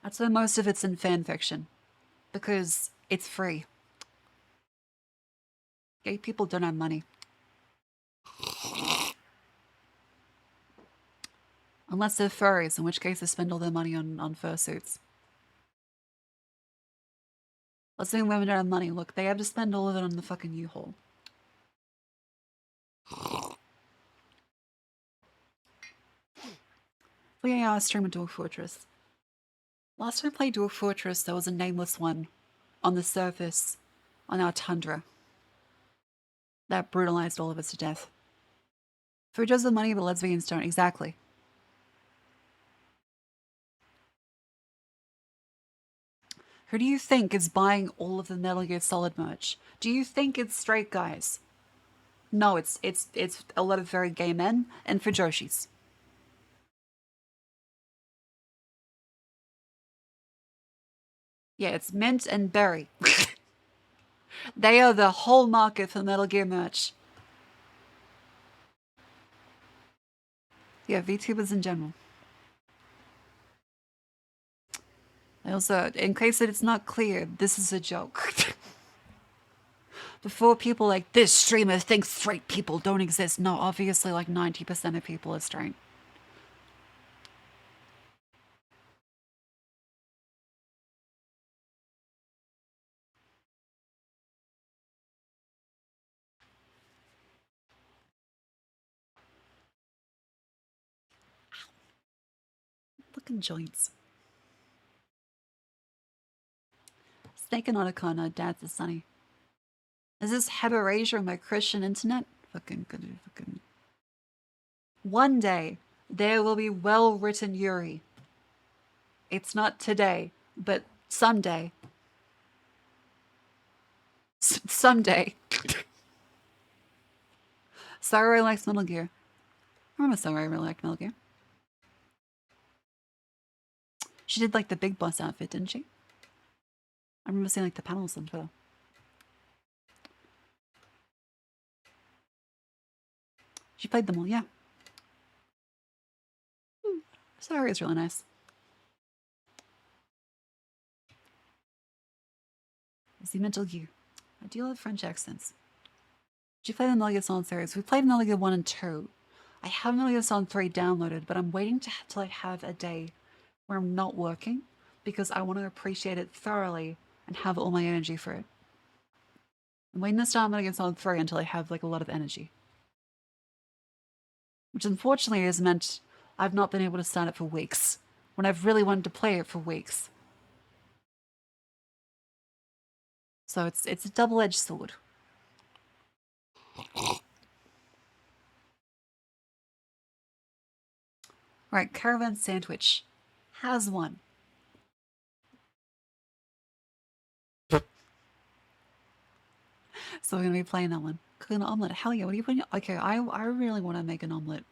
That's why most of it's in fan fiction, because it's free. Gay people don't have money. Unless they're furries, in which case they spend all their money on fursuits. Lesbian women don't have money. Look, they have to spend all of it on the fucking U-Haul. But yeah, I was streaming Dwarf Fortress. Last time I played Dwarf Fortress, there was a nameless one on the surface on our tundra that brutalized all of us to death. Food does the money, but lesbians don't. Exactly. Who do you think is buying all of the Metal Gear Solid merch? Do you think it's straight guys? No, it's a lot of very gay men and fujoshis. Yeah, it's mint and berry. They are the whole market for Metal Gear merch. Yeah, VTubers in general. I also, in case that it's not clear, this is a joke. Before people like, this streamer thinks straight people don't exist. No, obviously like 90% of people are straight. Looking joints. Snake and Otacon, Dad's is sunny. Is this Heberasia on my Christian internet? Fucking good, fucking. One day, there will be well-written Yuri. It's not today, but someday. Someday. Sakurai likes Metal Gear. I remember Sakurai really liked Metal Gear. She did like the Big Boss outfit, didn't she? I remember seeing like the panels on Twitter. She played them all, yeah. Sakurai is really nice. Is he Metal Gear? I do love French accents. Did you play the Metal Gear Solid series? We played Metal Gear 1 and 2. I have Metal Gear Solid 3 downloaded, but I'm waiting till I have a day where I'm not working because I want to appreciate it thoroughly and have all my energy for it. I'm waiting to start Metal Gear Solid 3 until I have like a lot of energy. Which unfortunately has meant I've not been able to start it for weeks, when I've really wanted to play it for weeks. So it's a double-edged sword. Right, Caravan Sandwich has one. So we're going to be playing that one. Cooking an omelette. Hell yeah, what are you putting? Okay, I really want to make an omelette.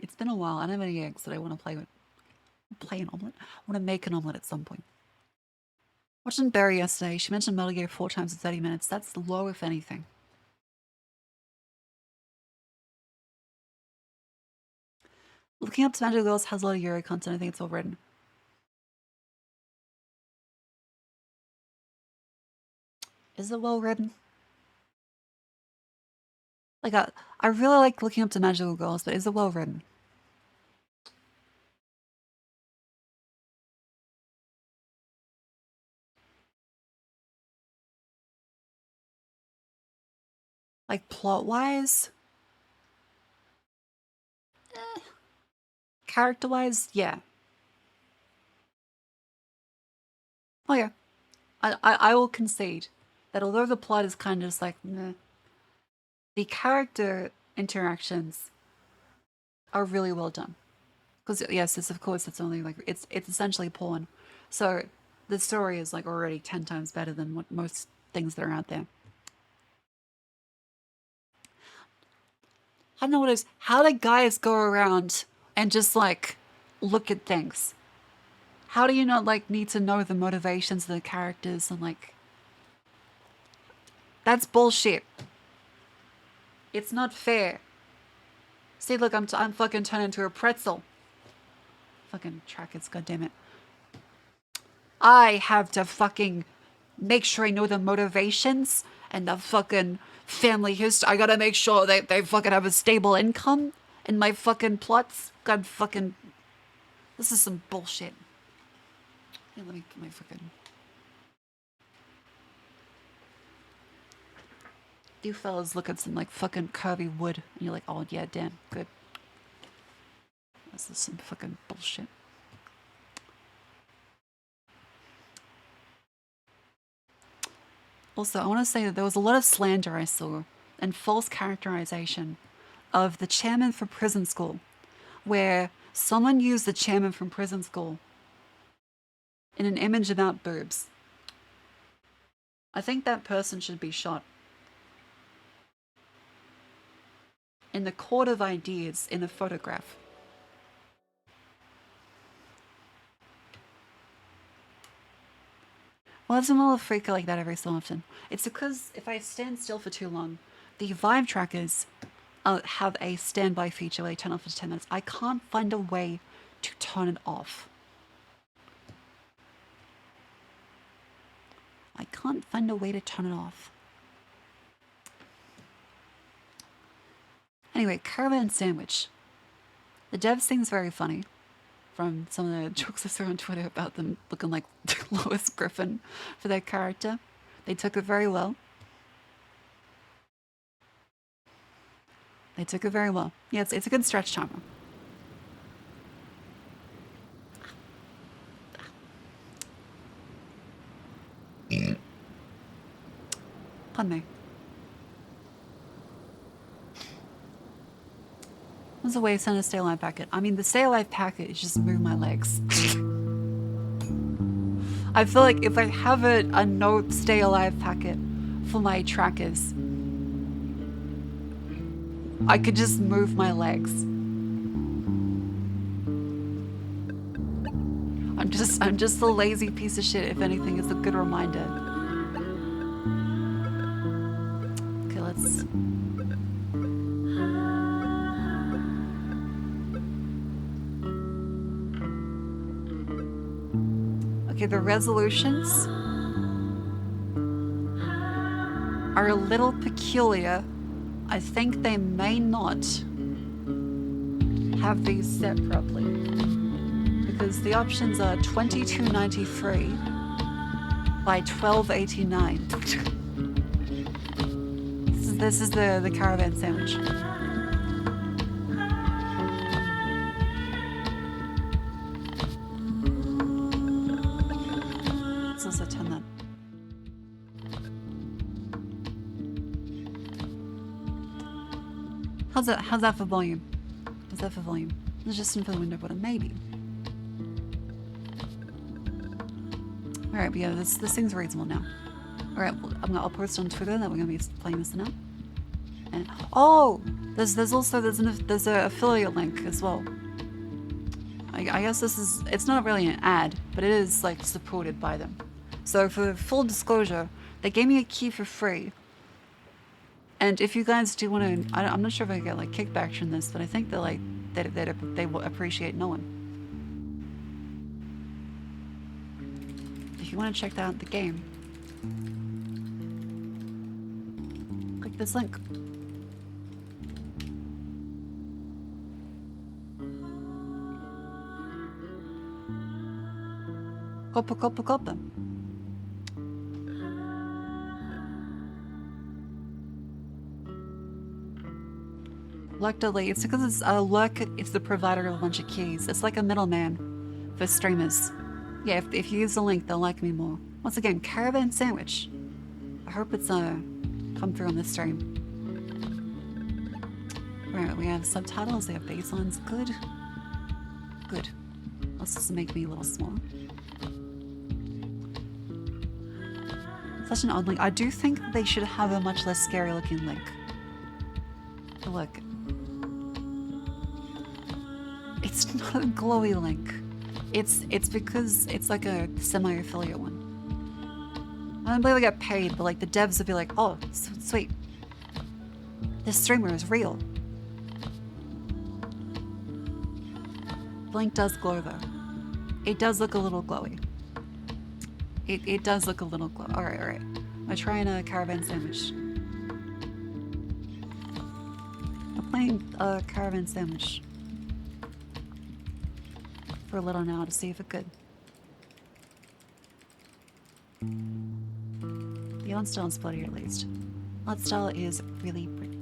It's been a while. I don't have any eggs that I want to play with. Play an omelette? I want to make an omelette at some point. Watching Barry yesterday. She mentioned Metal Gear 4 times in 30 minutes. That's low, if anything. Looking up to Magic Girls has a lot of Euro content. I think it's all written. Is it well written? Like, I really like looking up to Magical Girls, but is it well written? Like, plot-wise? Character-wise? Yeah. Oh yeah. I will concede that although the plot is kind of just like, meh, the character interactions are really well done. Because yes, it's of course it's only like it's essentially porn, so the story is like already 10 times better than what most things that are out there. I don't know what it is. How do guys go around and just like look at things? How do you not like need to know the motivations of the characters and like that's bullshit. It's not fair. See, look, I'm fucking turned into a pretzel. Fucking trackers, goddammit. I have to fucking make sure I know the motivations and the fucking family history. I gotta make sure they fucking have a stable income in my fucking plots. God fucking... This is some bullshit. Here, let me get my fucking... You fellas look at some like fucking curvy wood and you're like, oh yeah, damn, good. This is some fucking bullshit. Also, I want to say that there was a lot of slander I saw and false characterization of the chairman for prison school, where someone used the chairman from prison school in an image about boobs. I think that person should be shot. In the court of ideas in a photograph. Well, it's a little freaker like that every so often. It's because if I stand still for too long, the Vive trackers have a standby feature where they turn off for 10 minutes. I can't find a way to turn it off. I can't find a way to turn it off. Anyway, Caravan Sandwich. The dev seems very funny from some of the jokes I saw on Twitter about them looking like Lois Griffin for their character. They took it very well. They took it very well. Yeah, it's a good stretch timer. Pardon me. What's a way to send a stay alive packet? I mean, the stay alive packet is just move my legs. I feel like if I have a no stay alive packet for my trackers, I could just move my legs. I'm just a lazy piece of shit, if anything. It's a good reminder. Okay, let's... Okay, the resolutions are a little peculiar. I think they may not have these set properly because the options are 2293 by 1289. This is the Caravan Sandwich. Let's also turn that. How's that for volume? How's that for volume? It's just in for the window button, maybe. Alright, but yeah, this thing's reasonable now. Alright, well, I'll post on Twitter that we're gonna be playing this now. And oh, there's an affiliate link as well. I guess it's not really an ad, but it is like supported by them. So for full disclosure, they gave me a key for free. And if you guys do want to, I'm not sure if I get like kickbacks from this, but I think they will appreciate knowing. If you want to check out the game, click this link. Kopa. Luckily, it's because it's it's the provider of a bunch of keys. It's like a middleman for streamers. Yeah, if you use the link, they'll like me more. Once again, Caravan Sandwich. I hope it's come through on this stream. Alright, we have subtitles, we have baselines. Good. Good. Let's just make me a little smaller. Such an odd link. I do think they should have a much less scary looking link. But look. It's not a glowy link. It's because it's like a semi-affiliate one. I don't believe I get paid, but like the devs would be like, oh, sweet. This streamer is real. The link does glow though. It does look a little glowy. It does look a little glow. Alright. I'm trying a Caravan Sandwich. I'm playing a Caravan Sandwich for a little now to see if it's good. The art style is bloody at least. Art style is really pretty.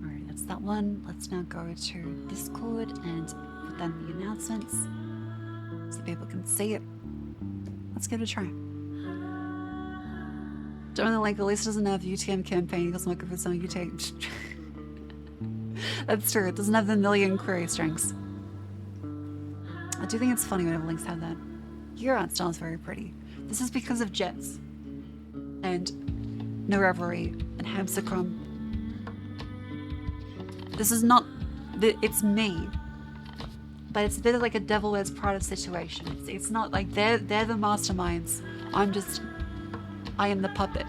Alright, that's that one. Let's now go to Discord and put down the announcements so people can see it. Let's give it a try. Don't know, like, at least it doesn't have UTM campaign because I'm looking for some UTM. That's true, it doesn't have the million query strings. I do think it's funny whenever links have that. Your art style is very pretty. This is because of Jets and No Reverie and Hamster Crumb This is not... It's me. But it's a bit of like a Devil Wears Prada situation. It's not like they're the masterminds. I am the puppet.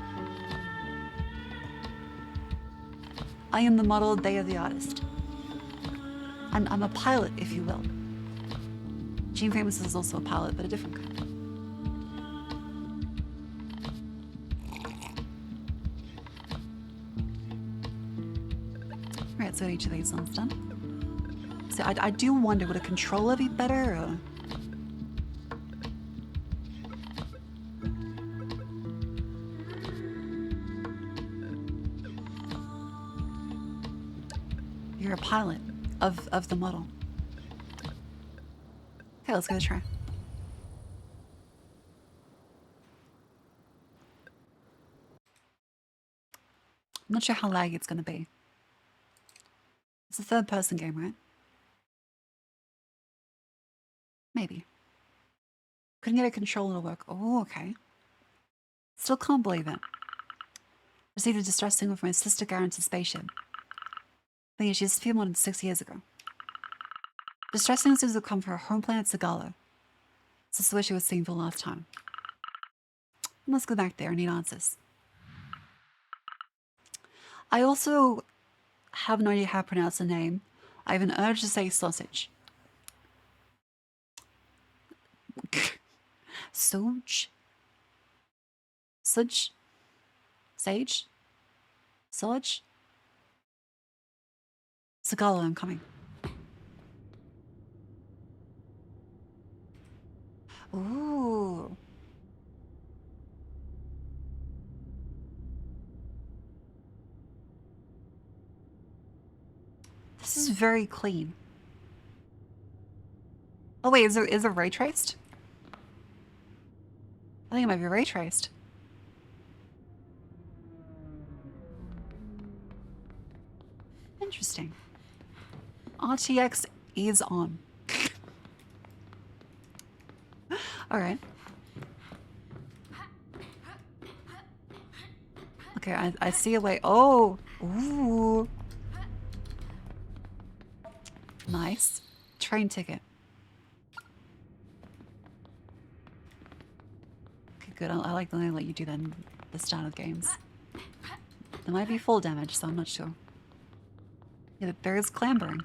I am the model, they are the artist. And I'm a pilot, if you will. Gene Famous is also a pilot, but a different kind. Right, so each of these ones done. So I do wonder, would a controller be better, or... You're a pilot of the model. Okay, let's give it a try. I'm not sure how laggy it's going to be. It's a third-person game, right? Maybe. Couldn't get a controller to work. Oh, okay. Still can't believe it. Received a distress signal from my sister Guaranteed spaceship. Thing is, she disappeared more than 6 years ago. Distress signals have come from her home planet Sagalo. This is where she was seen for the last time. Let's go back there. I need answers. I also have no idea how to pronounce the name. I have an urge to say sausage. Soj? Suj? Sage? Soj? Sagalo, I'm coming. Ooh. This is very clean. Oh wait, is it ray traced? I think it might be ray traced. Interesting. RTX is on. Alright. Okay, I see a way. Oh! Ooh! Nice. Train ticket. Okay, good. I like that they let you do that in the start of games. There might be full damage, so I'm not sure. Yeah, there is clambering.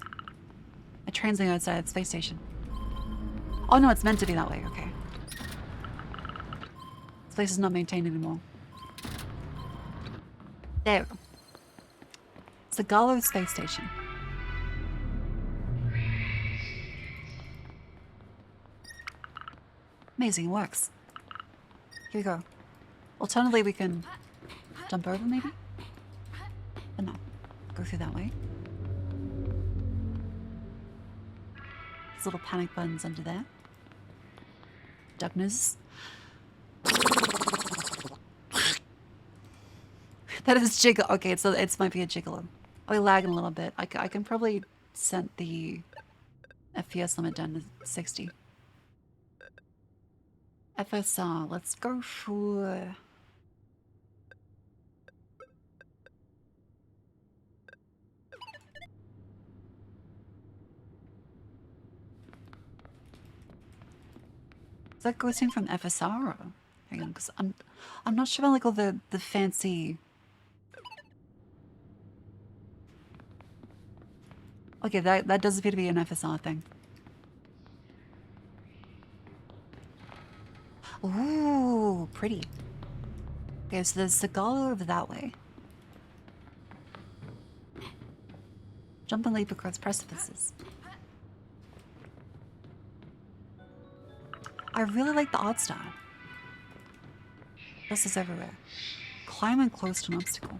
A train's going outside the space station. Oh no, it's meant to be that way. Okay. This place is not maintained anymore. There we go. It's the Gallo space station. Amazing, it works. Here we go. Alternatively, we can jump over, maybe? But no. Go through that way. There's little panic buttons under there. Duck noses. That is jiggle. Okay, so it might be a gigolo. Oh, we're lagging a little bit. I can probably set the FPS limit down to 60. FSR, let's go for... Is that ghosting from FSR or... Hang on, because I'm not sure about like all the fancy... Okay, that does appear to be an FSR thing. Ooh, pretty. Okay, so there's Sagalo over that way. Jump and leap across precipices. I really like the art style. This is everywhere. Climb and close to an obstacle.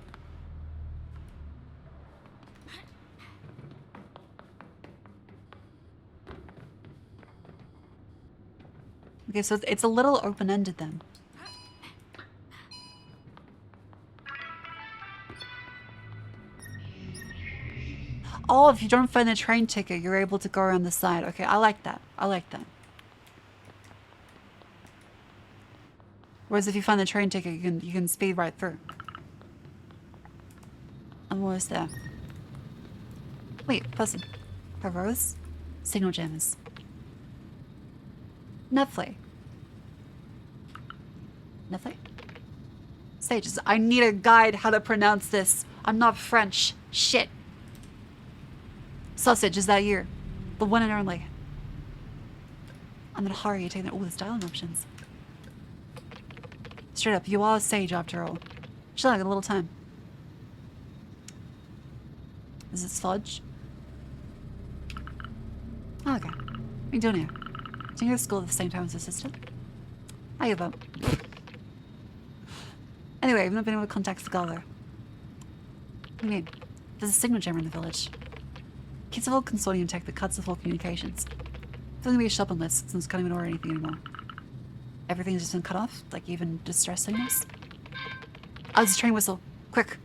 Okay, so it's a little open-ended then. Oh, if you don't find the train ticket, you're able to go around the side. Okay, I like that. I like that. Whereas if you find the train ticket, you can speed right through. I'm almost there. Wait, person. Rose? Signal jammers. Netflix. Netflix? Sages. I need a guide how to pronounce this. I'm not French. Shit. Sausage, is that you? The one and only. I'm in a hurry taking all the styling options. Straight up, you are a sage after all. Should like a little time. Is it sludge? Oh, okay. What are you doing here? Do you go to school at the same time as your sister? How you vote? Anyway, I've not been able to contact the Galler. What do you mean? There's a signal jammer in the village. Kids of all consortium tech that cuts off all communications. There's gonna be a shopping list since can't even order anything anymore. Everything's just been cut off, like even distress signals. Oh, it's a train whistle. Quick.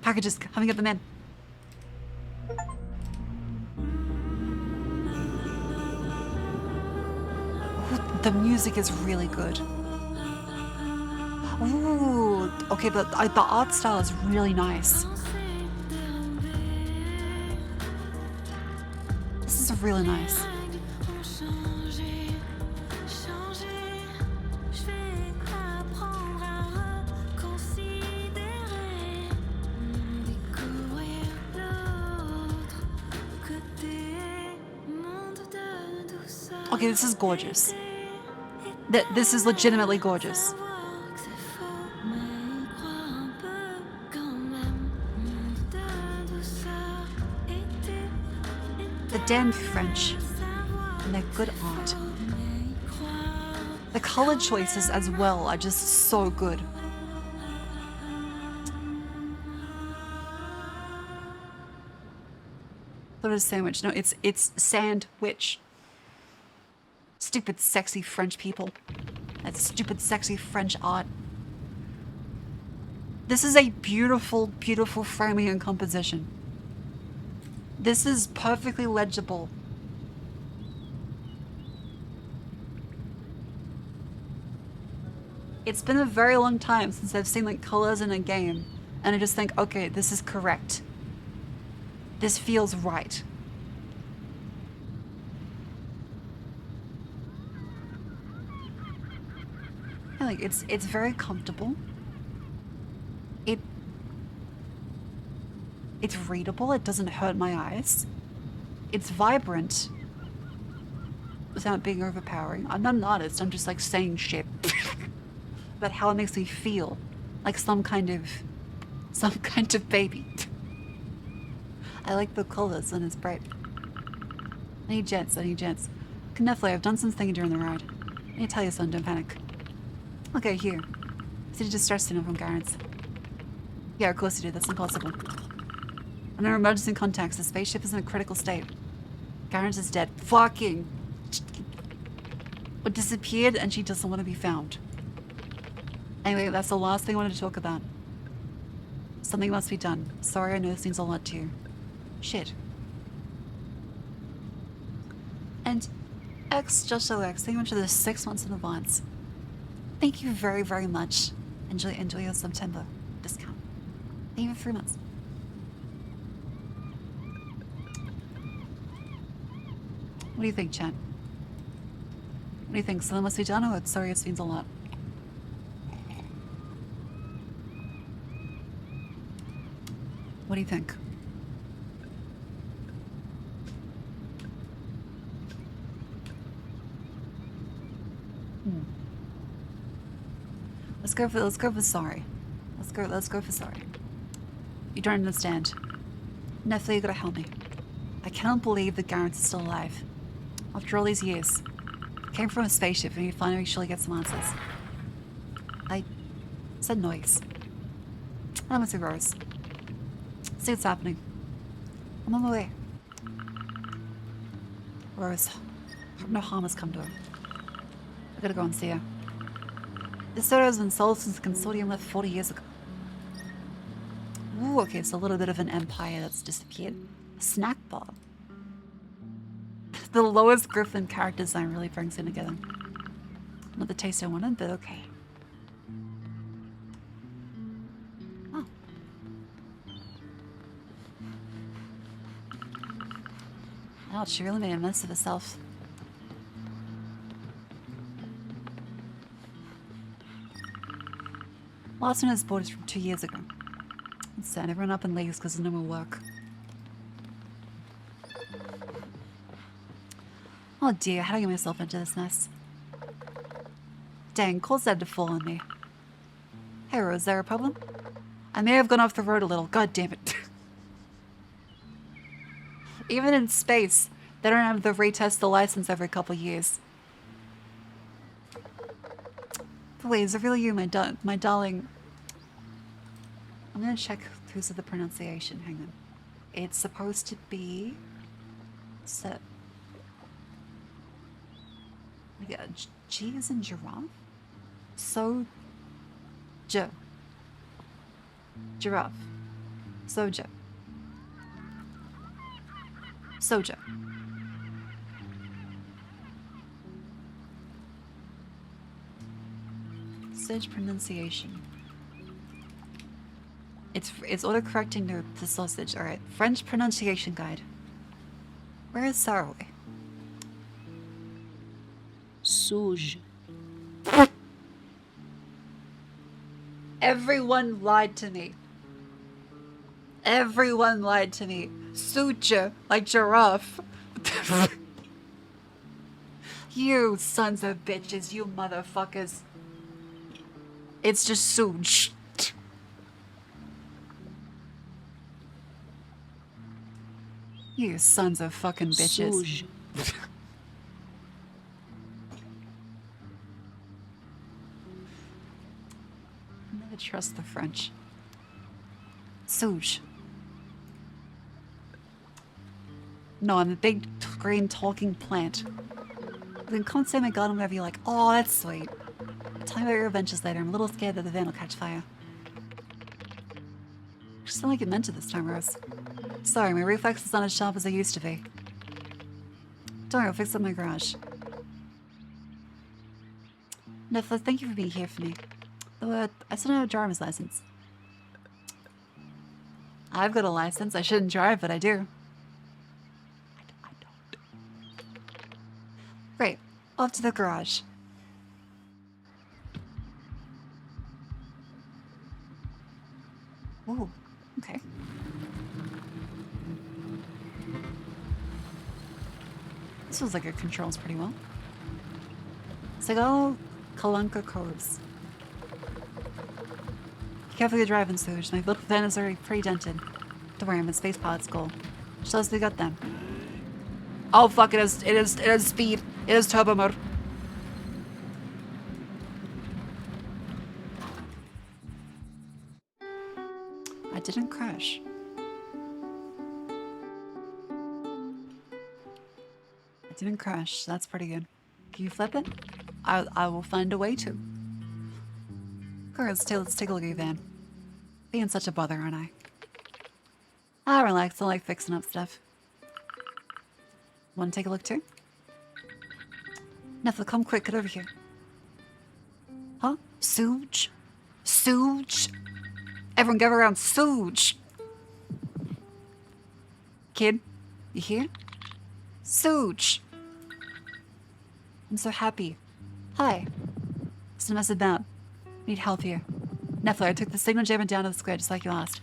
Packages, having get them in. Ooh, the music is really good. Ooh, okay, the art style is really nice. This is really nice. Okay, this is gorgeous. This is legitimately gorgeous. The damn French and their good art. The color choices as well are just so good. Thought it was sandwich. No, it's sandwich. Stupid, sexy French people. That stupid, sexy French art. This is a beautiful, beautiful framing and composition. This is perfectly legible. It's been a very long time since I've seen like colors in a game, and I just think, okay, this is correct. This feels right. And, like it's very comfortable. It's readable. It doesn't hurt my eyes. It's vibrant without being overpowering. I'm not an artist. I'm just like saying shit about how it makes me feel, like some kind of baby. I like the colors and it's bright. I need jets. Kneffley, I've done some thinking during the ride. I need to tell you something, don't panic. Okay, here. City distress signal from Garrett's. Yeah, of course you do. That's impossible. Under emergency contacts, the spaceship is in a critical state. Garrett's is dead. Fucking... Or disappeared and she doesn't want to be found. Anyway, that's the last thing I wanted to talk about. Something must be done. Sorry, I know this seems a lot to you. Shit. And Joshua X, thank you much for the 6 months in advance. Thank you very, very much. Enjoy your September discount. Thank you for 3 months. What do you think, Chad? What do you think? Something must be done, or sorry it seems a lot? What do you think? Let's go for sorry. Let's go for sorry. You don't understand. Nephi, you gotta help me. I cannot believe that Garrett's is still alive. After all these years. Came from a spaceship and you finally actually get some answers. I said noise. I must be Rose. See what's happening. I'm on my way. Rose. I hope no harm has come to her. I gotta go and see her. This photo has been sold since the consortium left 40 years ago. Ooh, okay, so a little bit of an empire that's disappeared. A snack bar. The lowest Griffin character design really brings them together. Not the taste I wanted, but okay. Oh. Ouch, she really made a mess of herself. Last one I bought is from 2 years ago. It's sad, everyone up in leagues because of no more work. Oh dear, how do I get myself into this mess? Dang, Cole's had to fall on me. Hey Rose, is there a problem? I may have gone off the road a little, god damn it. Even in space, they don't have to retest the license every couple years. But wait, is it really you, my darling? I'm gonna check through the pronunciation, hang on. It's supposed to be... set. Like a G is in giraffe? Soja. Giraffe. Soja. Soja. Sausage pronunciation. It's autocorrecting the sausage. Alright. French pronunciation guide. Where is Saraway? Sujo. Everyone lied to me. Everyone lied to me. Suja, like giraffe. You sons of bitches, you motherfuckers. It's just Suj. You sons of fucking bitches. Sujo. Never trust the French. Suj. No, I'm a big green talking plant. Then come say my garden whenever you're like, oh, that's sweet. Tell me about your adventures later. I'm a little scared that the van will catch fire. You sound like you meant it this time, Rose. Sorry, my reflexes aren't as sharp as they used to be. Don't worry, I'll fix up my garage. Netflix, thank you for being here for me. Though, I still don't have a driver's license. I've got a license. I shouldn't drive, but I do. I don't. Great. Off to the garage. Ooh, okay. This feels like it controls pretty well. It's like all Kalanka codes. Carefully driving, Suge. My little van is already pretty dented. Don't worry, I'm in space pilot school. Show us we got them. Oh fuck, it is speed. It is turbo mode. I didn't crash. I didn't crash. That's pretty good. Can you flip it? I will find a way to. Alright, let's take a look at your van. Being such a bother, aren't I? Ah, relax. I like fixing up stuff. Want to take a look too? Neffla, come quick. Get over here. Huh? Suge? Suge? Everyone gather around Suge! Kid, you here? Suge! I'm so happy. Hi. What's the mess about? Need help here. Neffler, I took the signal jammer down to the square just like you asked.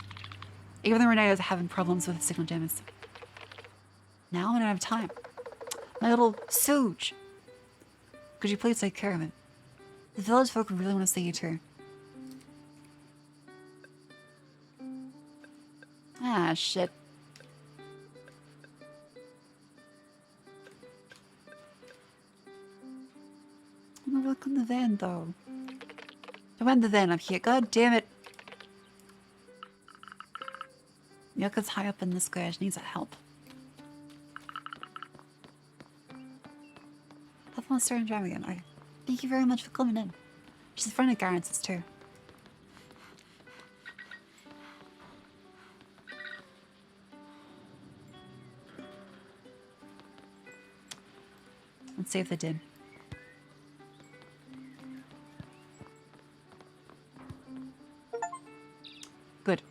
Even the Reneos are having problems with the signal jammers. Now I don't have time. My little Suge! Could you please take care of it? The village folk really want to see you too. Ah, shit. I'm gonna look on the van, though. Don't end the van up here. God damn it. Yoko's high up in the square. She needs our help. Have fun starting driving again. Okay. Thank you very much for coming in. She's a friend of Garrett's too. Let's see if they did. Good.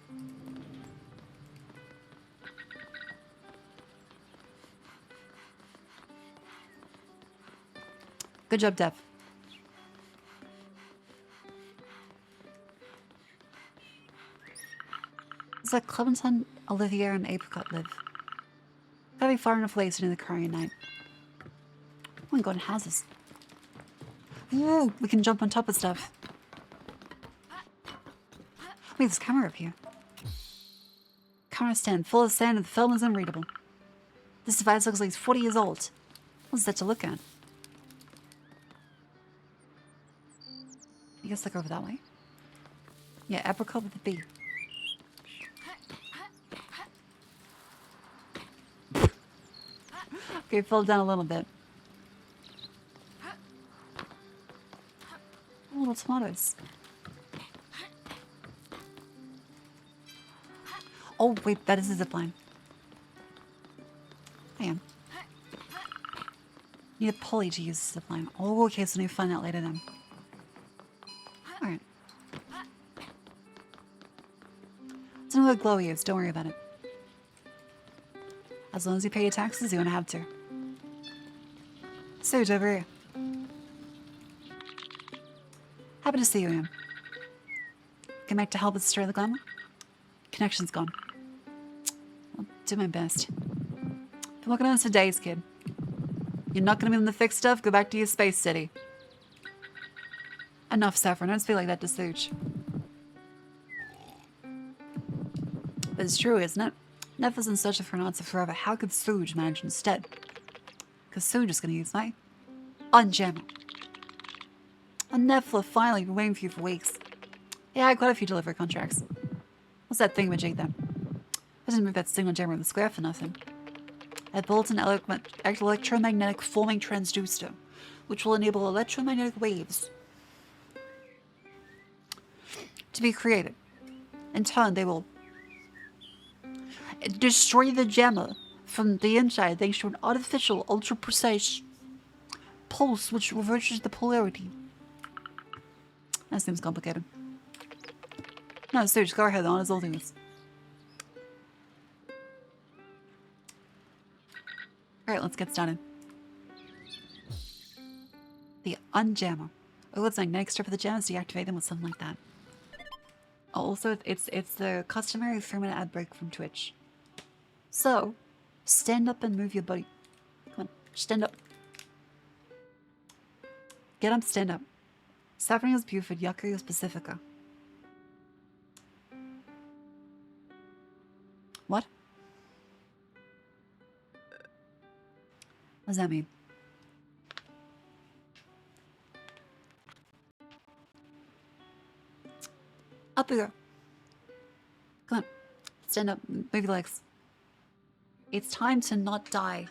Good job, Dev. It's like Clementine, Olivier, and Apricot live. Gotta be far enough away so near the car at night. We can go in houses. Ooh, we can jump on top of stuff. Wait, there's a camera up here. Camera stand full of sand and the film is unreadable. This device looks like it's 40 years old. What's that to look at? I guess look over that way. Yeah, apricot with a B. Okay, fell down a little bit. Oh, little tomatoes. Oh, wait, that is a zipline. I am. Need a pulley to use the zipline. Oh, okay, so I need to find out later then. Alright. It's another glowy is, don't worry about it. As long as you pay your taxes, you won't have to. Sage, over here. Happy to see you, Ian. Come back to help us stir the glamour? Connection's gone. I'll do my best. Been working on this for days, kid. You're not gonna be in the fixed stuff? Go back to your space city. Enough, Saffron. Don't speak like that to Suge. But it's true, isn't it? Neff was in search for an answer forever. How could Suge manage instead? Because Suge is gonna use my unjammer. And Neff will finally been waiting for you for weeks. Yeah, I had quite a few delivery contracts. What's that thingamajig then? I didn't move that signal jammer in the square for nothing. I built an electromagnetic forming transducer, which will enable electromagnetic waves to be created. In turn, they will destroy the jammer from the inside thanks to an artificial, ultra-precise pulse which reverses the polarity. That seems complicated. No, seriously, go ahead, honest all things. Alright, let's get started. The unjammer. Oh, it's magnetic strip of the gems, deactivate them with something like that. Oh, also, it's the customary 3-minute ad break from Twitch. So, stand up and move your body. Come on, stand up. Get up, stand up. Saffron is Buford, Yucca is Pacifica. What? What does that mean? Up we go. Come on. Stand up. Move your legs. It's time to not die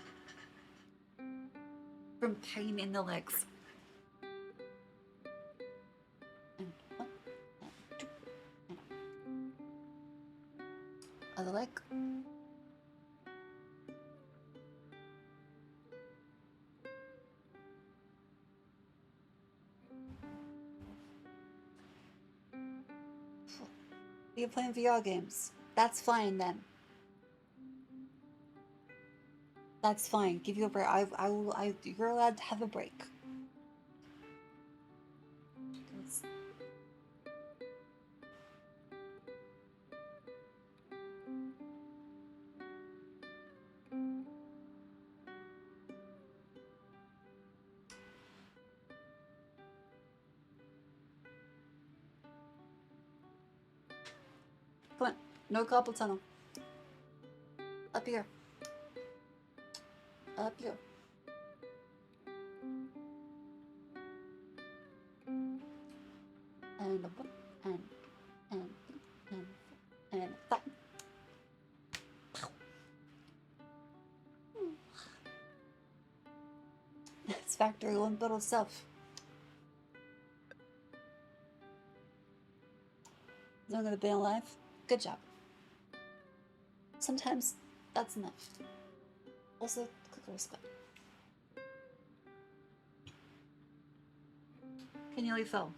from pain in the legs. And one, and two, and other leg. You're playing VR games. That's fine then. That's fine. Give you a break. You're allowed to have a break. Come on. No carpal tunnel. Up here. Up here. And up, and up. It's factory one little self. Not gonna be alive. Good job. Sometimes that's enough. Also, click risk. Can you leave Phil?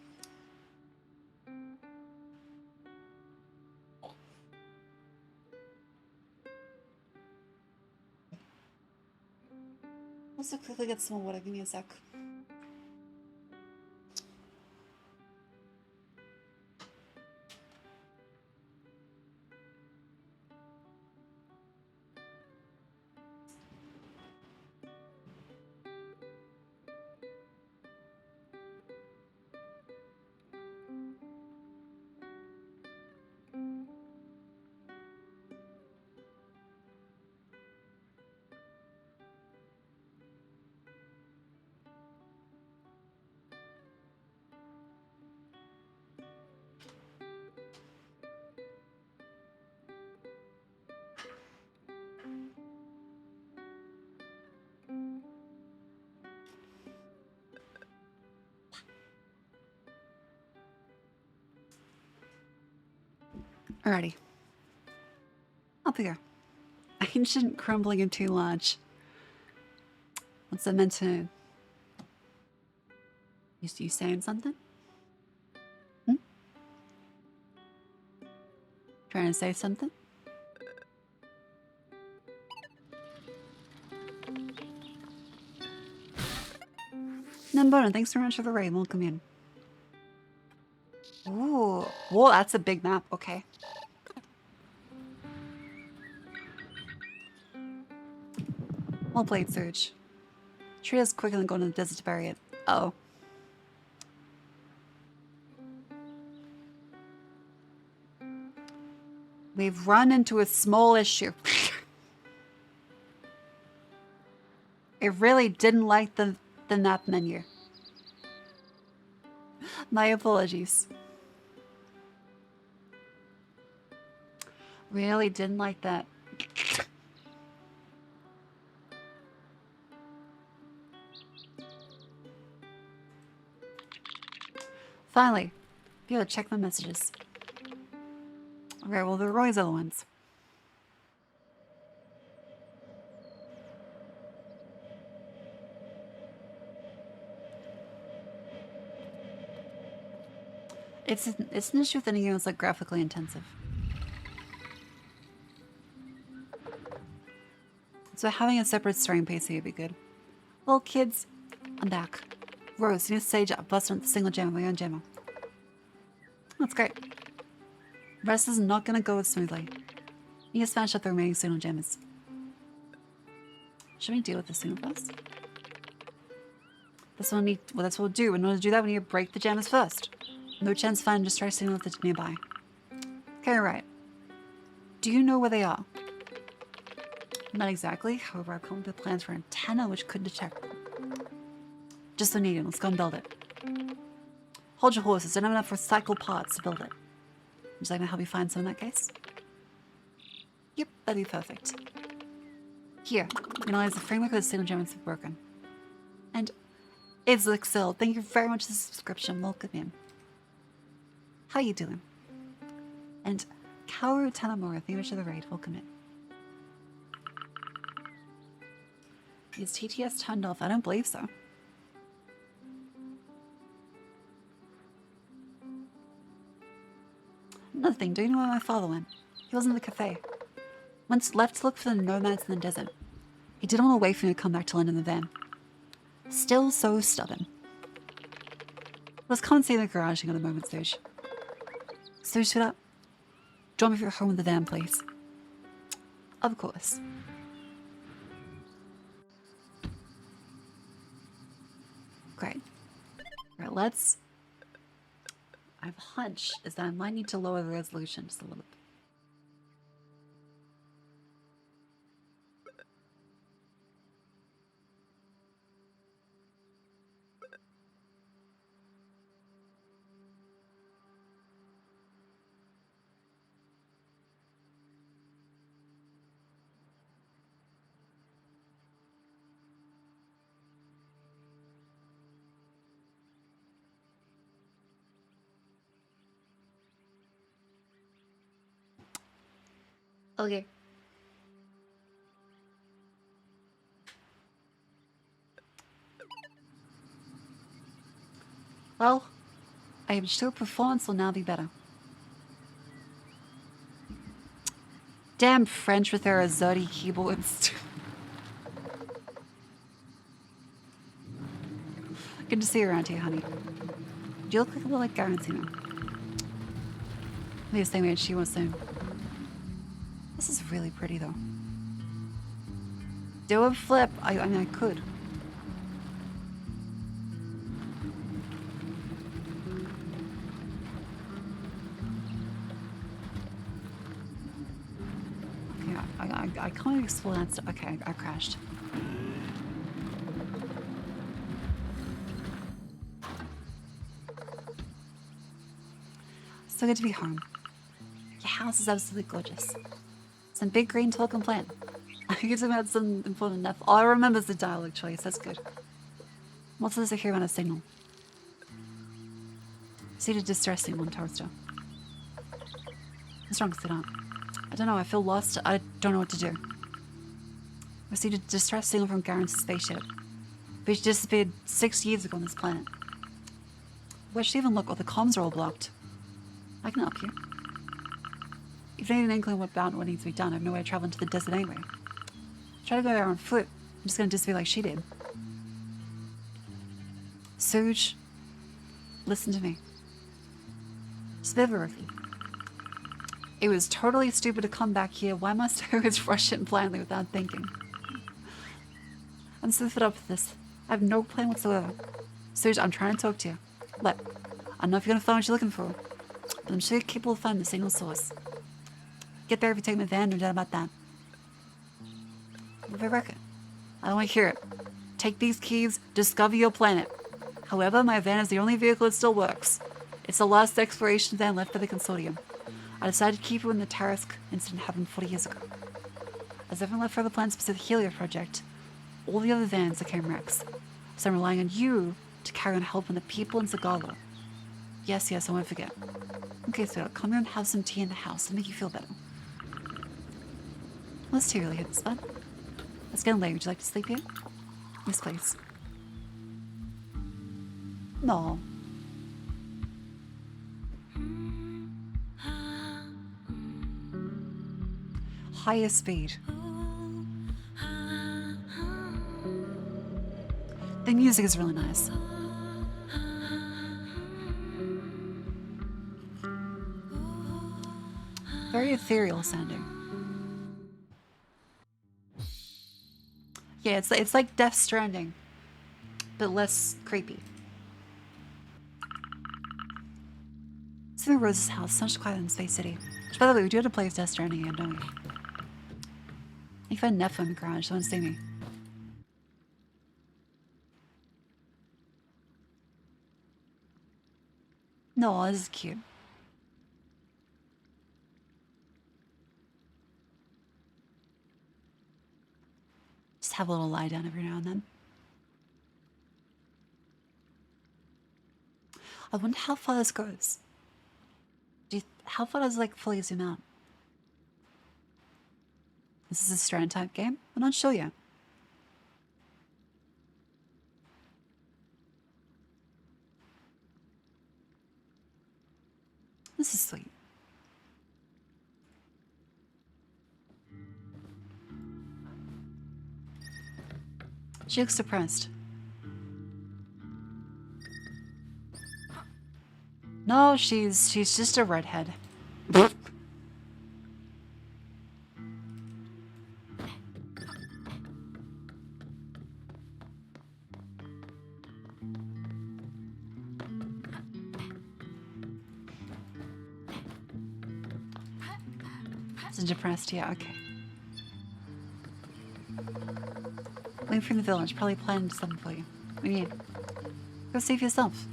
Also, quickly get some water. Give me a sec. Alrighty. Up here. Ancient, crumbling, and too large. What's that meant to... You saying something? Hmm? Trying to say something? Nambona, thanks very much for the raid. Welcome in. Ooh. Whoa, that's a big map. Okay. Well played, Surge. Tria's quicker than going to the desert to bury it. Uh oh. We've run into a small issue. It really didn't like the map menu. My apologies. Really didn't like that. Finally, be able to check my messages. Okay, well, the Roy's other ones. It's an issue with any game that's like graphically intensive. So having a separate starting PC would be good. Well, kids, I'm back. Rose, new stage up, busting the single gem of my own gemma. That's great. The rest is not gonna go as smoothly. You just smash up the remaining single gems. Should we deal with this sooner first? That's what we'll do. In order to do that, we need to break the gems first. No chance to find just try signal with it nearby. Okay, right. Do you know where they are? Not exactly. However, I've come up with plans for an antenna which could detect them. Just so needed. Let's go and build it. Hold your horses. Don't have enough recycled parts to build it. Would you like me to help you find some in that case? Yep, that'd be perfect. Here, analyze the framework of the signal gems have broken. And it's Excel. Thank you very much for the subscription. Welcome in. How you doing? And Kaoru Tanamura, thank you much for the raid. Welcome in. Is TTS turned off? I don't believe so. Another thing, do you know where my father went? He wasn't in the cafe. Once left to look for the nomads in the desert. He didn't want to wait for me to come back to land in the van. Still so stubborn. Let's come and see the garage in a moment, Stooge. Stooge, sit up. Drop me for your home with the van, please. Of course. Great. Alright, let's... I have a hunch is that I might need to lower the resolution just a little bit. Okay. Well, I am sure performance will now be better. Damn French with their Azodi keyboards. Good to see you around here, honey. Do you look like a little like Garantina? Maybe the same age she was soon. This is really pretty, though. Do a flip. I mean, I could. Okay, I can't explore that stuff. Okay, I crashed. So good to be home. Your house is absolutely gorgeous. Some big green talking plant. I think it's about some important enough. All I remember is the dialogue choice. That's good. What's this I hear on a signal? See the distressing one, Toaster. What's wrong, Sweetheart? I don't know, I feel lost. I don't know what to do. I received a distress signal from Garen's spaceship. Which disappeared 6 years ago on this planet. Where should I even look? Oh, the comms are all blocked. I can help you. If you need an inkling about what needs to be done, I have no way of traveling to the desert anyway. Try to go there on foot. I'm just gonna disappear like she did. Suj, listen to me. Just a bit of a rookie. It was totally stupid to come back here. Why must I always rush it blindly without thinking? I'm so fed up with this. I have no plan whatsoever. Suj, I'm trying to talk to you. Look, I don't know if you're gonna find what you're looking for, but I'm sure you're capable of finding the signal source. Get there if you take my van, no doubt about that. What if I wreck it? I don't want to hear it. Take these keys, discover your planet. However, my van is the only vehicle that still works. It's the last exploration van left by the consortium. I decided to keep it when the Tarisk incident happened 40 years ago. As everyone left for the plan specific Helio project, all the other vans became wrecks. So I'm relying on you to carry on helping the people in Zagalo. Yes, I won't forget. Okay, so come here and have some tea in the house to make you feel better. Well, it's too early here, bud. It's getting late. Would you like to sleep here? Yes, please. No. Higher speed. The music is really nice. Very ethereal sounding. Yeah, it's like Death Stranding, but less creepy. It's in Rose's house, so much quieter than Space City. Which, by the way, we do have to play Death Stranding again, don't we? I found Neff in the garage, so don't see me. No, this is cute. Just have a little lie down every now and then. I wonder how far this goes. How far does it like fully zoom out? This is a strand type game? I'm not sure yet. This is sweet. She looks depressed. No, she's just a redhead. It's depressed, yeah, okay. Waiting from the village, probably planned something for you. What do you need? Go see for yourself.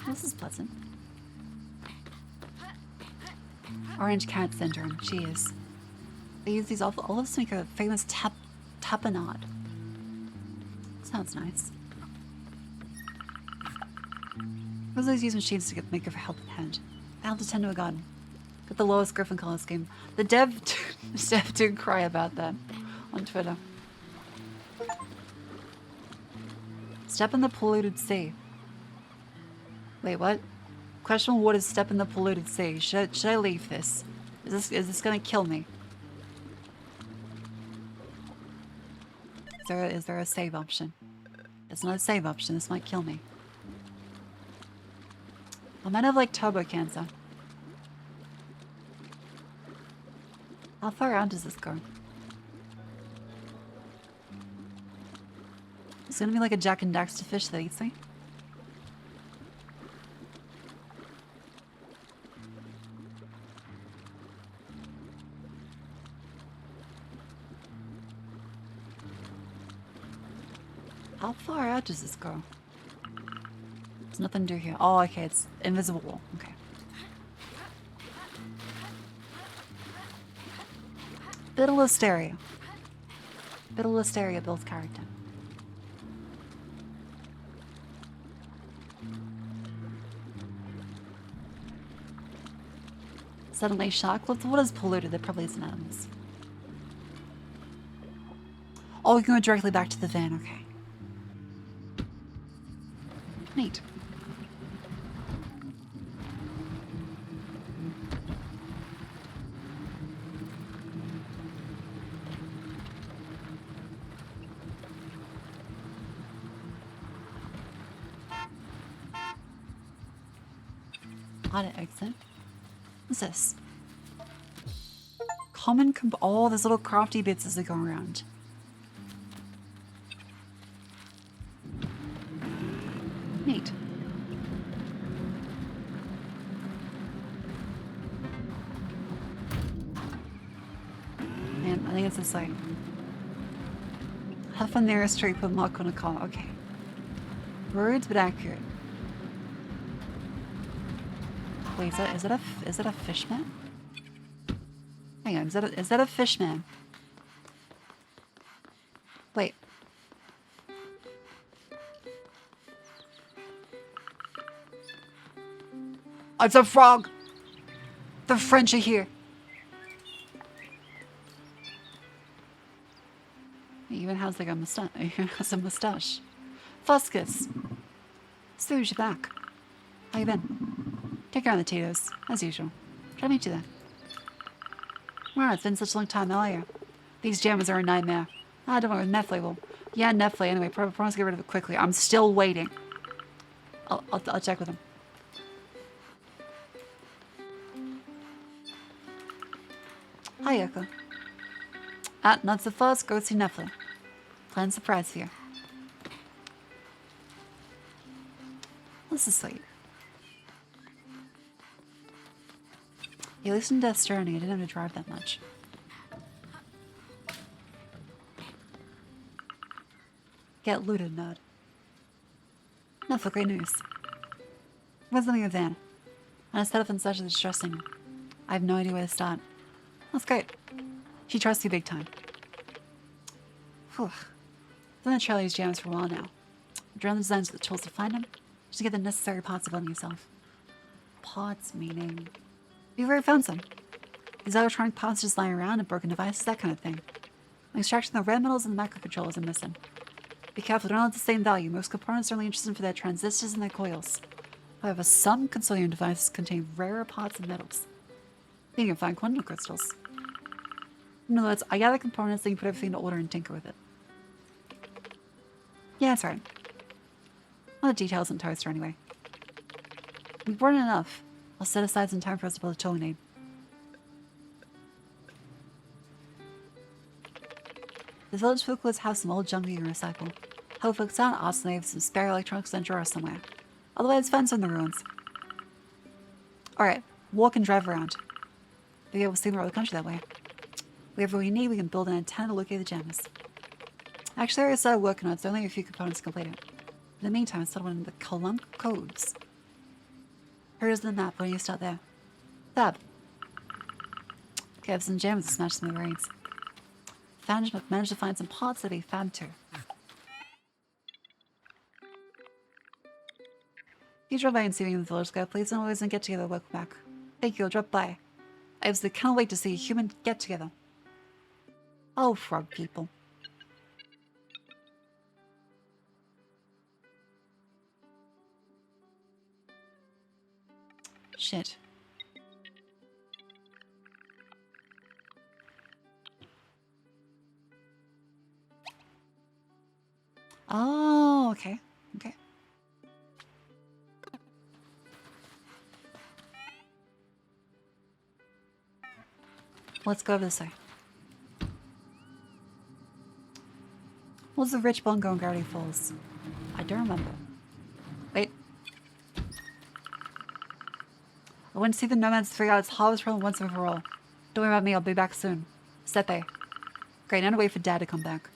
This is pleasant. Orange cat syndrome, she is. They use these olives to make a famous tapenade. Sounds nice. Those always use machines to make a helping hand. I'll tend to a garden. Got the lowest Griffin color scheme. The dev did cry about that on Twitter. Step in the polluted sea. Wait, what? Questionable waters step in the polluted sea. Should I leave this? Is this gonna kill me? Is there a save option? It's not a save option. This might kill me. I might have like turbo cancer. How far out does this go? It's gonna be like a Jack and Daxter fish that eats me. How far out does this go? There's nothing to do here. Oh, okay, it's invisible wall. Okay. Bit of Listeria. Bit of Listeria builds character. Suddenly shocked. What is polluted? There probably isn't animals. Oh, we can go directly back to the van. Okay. Neat. Auto exit. What's this? Common oh, there's little crafty bits as they go around. Neat. Man, I think it's this way. Have fun there, straight put Mark on a car. Okay. Words but accurate. Wait, is that a fishman? Hang on, is that a fishman? Wait. It's a frog! The French are here. He even has like a mustache. He has a mustache. Fuscus. Stooge, you're back. How you been? Take care of the Tito's, as usual. Try to meet you then. Wow, it's been such a long time, how are you? These jammers are a nightmare. Ah, don't worry, with Netflix will. Yeah, Netflix. Anyway, promise to get rid of it quickly. I'm still waiting. I'll check with him. Hi, Yoko. Not so fast. Go see Netflix. Plan surprise for you. This is sweet. You listened to Death Stranding. I didn't have to drive that much. Get looted, nerd. Not for great news. What's something of Van? And instead of in such a distressing, I have no idea where to start. That's great. She trusts you big time. Whew. I've been in Charlie's jams for a while now. Drown the designs with the tools to find them, just to get the necessary parts of building yourself. Parts meaning... You've already found some. These electronic parts just lying around and broken devices, that kind of thing. I'm extracting the red metals and the microcontrollers I'm missing. Be careful, they don't have the same value. Most components are only interested for their transistors and their coils. However, some consolium devices contain rarer parts and metals. You can find quantum crystals. In other words, I gather components, then you put everything in order and tinker with it. Yeah, that's right. All the details in Toaster anyway. We've brought in enough. I'll set aside some time for us to build a tool we need. The village folklores have some old junk you can recycle. However, folks aren't awesome, they have some spare electronics in a drawer somewhere. Otherwise, find some in the ruins. Alright, walk and drive around. Maybe we'll see more of the country that way. Whatever we need, we can build an antenna to locate the gems. Actually, I already started working on it, so only a few components completed. In the meantime, I started one of the column codes. Here's the map. Why don't you start there? Fab. Okay, I have some gems to smash some of the brains. Managed to find some parts that be fab too. If you drop by and see me in the village, guy, please don't always get together. Welcome back. Thank you. I'll drop by. I absolutely can't wait to see a human get together. Oh, frog people. Shit. Oh, okay. Okay. Let's go this way. What's the rich bongo in Gravity Falls? I don't remember. Wait. I went to see the nomads to figure out its harvest problem once and for all. Don't worry about me, I'll be back soon. Sepe. Great, now to wait for Dad to come back.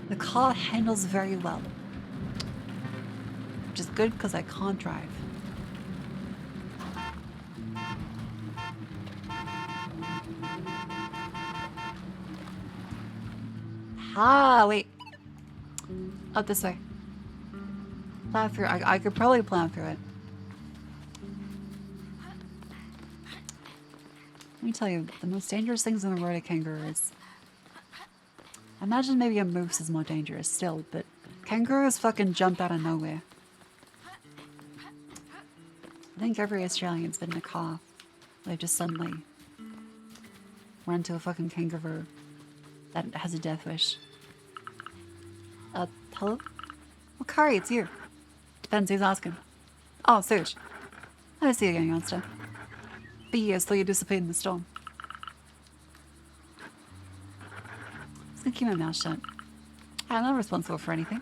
The car handles very well. Which is good because I can't drive. Ah, wait. Up this way. Plow through. I could probably plow through it. Let me tell you, the most dangerous things in the world are kangaroos. I imagine maybe a moose is more dangerous still, but kangaroos fucking jump out of nowhere. I think every Australian's been in a car. They've just suddenly run into a fucking kangaroo that has a death wish. Hello? Oh, Kari, it's you. Depends who's asking. Oh, Suj. I see you getting on stuff. Be years till you dissipate in the storm. I'm gonna keep my mouth shut. I'm not responsible for anything.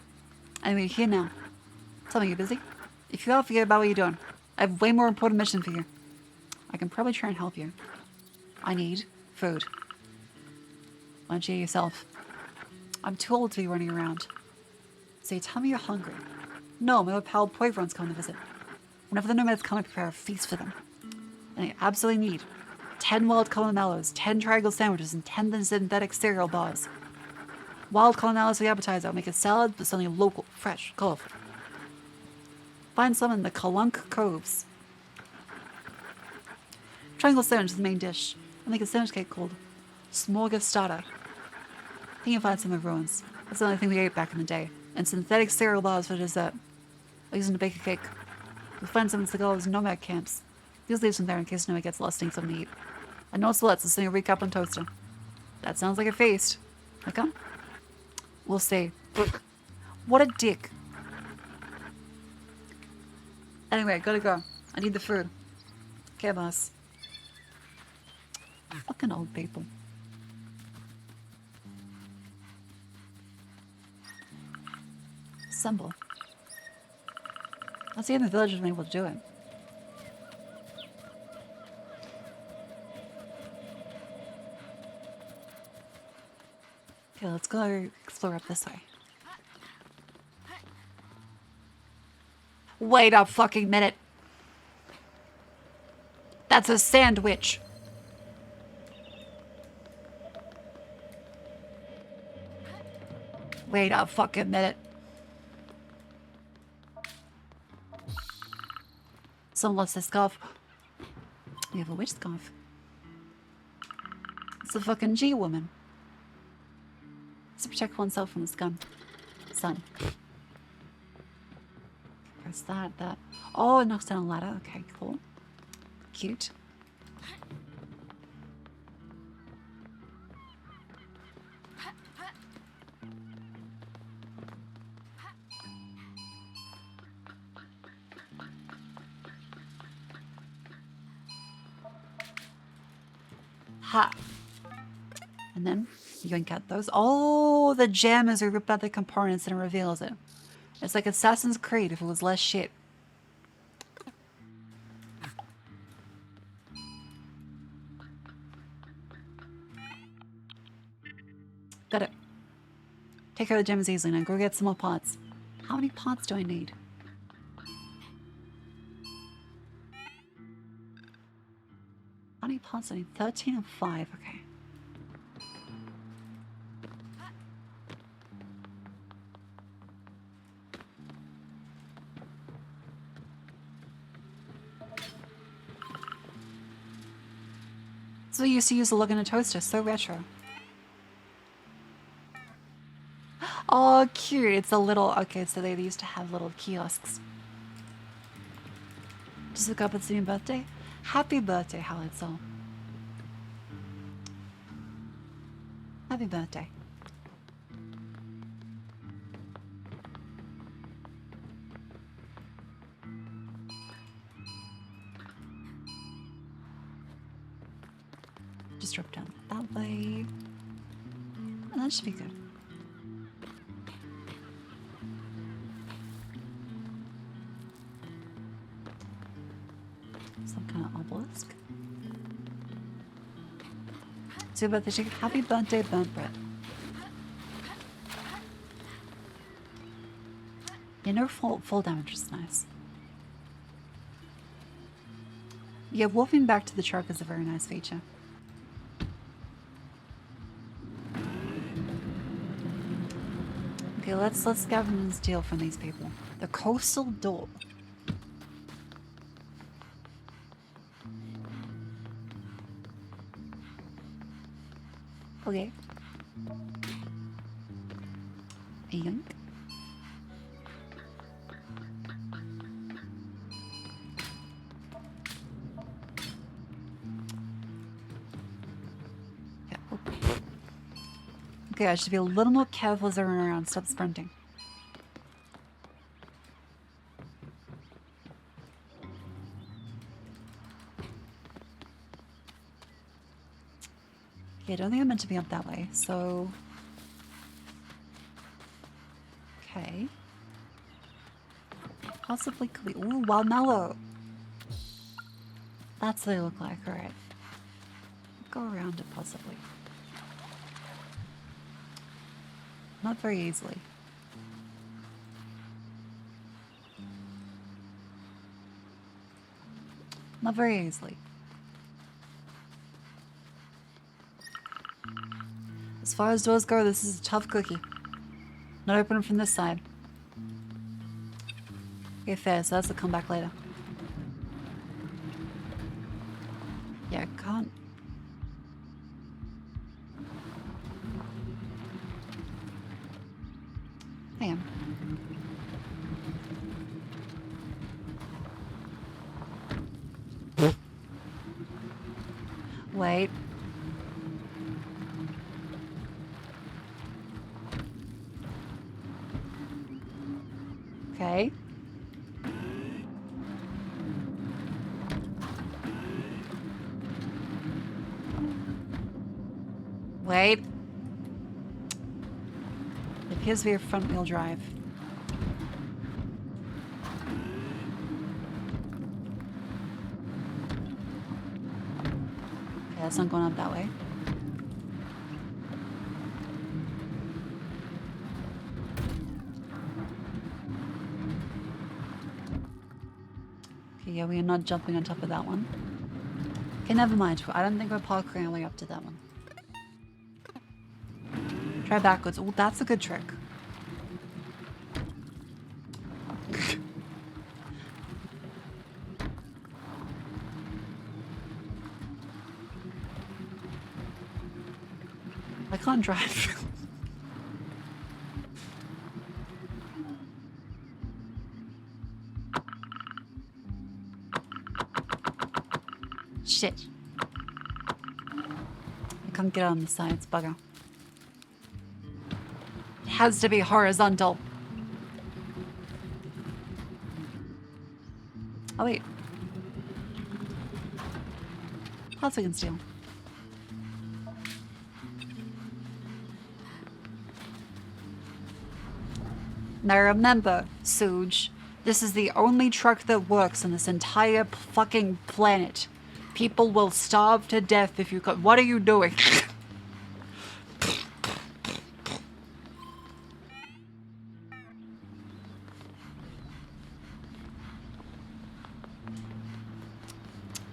Anyway, you're here now. Tell me you're busy. If you are, forget about what you're doing. I have way more important mission for you. I can probably try and help you. I need food. Why don't you eat yourself? I'm too old to be running around. So you tell me you're hungry. No, my old pal Poivron's coming to visit. Whenever the nomads come, I prepare a feast for them. And I absolutely need 10 wild colomellos, 10 triangle sandwiches, and 10 synthetic cereal bars. Wild colomellos for the appetizer. I'll make a salad, but something local, fresh, colorful. Find some in the Kalunk Coves. Triangle sandwich is the main dish. I'll make a sandwich cake called Smorgastada. I think you'll find some in the ruins. That's the only thing we ate back in the day. And synthetic cereal bars for dessert. I'll use them to bake a cake. We'll find some in Segal's nomad camps. Please leave some there in case no one gets lost seeing something to eat. I know it's let's sing a recap on toaster. That sounds like a feast. Okay? We'll see. What a dick. Anyway, gotta go. I need the food. Okay, boss. Fucking old people. Assemble. Let's see if the village has been able to do it. Okay, let's go explore up this way. Wait a fucking minute. That's a sandwich. Wait a fucking minute. Someone lost their scarf. We have a witch scarf. It's a fucking G-woman. To protect oneself from the sun. Press that. Oh, it knocks down a ladder. Okay, cool. Cute. Ha! And then you can cut those. Oh, the gem is we rip out the components and it reveals it. It's like Assassin's Creed if it was less shit. Got it. Take care of the gems easily now. Go get some more parts. How many parts do I need? How many parts do I need? 13 and 5. Okay. So I used to use a lug in a toaster. So retro. Oh, cute. It's a little... Okay, so they used to have little kiosks. Just look up, it's your birthday. Happy birthday, Halitzel. Happy birthday. Just drop down that way. And that should be good. Some kind of obelisk. So about the chicken. Happy birthday, burnt bread. Yeah, no fall damage is nice. Yeah, wolfing back to the truck is a very nice feature. Okay, let's scavenge and steal from these people. The coastal door. Okay. Yoink. Yeah. Okay, I should be a little more careful as I run around. Stop sprinting. Okay, I don't think I'm meant to be up that way, so... Okay. Possibly clear. Ooh, wild mallow! That's what they look like, alright. Go around it, possibly. Not very easily. Not very easily. As far as doors go, this is a tough cookie. Not opening from this side. Okay, fair, so that's a comeback later. Yeah, I can't... Hang on. Wait. Okay. Wait. It appears to be a front-wheel drive. Okay, that's not going up that way. Okay, yeah, we are not jumping on top of that one. Okay, never mind. I don't think we're parkouring our way up to that one. Try backwards. Oh, that's a good trick. I can't drive. Shit. I can't get on the sides, bugger. It has to be horizontal. Oh wait. Parts I can steal. Now remember, Suge, this is the only truck that works on this entire fucking planet. People will starve to death if you co- What are you doing?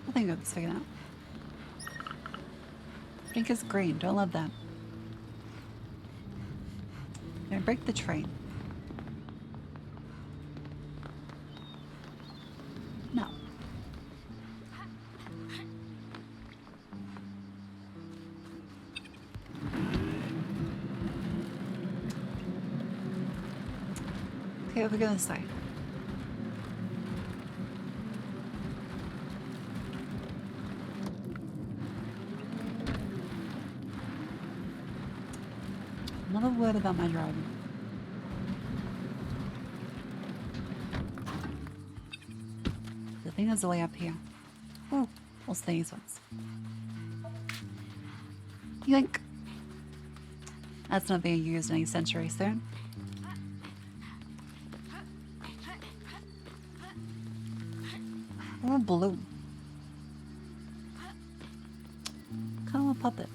I think I got this figured out. Pink is green. Don't love that. Gonna break the train. No. Okay, what are we gonna say? Another word about my driving. I think there's a way up here. Oh, what's these ones? Yoink. That's not being used any century soon. Or blue. Kind of a puppet.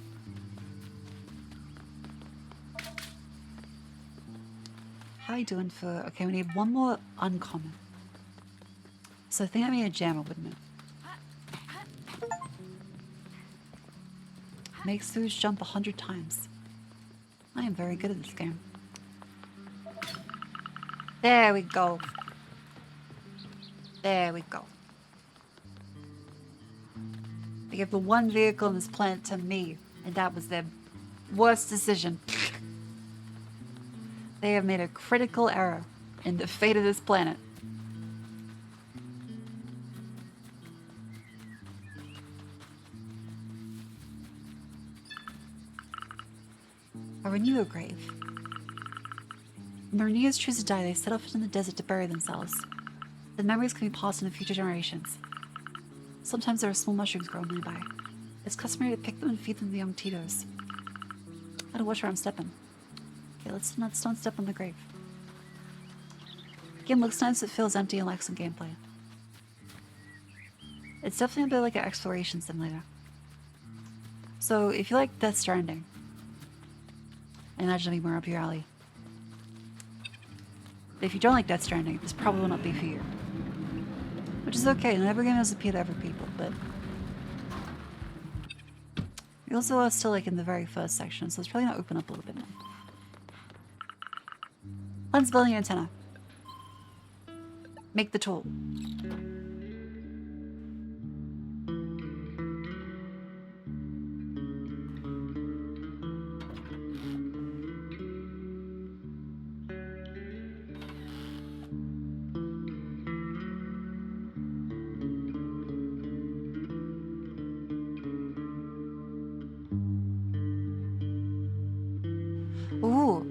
How you doing for... Okay, we need one more uncommon. So I think I made a jammer, wouldn't it? Makes Suze jump 100 times. I am very good at this game. There we go. There we go. They gave the one vehicle on this planet to me, and that was their worst decision. They have made a critical error in the fate of this planet. A renewal grave. When the renewers choose to die, they set off into the desert to bury themselves. The memories can be passed on to future generations. Sometimes there are small mushrooms growing nearby. It's customary to pick them and feed them to the young Tito's. Gotta watch where I'm stepping. Okay, let's don't step on the grave. Game looks nice, it feels empty and lacks some gameplay. It's definitely a bit like an exploration simulator. So if you like Death Stranding, I imagine it'll be more up your alley. But if you don't like Death Stranding, this probably will not be for you. Which is okay, not every game has appeal to every people, but we also are still like in the very first section, so it's probably gonna open up a little bit more. Lens building antenna. Make the tool. Ooh.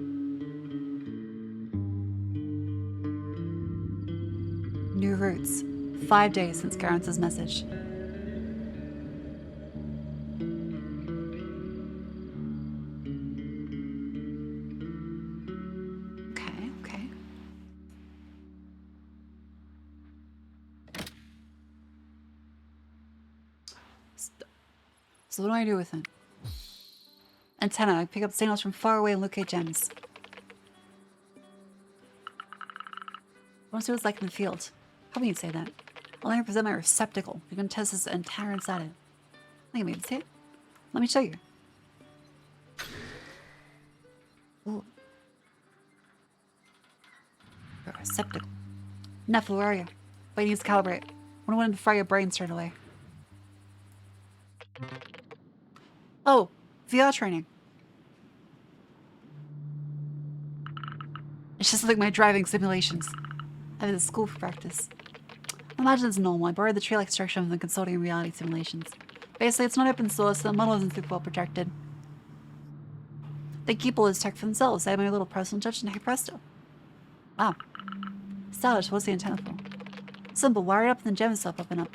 New routes. 5 days since Karen's message. Okay, okay. So what do I do with it? Antenna. I pick up signals from far away and locate gems. I want to see what it's like in the field. How can you say that? I'll only present my receptacle. You can test this antenna inside it. Look at me, see it? Let me show you. Ooh. A receptacle. Nephilim, where are you? Waiting to calibrate. I want to fry your brain straight away. Oh, VR training. It's just like my driving simulations. I was at school for practice. I imagine it's normal. I borrowed the tree-like structure from the consulting reality simulations. Basically, it's not open source, so the model isn't super well protected. They keep all this tech for themselves. I have my little personal touch and hey presto. Wow. Stylish, what's the antenna for? Simple, wire it up and the gems start popping up.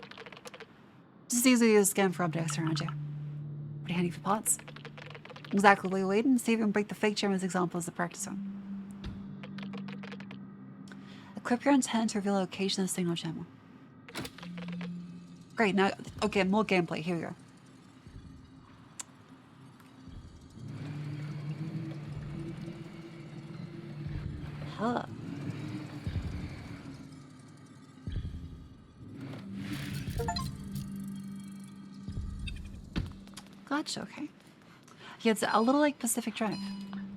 Just easy to scan for objects around you. Pretty handy for parts. Exactly, we'll wait and see if we can break the fake gem as example as the practice one. Equip your antenna to reveal the location of the signal channel. Great, now, okay, more gameplay. Here we go. Huh. Gotcha, okay. Yeah, it's a little like Pacific Drive.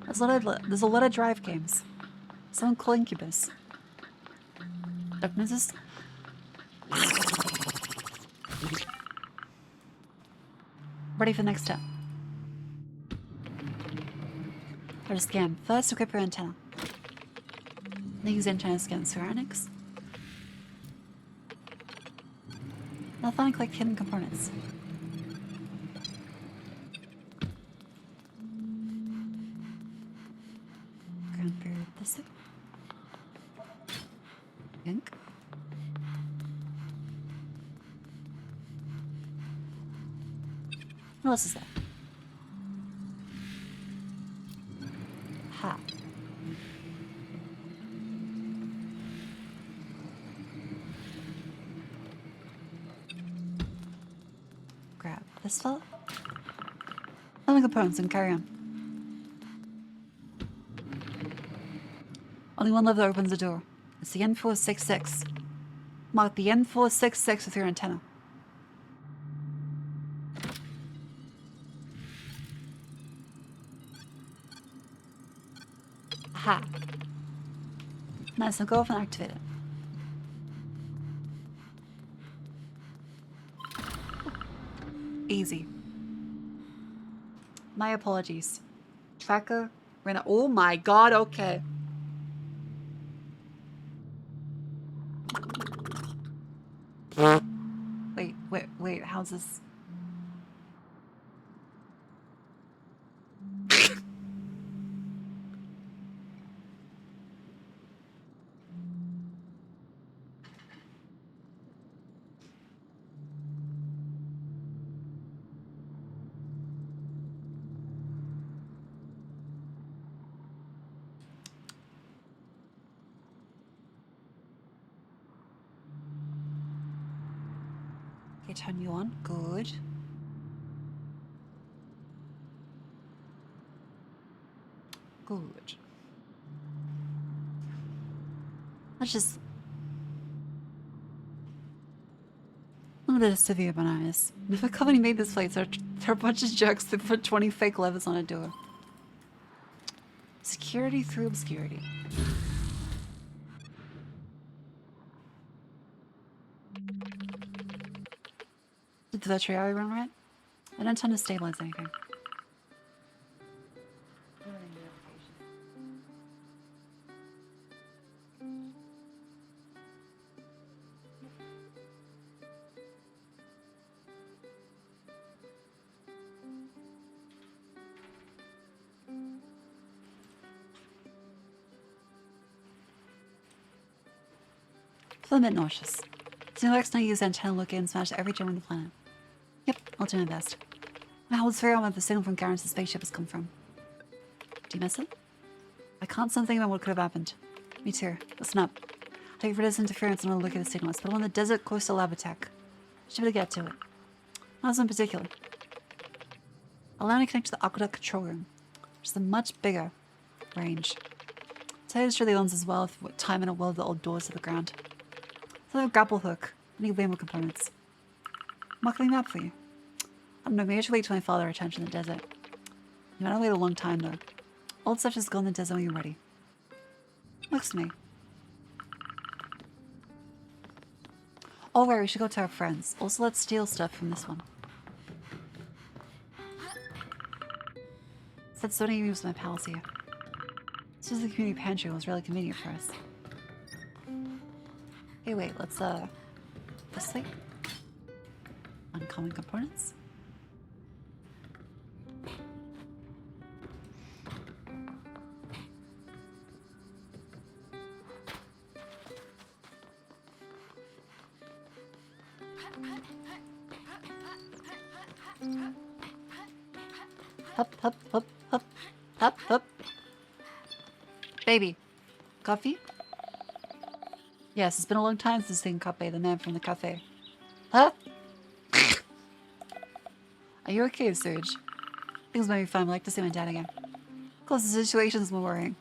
There's a lot of drive games. Someone call Incubus. Darkness. Ready for the next step. Try to scan. First, equip your antenna. Then use antenna to scan ceramics. Now find and collect hidden components. Ground through this way. Ink. What else is there? Ha. Grab this fella. Only components and carry on. Only one lever opens the door. It's the N466. Mark the N466 with your antenna. Aha. Nice, now go off and activate it. Easy. My apologies. Tracker, oh my god, okay. Wait, how's this? Okay, turn you on. Good. Good. Let's just... Look at the severe bananas. If a company made this place, they're a bunch of jerks that put 20 fake levers on a door. Security through obscurity. Did the veterinary run right? I don't tend to stabilize anything. Feel a bit nauseous. Xenolex now use antenna look in and smash every gem on the planet. Yep, I'll do my best. I hold figure out where the signal from Garen's spaceship has come from. Do you miss it? I can't stop thinking about what could have happened. Me too. Listen up. I'll take Ridder's interference and I'll look at the signals, but I want the desert coastal lab attack. Should be able to get to it. Not in particular. I'll only connect to the aqueduct control room, which is a much bigger range. Tell you the truth, the ones as well with time and a will of the old doors to the ground. So a grapple hook. I need way more components. Marketing map for you. I don't know, maybe I should wait till my father returns from the desert. You might not wait a long time though. All the stuff just go in the desert when you're ready. Looks to me. Oh right, we should go to our friends. Also, let's steal stuff from this one. Said so many use my pals here. This is the community pantry. It was really convenient for us. Hey, wait, let's this way. Uncommon components. Hup, hup, hup, hup, hup, hup. Baby, coffee? Yes, it's been a long time since seeing Cafe, the man from the cafe. Huh? Are you okay, Serge? Things might be fine. I'd like to see my dad again. Of course, the situation's more worrying.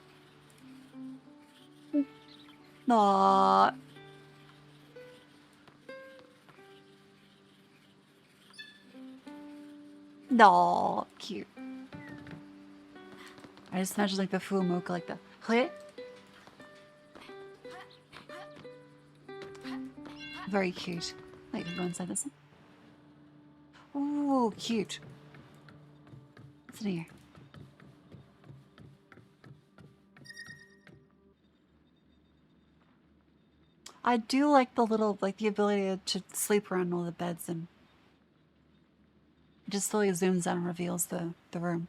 Aww. No, cute. I just imagine like the full mocha, like the very cute. Wait, can go inside this one? Ooh, cute. What's in here? I do like the little, like the ability to sleep around all the beds and it just slowly zooms out and reveals the room.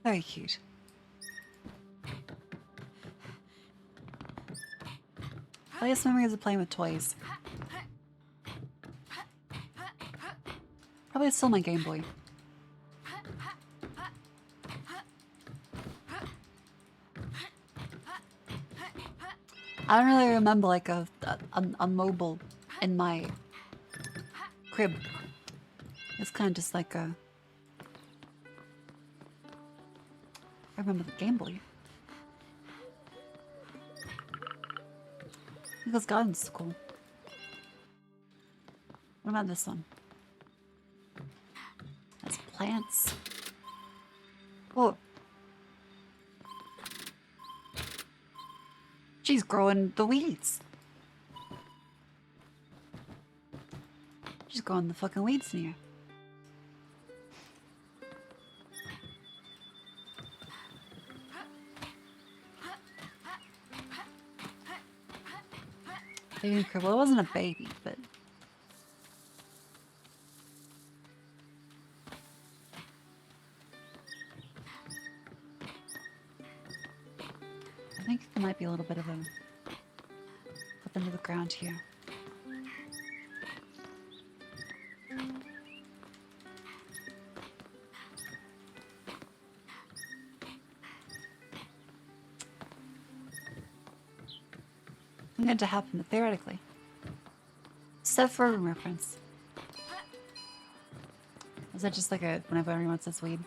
Very cute. Earliest memories of playing with toys. Probably still my Game Boy. I don't really remember like a mobile in my crib. It's kind of just like a... I remember the Game Boy. Because Garden's cool. What about this one? That's plants. Whoa. She's growing the weeds. She's growing the fucking weeds in here. Baby crib. Well, it wasn't a baby, but I think there might be a little bit of a up into the ground here. Something had to happen, theoretically. Set for a room reference. Is that just like a whenever everyone says weed?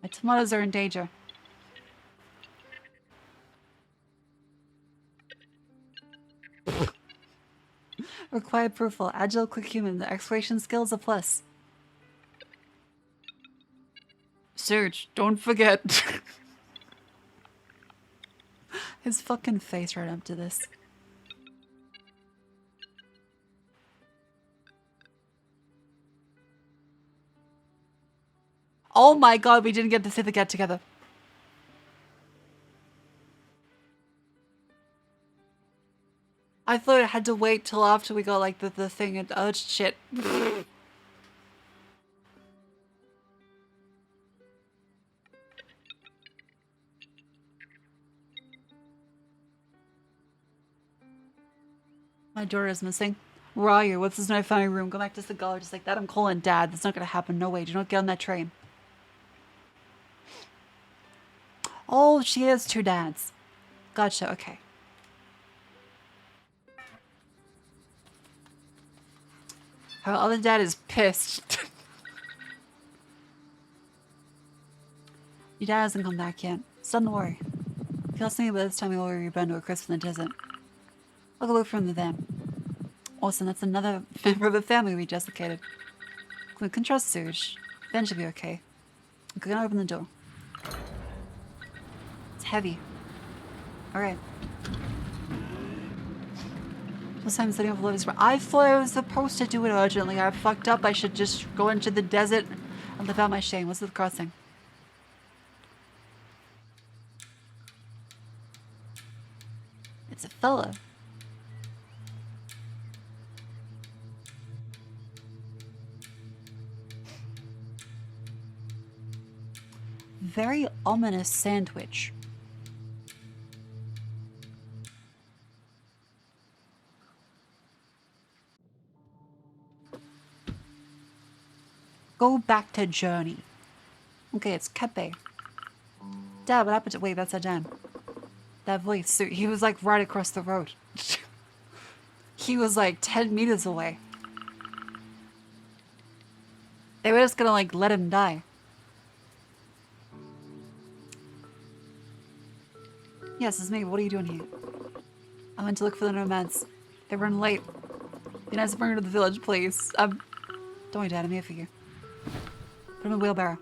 My tomatoes are in danger. Required approval. Agile, quick human. The exploration skills a plus. Serge, don't forget. His fucking face right up to this. Oh my god, we didn't get to see the get together. I thought it had to wait till after we got like the thing and oh shit. My daughter is missing. Where are you? What's this no family room? Go back to the gully just like that. I'm calling Dad. That's not gonna happen. No way. Do not get on that train. Oh, she has two dads. Gotcha. Okay. Her other dad is pissed. Your dad hasn't come back yet. So don't worry. If you'll see me by this time, you'll rebound to a crisp in the desert. I'll go look for him then. Awesome, that's another member of the family we desiccated. We can trust Serge. Ben should be okay. I'm gonna open the door. It's heavy. Alright. This time setting up Lotus. I thought I was supposed to do it urgently. I fucked up. I should just go into the desert and live out my shame. What's the crossing? It's a fella. Very ominous sandwich. Go back to Journey. Okay, it's Kepe. Dad, what happened to... Wait, that's our dad. That voice. So he was like right across the road. He was like 10 meters away. They were just gonna like let him die. Yes, it's me. What are you doing here? I went to look for the nomads. They run late. Be nice to bring her to the village, please. Don't worry, Dad. I'm here for you. Put him in a wheelbarrow.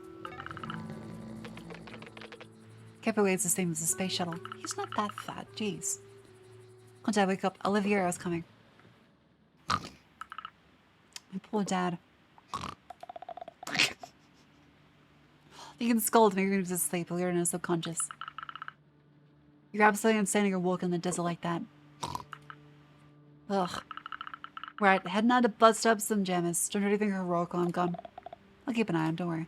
Kepa weighs the same as the space shuttle. He's not that fat. Jeez. Oh, Dad, wake up. Olivier's coming. My poor Dad. You can scold me when he's asleep, but you're in his subconscious. You're absolutely insane to go walk in the desert like that. Ugh. Right, heading out to bust up some jammers. Don't do anything heroic while I'm gone. I'll keep an eye on him, don't worry.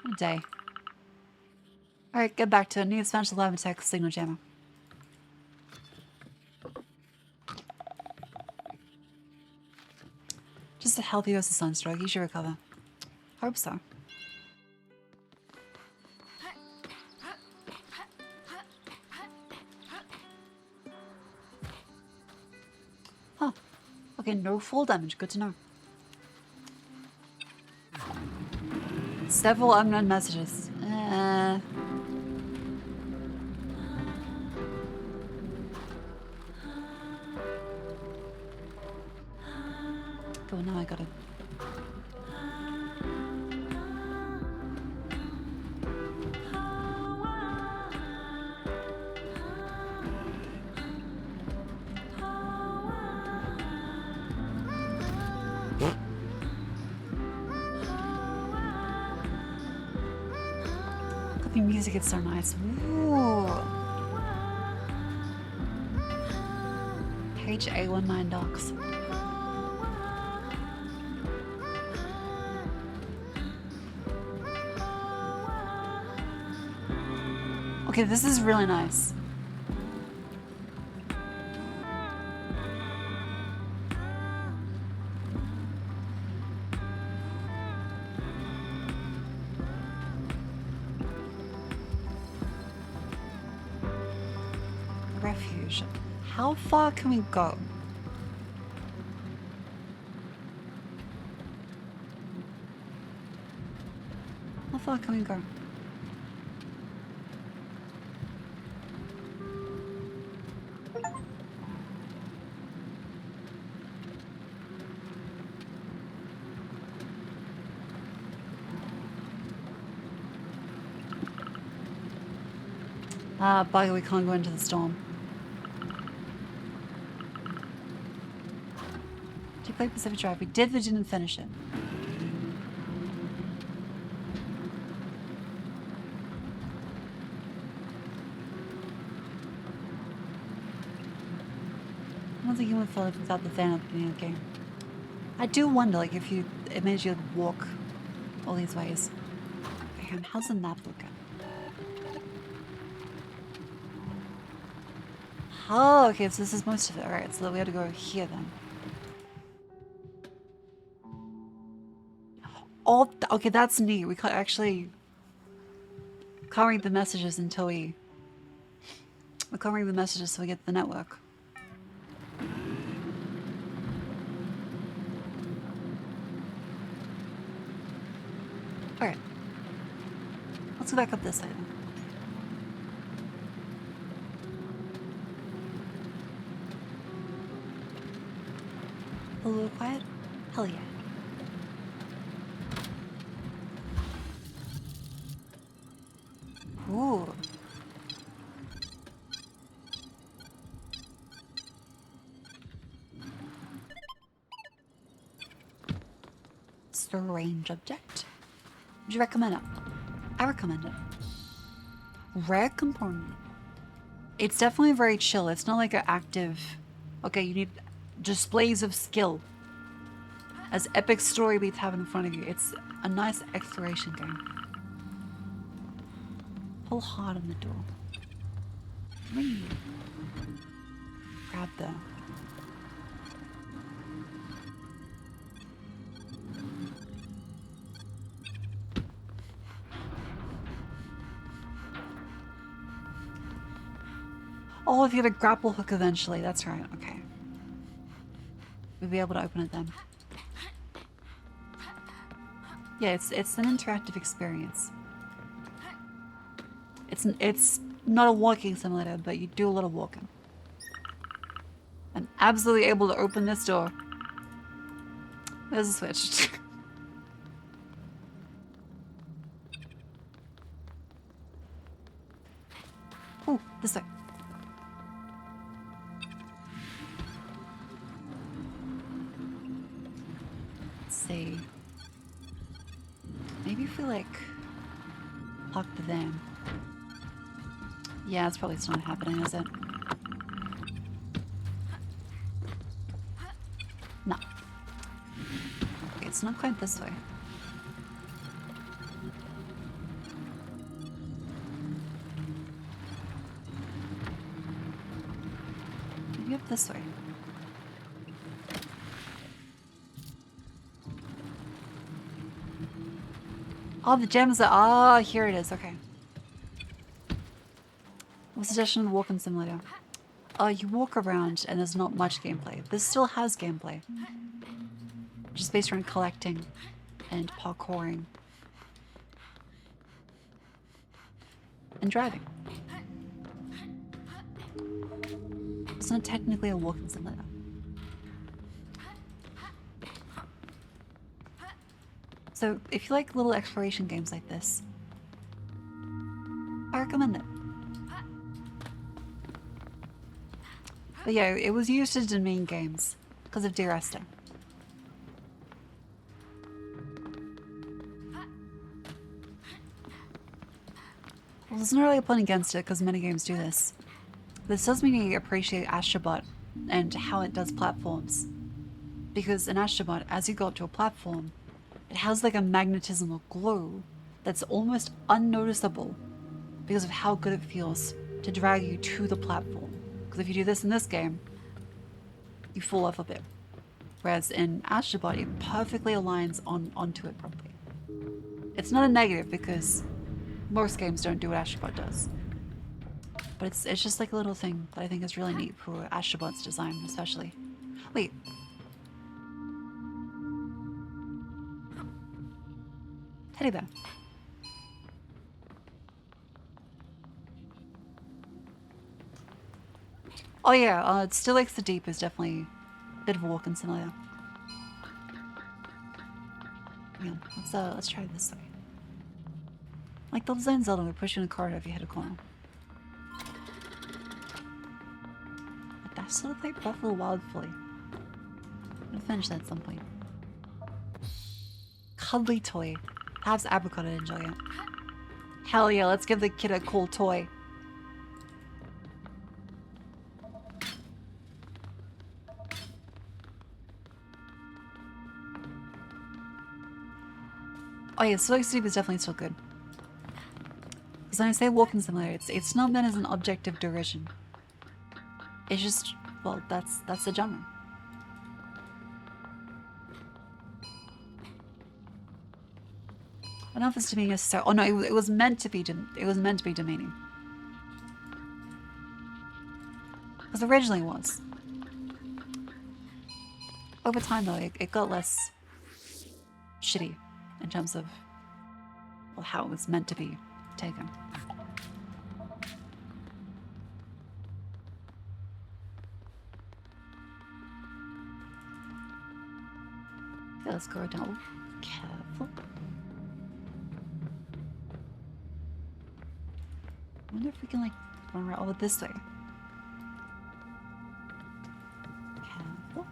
What a day. Alright, get back to it. Need to smash the lava tech signal jammer. Just a healthy dose of sunstroke. You should recover. Hope so. Huh. Okay, no fall damage. Good to know. Several unknown messages. Cool, now I gotta... The music is so nice. Ooh. Page A19 docs. Okay, this is really nice. Refuge. How far can we go? How far can we go? Ah, bugger, we can't go into the storm. Did you play Pacific Drive? We did, but didn't finish it. I don't think you would feel it without the fan at the beginning of the game. I do wonder, like, if you, it made you walk all these ways. Okay, how's the map looking? Oh, okay, so this is most of it. Alright, so we had to go here then. Oh, okay, that's neat. We can't actually... can't read the messages until we... We can't read the messages so we get the network. Alright. Let's go back up this side then. A little quiet? Hell yeah. Ooh. Strange object. Would you recommend it? I recommend it. Rare component. It's definitely very chill. It's not like an active... Okay, you need displays of skill. As epic story beats have in front of you. It's a nice exploration game. Pull hard on the door. Ring. Grab the... Oh, if you get a grapple hook eventually, that's right, okay. We'll be able to open it then. Yeah, it's an interactive experience. It's not a walking simulator, but you do a lot of walking. I'm absolutely able to open this door. There's a switch. Oh, this way. Let's see. Maybe if we like park the van. Yeah, it's probably still not happening, is it? No. Okay, it's not quite this way. Maybe up this way. Oh, the gems are... Ah, here it is. Okay. What's the suggestion of the walking simulator? You walk around and there's not much gameplay. This still has gameplay. Just based around collecting and parkouring. And driving. It's not technically a walking simulator. So if you like little exploration games like this, I recommend it. But yeah, it was used to demean games because of deresting. Well, there's not really a point against it because many games do this. This does make me appreciate Astrobot and how it does platforms. Because in Astrobot, as you go up to a platform, it has like a magnetismal glow that's almost unnoticeable because of how good it feels to drag you to the platform. Because if you do this in this game, you fall off a bit. Whereas in Astrobot, it perfectly aligns onto it properly. It's not a negative because most games don't do what Astrobot does. But it's just like a little thing that I think is really neat for Astrobot's design, especially. Wait. Teddy bear. Oh yeah, Still Lakes the Deep is definitely a bit of a walking simulator. Yeah, let's try this way. Like the design Zelda would push you in a corridor if you hit a corner. But that's sort of like Buffalo Wild Fully. I'm gonna finish that at some point. Cuddly toy. Perhaps Apricot would enjoy it. Hell yeah, let's give the kid a cool toy. Oh yeah, Still Lakes the Deep is definitely still good. Because when I say walking simulator, it's not meant as an objective derision. It's just, well, that's the genre. I don't know if it's demeaning necessarily. Oh no, it was meant to be. It was meant to be demeaning. Because originally it was. Over time though, it got less shitty in terms of, well, how it was meant to be taken. Okay, let's go down. Careful. I wonder if we can like run around over this way. Careful.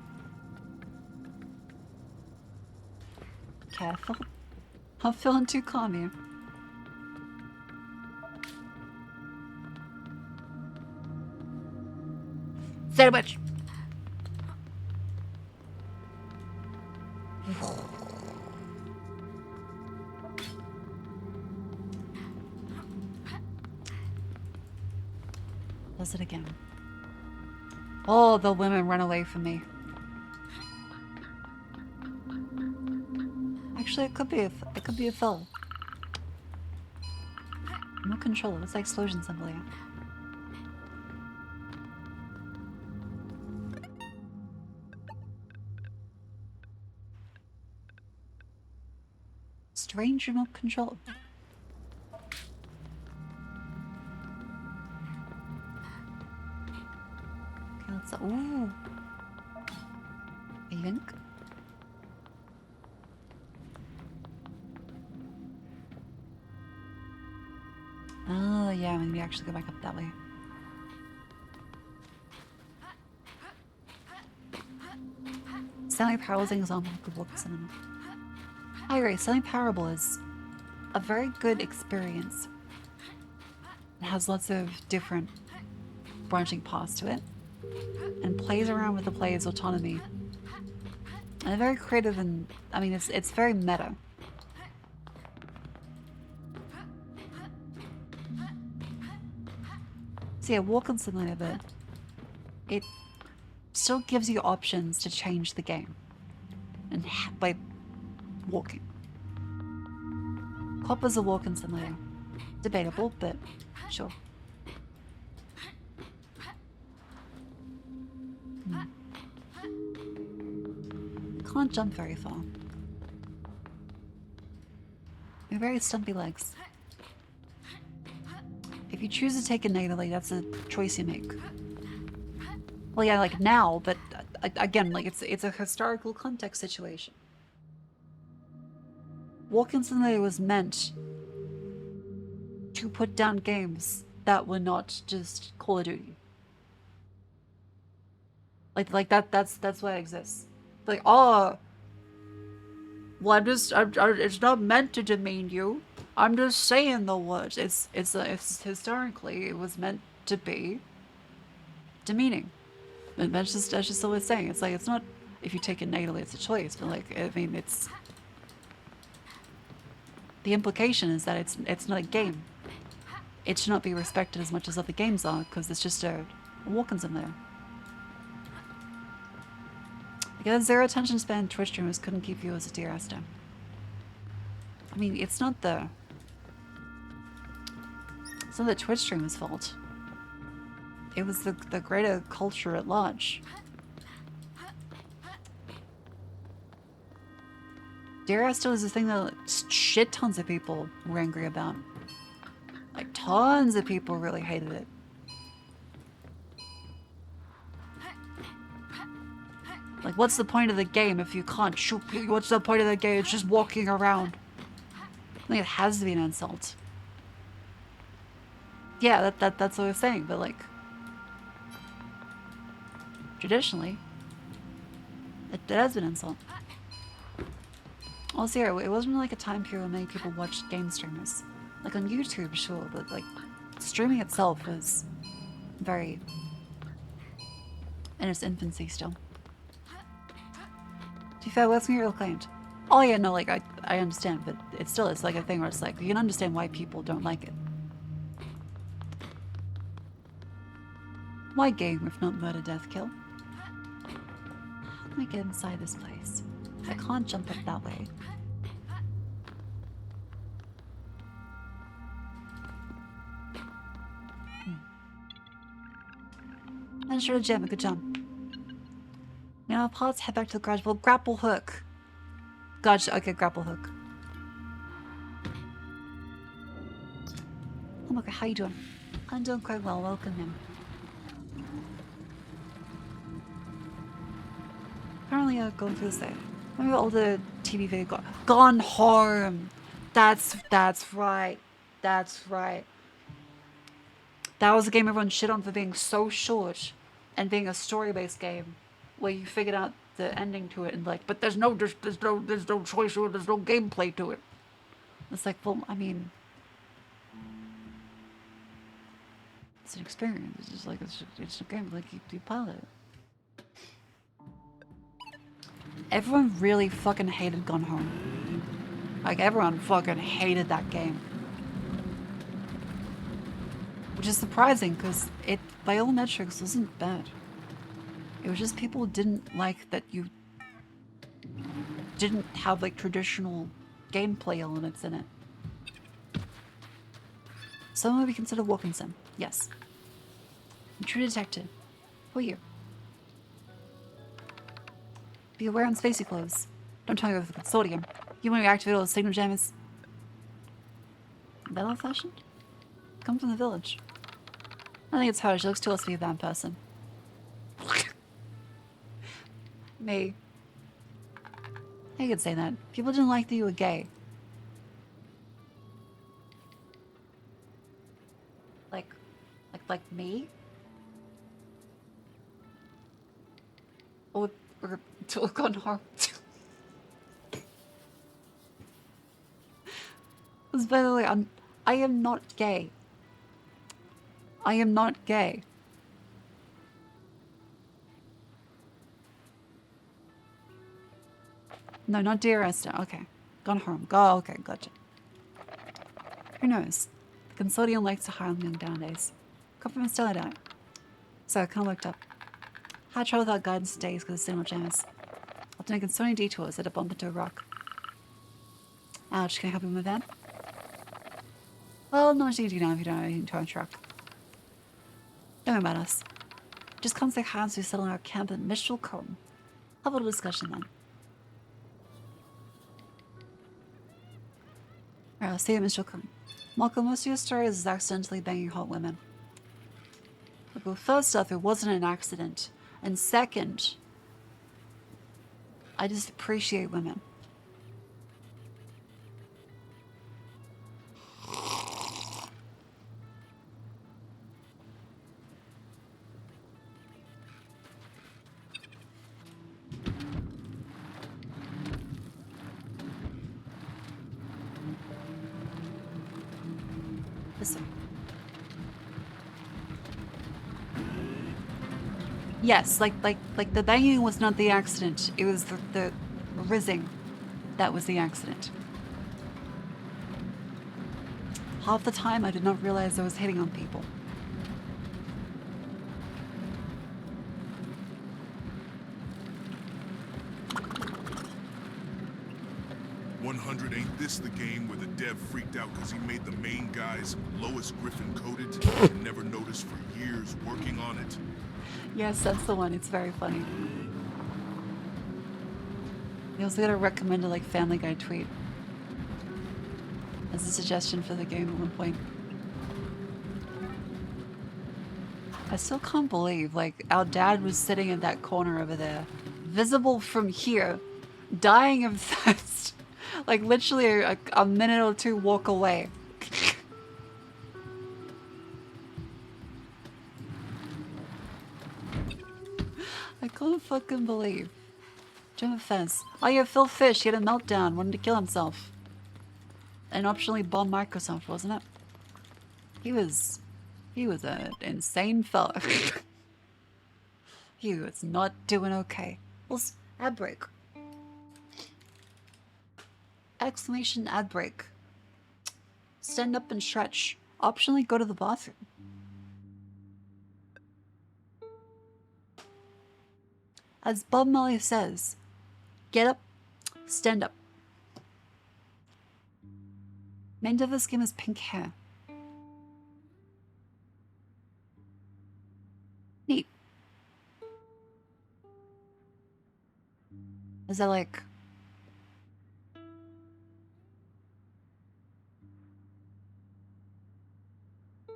Careful. I'm feeling too calm here. Say a bitch. Does it again. Oh, the women run away from me. Actually, it could be a fill. No control. It's like explosion symbol. Yeah. Strange remote control. Okay, let's. Ooh. A yank. Oh yeah, maybe actually go back up that way. Stanley Parable's an example of good walk cinema. I agree. Stanley Parable is a very good experience. It has lots of different branching paths to it, and plays around with the player's autonomy. And very creative, and I mean, it's very meta. So yeah, walking simulator, but it still gives you options to change the game, and by walking. Copper's a walking simulator. Debatable, but sure. Can't jump very far. You're very stumpy legs. If you choose to take it negatively, that's a choice you make. Well, yeah, like now, but again, like it's a historical context situation. Walking Simulator was meant to put down games that were not just Call of Duty. Like that's why it exists. Like, oh, well, it's not meant to demean you. I'm just saying the words. It's historically it was meant to be demeaning. And that's just what it's saying. It's like, it's not, if you take it negatively, it's a choice. But like, I mean, it's, the implication is that it's not a game. It should not be respected as much as other games are, because it's just a walking sim there. Like, a zero attention span Twitch streamers couldn't keep viewers at DRS down. I mean, it's not the Twitch streamer's fault. It was the greater culture at large. DRS still is a thing that shit tons of people were angry about. Like, tons of people really hated it. Like, what's the point of the game if you can't shoot people? What's the point of the game? It's just walking around. I think it has to be an insult. Yeah, that's what I was saying, but like, traditionally, it has been an insult. Also, yeah, it wasn't like a time period when many people watched game streamers. Like on YouTube, sure, but like, streaming itself was very in its infancy still. To be fair, what's real claimed? Oh yeah, no, like, I understand, but it still is like a thing where it's like, you can understand why people don't like it. Why game if not murder, death, kill? Let me get inside this place. I can't jump up that way. And sure, Jim, good job. Now, pause, head back to the garage. Well, grapple hook. Gotcha. Okay, grapple hook. Oh my god, how you doing? I'm doing quite well. Welcome in. Apparently, going through the site. Remember all the TV video gone home. That's right. That's right. That was a game everyone shit on for being so short and being a story-based game where you figured out the ending to it and like, but there's no choice to it, there's no gameplay to it. It's like, well, I mean, it's an experience. It's just like, it's a game, like, you pilot it. Everyone really fucking hated Gone Home. Like, everyone fucking hated that game. Which is surprising, because it, by all metrics, wasn't bad. It was just people didn't like that you didn't have, like, traditional gameplay elements in it. Some would be considered walking sim. Yes. True detective. Who are you? Be aware on spacey clothes. Don't tell me about the consortium. You want to activate all the signal jammers? That old-fashioned? Come from the village. I think it's her. She looks too old to be a bad person. Me. I could say that. People didn't like that you were gay. Like me? Or to look on harm. By the way, I am not gay. I am not gay. No, not dear Esther. Okay. Gone home. Go. Okay, gotcha. Who knows? The consortium likes to hire on young nowadays. Come from a stellar diet. So I kind of looked up. Had trouble without guidance days because of signal jammers. After making so many detours, I had to bump into a rock. Ouch, can I help you with my van? Well, not much you can do now if you don't have anything to our truck. Don't worry about us. Just come say hi as we settle in our camp at Mistral Cone. Have a little discussion then. Alright, I'll see you at Mistral Cone. Malcolm, most of your story is accidentally banging hot women. Well, first off, it wasn't an accident. And second, I just appreciate women. Listen. Yes, like the banging was not the accident. It was the rizzing that was the accident. Half the time I did not realize I was hitting on people. 100 ain't this the game where the dev freaked out because he made the main guys Lois Griffin coded and never noticed for years working on it? Yes, that's the one. It's very funny. You also gotta recommend a like Family Guy tweet as a suggestion for the game at one point. I still can't believe like our dad was sitting in that corner over there, visible from here, dying of thirst, like literally a minute or two walk away. I can't fucking believe. Jim Fence. Oh yeah, Phil Fish, he had a meltdown, wanted to kill himself. And optionally bomb Microsoft, wasn't it? He was an insane fella. He was not doing okay. Well, ad break. Exclamation ad break. Stand up and stretch. Optionally go to the bathroom. As Bob Marley says, get up, stand up. Main of this game is pink hair. Neat. Is that like...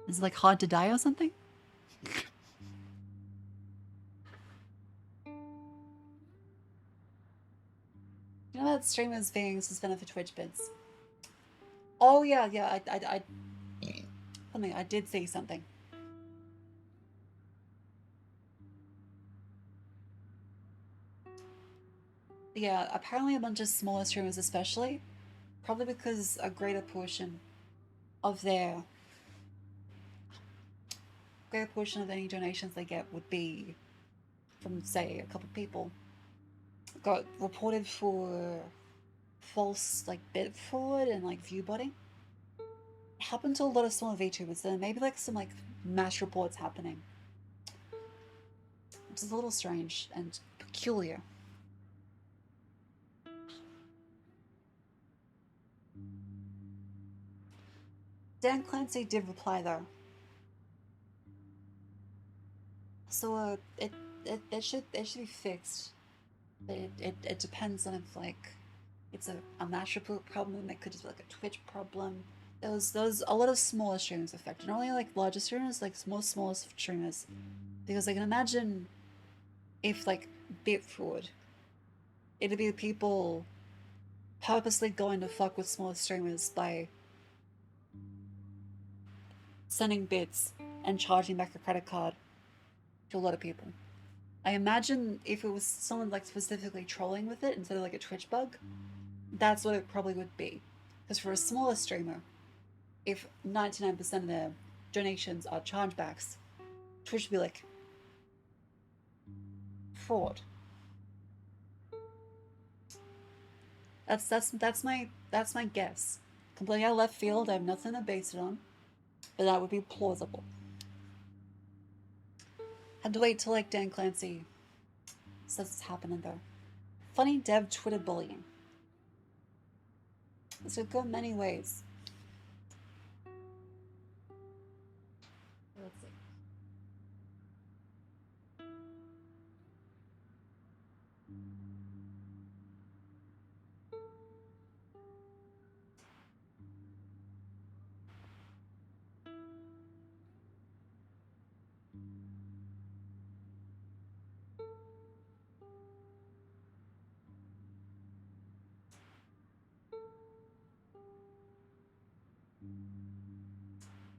Is it like hard to die or something? You know that streamers being suspended for Twitch bids? Oh yeah, I did see something. Yeah, apparently a bunch of smaller streamers especially, probably because a greater portion of any donations they get would be from, say, a couple people, got reported for false, like, bid fraud and, like, view botting. It happened to a lot of smaller VTubers, so maybe, like, some, like, mass reports happening. Which is a little strange and peculiar. Dan Clancy did reply, though. So, it should be fixed. But it depends on if, like, it's a mash report problem. It could just be, like, a Twitch problem. Those a lot of smaller streamers affected. Not only, like, larger streamers, like, smaller streamers. Because I can imagine if, like, bit fraud, it'd be people purposely going to fuck with smaller streamers by sending bits and charging back a credit card to a lot of people. I imagine if it was someone like specifically trolling with it instead of like a Twitch bug, that's what it probably would be. Because for a smaller streamer, if 99% of their donations are chargebacks, Twitch would be like, fraud. That's my guess. Completely out of left field. I have nothing to base it on, but that would be plausible. Had to wait till like Dan Clancy says it's happening though. Funny dev Twitter bullying. This could go many ways. Let's see.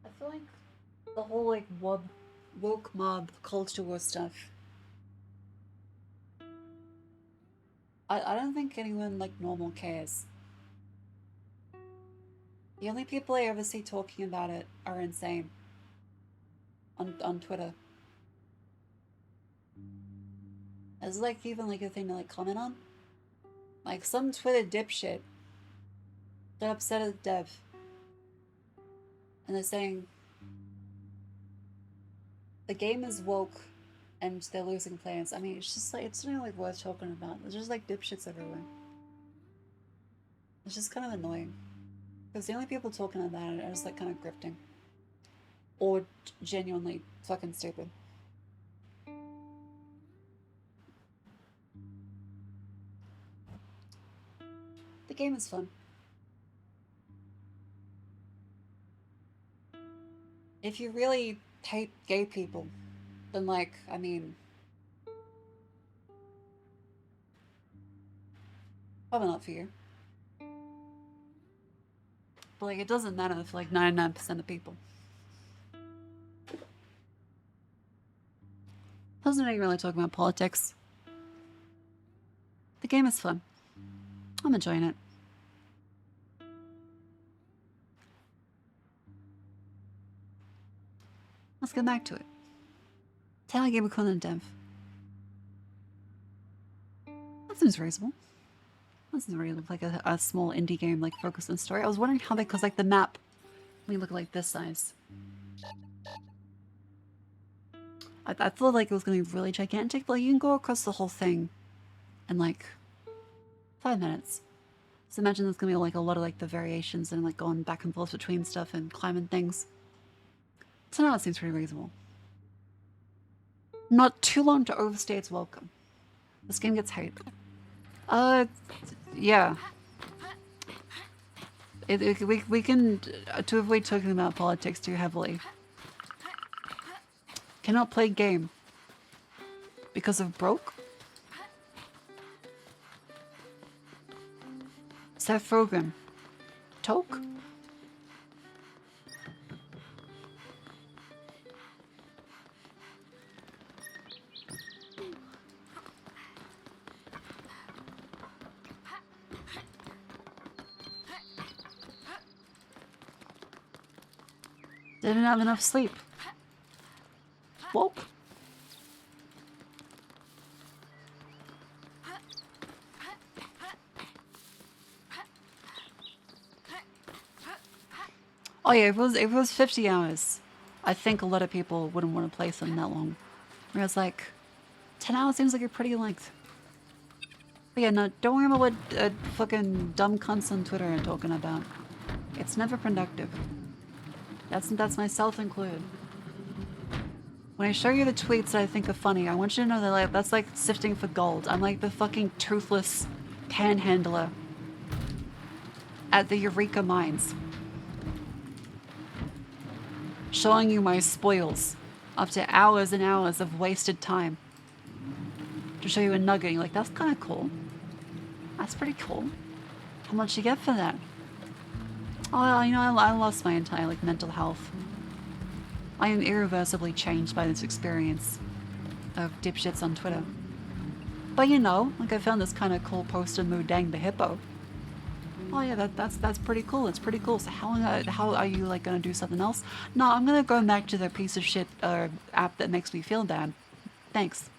I feel like the whole like woke mob culture war stuff. I don't think anyone like normal cares. The only people I ever see talking about it are insane. On Twitter. Is like even like a thing to like comment on? Like some Twitter dipshit got upset at the dev. And they're saying the game is woke and they're losing players. I mean, it's just like, it's not like worth talking about. There's just like dipshits everywhere. It's just kind of annoying. Because the only people talking about it are just like kind of grifting. Or genuinely fucking stupid. The game is fun. If you really hate gay people, then like, I mean, probably not for you. But like, it doesn't matter for like 99% of people. Doesn't even really talk about politics. The game is fun. I'm enjoying it. Let's get back to it. Tally Game of Conan Dev. That seems reasonable. That doesn't really look like a small indie game like focused on story. I was wondering how they, cause like the map, we look like this size. I thought like it was gonna be really gigantic, but like, you can go across the whole thing in like 5 minutes. So imagine there's gonna be like a lot of like the variations and like going back and forth between stuff and climbing things. So now it seems pretty reasonable. Not too long to overstay its welcome. This game gets hate. Yeah. We can, to avoid talking about politics too heavily, cannot play game because of broke. Seth Rogen. Toke? Didn't have enough sleep. Woke. Oh yeah, if it was 50 hours, I think a lot of people wouldn't want to play something that long. Whereas like 10 hours seems like a pretty length. But yeah, no, don't worry about what fucking dumb cunts on Twitter are talking about. It's never productive. That's myself included. When I show you the tweets that I think are funny, I want you to know that like that's like sifting for gold. I'm like the fucking toothless panhandler at the Eureka Mines. Showing you my spoils after hours and hours of wasted time. To show you a nugget, you're like, that's kind of cool. That's pretty cool. How much you get for that? Oh, you know, I lost my entire like mental health. I am irreversibly changed by this experience of dipshits on Twitter. But you know, like I found this kind of cool post on Moodang the Hippo. Oh yeah, that's pretty cool. It's pretty cool. So how are you like gonna do something else? No, I'm gonna go back to the piece of shit app that makes me feel bad. Thanks.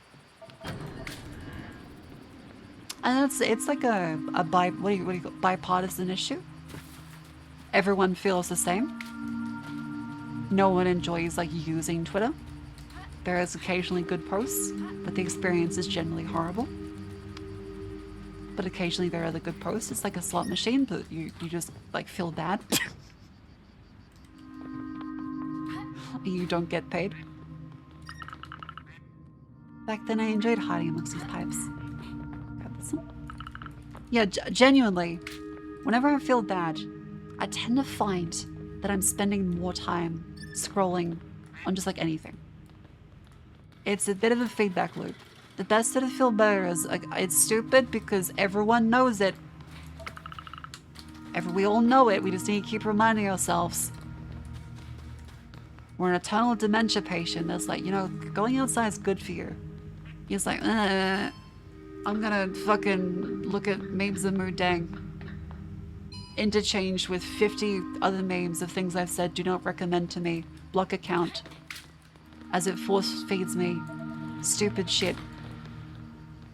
And it's like a what do you call, bipartisan issue. Everyone feels the same. No one enjoys like using Twitter. There is occasionally good posts, but the experience is generally horrible. But occasionally there are the good posts. It's like a slot machine, but you just like feel bad. You don't get paid. Back then I enjoyed hiding amongst these pipes. Grab this one. Yeah, genuinely, whenever I feel bad, I tend to find that I'm spending more time scrolling on just like anything. It's a bit of a feedback loop. The best way to feel better is like it's stupid because everyone knows it. We all know it. We just need to keep reminding ourselves. We're an eternal dementia patient that's like, you know, going outside is good for you. He's like, I'm gonna fucking look at memes and Moodang. interchanged with 50 other memes of things I've said do not recommend to me. Block account. As it force feeds me stupid shit.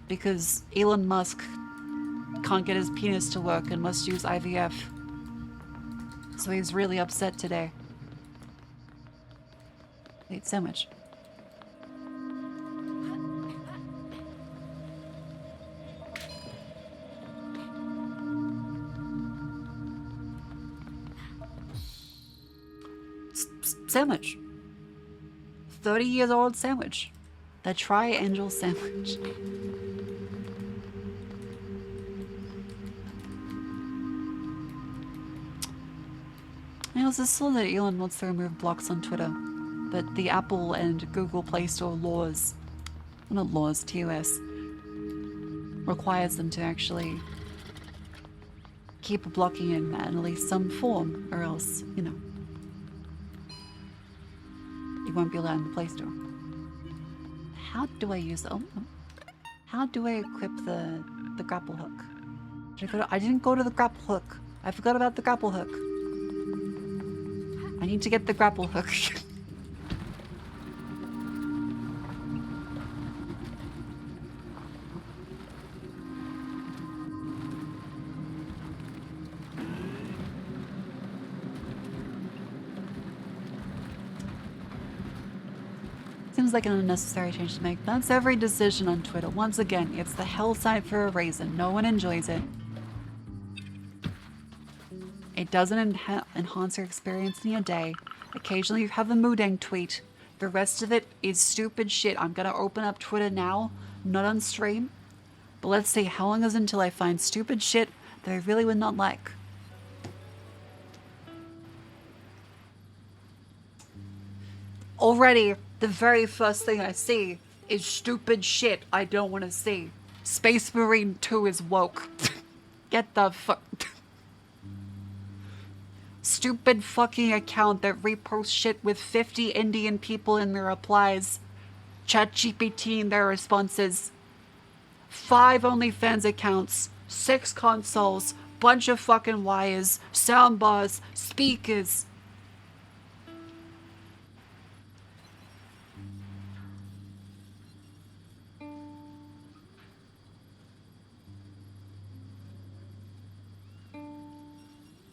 Because Elon Musk can't get his penis to work and must use IVF. So he's really upset today. Wait, sandwich. Sandwich. 30 years old sandwich. The triangle sandwich. I also saw that Elon wants to remove blocks on Twitter, but the Apple and Google Play Store laws, well, not laws, TOS, requires them to actually keep blocking in at least some form, or else, you know, you won't be allowed in the Play Store. How do I use how do I equip the grapple hook? I didn't go to the grapple hook. I forgot about the grapple hook. I need to get the grapple hook. Seems like an unnecessary change to make. That's every decision on Twitter. Once again, it's the hell side for a reason. No one enjoys it. It doesn't enhance your experience in your day. Occasionally you have a mooding tweet. The rest of it is stupid shit. I'm gonna open up Twitter now, not on stream. But let's see, how long is it until I find stupid shit that I really would not like? Already, the very first thing I see is stupid shit I don't want to see. Space Marine 2 is woke. Get the fuck... Stupid fucking account that reposts shit with 50 Indian people in their replies. ChatGPT in their responses. 5 OnlyFans accounts. 6 consoles. Bunch of fucking wires. Soundbars. Speakers.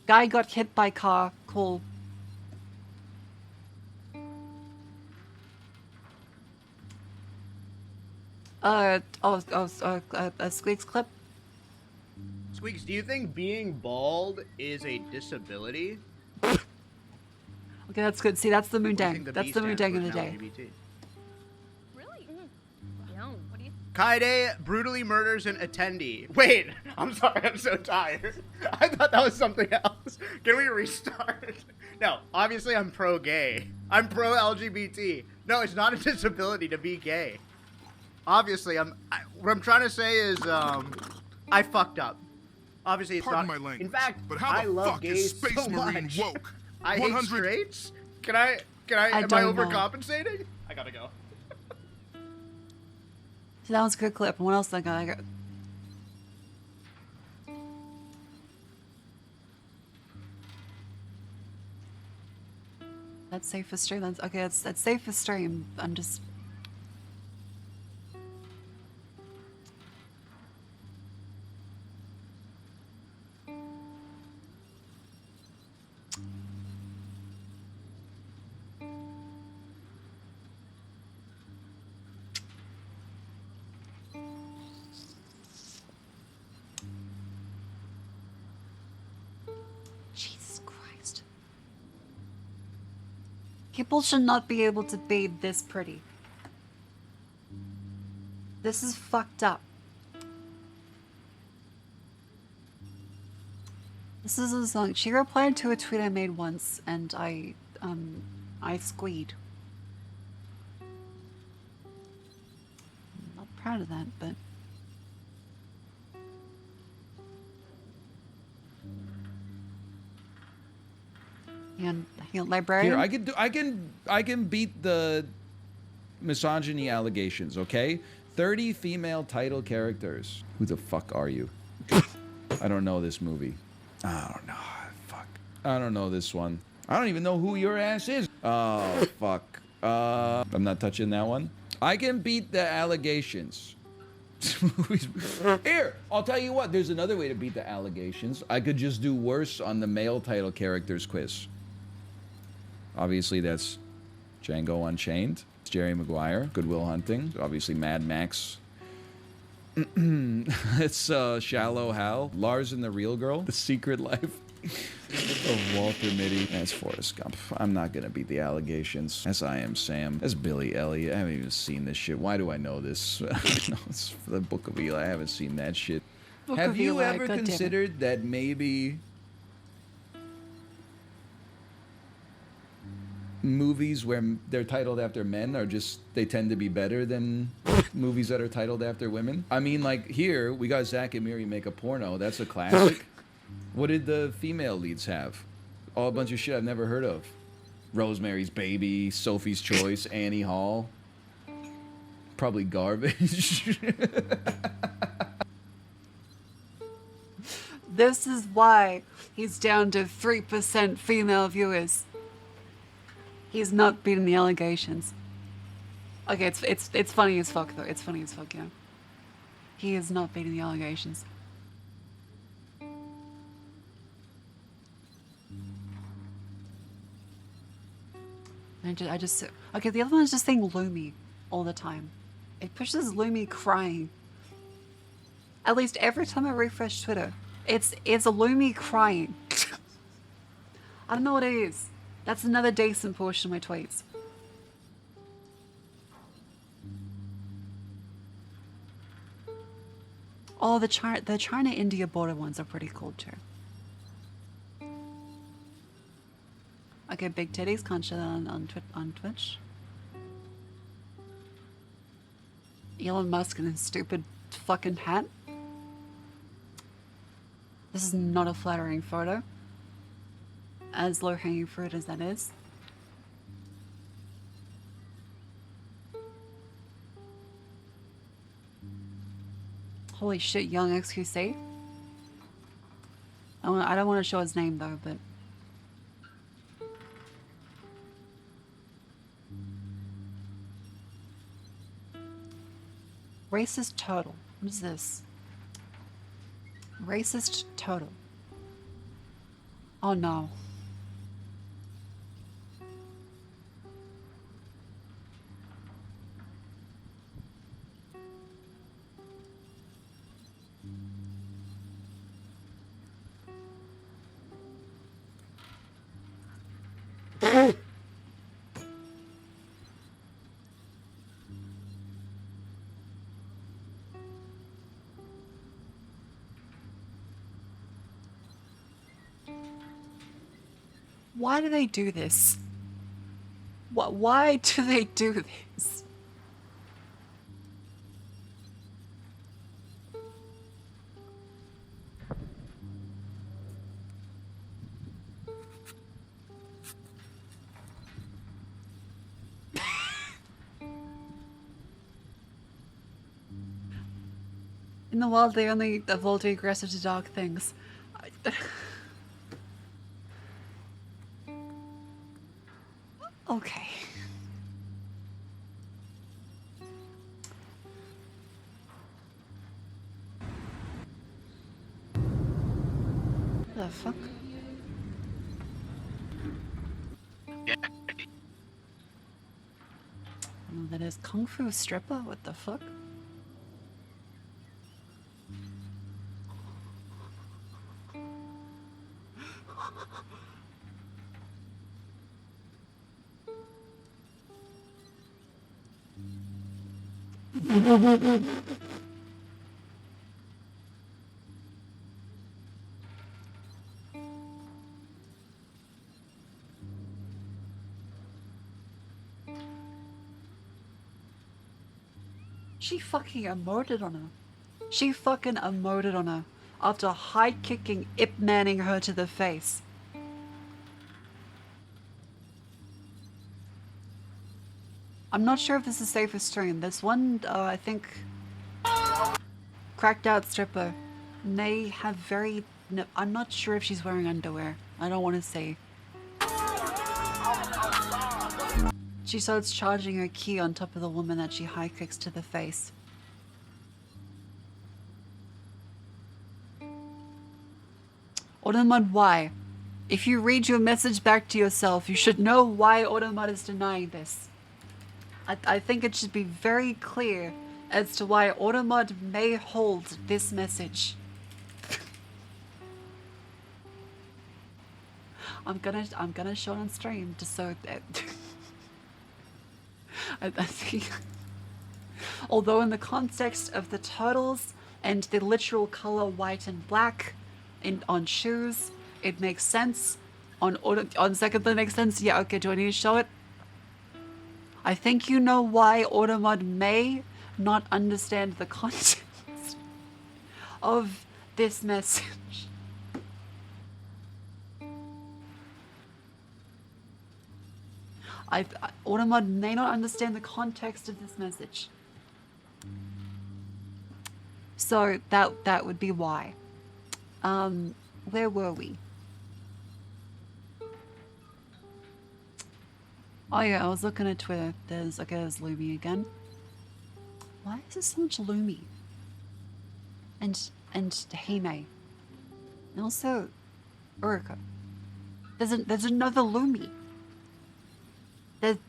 Guy got hit by car. Cool. Squeaks clip. Squeaks, do you think being bald is a disability? Okay, that's good. See, that's the moon What do you dang. think the That's B the moon stands dang for of the in day. LGBT? Really? No. What do you? Kaede brutally murders an attendee. Wait, I'm sorry, I'm so tired. I thought that was something else. Can we restart? No, obviously I'm pro-gay. I'm pro-LGBT. No, it's not a disability to be gay. Obviously, what I'm trying to say is, I fucked up. Obviously, it's Pardon not. my language, In fact, but how I the love fuck is gays Space so Marine much. woke? I hate 100 straights. Am I don't know. overcompensating? I gotta go. So that was a good clip. What else I got? That's safe for stream. That's okay. That's safe for stream. I'm just. Jesus Christ. People should not be able to be this pretty. This is fucked up. This is a song. She replied to a tweet I made once, and I squeed. I'm not proud of that, but. And librarian. Here, I can beat the misogyny allegations, okay? 30 female title characters. Who the fuck are you? I don't know this movie. I don't know. Fuck. I don't know this one. I don't even know who your ass is. Oh, fuck. I'm not touching that one. I can beat the allegations. Here, I'll tell you what. There's another way to beat the allegations. I could just do worse on the male title characters quiz. Obviously, that's Django Unchained. It's Jerry Maguire. Good Will Hunting. Obviously, Mad Max. It's Shallow Hal. Lars and the Real Girl. The Secret Life of Walter Mitty. That's Forrest Gump. I'm not gonna beat the allegations. That's I Am Sam. That's Billy Elliot. I haven't even seen this shit. Why do I know this? No, it's the Book of Eli. I haven't seen that shit. Have you ever considered that maybe movies where they're titled after men are just, they tend to be better than movies that are titled after women? I mean, like here, we got Zack and Miri Make a Porno. That's a classic. What did the female leads have? All a bunch of shit I've never heard of. Rosemary's Baby, Sophie's Choice, Annie Hall. Probably garbage. This is why he's down to 3% female viewers. He's not beating the allegations. Okay, it's funny as fuck though. It's funny as fuck, yeah. He is not beating the allegations. I just okay. The other one is just saying Lumi all the time. It pushes Lumi crying. At least every time I refresh Twitter, it's a Lumi crying. I don't know what it is. That's another decent portion of my tweets. Oh, the China-India border ones are pretty cool too. Okay, big titties, can't show that on Twitch. Elon Musk and his stupid fucking hat. This is not a flattering photo. As low-hanging fruit as that is. Holy shit, young XQC. I don't want to show his name though, but... Racist total. What is this? Racist total. Oh no. Why do they do this? Why do they do this? In the wild, they only evolve to be aggressive to dark things. Okay. The fuck? Yeah. Oh, that is Kung Fu stripper? What the fuck? She fucking emoted on her. She fucking emoted on her after high kicking Ip Manning her to the face. I'm not sure if this is safe for stream. There's one, I think, cracked out stripper may have very... No, I'm not sure if she's wearing underwear. I don't want to say. She starts charging her key on top of the woman that she high kicks to the face. Automod, why? If you read your message back to yourself, you should know why Automod is denying this. I think it should be very clear as to why Automod may hold this message. I'm gonna show it on stream just so that I think, although in the context of the turtles and the literal color white and black on shoes, it makes sense. On second, that makes sense. Yeah, okay. Do I need to show it? I think you know why Automod may not understand the context of this message. Automod may not understand the context of this message. So that would be why. Where were we? Oh yeah, I was looking at Twitter. There's Lumi again. Why is there so much Lumi? And Hime. And also Urika. There's another Lumi.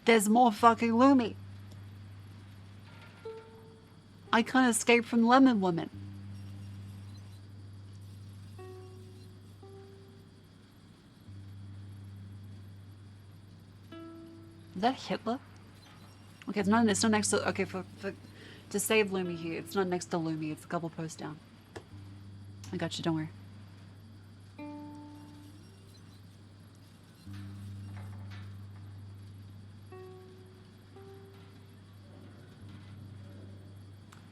There's more fucking Lumi. I can't escape from Lemon Woman. Is that Hitler? Okay, it's not next to, okay, to save Lumi here, it's not next to Lumi, it's a couple posts down. I got you, don't worry.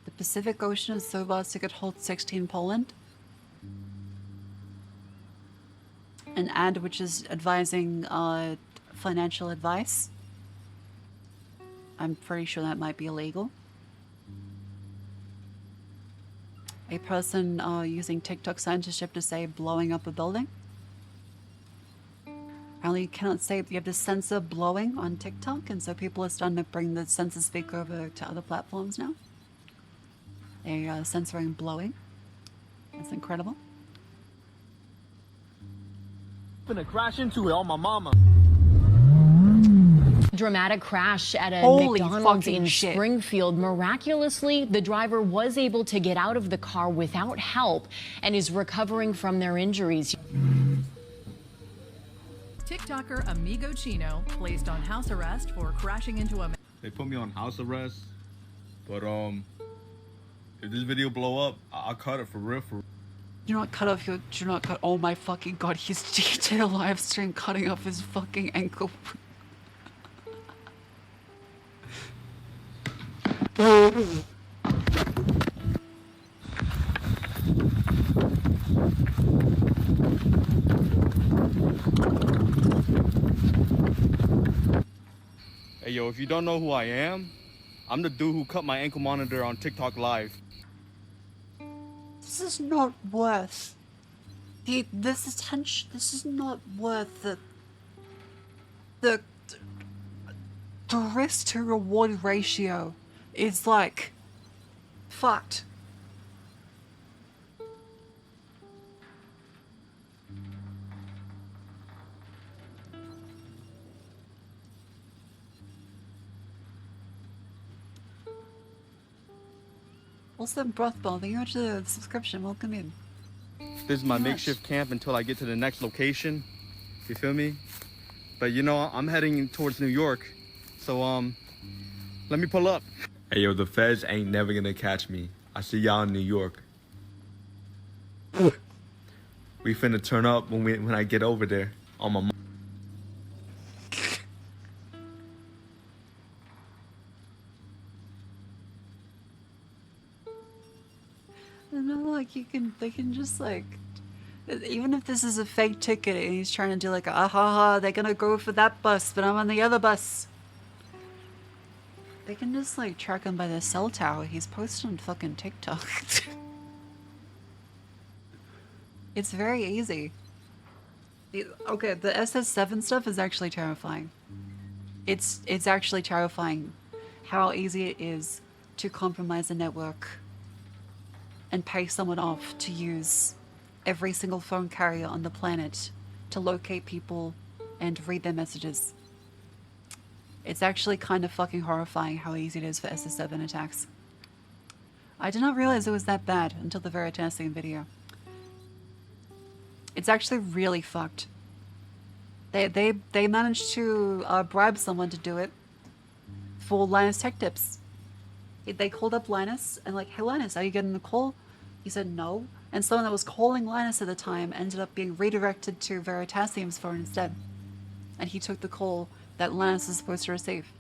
The Pacific Ocean is so vast it could hold 16 Poland. An ad which is advising financial advice. I'm pretty sure that might be illegal. A person using TikTok censorship to say blowing up a building. Apparently you cannot say, you have to censor blowing on TikTok, and so people are starting to bring the censor speak over to other platforms now. They're censoring blowing. That's incredible. I'm gonna crash into it on my mama. Dramatic crash at a Holy McDonald's in shit. Springfield. Miraculously, the driver was able to get out of the car without help and is recovering from their injuries. TikToker Amigo Chino placed on house arrest for crashing into a... They put me on house arrest, but if this video blow up, I'll cut it for real. Do not cut off your, do not cut, oh my fucking god, he's did a live stream cutting off his fucking ankle. Hey yo, if you don't know who I am, I'm the dude who cut my ankle monitor on TikTok live. This is not worth this attention. This is not worth the risk to reward ratio is like fucked. Also, Brothball, thank you much for the subscription. Welcome in. This is my makeshift camp until I get to the next location. You feel me? But you know, I'm heading towards New York. So, let me pull up. Hey yo, the feds ain't never gonna catch me. I see y'all in New York. We finna turn up when I get over there on my. And then, like, they can just, like, even if this is a fake ticket and he's trying to do, like, ah ha ha, they're gonna go for that bus, but I'm on the other bus. They can just, like, track him by the cell tower. He's posted on fucking TikTok. It's very easy. Okay, the SS7 stuff is actually terrifying. It's actually terrifying how easy it is to compromise a network and pay someone off to use every single phone carrier on the planet to locate people and read their messages. It's actually kind of fucking horrifying how easy it is for SS7 attacks. I did not realize it was that bad until the Veritasium video. It's actually really fucked. They managed to bribe someone to do it for Linus Tech Tips. They called up Linus and like, hey Linus, are you getting the call? He said no. And someone that was calling Linus at the time ended up being redirected to Veritasium's phone instead. And he took the call that Linus was supposed to receive.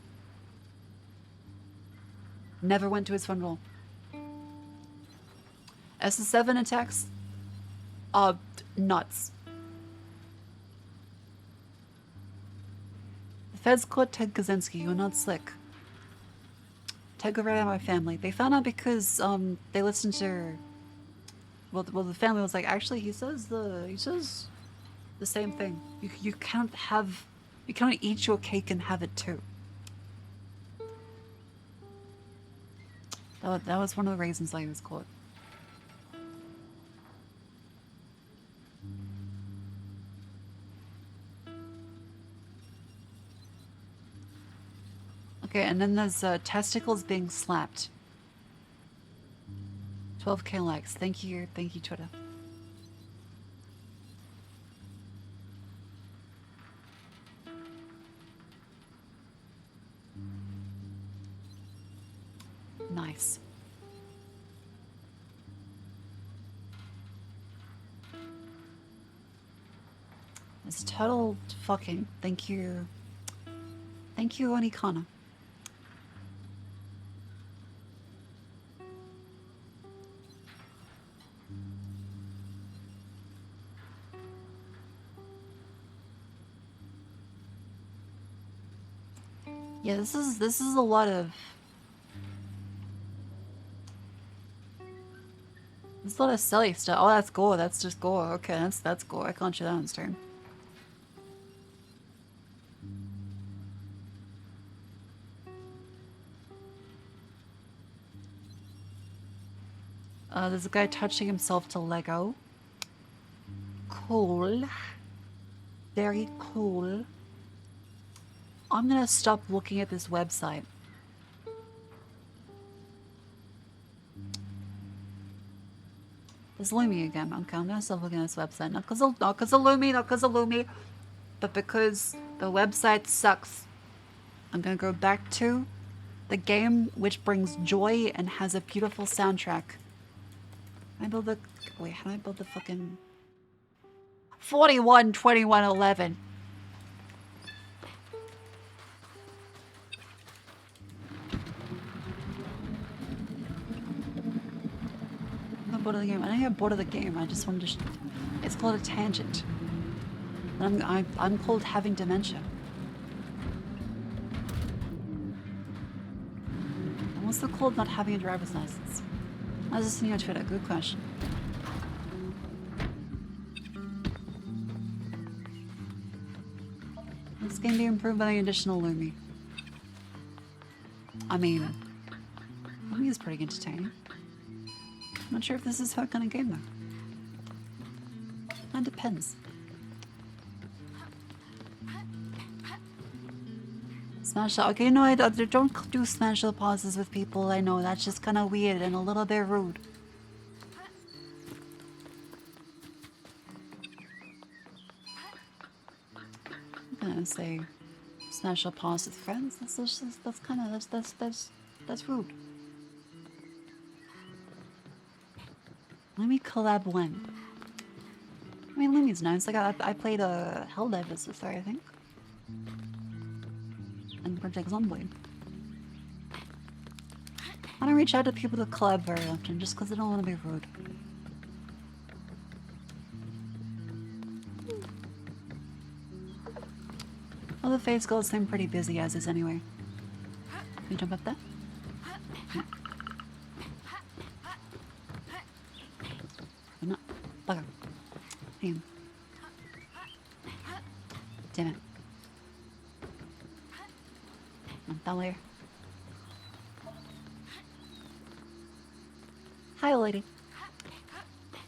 Never went to his phone roll. SS7 attacks are nuts. The feds caught Ted Kaczynski. You're not slick. Ted got right out of my family. They found out because they listened to. Well, the family was like, actually, he says the same thing. You can't eat your cake and have it too. That was one of the reasons why he was caught. Okay, and then there's testicles being slapped. 12k likes. Thank you, Twitter. Nice. It's total fucking. Thank you, Onikana. Yeah, this is a lot of. There's a lot of silly stuff. Oh, that's gore. That's just gore. Okay, that's gore. I can't show that on stream. There's a guy touching himself to Lego. Cool. Very cool. I'm gonna stop looking at this website. There's Lumi again. Okay, I'm gonna stop looking at this website. Not because of Lumi, but because the website sucks. I'm gonna go back to the game which brings joy and has a beautiful soundtrack. Can I build the... Wait, how do I build the fucking... 41, 21, 11. I'm not bored of the game. I don't get bored of the game. I just wanted to... It's called a tangent. And I'm called having dementia. And what's it called not having a driver's license? I was listening on Twitter. Good question. This game be improved by the additional Lumi. I mean, Lumi is pretty entertaining. I'm not sure if this is her kind of game though. That depends. Smash the... Okay, no, I don't do smash the pauses with people. I know, that's just kind of weird and a little bit rude. I'm gonna say smash a pause with friends. That's kind of... That's rude. Let me collab when? I mean, Lumi's nice. Like, I played a Helldivers with her, I think. And Project Zomboid. I don't reach out to people to collab very often just because I don't want to be rude. Well, the Fates girls seem pretty busy as is anyway. Can you jump up there? No. I'm not. Bugger. Damn. Damn it. Not that way. Hi, lady.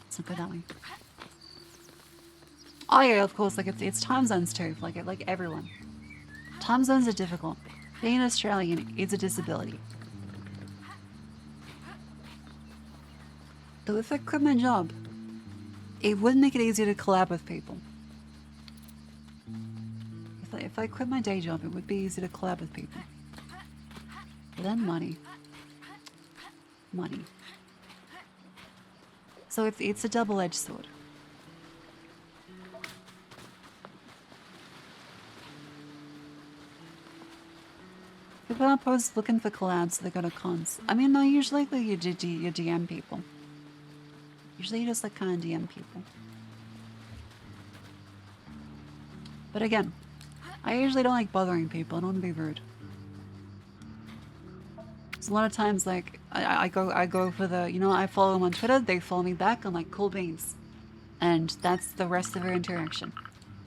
Let's not go that way. Oh yeah, of course. Like it's time zones too. Like everyone. Time zones are difficult. Being Australian is a disability. Though if I quit my job, it would make it easier to collab with people. If I quit my day job, it would be easy to collab with people. But then money. Money. So it's a double-edged sword. People aren't posts looking for collabs, so they go to cons. I mean, no, usually you DM people. Usually you just like kind of DM people. But again, I usually don't like bothering people. I don't want to be rude. So a lot of times, like, I go for the, you know, I follow them on Twitter, they follow me back, I'm like, cool beans. And that's the rest of our interaction.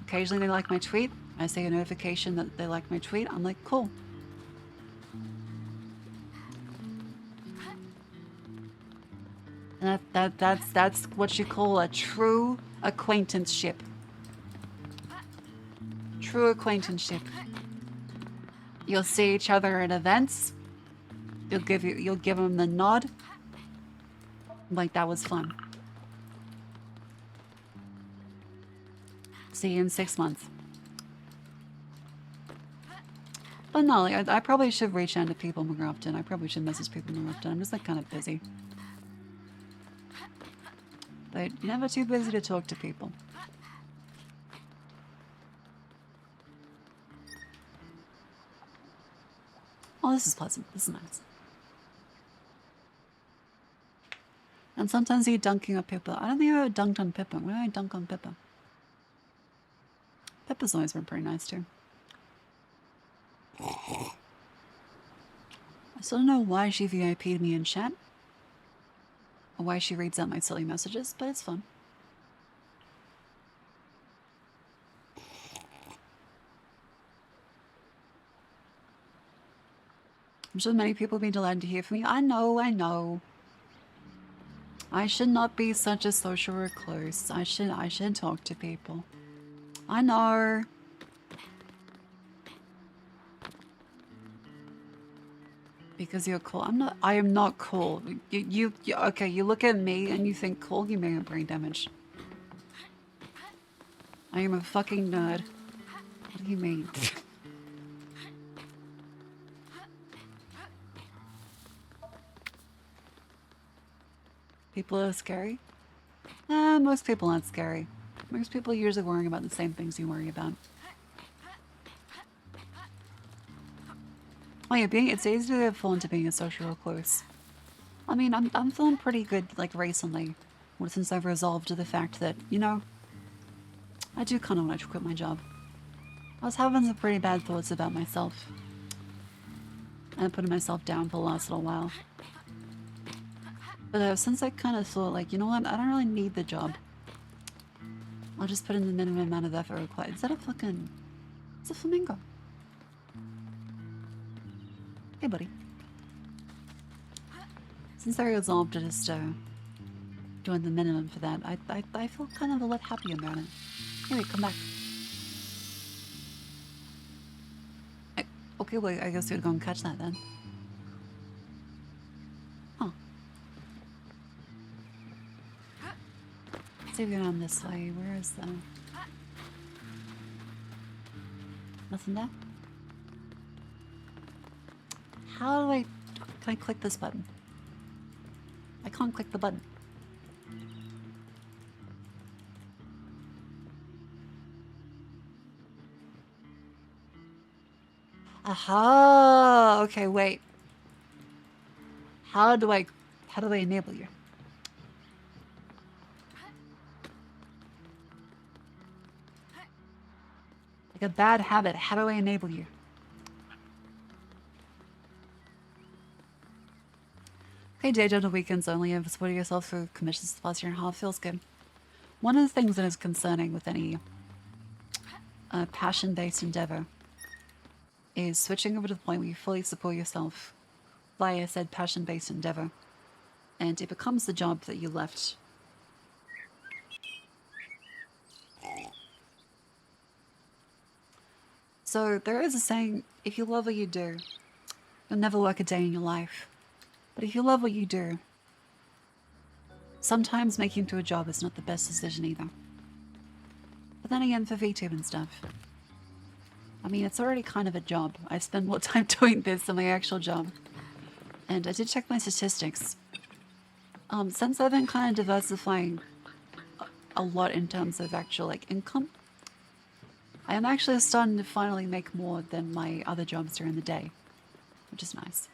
Occasionally they like my tweet, I see a notification that they like my tweet, I'm like, cool. And that's what you call a true acquaintanceship. True acquaintanceship. You'll see each other at events. You'll give them the nod. Like that was fun. See you in 6 months. But no, like, I probably should reach out to people more often. I probably should message people more often. I'm just like kind of busy. But you're never too busy to talk to people. Oh, this is pleasant. This is nice. And sometimes you dunking on Pippa. I don't think I ever dunked on Pippa. When did I dunk on Pippa? Pippa's always been pretty nice too. I still don't know why she VIP'd me in chat. Or why she reads out my silly messages, but it's fun. I'm sure many people will be delighted to hear from me. I know, I know. I should not be such a social recluse. I should talk to people. I know. Because you're cool. I am not cool. Okay, you look at me and you think cool, you may have brain damage. I am a fucking nerd. What do you mean? People are scary? Most people aren't scary. Most people are usually worrying about the same things you worry about. Oh yeah, it's easy to fall into being a social recluse. I mean, I'm feeling pretty good, like, recently. Since I've resolved to the fact that, you know, I do kind of want to quit my job. I was having some pretty bad thoughts about myself. And putting myself down for the last little while. But since I kind of thought, like, you know what, I don't really need the job. I'll just put in the minimum amount of effort required. Is that a fucking... It's a flamingo. Hey, buddy. Since I resolved to just doing the minimum for that, I feel kind of a lot happier about it. Anyway, come back. Okay, well, I guess we'd go and catch that then. Huh. Let's see if we go down this way. Where is the... Nothing there? How do I... Can I click this button? I can't click the button. Aha! Okay, wait. How do I enable you? Like a bad habit, how do I enable you? Okay, day job to weekends only. If supporting yourself through commissions the last year and a half feels good. One of the things that is concerning with any passion-based endeavor is switching over to the point where you fully support yourself via said passion-based endeavor, and it becomes the job that you left. So there is a saying, if you love what you do, you'll never work a day in your life. But if you love what you do, sometimes making it to a job is not the best decision either. But then again, for VTube and stuff, I mean, it's already kind of a job. I spend more time doing this than my actual job. And I did check my statistics. Since I've been kind of diversifying a lot in terms of actual, like, income, I am actually starting to finally make more than my other jobs during the day, which is nice.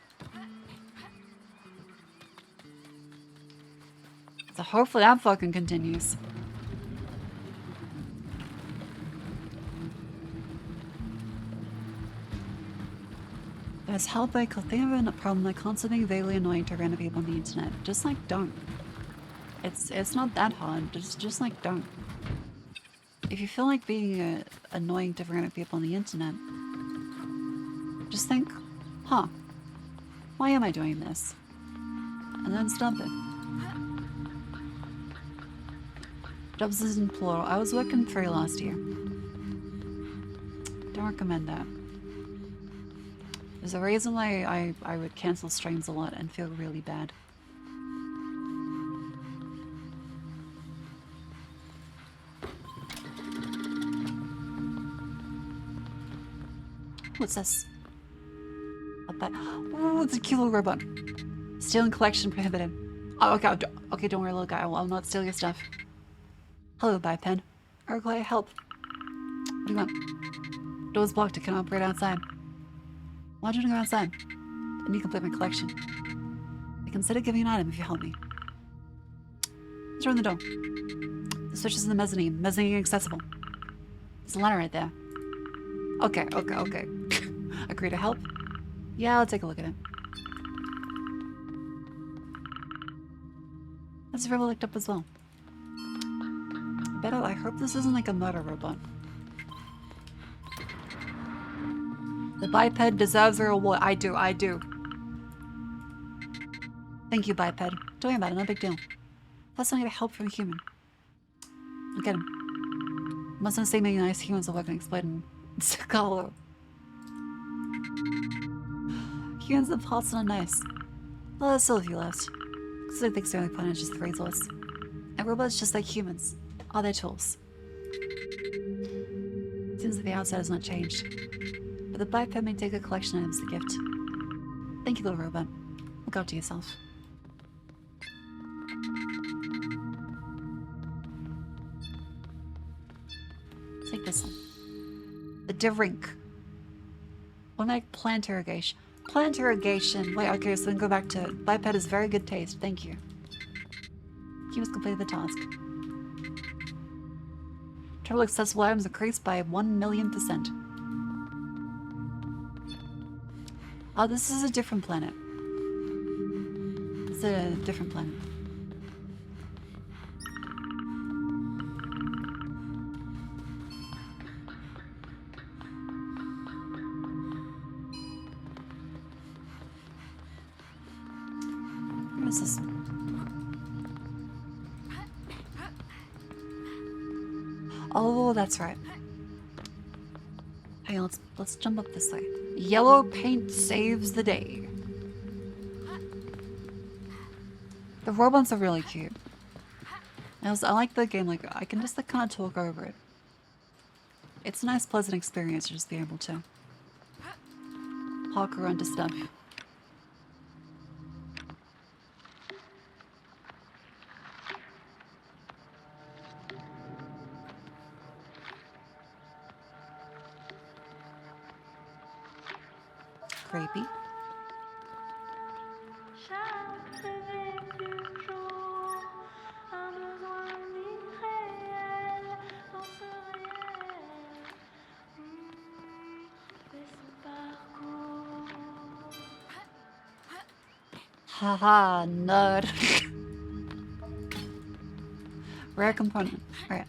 So hopefully that fucking continues. There's help I could think of a problem like constantly being vaguely annoying to random people on the internet. Just like don't. It's not that hard. Just like don't. If you feel like being annoying to random people on the internet, just think, huh, why am I doing this? And then stop it. Jobs isn't plural. I was working 3 last year. Don't recommend that. There's a reason why I would cancel streams a lot and feel really bad. What's this? Oh, it's a cute little robot. Stealing collection prohibited. Oh, okay, don't worry, little guy. I'll not steal your stuff. Hello, biped. How can I help? What do you want? Door's blocked. I cannot operate outside. Why don't you go outside? I need to complete my collection. I consider giving you an item if you help me. Let's open the door. The switch is in the mezzanine. Mezzanine accessible. There's a ladder right there. Okay. Agree to help? Yeah, I'll take a look at it. That's very looked up as well. I hope this isn't like a murder robot. The biped deserves a reward. I do. Thank you, biped. Don't worry about it, no big deal. That's not get help from a human. I'll get him. Must not say many nice humans are working exploiting Scholar. Humans and pots are nice. Well, there's still a few left. Because I think the only planet is just the resource. And robots just like humans. Are their tools. Seems like the outside has not changed. But the biped may take a collection item as a gift. Thank you, little robot. Look after yourself. Take this one. The drink. One like plant irrigation. Plant irrigation. Wait, okay, so then go back to biped is very good taste. Thank you. He was completed the task. Total accessible items increased by 1,000,000%. Oh, this is a different planet. It's a different planet. What is this? Oh, that's right. Hang on, let's jump up this way. Yellow paint saves the day. The robots are really cute. I like the game, like, I can just like, kind of talk over it. It's a nice, pleasant experience to just be able to hawk around to stuff. Creepy. Haha, nerd. Rare component. Alright.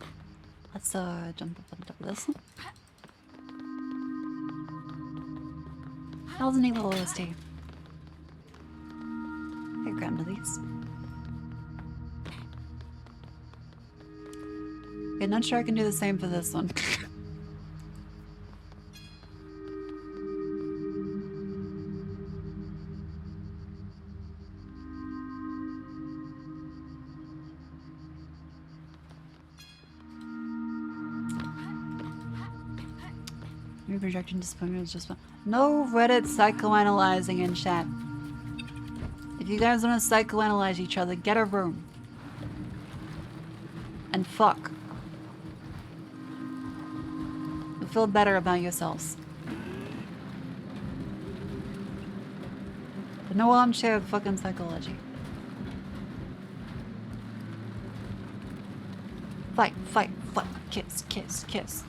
Let's jump up on top of this one. That was a neat little OST. Hey, grab one of these. Okay, not sure I can do the same for this one. New projection disappointment is just fun. No Reddit psychoanalyzing in chat. If you guys want to psychoanalyze each other, get a room. And fuck. You'll feel better about yourselves. But no armchair fucking psychology. Fight, fight, fight. Kiss, kiss, kiss.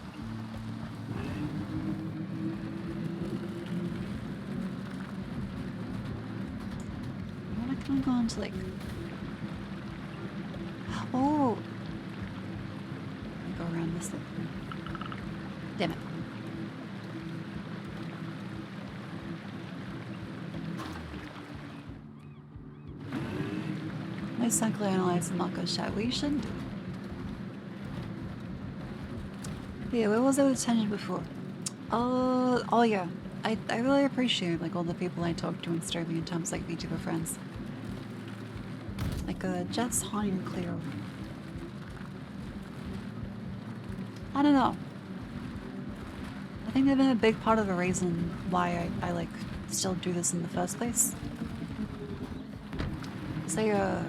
I'm going to like... Oh! Go around this way. Damn it. I psychoanalyze the Mako chat. We shouldn't do it. Yeah, where was I with attention before? Oh yeah. I really appreciate like all the people I talk to in streaming in terms like VTuber friends. Like Jets, Haunting, and Cleo. I don't know. I think they've been a big part of the reason why I like still do this in the first place. They I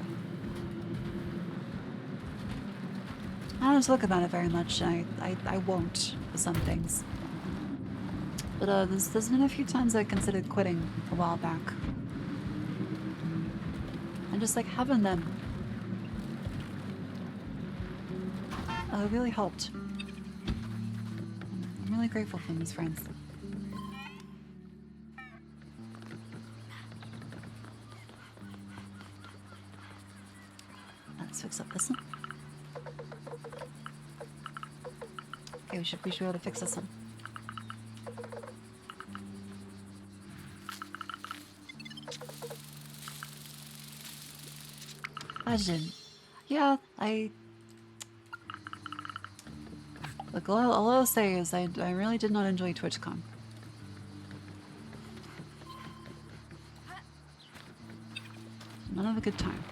don't talk about it very much. I won't for some things. But there's been a few times I considered quitting a while back. And just like having them really helped. I'm really grateful for them as friends. Let's fix up this one. Okay, we should be able to fix this one. Legend. Yeah, look, all I'll say is I really did not enjoy TwitchCon. Not have a good time.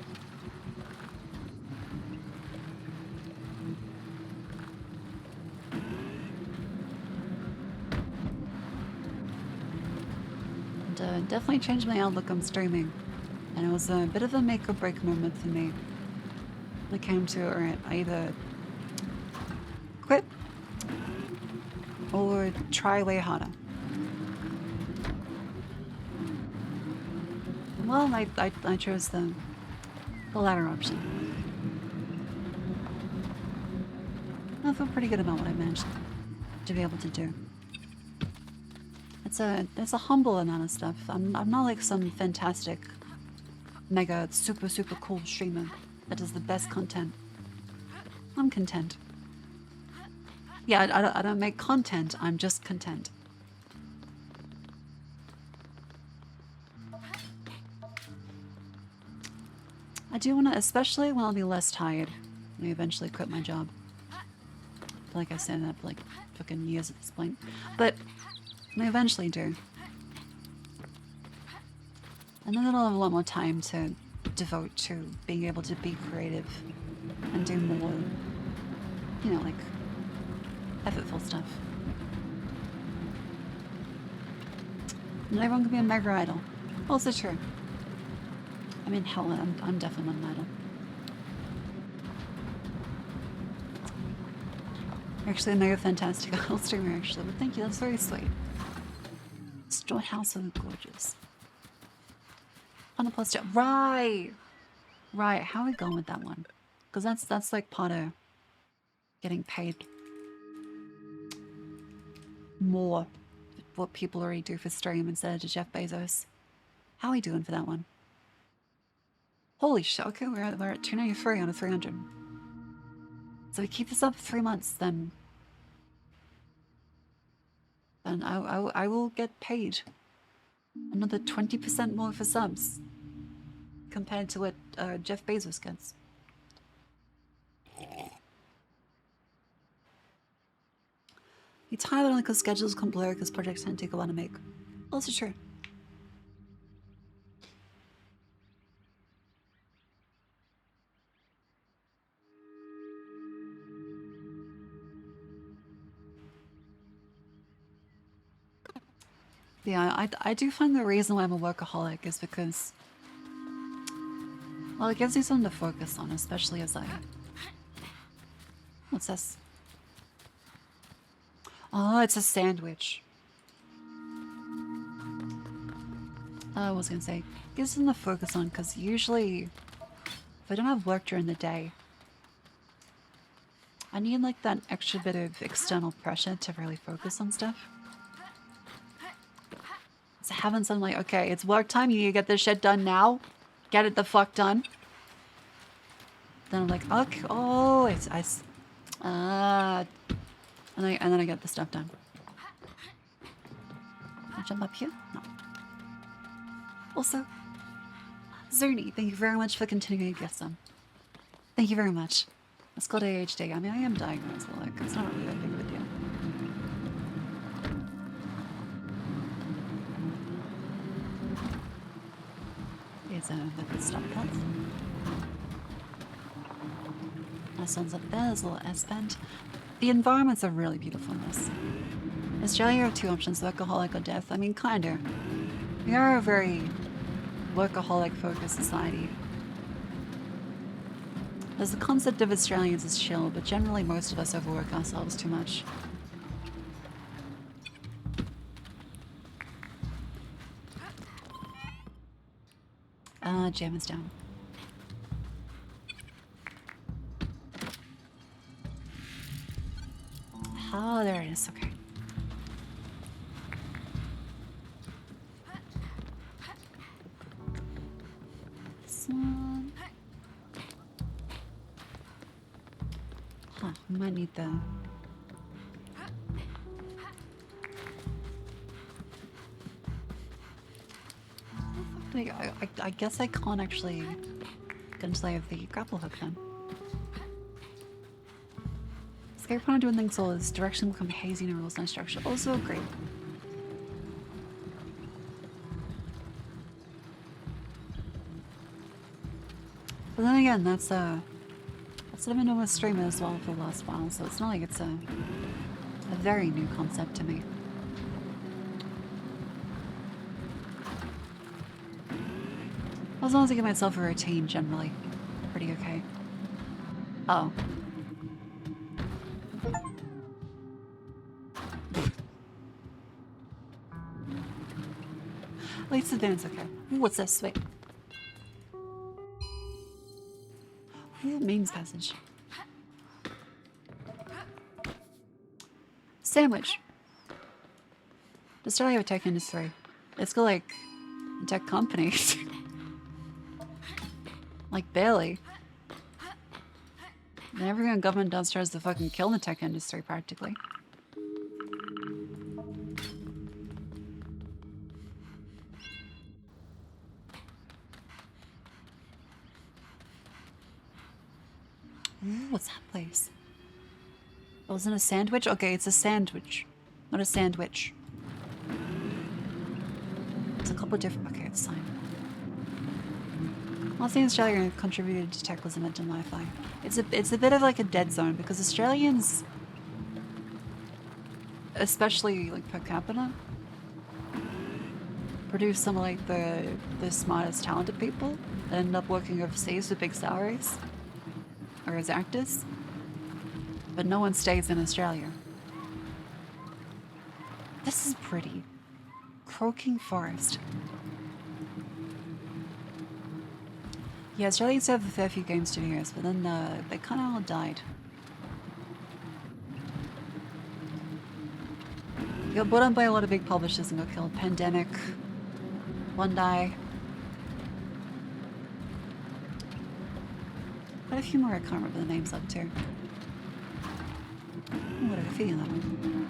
And definitely changed my outlook on streaming. And it was a bit of a make or break moment for me. When it came to, alright, I either quit or try way harder. Well, I chose the latter option. I feel pretty good about what I managed to be able to do. It's a humble amount of stuff. I'm not like some fantastic, mega, super cool streamer that does the best content. I'm content. Yeah, I don't make content, I'm just content. I do want to, especially when I'll be less tired, when I eventually quit my job. Like I said, up like fucking years at this point. But I eventually do. And then I'll have a lot more time to devote to being able to be creative and do more, you know, like, effortful stuff. Not everyone can be a mega idol. Also true. I mean, hell, I'm definitely not an idol. Actually, a mega fantastic idol streamer, actually. But thank you, that's very sweet. Straw House of the Gorgeous. On the plus job. Right! Right, how are we going with that one? Because that's like part of getting paid more for what people already do for stream instead of to Jeff Bezos. How are we doing for that one? Holy shit, okay, we're at 293 out of 300. So we keep this up for 3 months, then I will get paid another 20% more for subs compared to what Jeff Bezos gets. You tie it on because schedules can blur because projects tend to take a while to make. Also true. Yeah, I do find the reason why I'm a workaholic is because, well, it gives you something to focus on, especially as I... What's this? Oh, it's a sandwich. I was gonna say, it gives something to focus on, because usually, if I don't have work during the day, I need like that extra bit of external pressure to really focus on stuff. So having something like, okay, it's work time, you need to get this shit done now. Get it the fuck done. Then I'm like, okay, oh, and then I get the stuff done. Can I jump up here? No. Also, Zerny, thank you very much for continuing to get some. Thank you very much. It's called ADHD. I mean, I am diagnosed, but like, it's not really that big of a deal. Here's the stop cuts. My son's up there, there's a little S-bend. The environments are really beautiful in this. Australia have two options, workaholic or death. I mean, kinda. We are a very workaholic-focused society. There's the concept of Australians as chill, but generally most of us overwork ourselves too much. Jam is down. Oh, there it is. Okay. This one. Huh, we might need the... I guess I can't actually get into the grapple hook then. Scary part of doing things all is direction will become hazy and rules no structure. Also great. But then again, that's I've been doing a streamer as well for the last while, so it's not like it's a very new concept to me. As long as I give myself a routine, generally, pretty okay. Oh. At least the band's okay. Ooh, what's this? Wait. Ooh, means passage. Sandwich. Australia have a tech industry. It's got like tech companies. Like barely. And everyone government does tries to fucking kill the tech industry practically. Ooh, what's that place? Oh, isn't it a sandwich? Okay, it's a sandwich. Not a sandwich. It's a couple of different... Okay, it's fine. I'll say Australia contributed to tech was invented in Wi-Fi. It's a bit of like a dead zone because Australians, especially like per capita, produce some of like the smartest, talented people that end up working overseas with big salaries or as actors, but no one stays in Australia. This is pretty. Croaking Forest. Yeah, Australia used to have a fair few game studios, but then they kind of all died. They got bought up by a lot of big publishers and got killed. Pandemic, One Die. Quite a few more I can't remember the names of too. feeding them.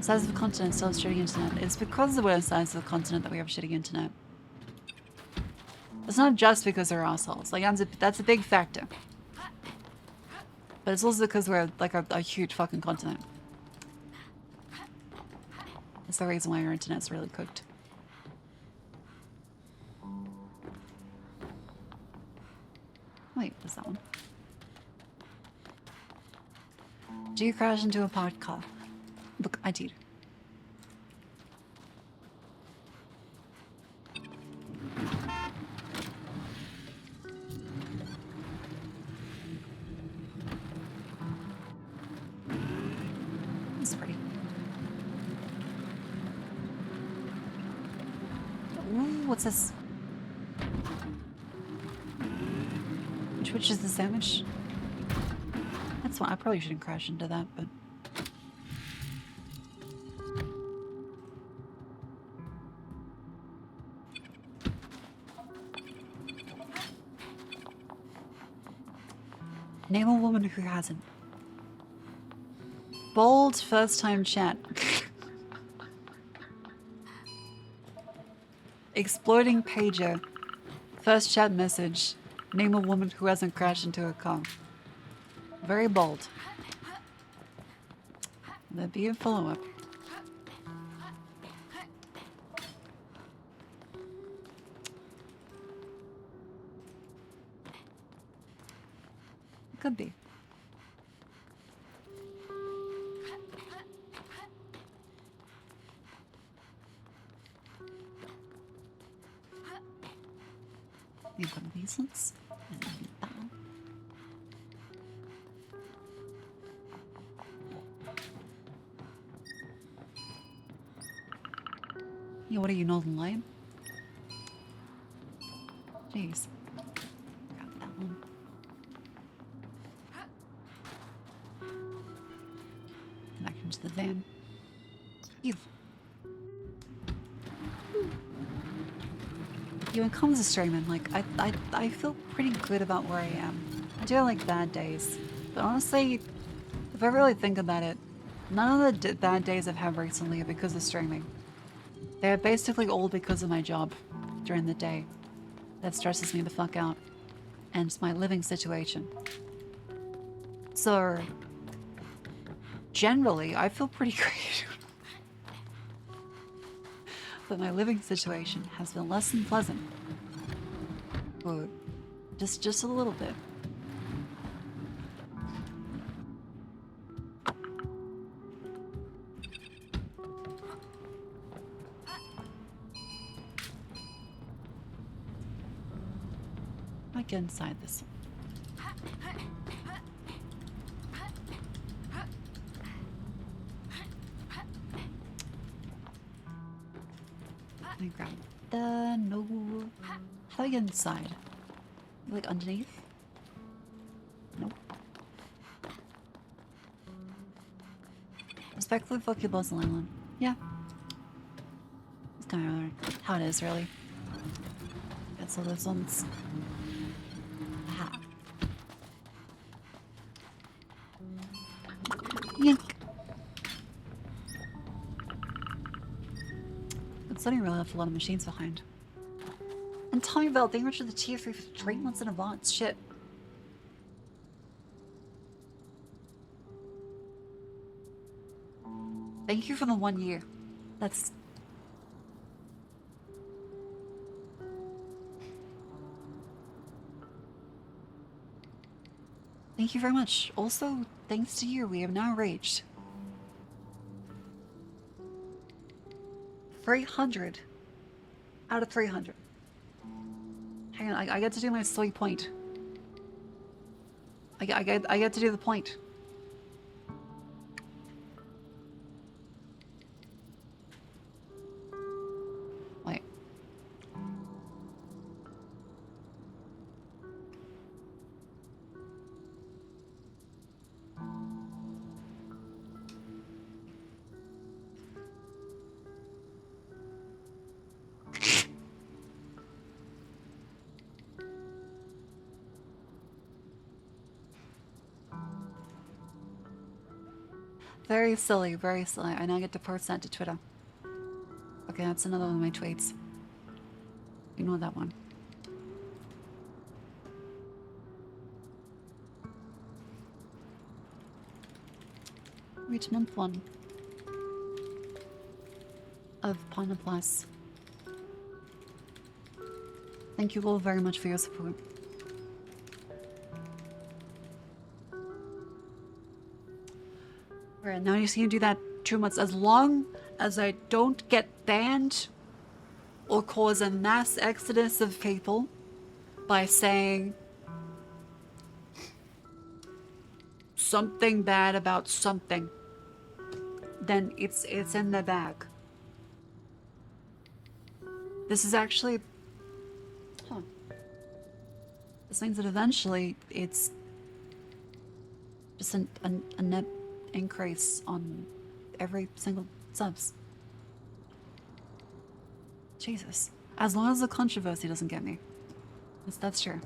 Size of the continent still has shitty internet. It's because of the size of the continent that we have shitty internet. It's not just because they're assholes. Like, that's a big factor. But it's also because we're like a huge fucking continent. That's the reason why our internet's really cooked. Wait, what's that one? Do you crash into a parked car? Look, I did. It's pretty. Ooh, what's this? Which is the sandwich? That's fine. I probably shouldn't crash into that, but... Name a woman who hasn't. Bold first time chat. Exploiting pager. First chat message. Name a woman who hasn't crashed into a car. Very bold. That'd be a follow-up. Could be. You've got these ones. And then that one. Yeah, what are you, Northern Light? Jeez. Grab that one. Back into the van. Beautiful. You know, when it comes to streaming, like, I feel pretty good about where I am. I do have, like, bad days. But honestly, if I really think about it, none of the bad days I've had recently are because of streaming. They're basically all because of my job during the day. That stresses me the fuck out. And it's my living situation. So, generally, I feel pretty great. But my living situation has been less than pleasant. But just a little bit. I get inside this one. Let me grab the no. How do I get inside? Like underneath? Nope. Respectfully, fuck you, Buzz Island. Yeah. It's kind of how it is, really. That's all those ones. Ha. Yank. Considering we really left a lot of machines behind. And Tommy Bell, thank you much for the tier 3 for 3 months in advance. Shit. Thank you for the 1 year. That's... Thank you very much. Also, thanks to you, we have now reached 300 out of 300. Hang on, I get to do my soy point. I get to do the point. Wait. Very silly, very silly. I now get to post that to Twitter. Okay, that's another one of my tweets. Ignore that one. Reach month 1 of Pina Plus. Thank you all very much for your support. Alright, now I just need to do that 2 months. As long as I don't get banned or cause a mass exodus of people by saying something bad about something, then it's in the bag. This is actually... Huh. This means that eventually it's just a net increase on every single subs. Jesus. As long as the controversy doesn't get me. That's true.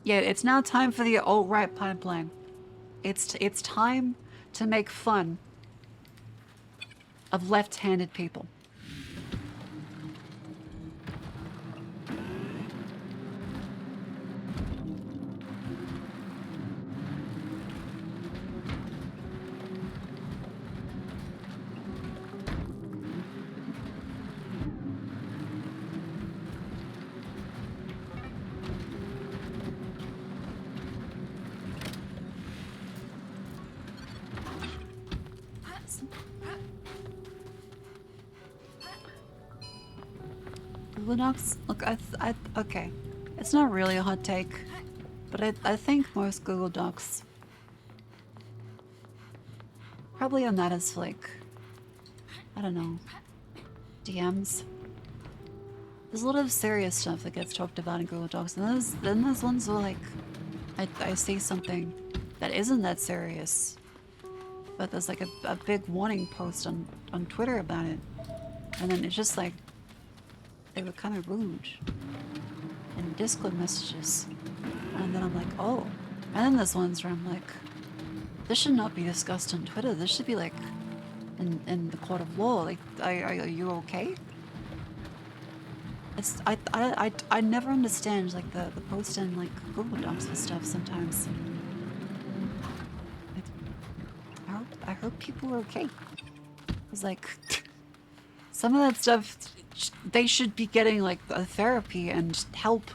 Yeah, it's now time for the alt-right pipeline. It's time to make fun of left-handed people. Linux, look, okay. It's not really a hot take, but I think most Google Docs probably on that as like, I don't know, DMs. There's a lot of serious stuff that gets talked about in Google Docs, and then there's ones where like, I see something that isn't that serious, but there's like a big warning post on Twitter about it, and then it's just like, they were kind of rude in Discord messages, and then I'm like, oh. And then there's ones where I'm like, this should not be discussed on Twitter. This should be like in the court of law. Like, are you okay? It's I never understand like the post in like Google Docs and stuff sometimes. I hope people are okay. It's like some of that stuff, they should be getting like a therapy and help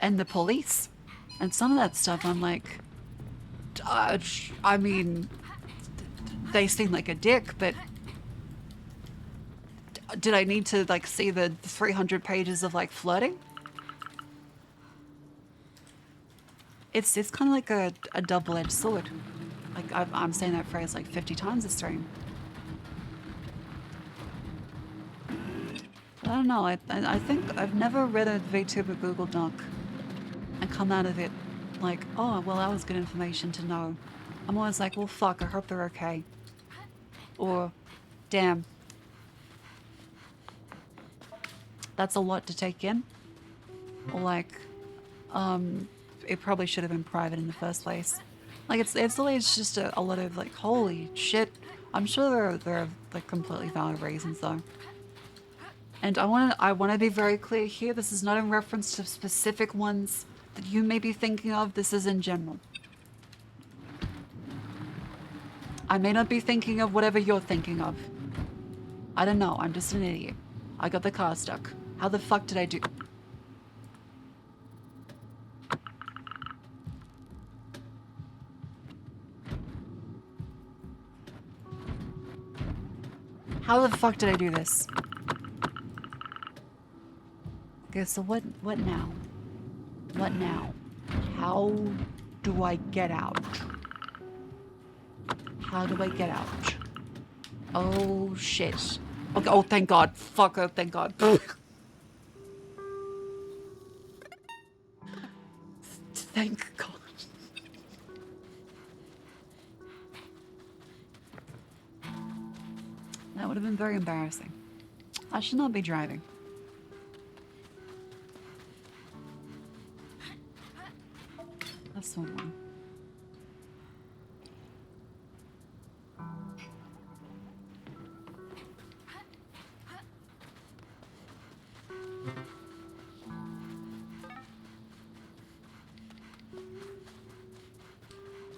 and the police. And some of that stuff I'm like, I mean, they seem like a dick, but did I need to like see the 300 pages of like flirting? It's kind of like a double-edged sword. Like I'm saying that phrase like 50 times this stream. I don't know, I think I've never read a VTuber Google Doc and come out of it like, oh, well, that was good information to know. I'm always like, well, fuck, I hope they're okay. Or, damn. That's a lot to take in. Or like, it probably should have been private in the first place. Like, it's always just a lot of like, holy shit. I'm sure there are like completely valid reasons though. And I want to be very clear here. This is not in reference to specific ones that you may be thinking of. This is in general. I may not be thinking of whatever you're thinking of. I don't know. I'm just an idiot. I got the car stuck. How the fuck did I do? How the fuck did I do this? Okay, so what now? What now? How do I get out? How do I get out? Oh shit. Okay, oh thank god. Fuck, oh thank god. Thank god. That would have been very embarrassing. I should not be driving. That's the one.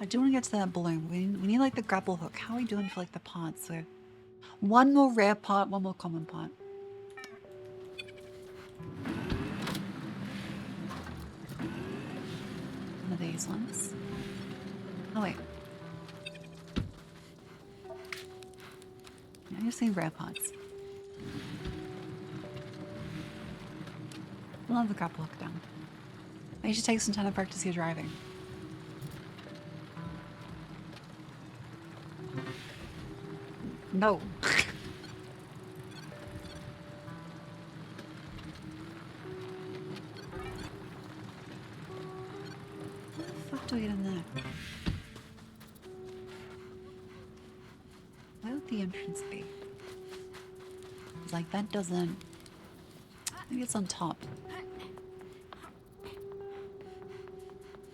I do want to get to that balloon. We need like the grapple hook. How are we doing for like the pots? So one more rare pot, one more common pot. One of these ones. Oh wait. I just need rare pots. We'll have the grapple hook down. I should take some time to practice your driving. No. How the fuck do I get in there? Where would the entrance be? Like, that doesn't... Maybe it's on top. How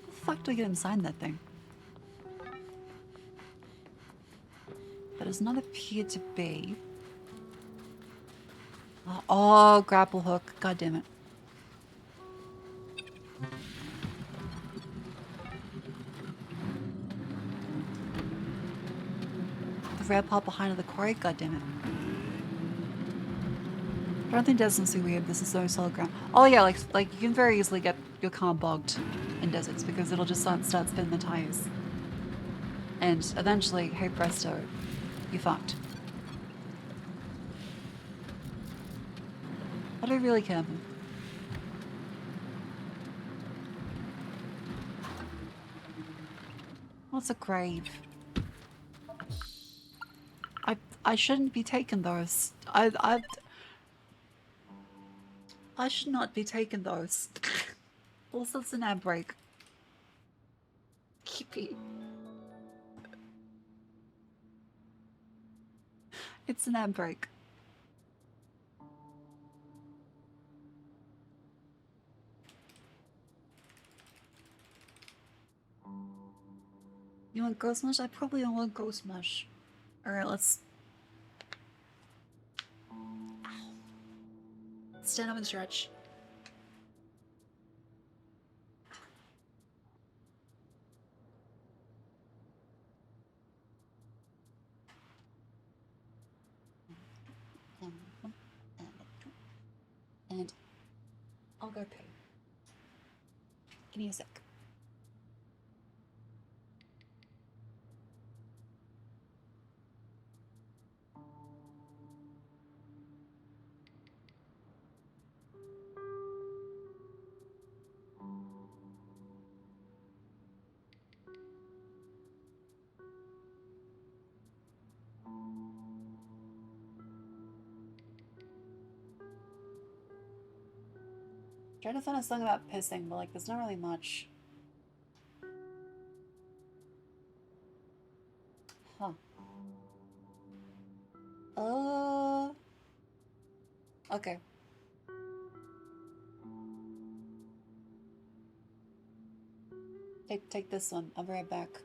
the fuck do I get inside that thing? That does not appear to be. Oh, grapple hook. God damn it. The red pot behind the quarry. God damn it. I don't think deserts are weird. This is so solid ground. Oh yeah, like you can very easily get your car bogged in deserts because it'll just start spinning the tires. And eventually, hey presto, you're fucked. Gotta be really careful. What's a grave? I shouldn't be taking those. I should not be taking those. Also, it's an ad break. Yippee. It's an ad break. You want Ghost Smash? I probably don't want Ghost Smash. Alright, let's stand up and stretch. And I'll go pee. Give me a sec. Trying to find a song about pissing, but like there's not really much. Huh. Okay. Take this one. I'll be right back.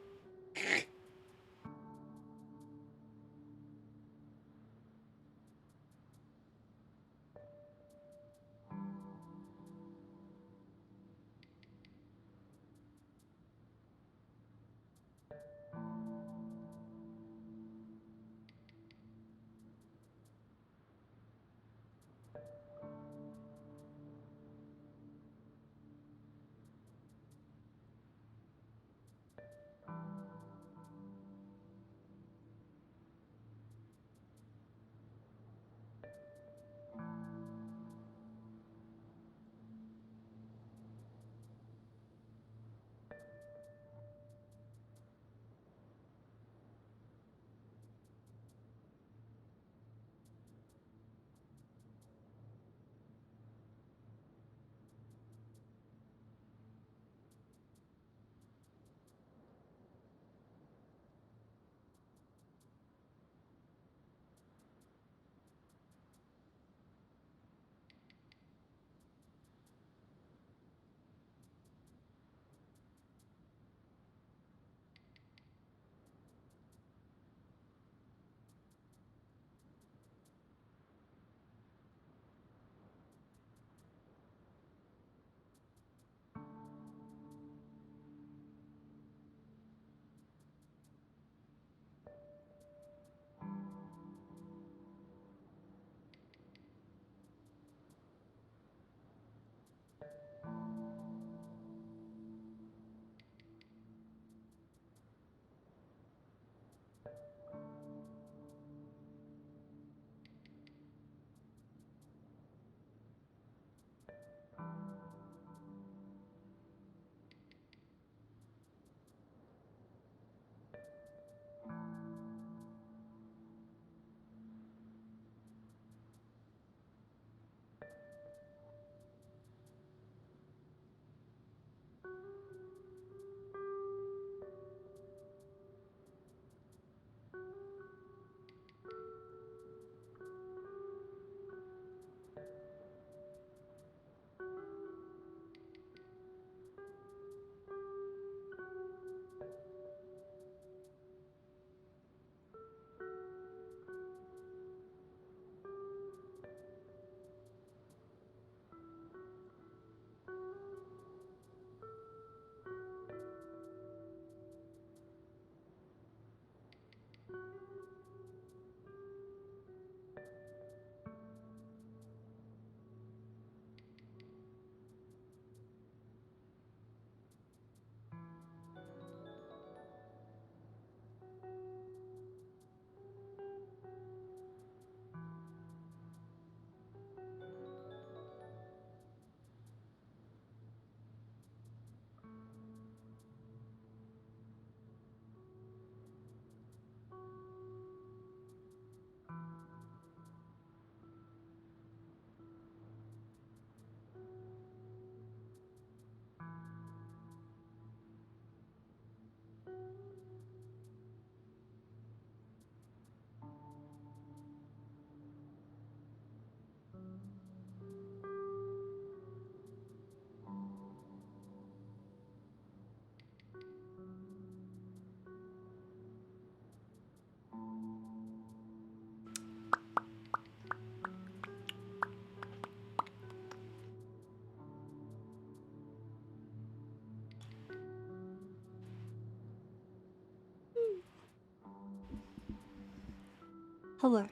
Hello.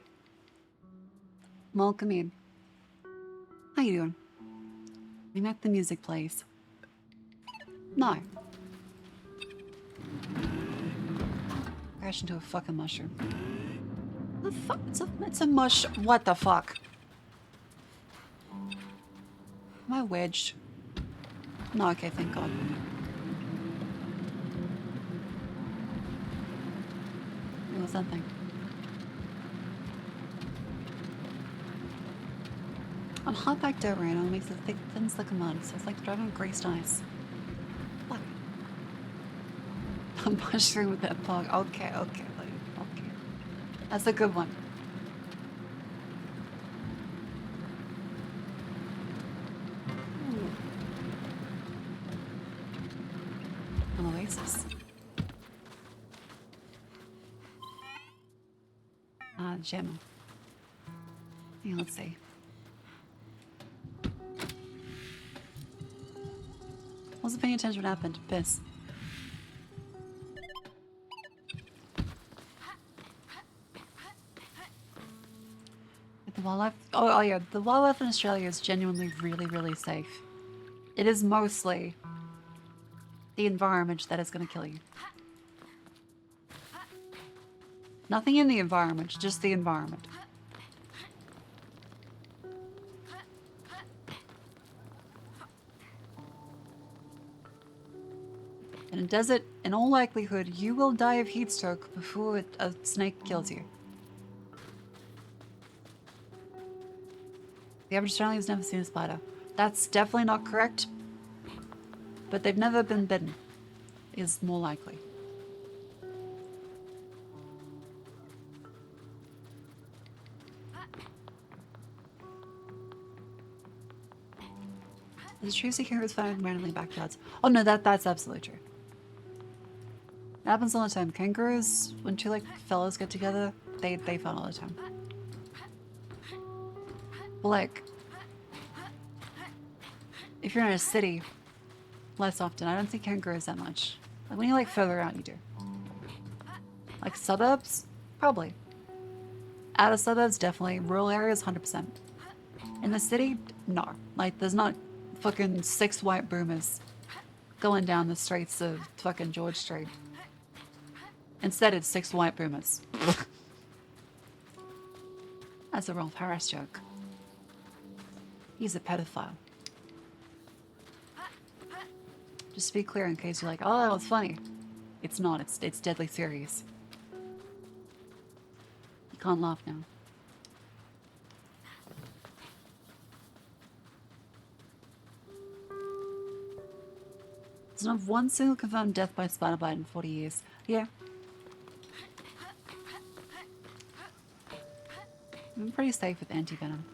Welcome in. How you doing? We make the music plays. No. Crash into a fucking mushroom. The fuck? It's a mush. What the fuck? Am I wedged? No, okay, thank God. What was that thing? On hardback dirt rain, it makes it thick, thin, slick mud, so it's like driving on greased ice. Fuck. A mushroom with that bug. Okay, okay, okay. That's a good one. An oasis. Gem. Yeah, let's see. Wasn't paying attention what happened. Piss. The wildlife. Oh yeah, the wildlife in Australia is genuinely really, really safe. It is mostly the environment that is going to kill you. Nothing in the environment, just the environment. In a desert, in all likelihood, you will die of heat stroke before a snake kills you. The average Australian has never seen a spider. That's definitely not correct, but they've never been bitten, is more likely. Is it true heroes found randomly in backyards? Oh no, that's absolutely true. It happens all the time. Kangaroos, when two like fellas get together, they fight all the time. But like, if you're in a city, less often. I don't see kangaroos that much. Like when you like further out, you do. Like suburbs, probably. Out of suburbs, definitely. Rural areas, 100%. In the city, no. Like there's not fucking 6 white boomers going down the streets of fucking George Street. Instead, it's 6 white boomers. That's a Rolf Harris joke. He's a pedophile. Just to be clear, in case you're like, oh, that was funny. It's not. It's deadly serious. You can't laugh now. There's not one single confirmed death by spider bite in 40 years. Yeah. I'm pretty safe with anti-venom.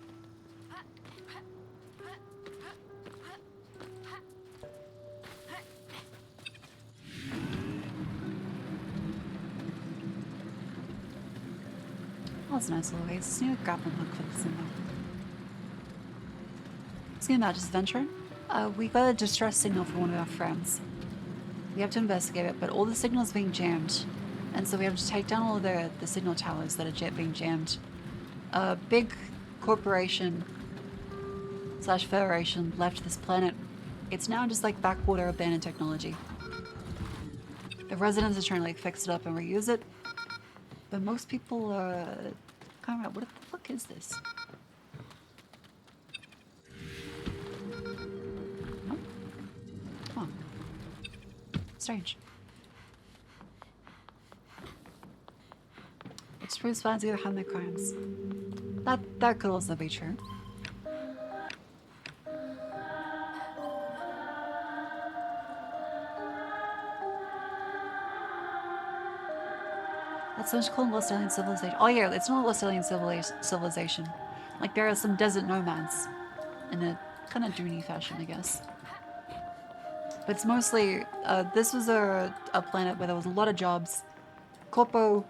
Oh, that's a nice little ways. Just need a grappling hook for this symbol. Speaking about just venturing, we got a distress signal from one of our friends. We have to investigate it, but all the signals being jammed. And so we have to take down all of the signal towers that are being jammed. A big corporation / federation left this planet. It's now just like backwater abandoned technology. The residents are trying to like fix it up and reuse it. But most people are kind of, what the fuck is this? Oh. Oh. Strange. It's true spiders either have their crimes. That could also be true. That's much called Lost Alien Civilization. Oh yeah, it's not Lost Alien Civilization. Like there are some desert nomads in a kind of Dooney fashion, I guess. But it's mostly, this was a planet where there was a lot of jobs. Corpo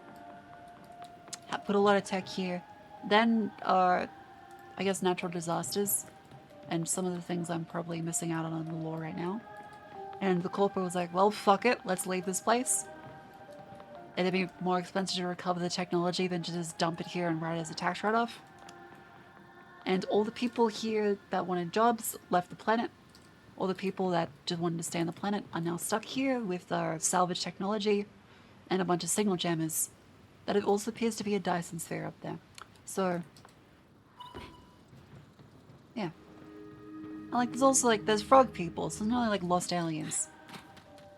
put a lot of tech here. Then, I guess natural disasters. And some of the things I'm probably missing out on the lore right now. And the Corpo was like, well, fuck it, let's leave this place. It'd be more expensive to recover the technology than to just dump it here and write it as a tax write-off. And all the people here that wanted jobs left the planet. All the people that just wanted to stay on the planet are now stuck here with our salvage technology and a bunch of signal jammers. That it also appears to be a Dyson sphere up there. So, yeah. And like, there's also like, there's frog people, so it's not only like lost aliens.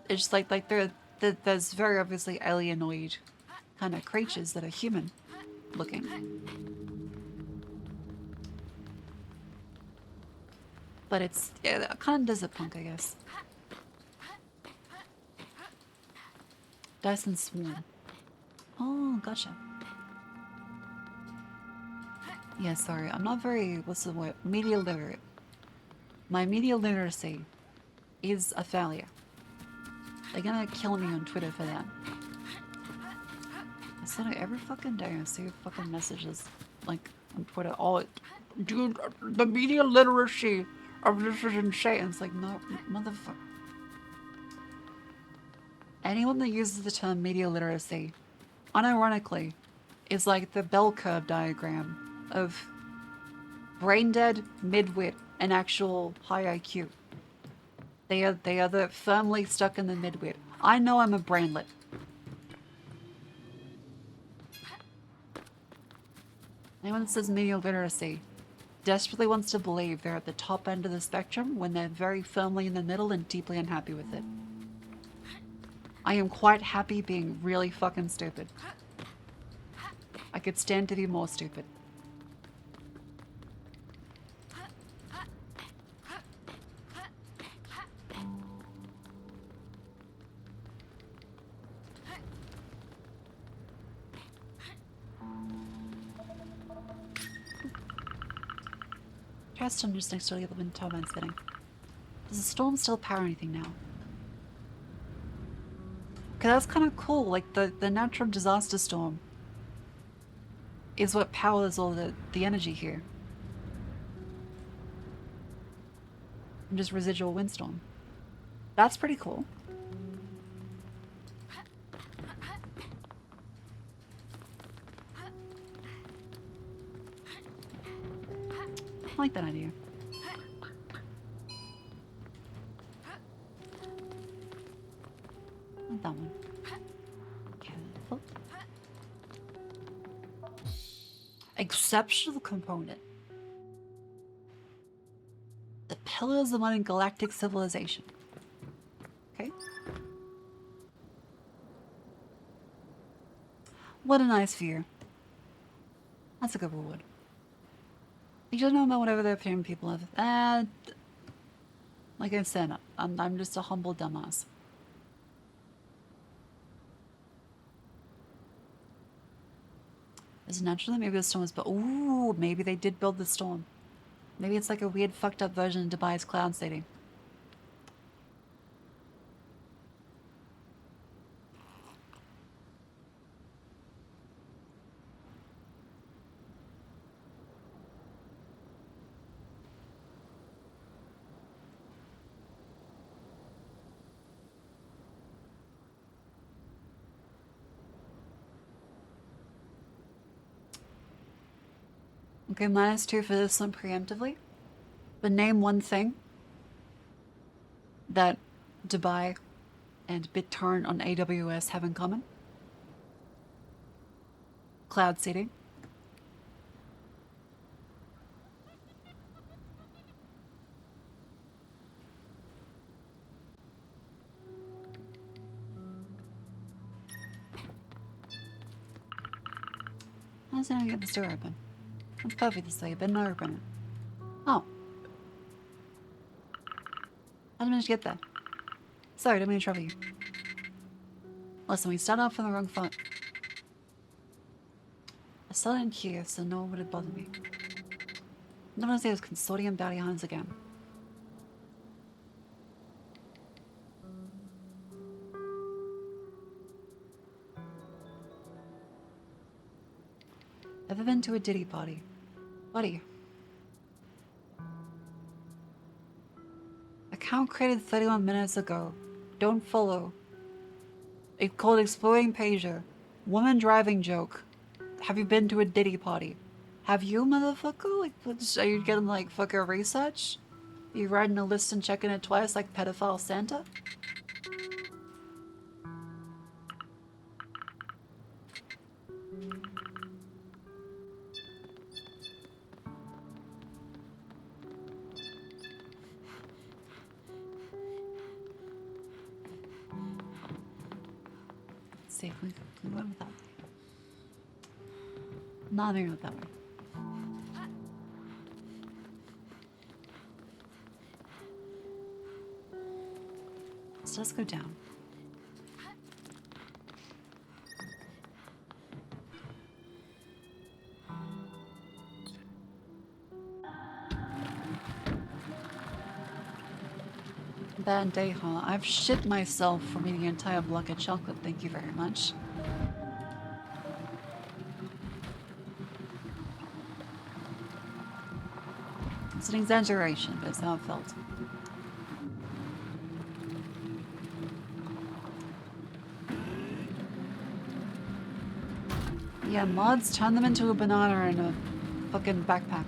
It's just like there's very obviously alienoid kind of creatures that are human looking. But it's, yeah, kind of desert punk, I guess. Dyson Swarm. Oh, gotcha. Yeah, sorry, I'm not very, what's the word? Media literate. My media literacy is a failure. They're gonna kill me on Twitter for that. I send it every fucking day. I see fucking messages like on Twitter. Oh, dude, the media literacy of this is insane. It's like, no, motherfucker. Anyone that uses the term media literacy, unironically, is like the bell curve diagram of brain dead, midwit, and actual high IQ. They are the firmly stuck in the midwit. I know I'm a brainlet. Anyone that says media literacy desperately wants to believe they're at the top end of the spectrum when they're very firmly in the middle and deeply unhappy with it. I am quite happy being really fucking stupid. I could stand to be more stupid. Preston just next to the wind turbine setting. Does the storm still power anything now? Okay, that's kind of cool. Like the natural disaster storm is what powers all the energy here. And just residual windstorm. That's pretty cool. I like that idea. Not that one. Careful. Exceptional component. The pillars of modern galactic civilization. Okay. What a nice view. That's a good reward. You should know about whatever the opinion people have. Like I said, I'm just a humble dumbass. Is it natural that maybe the storm was built? Ooh, maybe they did build the storm. Maybe it's like a weird fucked up version of Dubai's cloud city. Okay, -2 for this one preemptively. But name one thing that Dubai and BitTorrent on AWS have in common. Cloud seeding. How does anyone get this door open? It's perfect this way, but not open it. Oh. How did I manage to get there? Sorry, didn't mean to trouble you. Listen, we started off on the wrong foot. I started in here, so no one would have bothered me. I'm not gonna say those consortium bounty hunters again. Ever been to a Diddy party? Buddy. Account created 31 minutes ago. Don't follow. It's called Exploding Pager. Woman driving joke. Have you been to a Diddy party? Have you, motherfucker? Like, are you getting, like, fucking research? Are you writing a list and checking it twice like pedophile Santa? Let's see if we went with that way. Not even with that way. So let's go down. Bad day, huh? I've shit myself from eating an entire block of chocolate, thank you very much. It's an exaggeration, but it's how it felt. Yeah, mods turn them into a banana and a fucking backpack.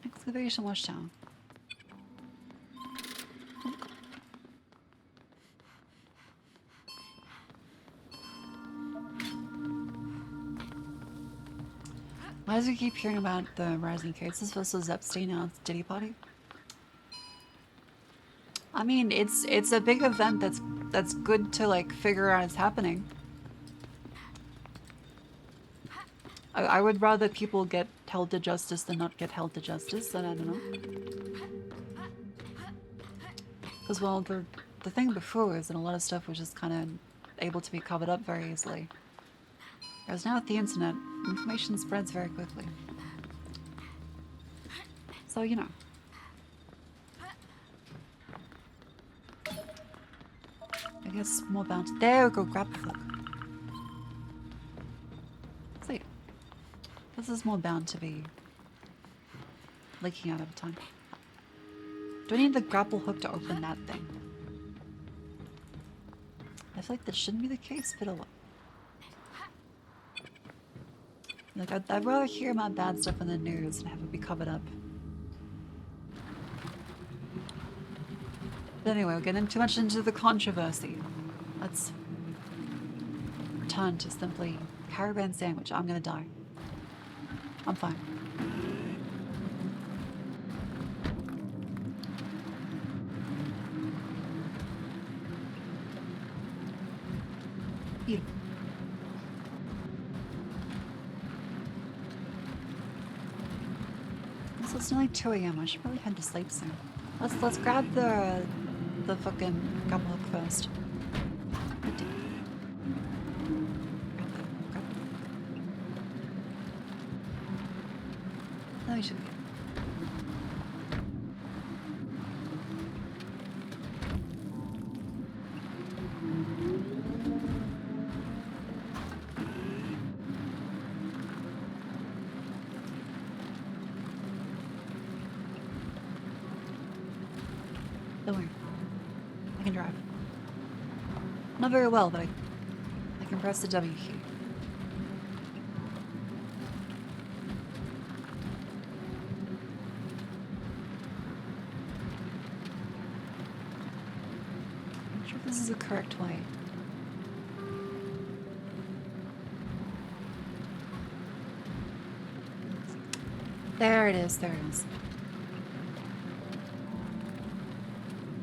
Excavation washdown. Why do we keep hearing about the rising cases versus Epstein now? It's Diddy Party. I mean, it's a big event that's good to like figure out it's happening. I would rather people get held to justice than not get held to justice, and I don't know. Because, well, the thing before is that a lot of stuff was just kind of able to be covered up very easily. Whereas now with the internet, information spreads very quickly. So, you know. I guess more bounty. There we go, grab the hook. See. This is more bound to be leaking out over time. Do I need the grapple hook to open that thing? I feel like that shouldn't be the case, but oh well. Like, I'd rather hear about bad stuff in the news and have it be covered up. But anyway, we're getting too much into the controversy. Let's return to simply caravan sandwich. I'm gonna die. I'm fine. Beautiful. So it's nearly 2 AM. I should probably head to sleep soon. Let's grab the fucking grapple hook first. No, you should be. Don't worry. I can drive. Not very well, but I can press the W key. I'm not sure if this is the correct way. There it is, there it is.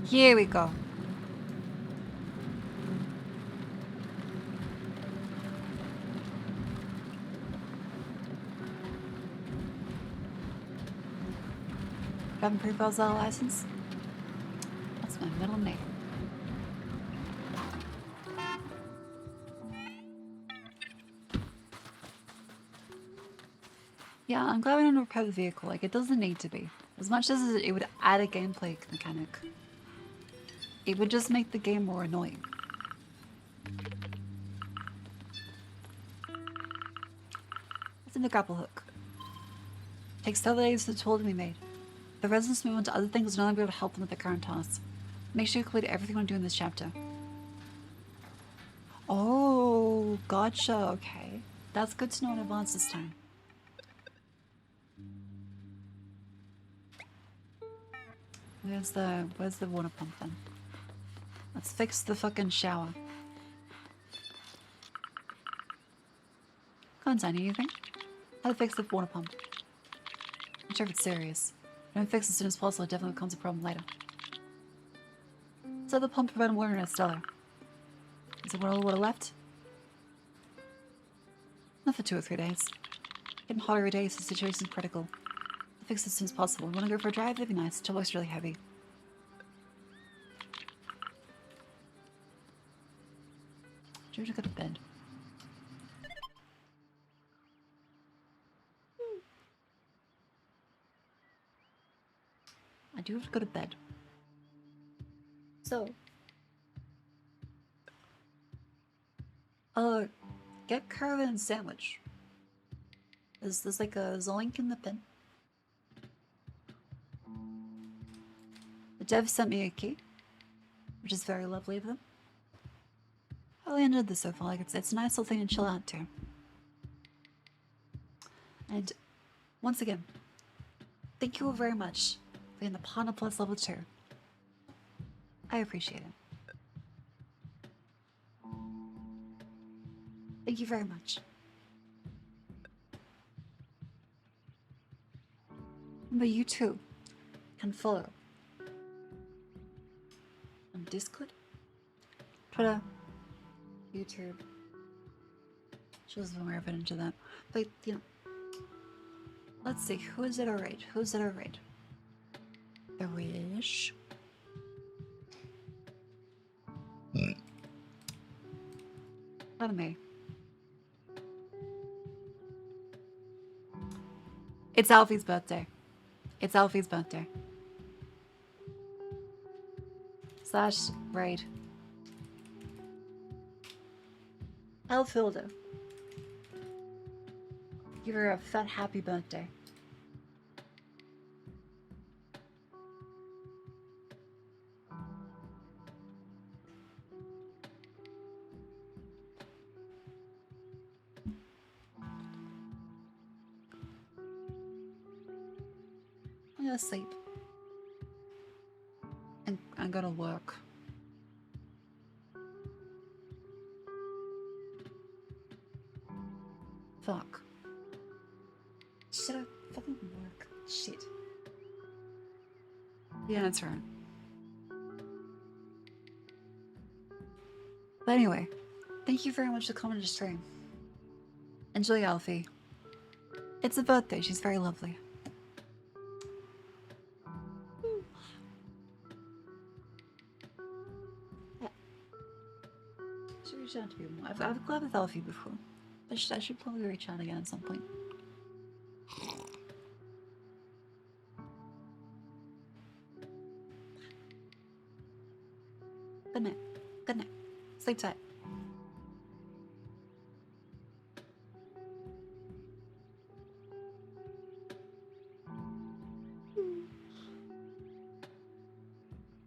Here we go. Driving pre-files license? That's my middle name. Yeah, I'm glad we don't repair the vehicle. Like, it doesn't need to be. As much as it would add a gameplay mechanic, it would just make the game more annoying. What's in the grapple hook? Takes 7 days for the tool to be made. The residents move on to other things and no longer be able to help them with their current tasks. Make sure you complete everything you want to do in this chapter. Oh, gotcha. Okay. That's good to know in advance this time. Where's the water pump then? Let's fix the fucking shower. Can't sign anything. How to fix the water pump. I'm sure if it's serious. If I don't fix it as soon as possible, it definitely becomes a problem later. So the pump prevented water in its cellar. Is there all the water left? Not for 2 or 3 days. Getting hotter every day, so the situation's critical. I'll fix it as soon as possible. You wanna go for a drive? That'd be nice. The looks really heavy. Do you have to go to bed? I do have to go to bed. So, get caravan sandwich. There's like a zoink in the bin. The dev sent me a key, which is very lovely of them. I really enjoyed this so far. Like it's a nice little thing to chill out to. And once again, thank you all very much for being the Partner Plus level 2. I appreciate it. Thank you very much. Remember, you too can follow on Discord, Twitter, YouTube. She wasn't aware of it into that. But, you know, let's see, who is it alright? Who's it alright? Arish. Anime. It's Alfie's birthday. It's Alfie's birthday. Slash raid. Elfilda. Give her a fat happy birthday. I'm gonna sleep. And I'm gonna work. Fuck. Should I fucking work? Shit. Yeah, that's right. But anyway, thank you very much for coming to stream. Enjoy Alfie. It's a birthday, she's very lovely. Yeah. Should reach out to people more. I've collabed with Alfie before. I should probably reach out again at some point. Good night. Good night. Sleep tight.